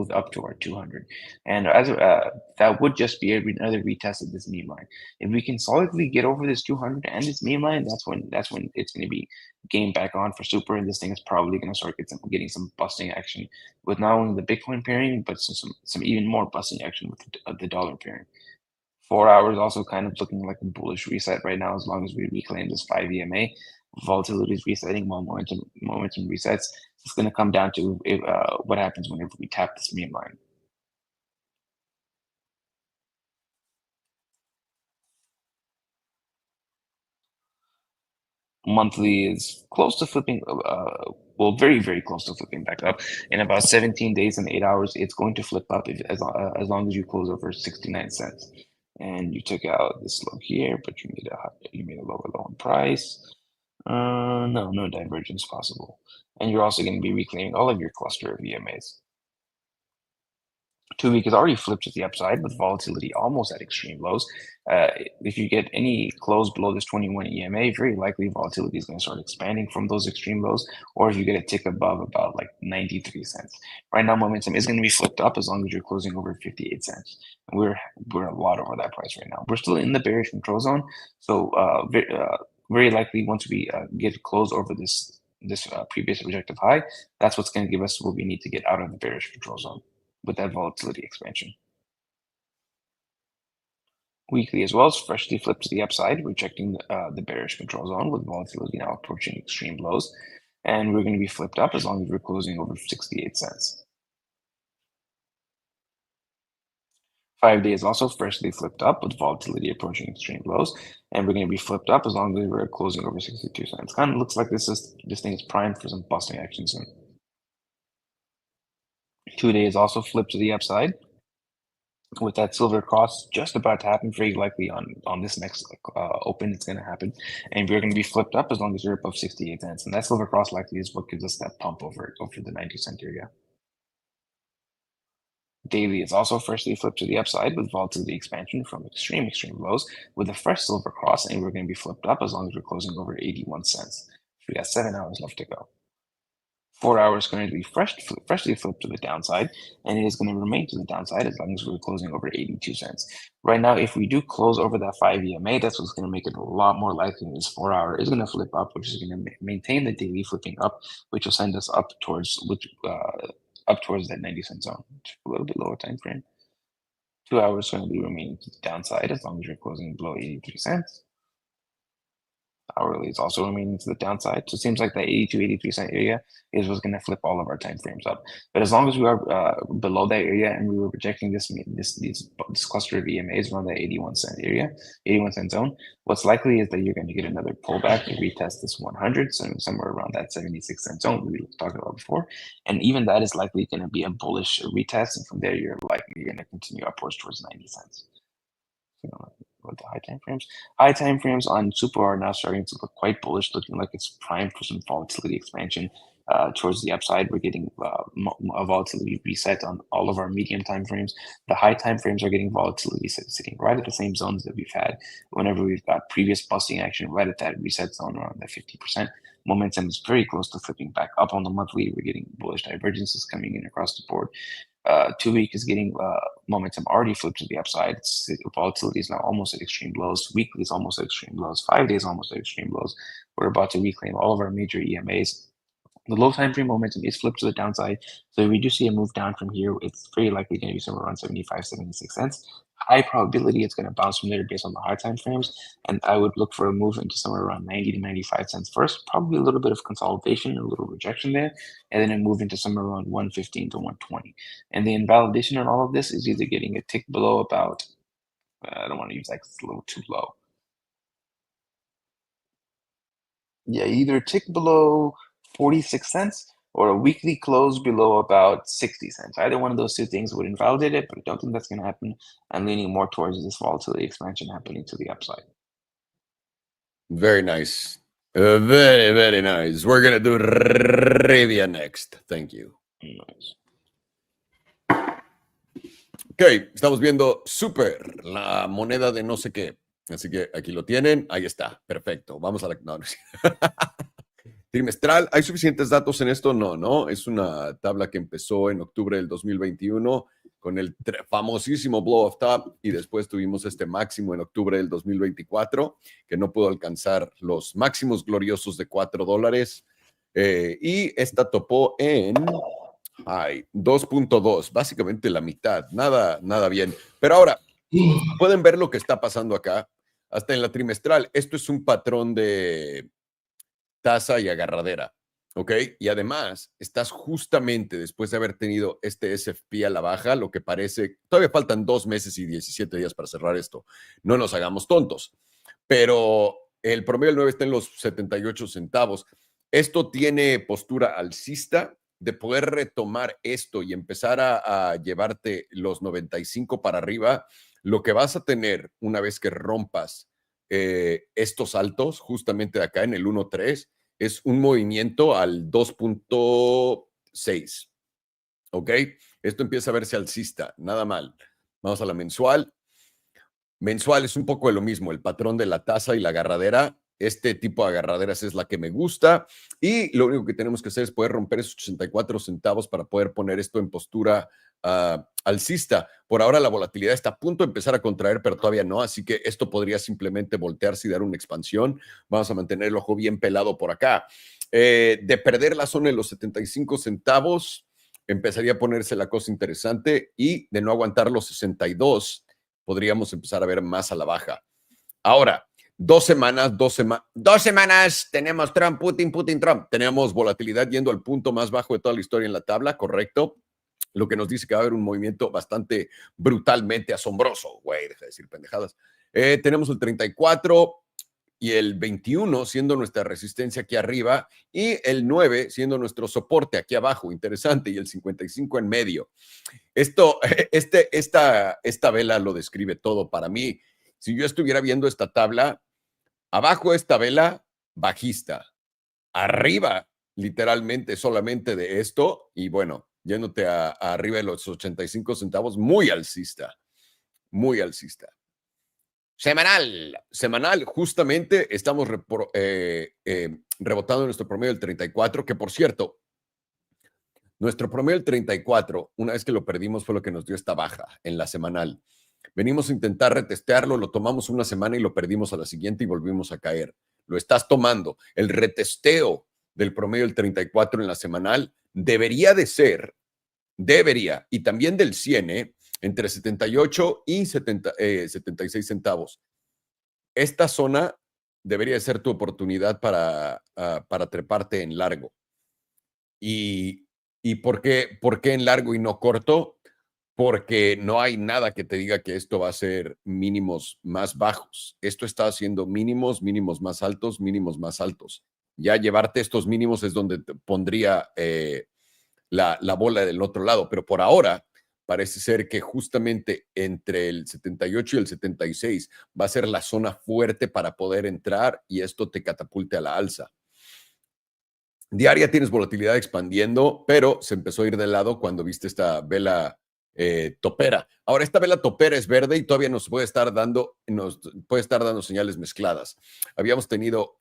Speaker 2: up to our 200. And as that would just be another retest of this meme line. If we can solidly get over this 200 and this meme line, that's when it's going to be game back on for super, and this thing is probably going to start getting some busting action with not only the Bitcoin pairing, but some even more busting action with the dollar pairing. 4 hours also kind of looking like a bullish reset right now, as long as we reclaim this 5 EMA. Volatility is resetting while momentum resets. It's going to come down to what happens whenever we tap this meme line. Monthly is close to flipping, well, very, very close to flipping back up. In about 17 days and 8 hours, it's going to flip up as long as you close over 69 cents. And you took out this low here, but you made a lower low in price. No divergence possible. And you're also going to be reclaiming all of your cluster of EMAs. 2 week is already flipped to the upside with volatility almost at extreme lows. If you get any close below this 21 EMA, very likely volatility is going to start expanding from those extreme lows, or if you get a tick above about like 93 cents. Right now, momentum is going to be flipped up as long as you're closing over 58 cents. And we're a lot over that price right now. We're still in the bearish control zone, so very likely once we get close over this previous objective high, that's what's going to give us what we need to get out of the bearish control zone with that volatility expansion. Weekly as well is freshly flipped to the upside, rejecting the bearish control zone with volatility now approaching extreme lows. And we're going to be flipped up as long as we're closing over 68 cents. 5 days also freshly flipped up with volatility approaching extreme lows. And we're going to be flipped up as long as we're closing over 62 cents. Kind of looks like this thing is primed for some busting action soon. 2 days also flipped to the upside.
Speaker 6: with that silver cross just about to happen, very likely on this next open, it's going to happen, and we're going to be flipped up as long as you're above 68 cents, and that silver cross likely is what gives us that pump over the 90-cent area. Daily is also freshly flipped to the upside with volatility expansion from extreme lows with a fresh silver cross, and we're going to be flipped up as long as we're closing over 81 cents. We got 7 hours left to go. 4 hours going to be freshly flipped to the downside, and it is going to remain to the downside as long as we're closing over 82 cents. Right now, if we do close over that 5 EMA, that's what's going to make it a lot more likely this 4 hour is going to flip up, which is going to maintain the daily flipping up, which will send us up towards that 90-cent zone, a little bit lower time frame. 2 hours going to be remaining to the downside as long as you're closing below 83 cents. Hourly is also remaining to the downside. So it seems like that 82, 83 cent area is what's going to flip all of our time frames up. But as long as we are below that area and we were projecting this cluster of EMAs around that 81 cent area, 81 cent zone, what's likely is that you're going to get another pullback and retest this 100, so somewhere around that 76 cent zone we were talking about before. And even that is likely going to be a bullish retest. And from there, you're likely going to continue upwards towards 90 cents. With the high time frames on Super are now starting to look quite bullish, looking like it's primed for some volatility expansion towards the upside. We're getting a volatility reset on all of our medium time frames. The high time frames are getting volatility sitting right at the same zones that we've had whenever we've got previous busting action right at that reset zone around that 50%. Momentum is very close to flipping back up on the monthly. We're getting bullish divergences coming in across the board. 2 week is getting momentum already flipped to the upside. Volatility is now almost at extreme lows. Weekly is almost at extreme lows. 5 days almost at extreme lows. We're about to reclaim all of our major EMAs. The low time frame momentum is flipped to the downside. So if we do see a move down from here, it's very likely going to be somewhere around 75, 76 cents. High probability it's going to bounce from there based on the high time frames. And I would look for a move into somewhere around 90 to 95 cents first. Probably a little bit of consolidation, a little rejection there, and then a move into somewhere around 115 to 120. And the invalidation on all of this is either getting a tick below about, I don't want to use like it's a little too low. Yeah, either tick below 46 cents or a weekly close below about 60 cents. Either one of those two things would invalidate it, but I don't think that's going to happen. I'm leaning more towards this volatility expansion happening to the upside.
Speaker 1: Very nice. Very, very nice. We're going to do Revia next. Thank you.
Speaker 6: Nice.
Speaker 1: Ok, estamos viendo Super, la moneda de no sé qué. Así que aquí lo tienen. Ahí está. Perfecto. Vamos a la... No, no. Trimestral. ¿Hay suficientes datos en esto? No, no. Es una tabla que empezó en octubre del 2021 con el famosísimo blow of top y después tuvimos este máximo en octubre del 2024 que no pudo alcanzar los máximos gloriosos de $4. Y esta topó en 2.2, básicamente la mitad. Nada bien. Pero ahora, pueden ver lo que está pasando acá. Hasta en la trimestral, esto es un patrón de tasa y agarradera, ¿ok? Y además, estás justamente después de haber tenido este SFP a la baja, lo que parece, todavía faltan 2 meses y 17 días para cerrar esto. No nos hagamos tontos, pero el promedio del 9 está en los 78 centavos. Esto tiene postura alcista de poder retomar esto y empezar a llevarte los 95 para arriba. Lo que vas a tener una vez que rompas estos altos, justamente de acá en el 1.3, es un movimiento al 2.6. ¿Ok? Esto empieza a verse alcista, nada mal. Vamos a la mensual. Mensual es un poco de lo mismo, el patrón de la tasa y la agarradera. Este tipo de agarraderas es la que me gusta y lo único que tenemos que hacer es poder romper esos 84 centavos para poder poner esto en postura alcista. Por ahora la volatilidad está a punto de empezar a contraer, pero todavía no, así que esto podría simplemente voltearse y dar una expansión. Vamos a mantener el ojo bien pelado por acá. De perder la zona de los 75 centavos, empezaría a ponerse la cosa interesante y de no aguantar los 62, podríamos empezar a ver más a la baja. Ahora, 2 semanas, tenemos Trump, Putin, Trump. Tenemos volatilidad yendo al punto más bajo de toda la historia en la tabla, correcto. Lo que nos dice que va a haber un movimiento bastante brutalmente asombroso. Güey, deja de decir pendejadas. Tenemos el 34. y el 21 siendo nuestra resistencia aquí arriba y el 9 siendo nuestro soporte aquí abajo, interesante, y el 55 en medio. Esta vela lo describe todo para mí. Si yo estuviera viendo esta tabla, abajo esta vela, bajista, arriba literalmente solamente de esto, y bueno, yéndote arriba de los 85 centavos, muy alcista, muy alcista. Semanal, justamente estamos rebotando nuestro promedio del 34, que por cierto, nuestro promedio del 34, una vez que lo perdimos, fue lo que nos dio esta baja en la semanal. Venimos a intentar retestearlo, lo tomamos una semana y lo perdimos a la siguiente y volvimos a caer. Lo estás tomando. El retesteo del promedio del 34 en la semanal debería, y también del 100, entre 78 y 76 centavos. Esta zona debería ser tu oportunidad para treparte en largo. ¿Y por qué en largo y no corto? Porque no hay nada que te diga que esto va a ser mínimos más bajos. Esto está haciendo mínimos más altos, mínimos más altos. Ya llevarte estos mínimos es donde te pondría la bola del otro lado, pero por ahora parece ser que justamente entre el 78 y el 76 va a ser la zona fuerte para poder entrar y esto te catapulte a la alza. Diaria tienes volatilidad expandiendo, pero se empezó a ir de lado cuando viste esta vela topera. Ahora, esta vela topera es verde y todavía nos puede estar dando señales mezcladas. Habíamos tenido,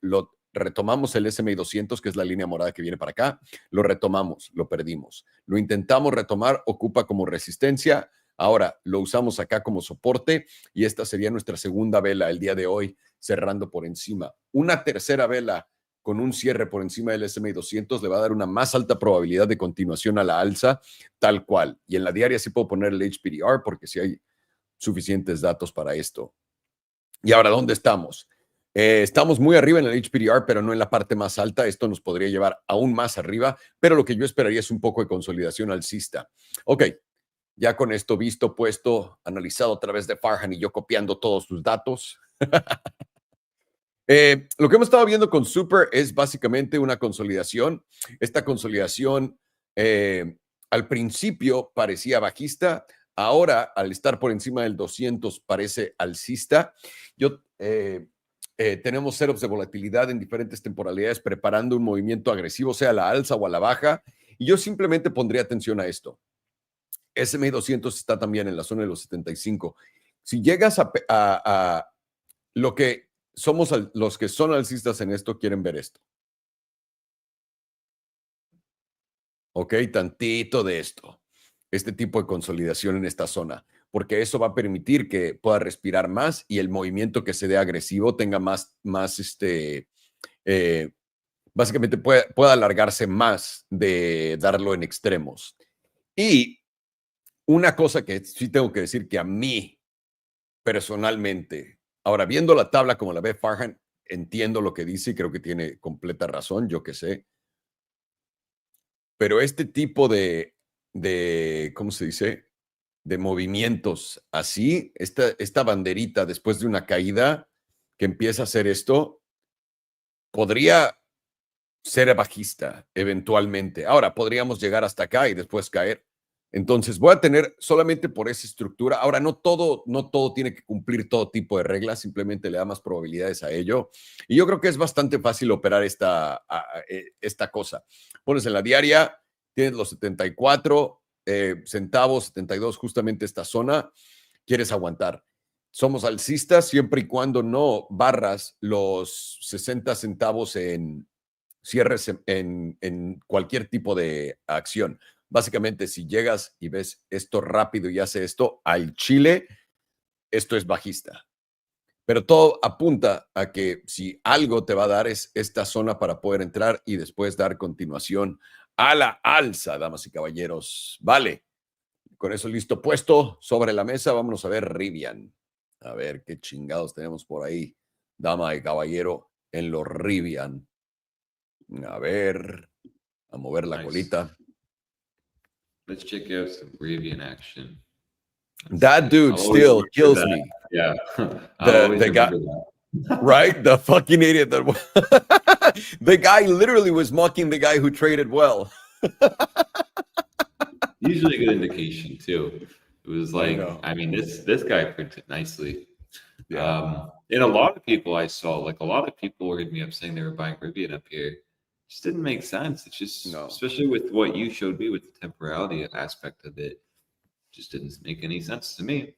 Speaker 1: retomamos el S&P 200, que es la línea morada que viene para acá, lo retomamos, lo perdimos. Lo intentamos retomar, ocupa como resistencia, ahora lo usamos acá como soporte y esta sería nuestra segunda vela el día de hoy, cerrando por encima. Una tercera vela con un cierre por encima del S&P 200 le va a dar una más alta probabilidad de continuación a la alza, tal cual. Y en la diaria sí puedo poner el HPDR porque sí hay suficientes datos para esto. Y ahora, ¿dónde estamos? Estamos muy arriba en el HPDR, pero no en la parte más alta. Esto nos podría llevar aún más arriba, pero lo que yo esperaría es un poco de consolidación alcista. Ok, ya con esto visto, puesto, analizado a través de Farhan y yo copiando todos sus datos. Lo que hemos estado viendo con Super es básicamente una consolidación. Esta consolidación al principio parecía bajista, ahora al estar por encima del 200 parece alcista. Tenemos setups de volatilidad en diferentes temporalidades preparando un movimiento agresivo, sea a la alza o a la baja, y yo simplemente pondría atención a esto. S&P 200 está también en la zona de los 75. Si llegas a lo que somos los que son alcistas en esto, quieren ver esto. Ok, tantito de esto. Este tipo de consolidación en esta zona, porque eso va a permitir que pueda respirar más y el movimiento que se dé agresivo tenga básicamente pueda alargarse más de darlo en extremos. Y una cosa que sí tengo que decir que a mí personalmente, ahora viendo la tabla como la ve Farhan, entiendo lo que dice y creo que tiene completa razón, yo que sé. Pero este tipo ¿cómo se dice? De movimientos así, esta banderita después de una caída que empieza a hacer esto, podría ser bajista eventualmente. Ahora, podríamos llegar hasta acá y después caer. Entonces, voy a tener solamente por esa estructura. Ahora, no todo tiene que cumplir todo tipo de reglas, simplemente le da más probabilidades a ello. Y yo creo que es bastante fácil operar esta cosa. Pones en la diaria, tienes los 74 centavos, 72, justamente esta zona, quieres aguantar. Somos alcistas siempre y cuando no barras los 60 centavos en cierres en cualquier tipo de acción. Básicamente, si llegas y ves esto rápido y hace esto, al chile, esto es bajista. Pero todo apunta a que si algo te va a dar es esta zona para poder entrar y después dar continuación a la alza, damas y caballeros. Vale, con eso listo puesto sobre la mesa, vámonos a ver Rivian. A ver qué chingados tenemos por ahí, dama y caballero, en los Rivian. A ver, a mover la colita.
Speaker 4: Let's check out some Rivian action.
Speaker 1: That dude still kills me.
Speaker 4: Yeah. I'll always remember that.
Speaker 1: right? The fucking idiot that the guy literally was mocking the guy who traded well.
Speaker 4: Usually a good indication too. It was
Speaker 1: I
Speaker 4: like,
Speaker 1: know.
Speaker 4: I mean, this guy printed nicely.
Speaker 1: Yeah.
Speaker 4: And a lot of people I saw, like a lot of people were hitting me up saying they were buying Rivian up here. Just didn't make sense. It's just,
Speaker 1: No.
Speaker 4: especially with what you showed me with the temporality aspect of it, just didn't make any sense to me.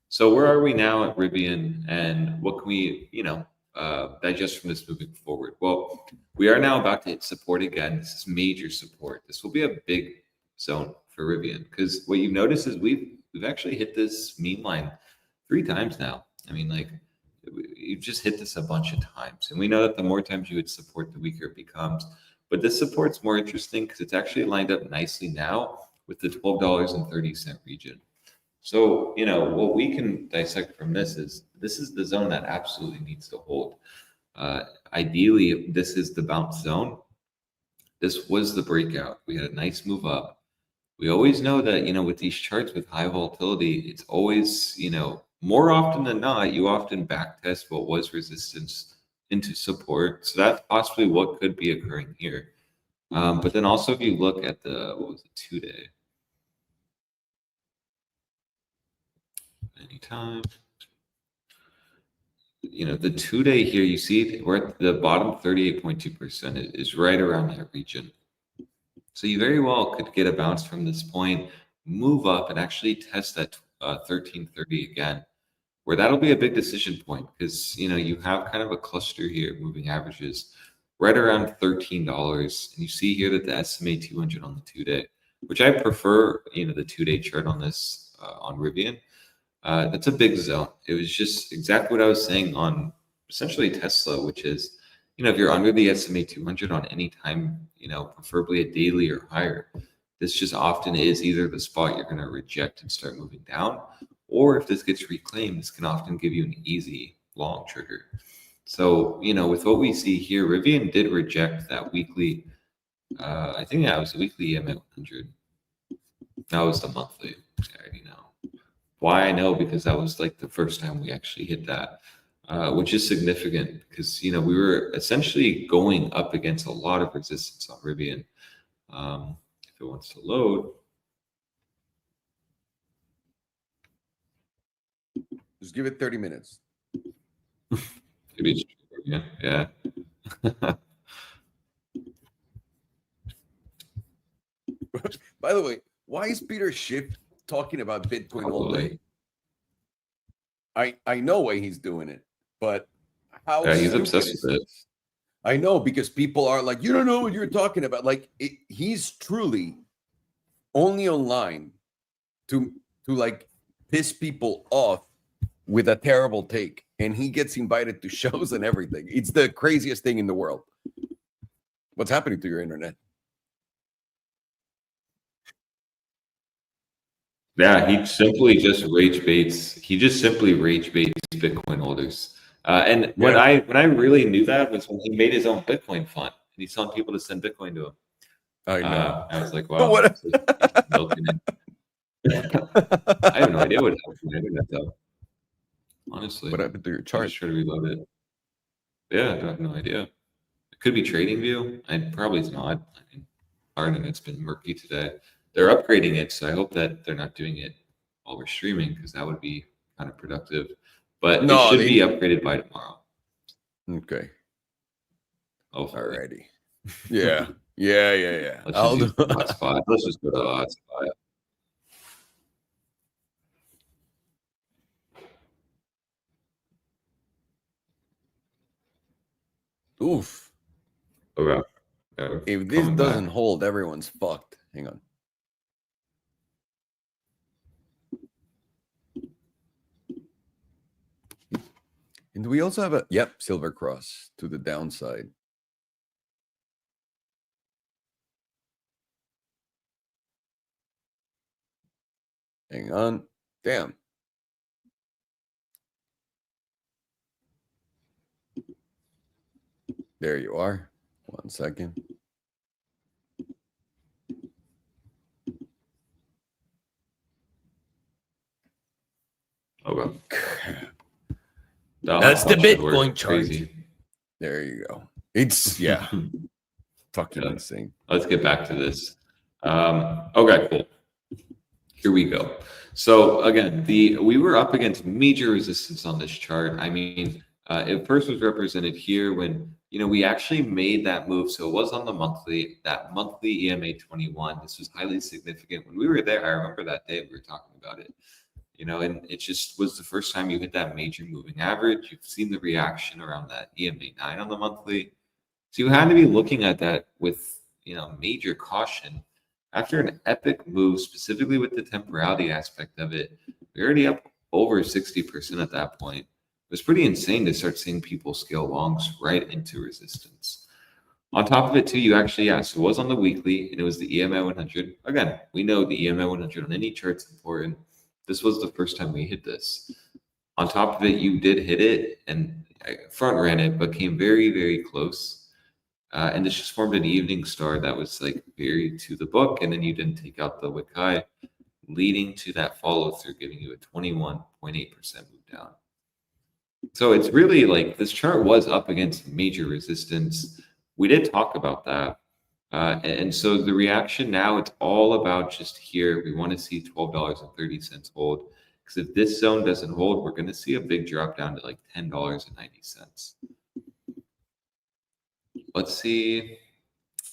Speaker 4: So where are we now at Rivian, and what can we, digest from this moving forward? Well, we are now about to hit support again. This is major support. This will be a big zone for Rivian because what you've noticed is we've actually hit this mean line 3 times now. I mean, like you've just hit this a bunch of times, and we know that the more times you hit support, the weaker it becomes. But this support's more interesting because it's actually lined up nicely now with the $12.30 region. So, what we can dissect from this is the zone that absolutely needs to hold. Ideally, this is the bounce zone. This was the breakout. We had a nice move up. We always know that, with these charts with high volatility, it's always, more often than not, you often backtest what was resistance into support. So that's possibly what could be occurring here. But then also, if you look at what was it, 2-day? Anytime. The 2-day here, you see we're at the bottom 38.2% is right around that region. So you very well could get a bounce from this point, move up, and actually test that 1330 again, where that'll be a big decision point because you have kind of a cluster here, moving averages right around $13, and you see here that the SMA 200 on the 2-day, which I prefer, the 2-day chart on this on Rivian. That's a big zone. It was just exactly what I was saying on essentially Tesla, which is, if you're under the SMA 200 on any time, preferably a daily or higher, this just often is either the spot you're going to reject and start moving down, or if this gets reclaimed, this can often give you an easy long trigger. So, with what we see here, Rivian did reject that weekly, I think that was the weekly EMA 100. That was the monthly. I already know. Why I know because that was like the first time we actually hit that, which is significant because we were essentially going up against a lot of resistance on Rivian. If it wants to load,
Speaker 1: Just give it 30 minutes.
Speaker 4: maybe it's yeah.
Speaker 1: By the way, why is Peter Schiff talking about Bitcoin all day? I know why he's doing it, but how
Speaker 4: Yeah, he's
Speaker 1: stupid
Speaker 4: obsessed
Speaker 1: is
Speaker 4: with it.
Speaker 1: this? I know because people are like, you don't know what you're talking about. Like he's truly only online to like piss people off with a terrible take, and he gets invited to shows and everything. It's the craziest thing in the world. What's happening to your internet?
Speaker 4: Yeah, he simply just rage baits. He just simply rage baits Bitcoin holders. And when I really knew that was when he made his own Bitcoin fund and he's telling people to send Bitcoin to him.
Speaker 1: I know.
Speaker 4: I was like, wow.
Speaker 1: What?
Speaker 4: I have no idea what happened to my internet though. Honestly,
Speaker 1: What happened to your
Speaker 4: I
Speaker 1: chart?
Speaker 4: just try to reload it. Yeah, I have no idea. It could be Trading View. Probably it's not. I mean, our internet's been murky today. They're upgrading it, so I hope that they're not doing it while we're streaming because that would be kind of productive. But it should be upgraded by tomorrow.
Speaker 1: Okay.
Speaker 4: Hopefully.
Speaker 1: Alrighty. Yeah. Yeah.
Speaker 4: Let's just use the hotspot. Let's just go to the hotspot.
Speaker 1: Oof.
Speaker 4: Okay.
Speaker 1: If this doesn't hold, everyone's fucked. Hang on. And do we also have a silver cross to the downside? Hang on. Damn. There you are. 1 second.
Speaker 4: Okay.
Speaker 1: That's the
Speaker 4: hot should work.
Speaker 1: Bitcoin chart.
Speaker 4: Crazy.
Speaker 1: There you go. It's yeah, fucking
Speaker 4: Yeah.
Speaker 1: insane.
Speaker 4: Let's get back to this. Okay, cool. Here we go. So again, we were up against major resistance on this chart. I mean, it first was represented here when we actually made that move. So it was on the monthly, that monthly EMA 21. This was highly significant when we were there. I remember that day we were talking about it. And it just was the first time you hit that major moving average. You've seen the reaction around that EMA 9 on the monthly. So you had to be looking at that with major caution. After an epic move, specifically with the temporality aspect of it, we're already up over 60% at that point. It was pretty insane to start seeing people scale longs right into resistance. On top of it, too, you actually, so it was on the weekly, and it was the EMA 100. Again, we know the EMA 100 on any chart's important. This was the first time we hit this. On top of it, you did hit it and front ran it, but came very, very close. And this just formed an evening star that was like very to the book, and then you didn't take out the wick high, leading to that follow through, giving you a 21.8% move down. So it's really like this chart was up against major resistance. We did talk about that. And so the reaction now, it's all about just here. We want to see $12.30 hold, because if this zone doesn't hold, we're going to see a big drop down to like $10.90. Let's see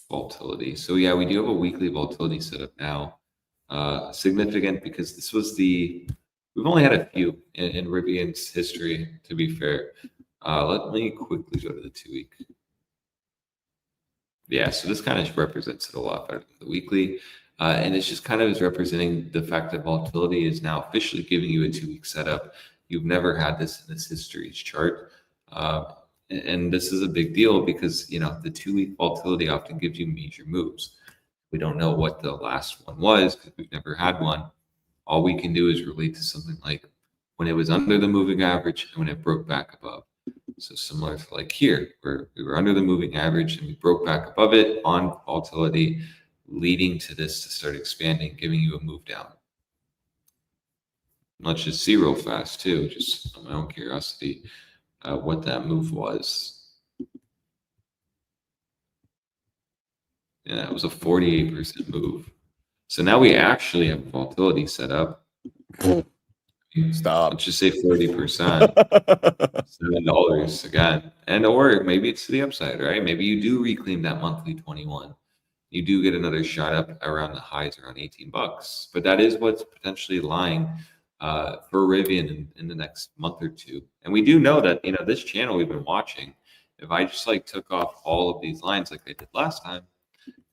Speaker 4: volatility. So yeah, we do have a weekly volatility setup now. Significant because this was we've only had a few in Rivian's history, to be fair. Let me quickly go to the 2-week. Yeah, so this kind of represents it a lot better than the weekly. And it's just kind of is representing the fact that volatility is now officially giving you a 2-week setup. You've never had this in this history's chart. And this is a big deal because, the 2-week volatility often gives you major moves. We don't know what the last one was because we've never had one. All we can do is relate to something like when it was under the moving average and when it broke back above. So similar to like here, where we were under the moving average and we broke back above it on volatility, leading to this to start expanding, giving you a move down. Let's just see real fast too, just on my own curiosity. What that move was. Yeah, it was a 48% move. So now we actually have volatility set up.
Speaker 1: Stop.
Speaker 4: Let's just say 40%. $7 again. And or maybe it's to the upside, right? Maybe you do reclaim that monthly 21. You do get another shot up around the highs around $18. But that is what's potentially lying for Rivian in the next month or two. And we do know that, this channel we've been watching, if I just took off all of these lines like I did last time,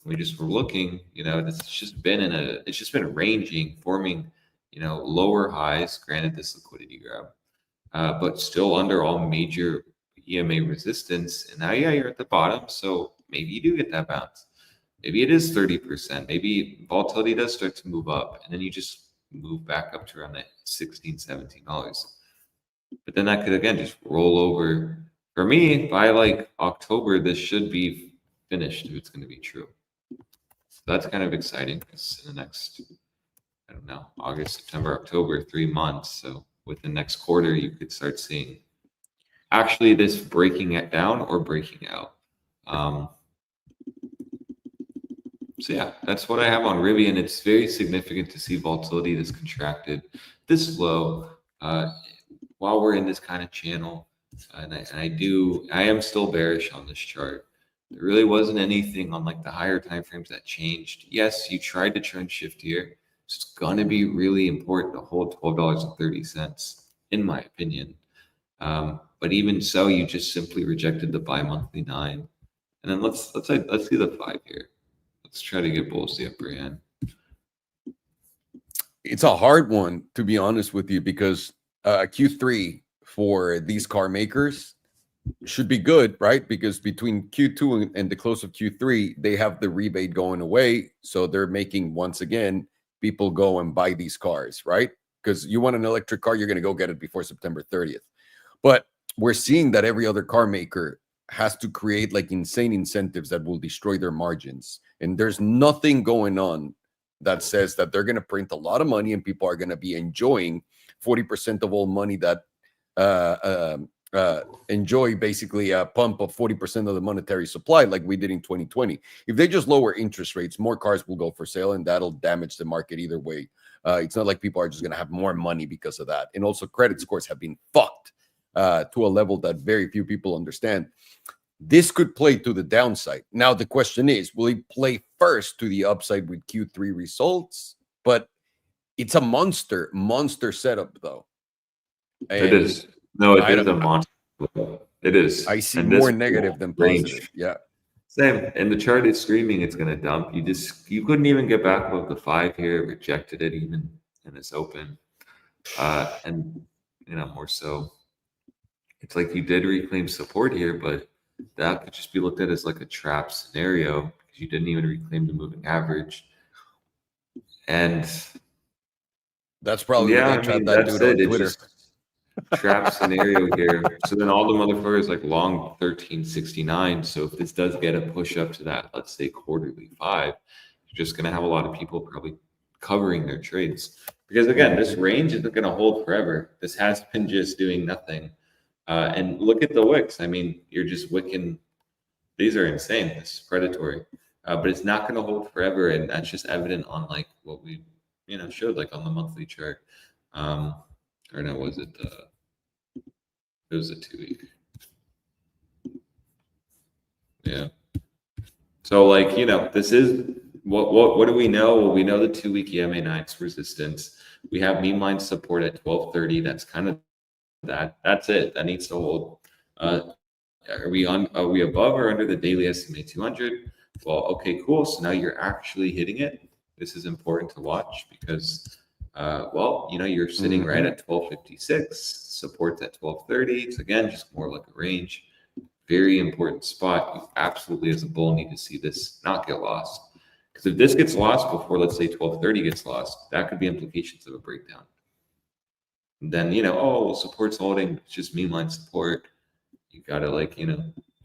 Speaker 4: we just were looking, it's just been ranging, forming, lower highs, granted this liquidity grab, but still under all major EMA resistance. And now, you're at the bottom. So maybe you do get that bounce. Maybe it is 30%. Maybe volatility does start to move up and then you just move back up to around that $16, $17. But then that could again just roll over. For me, by October, this should be finished if it's going to be true. So that's kind of exciting because in the next, I don't know, August, September, October, 3 months. So with the next quarter, you could start seeing actually this breaking it down or breaking out. So yeah, that's what I have on Rivian. It's very significant to see volatility this contracted, this low, while we're in this kind of channel. And I am still bearish on this chart. There really wasn't anything on the higher time frames that changed. Yes, you tried to trend shift here. So it's gonna be really important to hold $12.30, in my opinion. But even so, you just simply rejected the bi-monthly 9. And then let's see the 5 here. Let's try to get bulls the upper hand.
Speaker 1: It's a hard one, to be honest with you, because Q3 for these car makers should be good, right? Because between Q2 and the close of Q3, they have the rebate going away. So they're making, once again, people go and buy these cars, right? Because you want an electric car, you're going to go get it before September 30th. But we're seeing that every other car maker has to create insane incentives that will destroy their margins. And there's nothing going on that says that they're going to print a lot of money and people are going to be enjoying 40% of all money that enjoy basically a pump of 40% of the monetary supply like we did in 2020. If they just lower interest rates, more cars will go for sale, and that'll damage the market either way. It's not like people are just going to have more money because of that. And also, credit scores have been fucked to a level that very few people understand. This could play to the downside. Now, the question is, will it play first to the upside with Q3 results? But it's a monster setup, though. And
Speaker 3: it is. No, it
Speaker 1: I
Speaker 3: is
Speaker 1: don't-
Speaker 3: a monster. It is.
Speaker 1: I see
Speaker 3: And
Speaker 1: more
Speaker 3: this
Speaker 1: negative than
Speaker 3: range-
Speaker 1: positive. Yeah.
Speaker 3: Same. And the chart is screaming it's going to dump. You couldn't even get back above the 5 here. It rejected it even in this open. And more so, it's like you did reclaim support here, but that could just be looked at as like a trap scenario because you didn't even reclaim the moving average. And
Speaker 1: That's probably
Speaker 3: yeah,
Speaker 1: what they tried that
Speaker 3: that's
Speaker 1: dude on
Speaker 3: it.
Speaker 1: Twitter.
Speaker 3: It's just trap scenario here. So then all the motherfuckers like long 1369. So if this does get a push up to that, let's say quarterly 5, you're just gonna have a lot of people probably covering their trades. Because again, this range isn't gonna hold forever. This has been just doing nothing. And look at the wicks. I mean, you're just wicking. These are insane. This is predatory. But it's not gonna hold forever, and that's just evident on like what we showed like on the monthly chart. Or no, was it? It was a 2-week. Yeah. So like this is what do we know? Well, we know the 2-week EMA9's resistance. We have mean line support at 1230. That's kind of that's it. That needs to hold. Are we above or under the daily SMA 200? Well, okay, cool. So now you're actually hitting it. This is important to watch because you're sitting right at 1256, supports at 1230. It's again just more like a range. Very important spot. You absolutely, as a bull, need to see this not get lost. Because if this gets lost before, let's say 1230 gets lost, that could be implications of a breakdown. And then support's holding, it's just mean line support. You gotta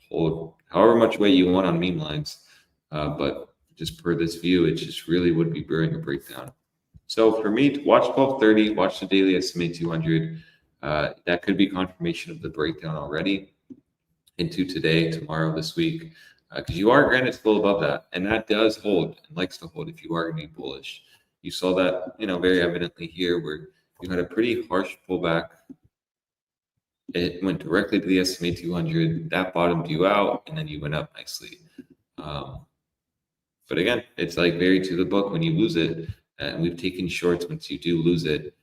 Speaker 3: hold however much weight you want on mean lines. But just per this view, it just really would be brewing a breakdown. So for me, to watch 1230, watch the daily SMA 200. That could be confirmation of the breakdown already into today, tomorrow, this week, because you are granted still above that, and that does hold and likes to hold if you are going to be bullish. You saw that, very evidently here, where you had a pretty harsh pullback. It went directly to the SMA 200. That bottomed you out, and then you went up nicely. But again, it's like very to the book when you lose it. And we've taken shorts once you do lose it.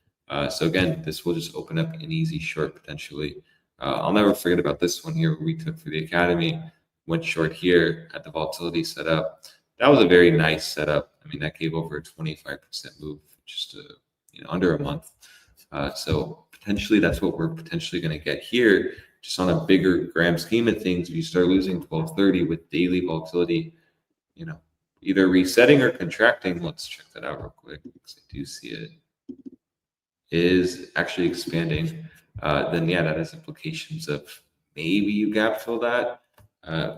Speaker 3: So again, this will just open up an easy short potentially. I'll never forget about this one here where we took for the Academy, went short here, had the volatility set up. That was a very nice setup. I mean, that gave over a 25% move just under a month. So potentially that's what we're potentially going to get here, just on a bigger gram scheme of things. If you start losing 1230 with daily volatility, either resetting or contracting. Let's check that out real quick because I do see it is actually expanding. Then yeah, that has implications of maybe you gap fill that.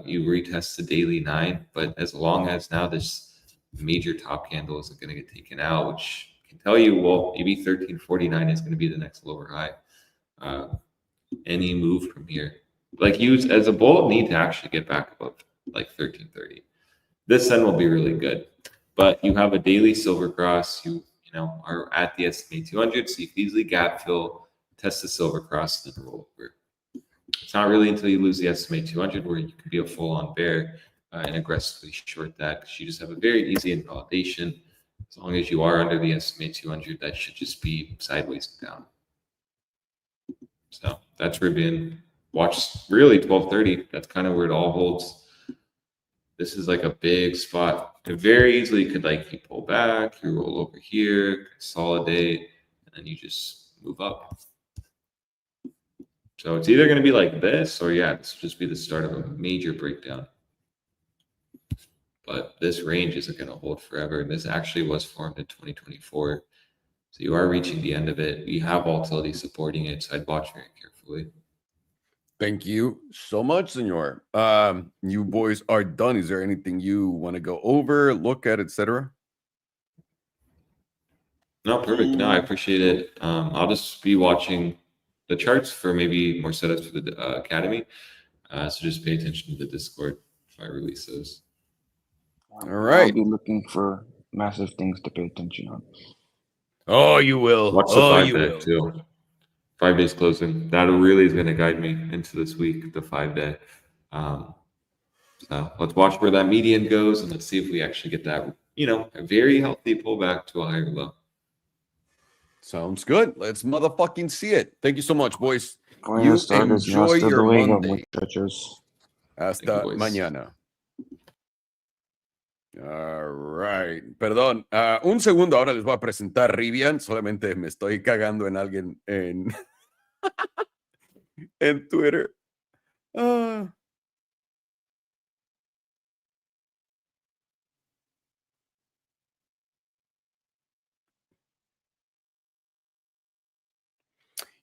Speaker 3: You retest the daily 9, but as long as now this major top candle isn't going to get taken out, which can tell you, well, maybe 1349 is going to be the next lower high. Any move from here, like you as a bull, need to actually get back above like 1330. This then will be really good. But you have a daily silver cross. You are at the SMA 200, so you can easily gap fill, test the silver cross, and then roll over. It's not really until you lose the SMA 200 where you can be a full-on bear and aggressively short that, because you just have a very easy invalidation. As long as you are under the SMA 200, that should just be sideways and down. So that's Rivian. Watch really 1230. That's kind of where it all holds. This is like a big spot. It very easily could you pull back, you roll over here, consolidate, and then you just move up. So it's either going to be like this, or yeah, this will just be the start of a major breakdown. But this range isn't going to hold forever. This actually was formed in 2024. So you are reaching the end of it. You have volatility supporting it, so I'd watch very carefully.
Speaker 1: Thank you so much, senor. You boys are done. Is there anything you want to go over, look at, etc.?
Speaker 3: No, perfect. No, I appreciate it. I'll just be watching the charts for maybe more setups for the academy. So just pay attention to the Discord if I release those.
Speaker 1: All right.
Speaker 2: I'll be looking for massive things to pay attention on.
Speaker 1: Oh, you will.
Speaker 3: Watch the 5
Speaker 1: you
Speaker 3: day
Speaker 1: will.
Speaker 3: too. 5 days closing. That really is going to guide me into this week, the 5 day. So let's watch where that median goes, and let's see if we actually get that, a very healthy pullback to a higher low.
Speaker 1: Sounds good. Let's motherfucking see it. Thank you so much, boys.
Speaker 2: Buenas tardes,
Speaker 1: enjoy
Speaker 2: hasta
Speaker 1: your
Speaker 2: luego,
Speaker 1: Monday.
Speaker 2: muchachos.
Speaker 1: Hasta
Speaker 3: boys.
Speaker 1: mañana. All right. Perdón. Un segundo, ahora les voy a presentar Rivian. Solamente me estoy cagando en alguien en, en Twitter.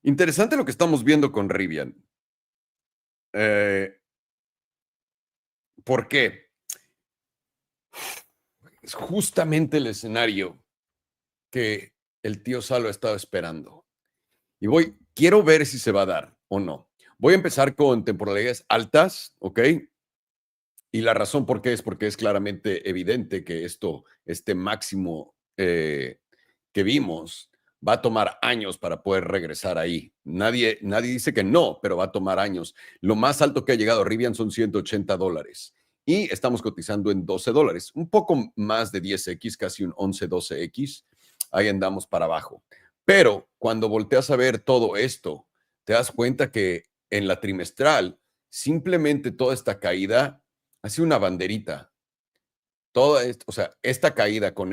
Speaker 1: Interesante lo que estamos viendo con Rivian. ¿Por qué? Es justamente el escenario que el tío Salo ha estado esperando. Y quiero ver si se va a dar o no. Voy a empezar con temporalidades altas, ¿ok? Y la razón por qué es porque es claramente evidente que este máximo que vimos va a tomar años para poder regresar ahí. Nadie dice que no, pero va a tomar años. Lo más alto que ha llegado Rivian son $180 y estamos cotizando en $12, un poco más de 10x, casi un 11-12x. Ahí andamos para abajo. Pero cuando volteas a ver todo esto, te das cuenta que en la trimestral, simplemente toda esta caída ha sido una banderita. Esta caída con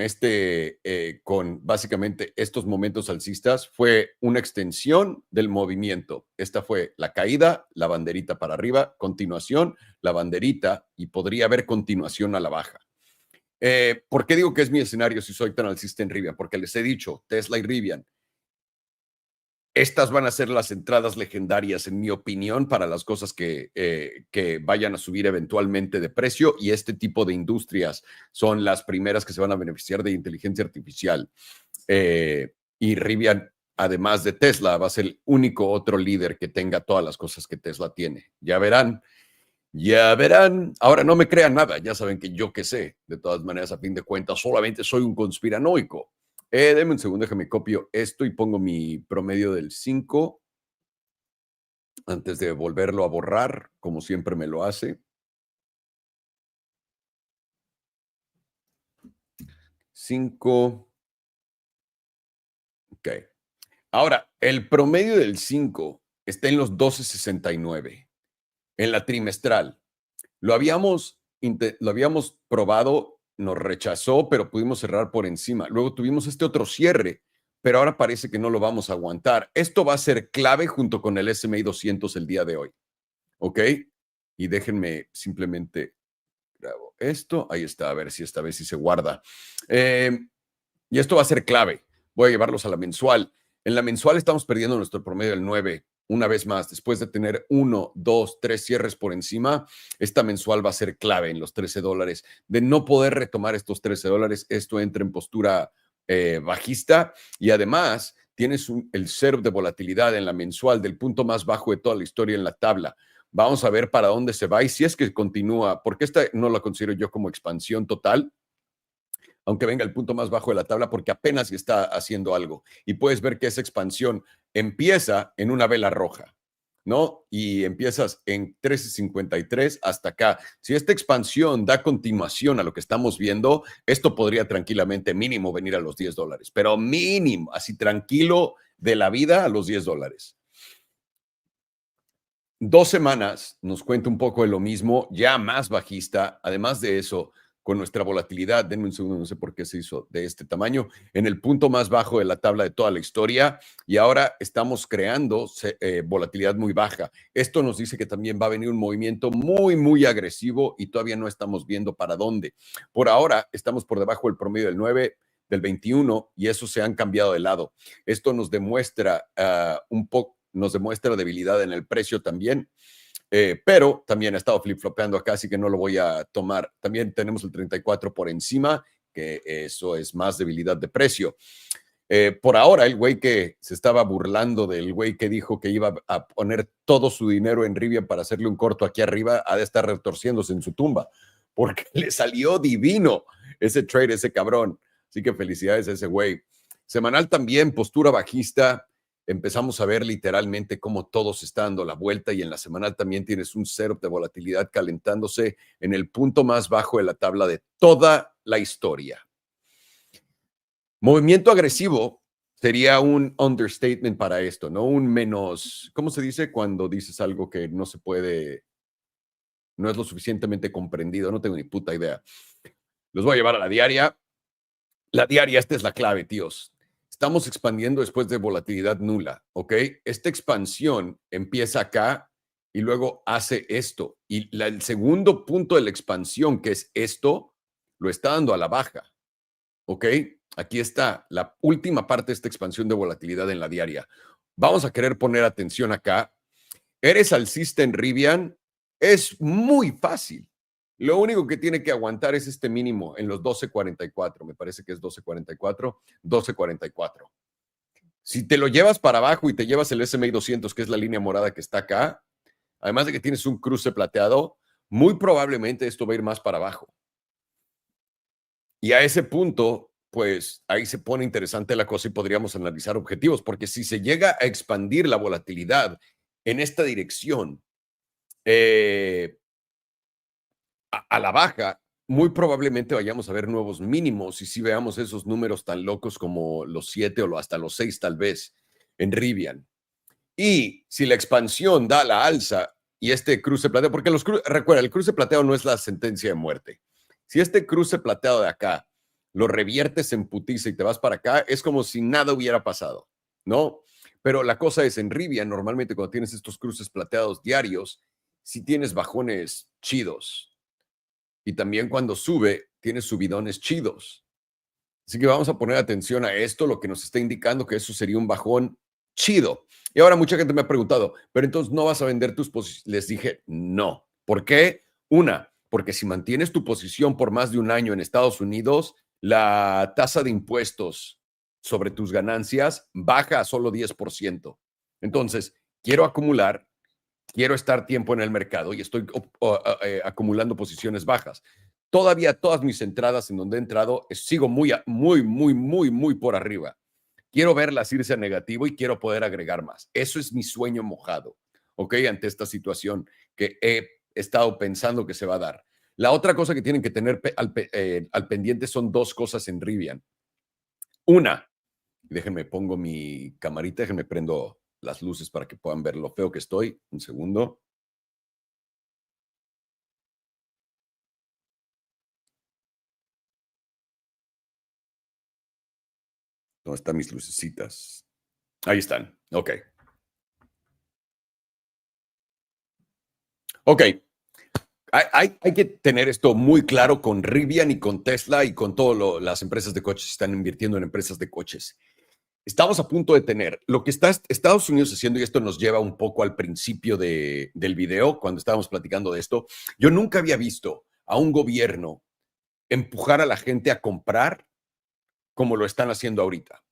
Speaker 1: con básicamente estos momentos alcistas fue una extensión del movimiento. Esta fue la caída, la banderita para arriba, continuación, la banderita y podría haber continuación a la baja. ¿Por qué digo que es mi escenario si soy tan alcista en Rivian? Porque les he dicho, Tesla y Rivian, estas van a ser las entradas legendarias, en mi opinión, para las cosas que vayan a subir eventualmente de precio, y este tipo de industrias son las primeras que se van a beneficiar de inteligencia artificial. Y Rivian, además de Tesla, va a ser el único otro líder que tenga todas las cosas que Tesla tiene. Ya verán. Ya verán. Ahora no me crean nada, ya saben que yo qué sé. De todas maneras, a fin de cuentas, solamente soy un conspiranoico. Deme un segundo, déjame copio esto y pongo mi promedio del 5 antes de volverlo a borrar, como siempre me lo hace. 5. Ok. Ahora, el promedio del 5 está en los 12.69 en la trimestral. Lo habíamos probado, nos rechazó, pero pudimos cerrar por encima. Luego tuvimos este otro cierre, pero ahora parece que no lo vamos a aguantar. Esto va a ser clave junto con el SMA 200 el día de hoy. ¿Ok? Y déjenme simplemente grabo esto. Ahí está, a ver si esta vez sí se guarda. Y esto va a ser clave. Voy a llevarlos a la mensual. En la mensual estamos perdiendo nuestro promedio del 9. Una vez más, después de tener 1, 2, 3 cierres por encima, esta mensual va a ser clave en los $13. De no poder retomar estos $13, esto entra en postura bajista, y además tienes el setup de volatilidad en la mensual del punto más bajo de toda la historia en la tabla. Vamos a ver para dónde se va y si es que continúa, porque esta no la considero yo como expansión total, aunque venga el punto más bajo de la tabla, porque apenas está haciendo algo. Y puedes ver que esa expansión empieza en una vela roja, ¿no? Y empiezas en 13.53 hasta acá. Si esta expansión da continuación a lo que estamos viendo, esto podría tranquilamente mínimo venir a los $10, pero mínimo, así tranquilo de la vida, a los $10. 2 semanas nos cuenta un poco de lo mismo, ya más bajista. Además de eso, con nuestra volatilidad, denme un segundo, no sé por qué se hizo de este tamaño, en el punto más bajo de la tabla de toda la historia, y ahora estamos creando volatilidad muy baja. Esto nos dice que también va a venir un movimiento muy, muy agresivo y todavía no estamos viendo para dónde. Por ahora estamos por debajo del promedio del 9, del 21, y eso se han cambiado de lado. Esto nos demuestra nos demuestra debilidad en el precio también. Pero también ha estado flip-flopeando acá, así que no lo voy a tomar. También tenemos el 34 por encima, que eso es más debilidad de precio. Por ahora, el güey que se estaba burlando del güey que dijo que iba a poner todo su dinero en Rivian para hacerle un corto aquí arriba, ha de estar retorciéndose en su tumba, porque le salió divino ese trade, ese cabrón. Así que felicidades a ese güey. Semanal también, postura bajista. Empezamos a ver literalmente cómo todo se está dando la vuelta y en la semanal también tienes un setup de volatilidad calentándose en el punto más bajo de la tabla de toda la historia. Movimiento agresivo sería un understatement para esto, ¿no? Un menos, ¿cómo se dice cuando dices algo que no se puede, no es lo suficientemente comprendido? No tengo ni puta idea. Los voy a llevar a la diaria. La diaria, esta es la clave, tíos. Estamos expandiendo después de volatilidad nula, ¿ok? Esta expansión empieza acá y luego hace esto. Y el segundo punto de la expansión, que es esto, lo está dando a la baja, ¿ok? Aquí está la última parte de esta expansión de volatilidad en la diaria. Vamos a querer poner atención acá. ¿Eres alcista en Rivian? Es muy fácil. Lo único que tiene que aguantar es este mínimo en los 12.44. Me parece que es 12.44. 12.44. Si te lo llevas para abajo y te llevas el SMA 200, que es la línea morada que está acá, además de que tienes un cruce plateado, muy probablemente esto va a ir más para abajo. Y a ese punto, pues ahí se pone interesante la cosa y podríamos analizar objetivos, porque si se llega a expandir la volatilidad en esta dirección, a la baja, muy probablemente vayamos a ver nuevos mínimos y si veamos esos números tan locos como los 7 o hasta los 6 tal vez en Rivian. Y si la expansión da la alza y este cruce plateado, porque recuerda, el cruce plateado no es la sentencia de muerte. Si este cruce plateado de acá lo reviertes en putiza y te vas para acá, es como si nada hubiera pasado, ¿no? Pero la cosa es, en Rivian, normalmente cuando tienes estos cruces plateados diarios, si tienes bajones chidos, y también cuando sube, tiene subidones chidos. Así que vamos a poner atención a esto, lo que nos está indicando que eso sería un bajón chido. Y ahora mucha gente me ha preguntado, pero entonces no vas a vender tus posiciones. Les dije, no. ¿Por qué? Una, porque si mantienes tu posición por más de un año en Estados Unidos, la tasa de impuestos sobre tus ganancias baja a solo 10%. Entonces, quiero acumular, quiero estar tiempo en el mercado y estoy acumulando posiciones bajas. Todavía todas mis entradas en donde he entrado, sigo muy por arriba. Quiero verlas irse a negativo y quiero poder agregar más. Eso es mi sueño mojado, ¿ok? Ante esta situación que he estado pensando que se va a dar. La otra cosa que tienen que tener al pendiente son dos cosas en Rivian. Una, déjenme pongo mi camarita, déjenme prendo las luces para que puedan ver lo feo que estoy. Un segundo. ¿Dónde están mis lucecitas? Ahí están. Ok. Ok. Hay que tener esto muy claro con Rivian y con Tesla y con todas las empresas de coches que están invirtiendo en empresas de coches. Estamos a punto de tener lo que está Estados Unidos haciendo, y esto nos lleva un poco al principio del video, cuando estábamos platicando de esto. Yo nunca había visto a un gobierno empujar a la gente a comprar como lo están haciendo ahorita.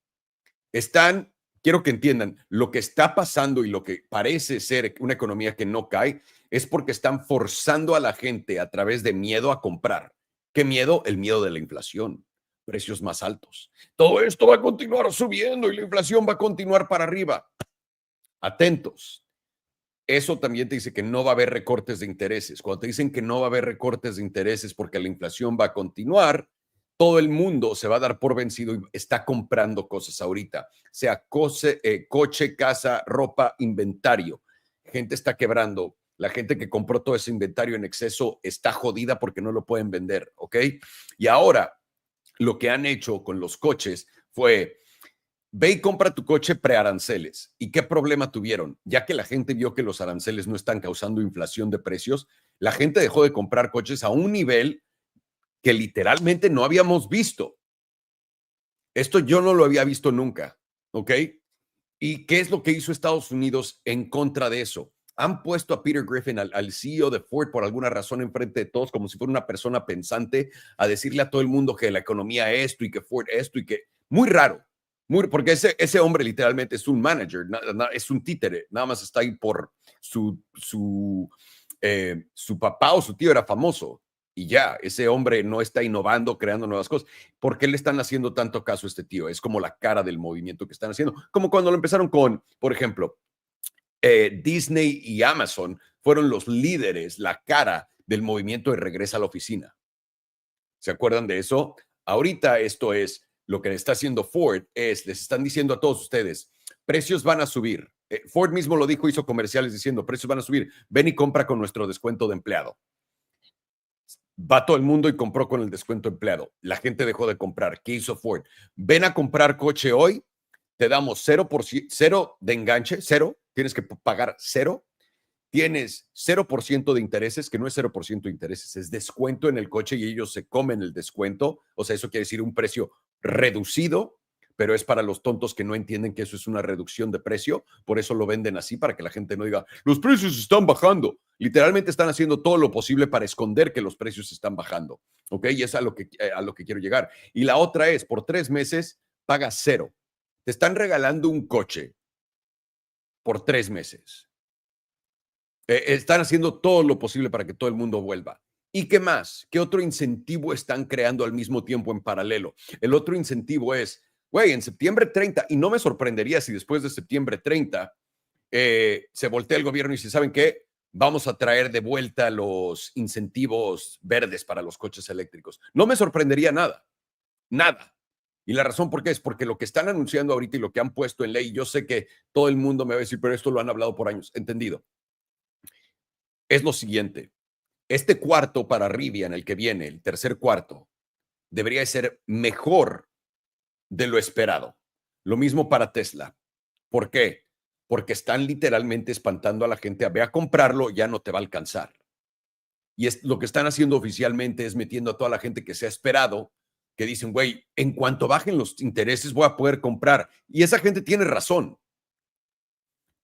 Speaker 1: Quiero que entiendan, lo que está pasando y lo que parece ser una economía que no cae es porque están forzando a la gente a través de miedo a comprar. ¿Qué miedo? El miedo de la inflación, precios más altos. Todo esto va a continuar subiendo y la inflación va a continuar para arriba. Atentos. Eso también te dice que no va a haber recortes de intereses. Cuando te dicen que no va a haber recortes de intereses porque la inflación va a continuar, todo el mundo se va a dar por vencido y está comprando cosas ahorita, sea coche, casa, ropa, inventario. Gente está quebrando. La gente que compró todo ese inventario en exceso está jodida porque no lo pueden vender, ¿ok? Y ahora lo que han hecho con los coches fue: ve y compra tu coche prearanceles. ¿Y qué problema tuvieron? Ya que la gente vio que los aranceles no están causando inflación de precios, la gente dejó de comprar coches a un nivel que literalmente no habíamos visto. Esto yo no lo había visto nunca, ¿ok? ¿Y qué es lo que hizo Estados Unidos en contra de eso? Han puesto a Peter Griffin, al CEO de Ford, por alguna razón enfrente de todos, como si fuera una persona pensante, a decirle a todo el mundo que la economía esto y que Ford esto y que... Muy raro. Porque ese hombre literalmente es un manager, es un títere, nada más está ahí por su papá o su tío era famoso y ya, ese hombre no está innovando, creando nuevas cosas. ¿Por qué le están haciendo tanto caso a este tío? Es como la cara del movimiento que están haciendo, como cuando lo empezaron con, por ejemplo, Disney y Amazon fueron los líderes, la cara del movimiento de regresa a la oficina. ¿Se acuerdan de eso? Ahorita esto es lo que está haciendo Ford, les están diciendo a todos ustedes, precios van a subir. Ford mismo lo dijo, hizo comerciales diciendo, precios van a subir, ven y compra con nuestro descuento de empleado. Va todo el mundo y compró con el descuento de empleado. La gente dejó de comprar. ¿Qué hizo Ford? Ven a comprar coche hoy, te damos 0% de enganche, cero, tienes que pagar cero. Tienes 0% de intereses, que no es 0% de intereses, es descuento en el coche y ellos se comen el descuento. O sea, eso quiere decir un precio reducido, pero es para los tontos que no entienden que eso es una reducción de precio. Por eso lo venden así, para que la gente no diga, los precios están bajando. Literalmente están haciendo todo lo posible para esconder que los precios están bajando. ¿Ok? Y es a lo que quiero llegar. Y la otra es, por 3 meses, pagas cero. Te están regalando un coche por 3 meses. Están haciendo todo lo posible para que todo el mundo vuelva. ¿Y qué más? ¿Qué otro incentivo están creando al mismo tiempo en paralelo? El otro incentivo es, güey, en septiembre 30, y no me sorprendería si después de septiembre 30 se voltea el gobierno y dice, ¿saben qué? Vamos a traer de vuelta los incentivos verdes para los coches eléctricos. No me sorprendería nada, nada. Y la razón por qué es porque lo que están anunciando ahorita y lo que han puesto en ley, yo sé que todo el mundo me va a decir, pero esto lo han hablado por años, entendido. Es lo siguiente, este cuarto para Rivian, el que viene, el tercer cuarto, debería ser mejor de lo esperado. Lo mismo para Tesla. ¿Por qué? Porque están literalmente espantando a la gente a ve a comprarlo, ya no te va a alcanzar. Y es lo que están haciendo oficialmente es metiendo a toda la gente que se ha esperado, que dicen, güey, en cuanto bajen los intereses voy a poder comprar. Y esa gente tiene razón.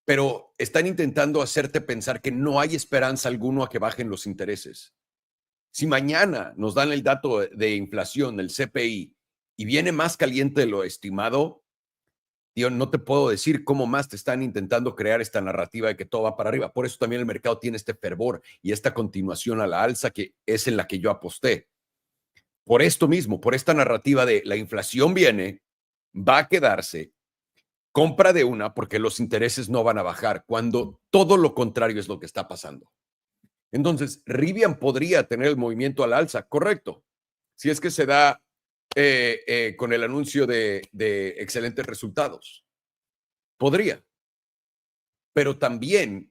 Speaker 1: Pero están intentando hacerte pensar que no hay esperanza alguno a que bajen los intereses. Si mañana nos dan el dato de inflación, del CPI, y viene más caliente de lo estimado, tío, no te puedo decir cómo más te están intentando crear esta narrativa de que todo va para arriba. Por eso también el mercado tiene este fervor y esta continuación a la alza que es en la que yo aposté. Por esto mismo, por esta narrativa de la inflación viene, va a quedarse, compra de una porque los intereses no van a bajar, cuando todo lo contrario es lo que está pasando. Entonces, Rivian podría tener el movimiento al alza, correcto, si es que se da con el anuncio de excelentes resultados. Podría. Pero también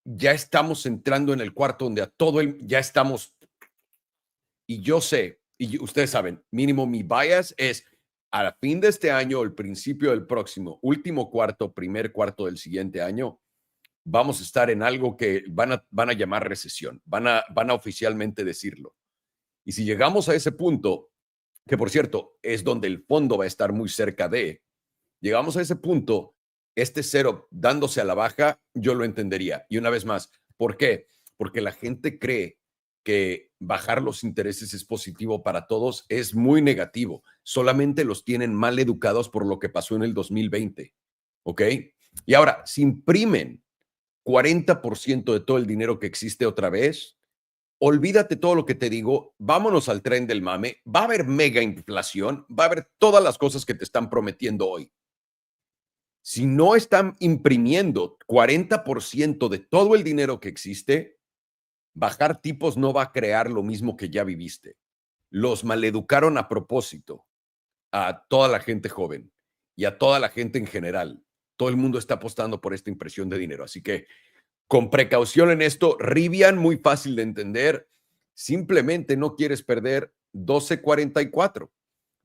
Speaker 1: ya estamos entrando en el cuarto donde ya estamos, y yo sé, y ustedes saben, mínimo mi bias es a fin de este año, el principio del próximo, último cuarto, primer cuarto del siguiente año, vamos a estar en algo que van a llamar recesión, van a oficialmente decirlo. Y si llegamos a ese punto, que por cierto es donde el fondo va a estar muy cerca de, llegamos a ese punto, este cero dándose a la baja, yo lo entendería. Y una vez más, ¿por qué? Porque la gente cree que bajar los intereses es positivo para todos, es muy negativo. Solamente los tienen mal educados por lo que pasó en el 2020. ¿Ok? Y ahora, si imprimen 40% de todo el dinero que existe otra vez, olvídate todo lo que te digo, vámonos al tren del mame, va a haber mega inflación, va a haber todas las cosas que te están prometiendo hoy. Si no están imprimiendo 40% de todo el dinero que existe, bajar tipos no va a crear lo mismo que ya viviste. Los maleducaron a propósito a toda la gente joven y a toda la gente en general. Todo el mundo está apostando por esta impresión de dinero. Así que con precaución en esto, Rivian, muy fácil de entender. Simplemente no quieres perder 12.44.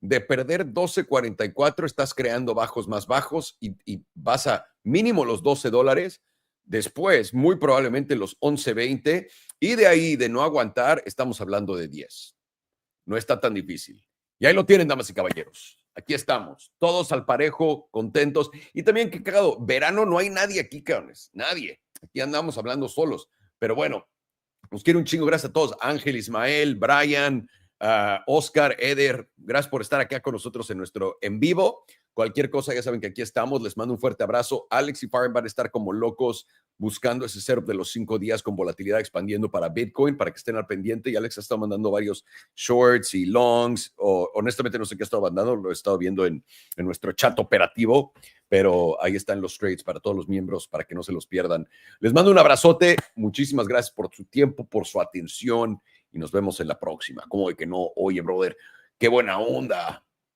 Speaker 1: De perder 12.44 estás creando bajos más bajos y vas a mínimo los $12. Después, muy probablemente los 11.20 y de ahí de no aguantar, estamos hablando de 10. No está tan difícil. Y ahí lo tienen, damas y caballeros. Aquí estamos, todos al parejo, contentos. Y también, qué cagado, verano no hay nadie aquí, cabrones. Nadie. Aquí andamos hablando solos. Pero bueno, nos quiero un chingo. Gracias a todos. Ángel, Ismael, Brian, Oscar, Eder, gracias por estar acá con nosotros en nuestro en vivo. Cualquier cosa, ya saben que aquí estamos. Les mando un fuerte abrazo. Alex y Farm van a estar como locos buscando ese setup de los 5 días con volatilidad expandiendo para Bitcoin, para que estén al pendiente. Y Alex ha estado mandando varios shorts y longs. Honestamente no sé qué ha estado mandando, lo he estado viendo en nuestro chat operativo, pero ahí están los trades para todos los miembros, para que no se los pierdan. Les mando un abrazote. Muchísimas gracias por su tiempo, por su atención y nos vemos en la próxima. ¿Cómo de que no? Oye, brother, qué buena onda.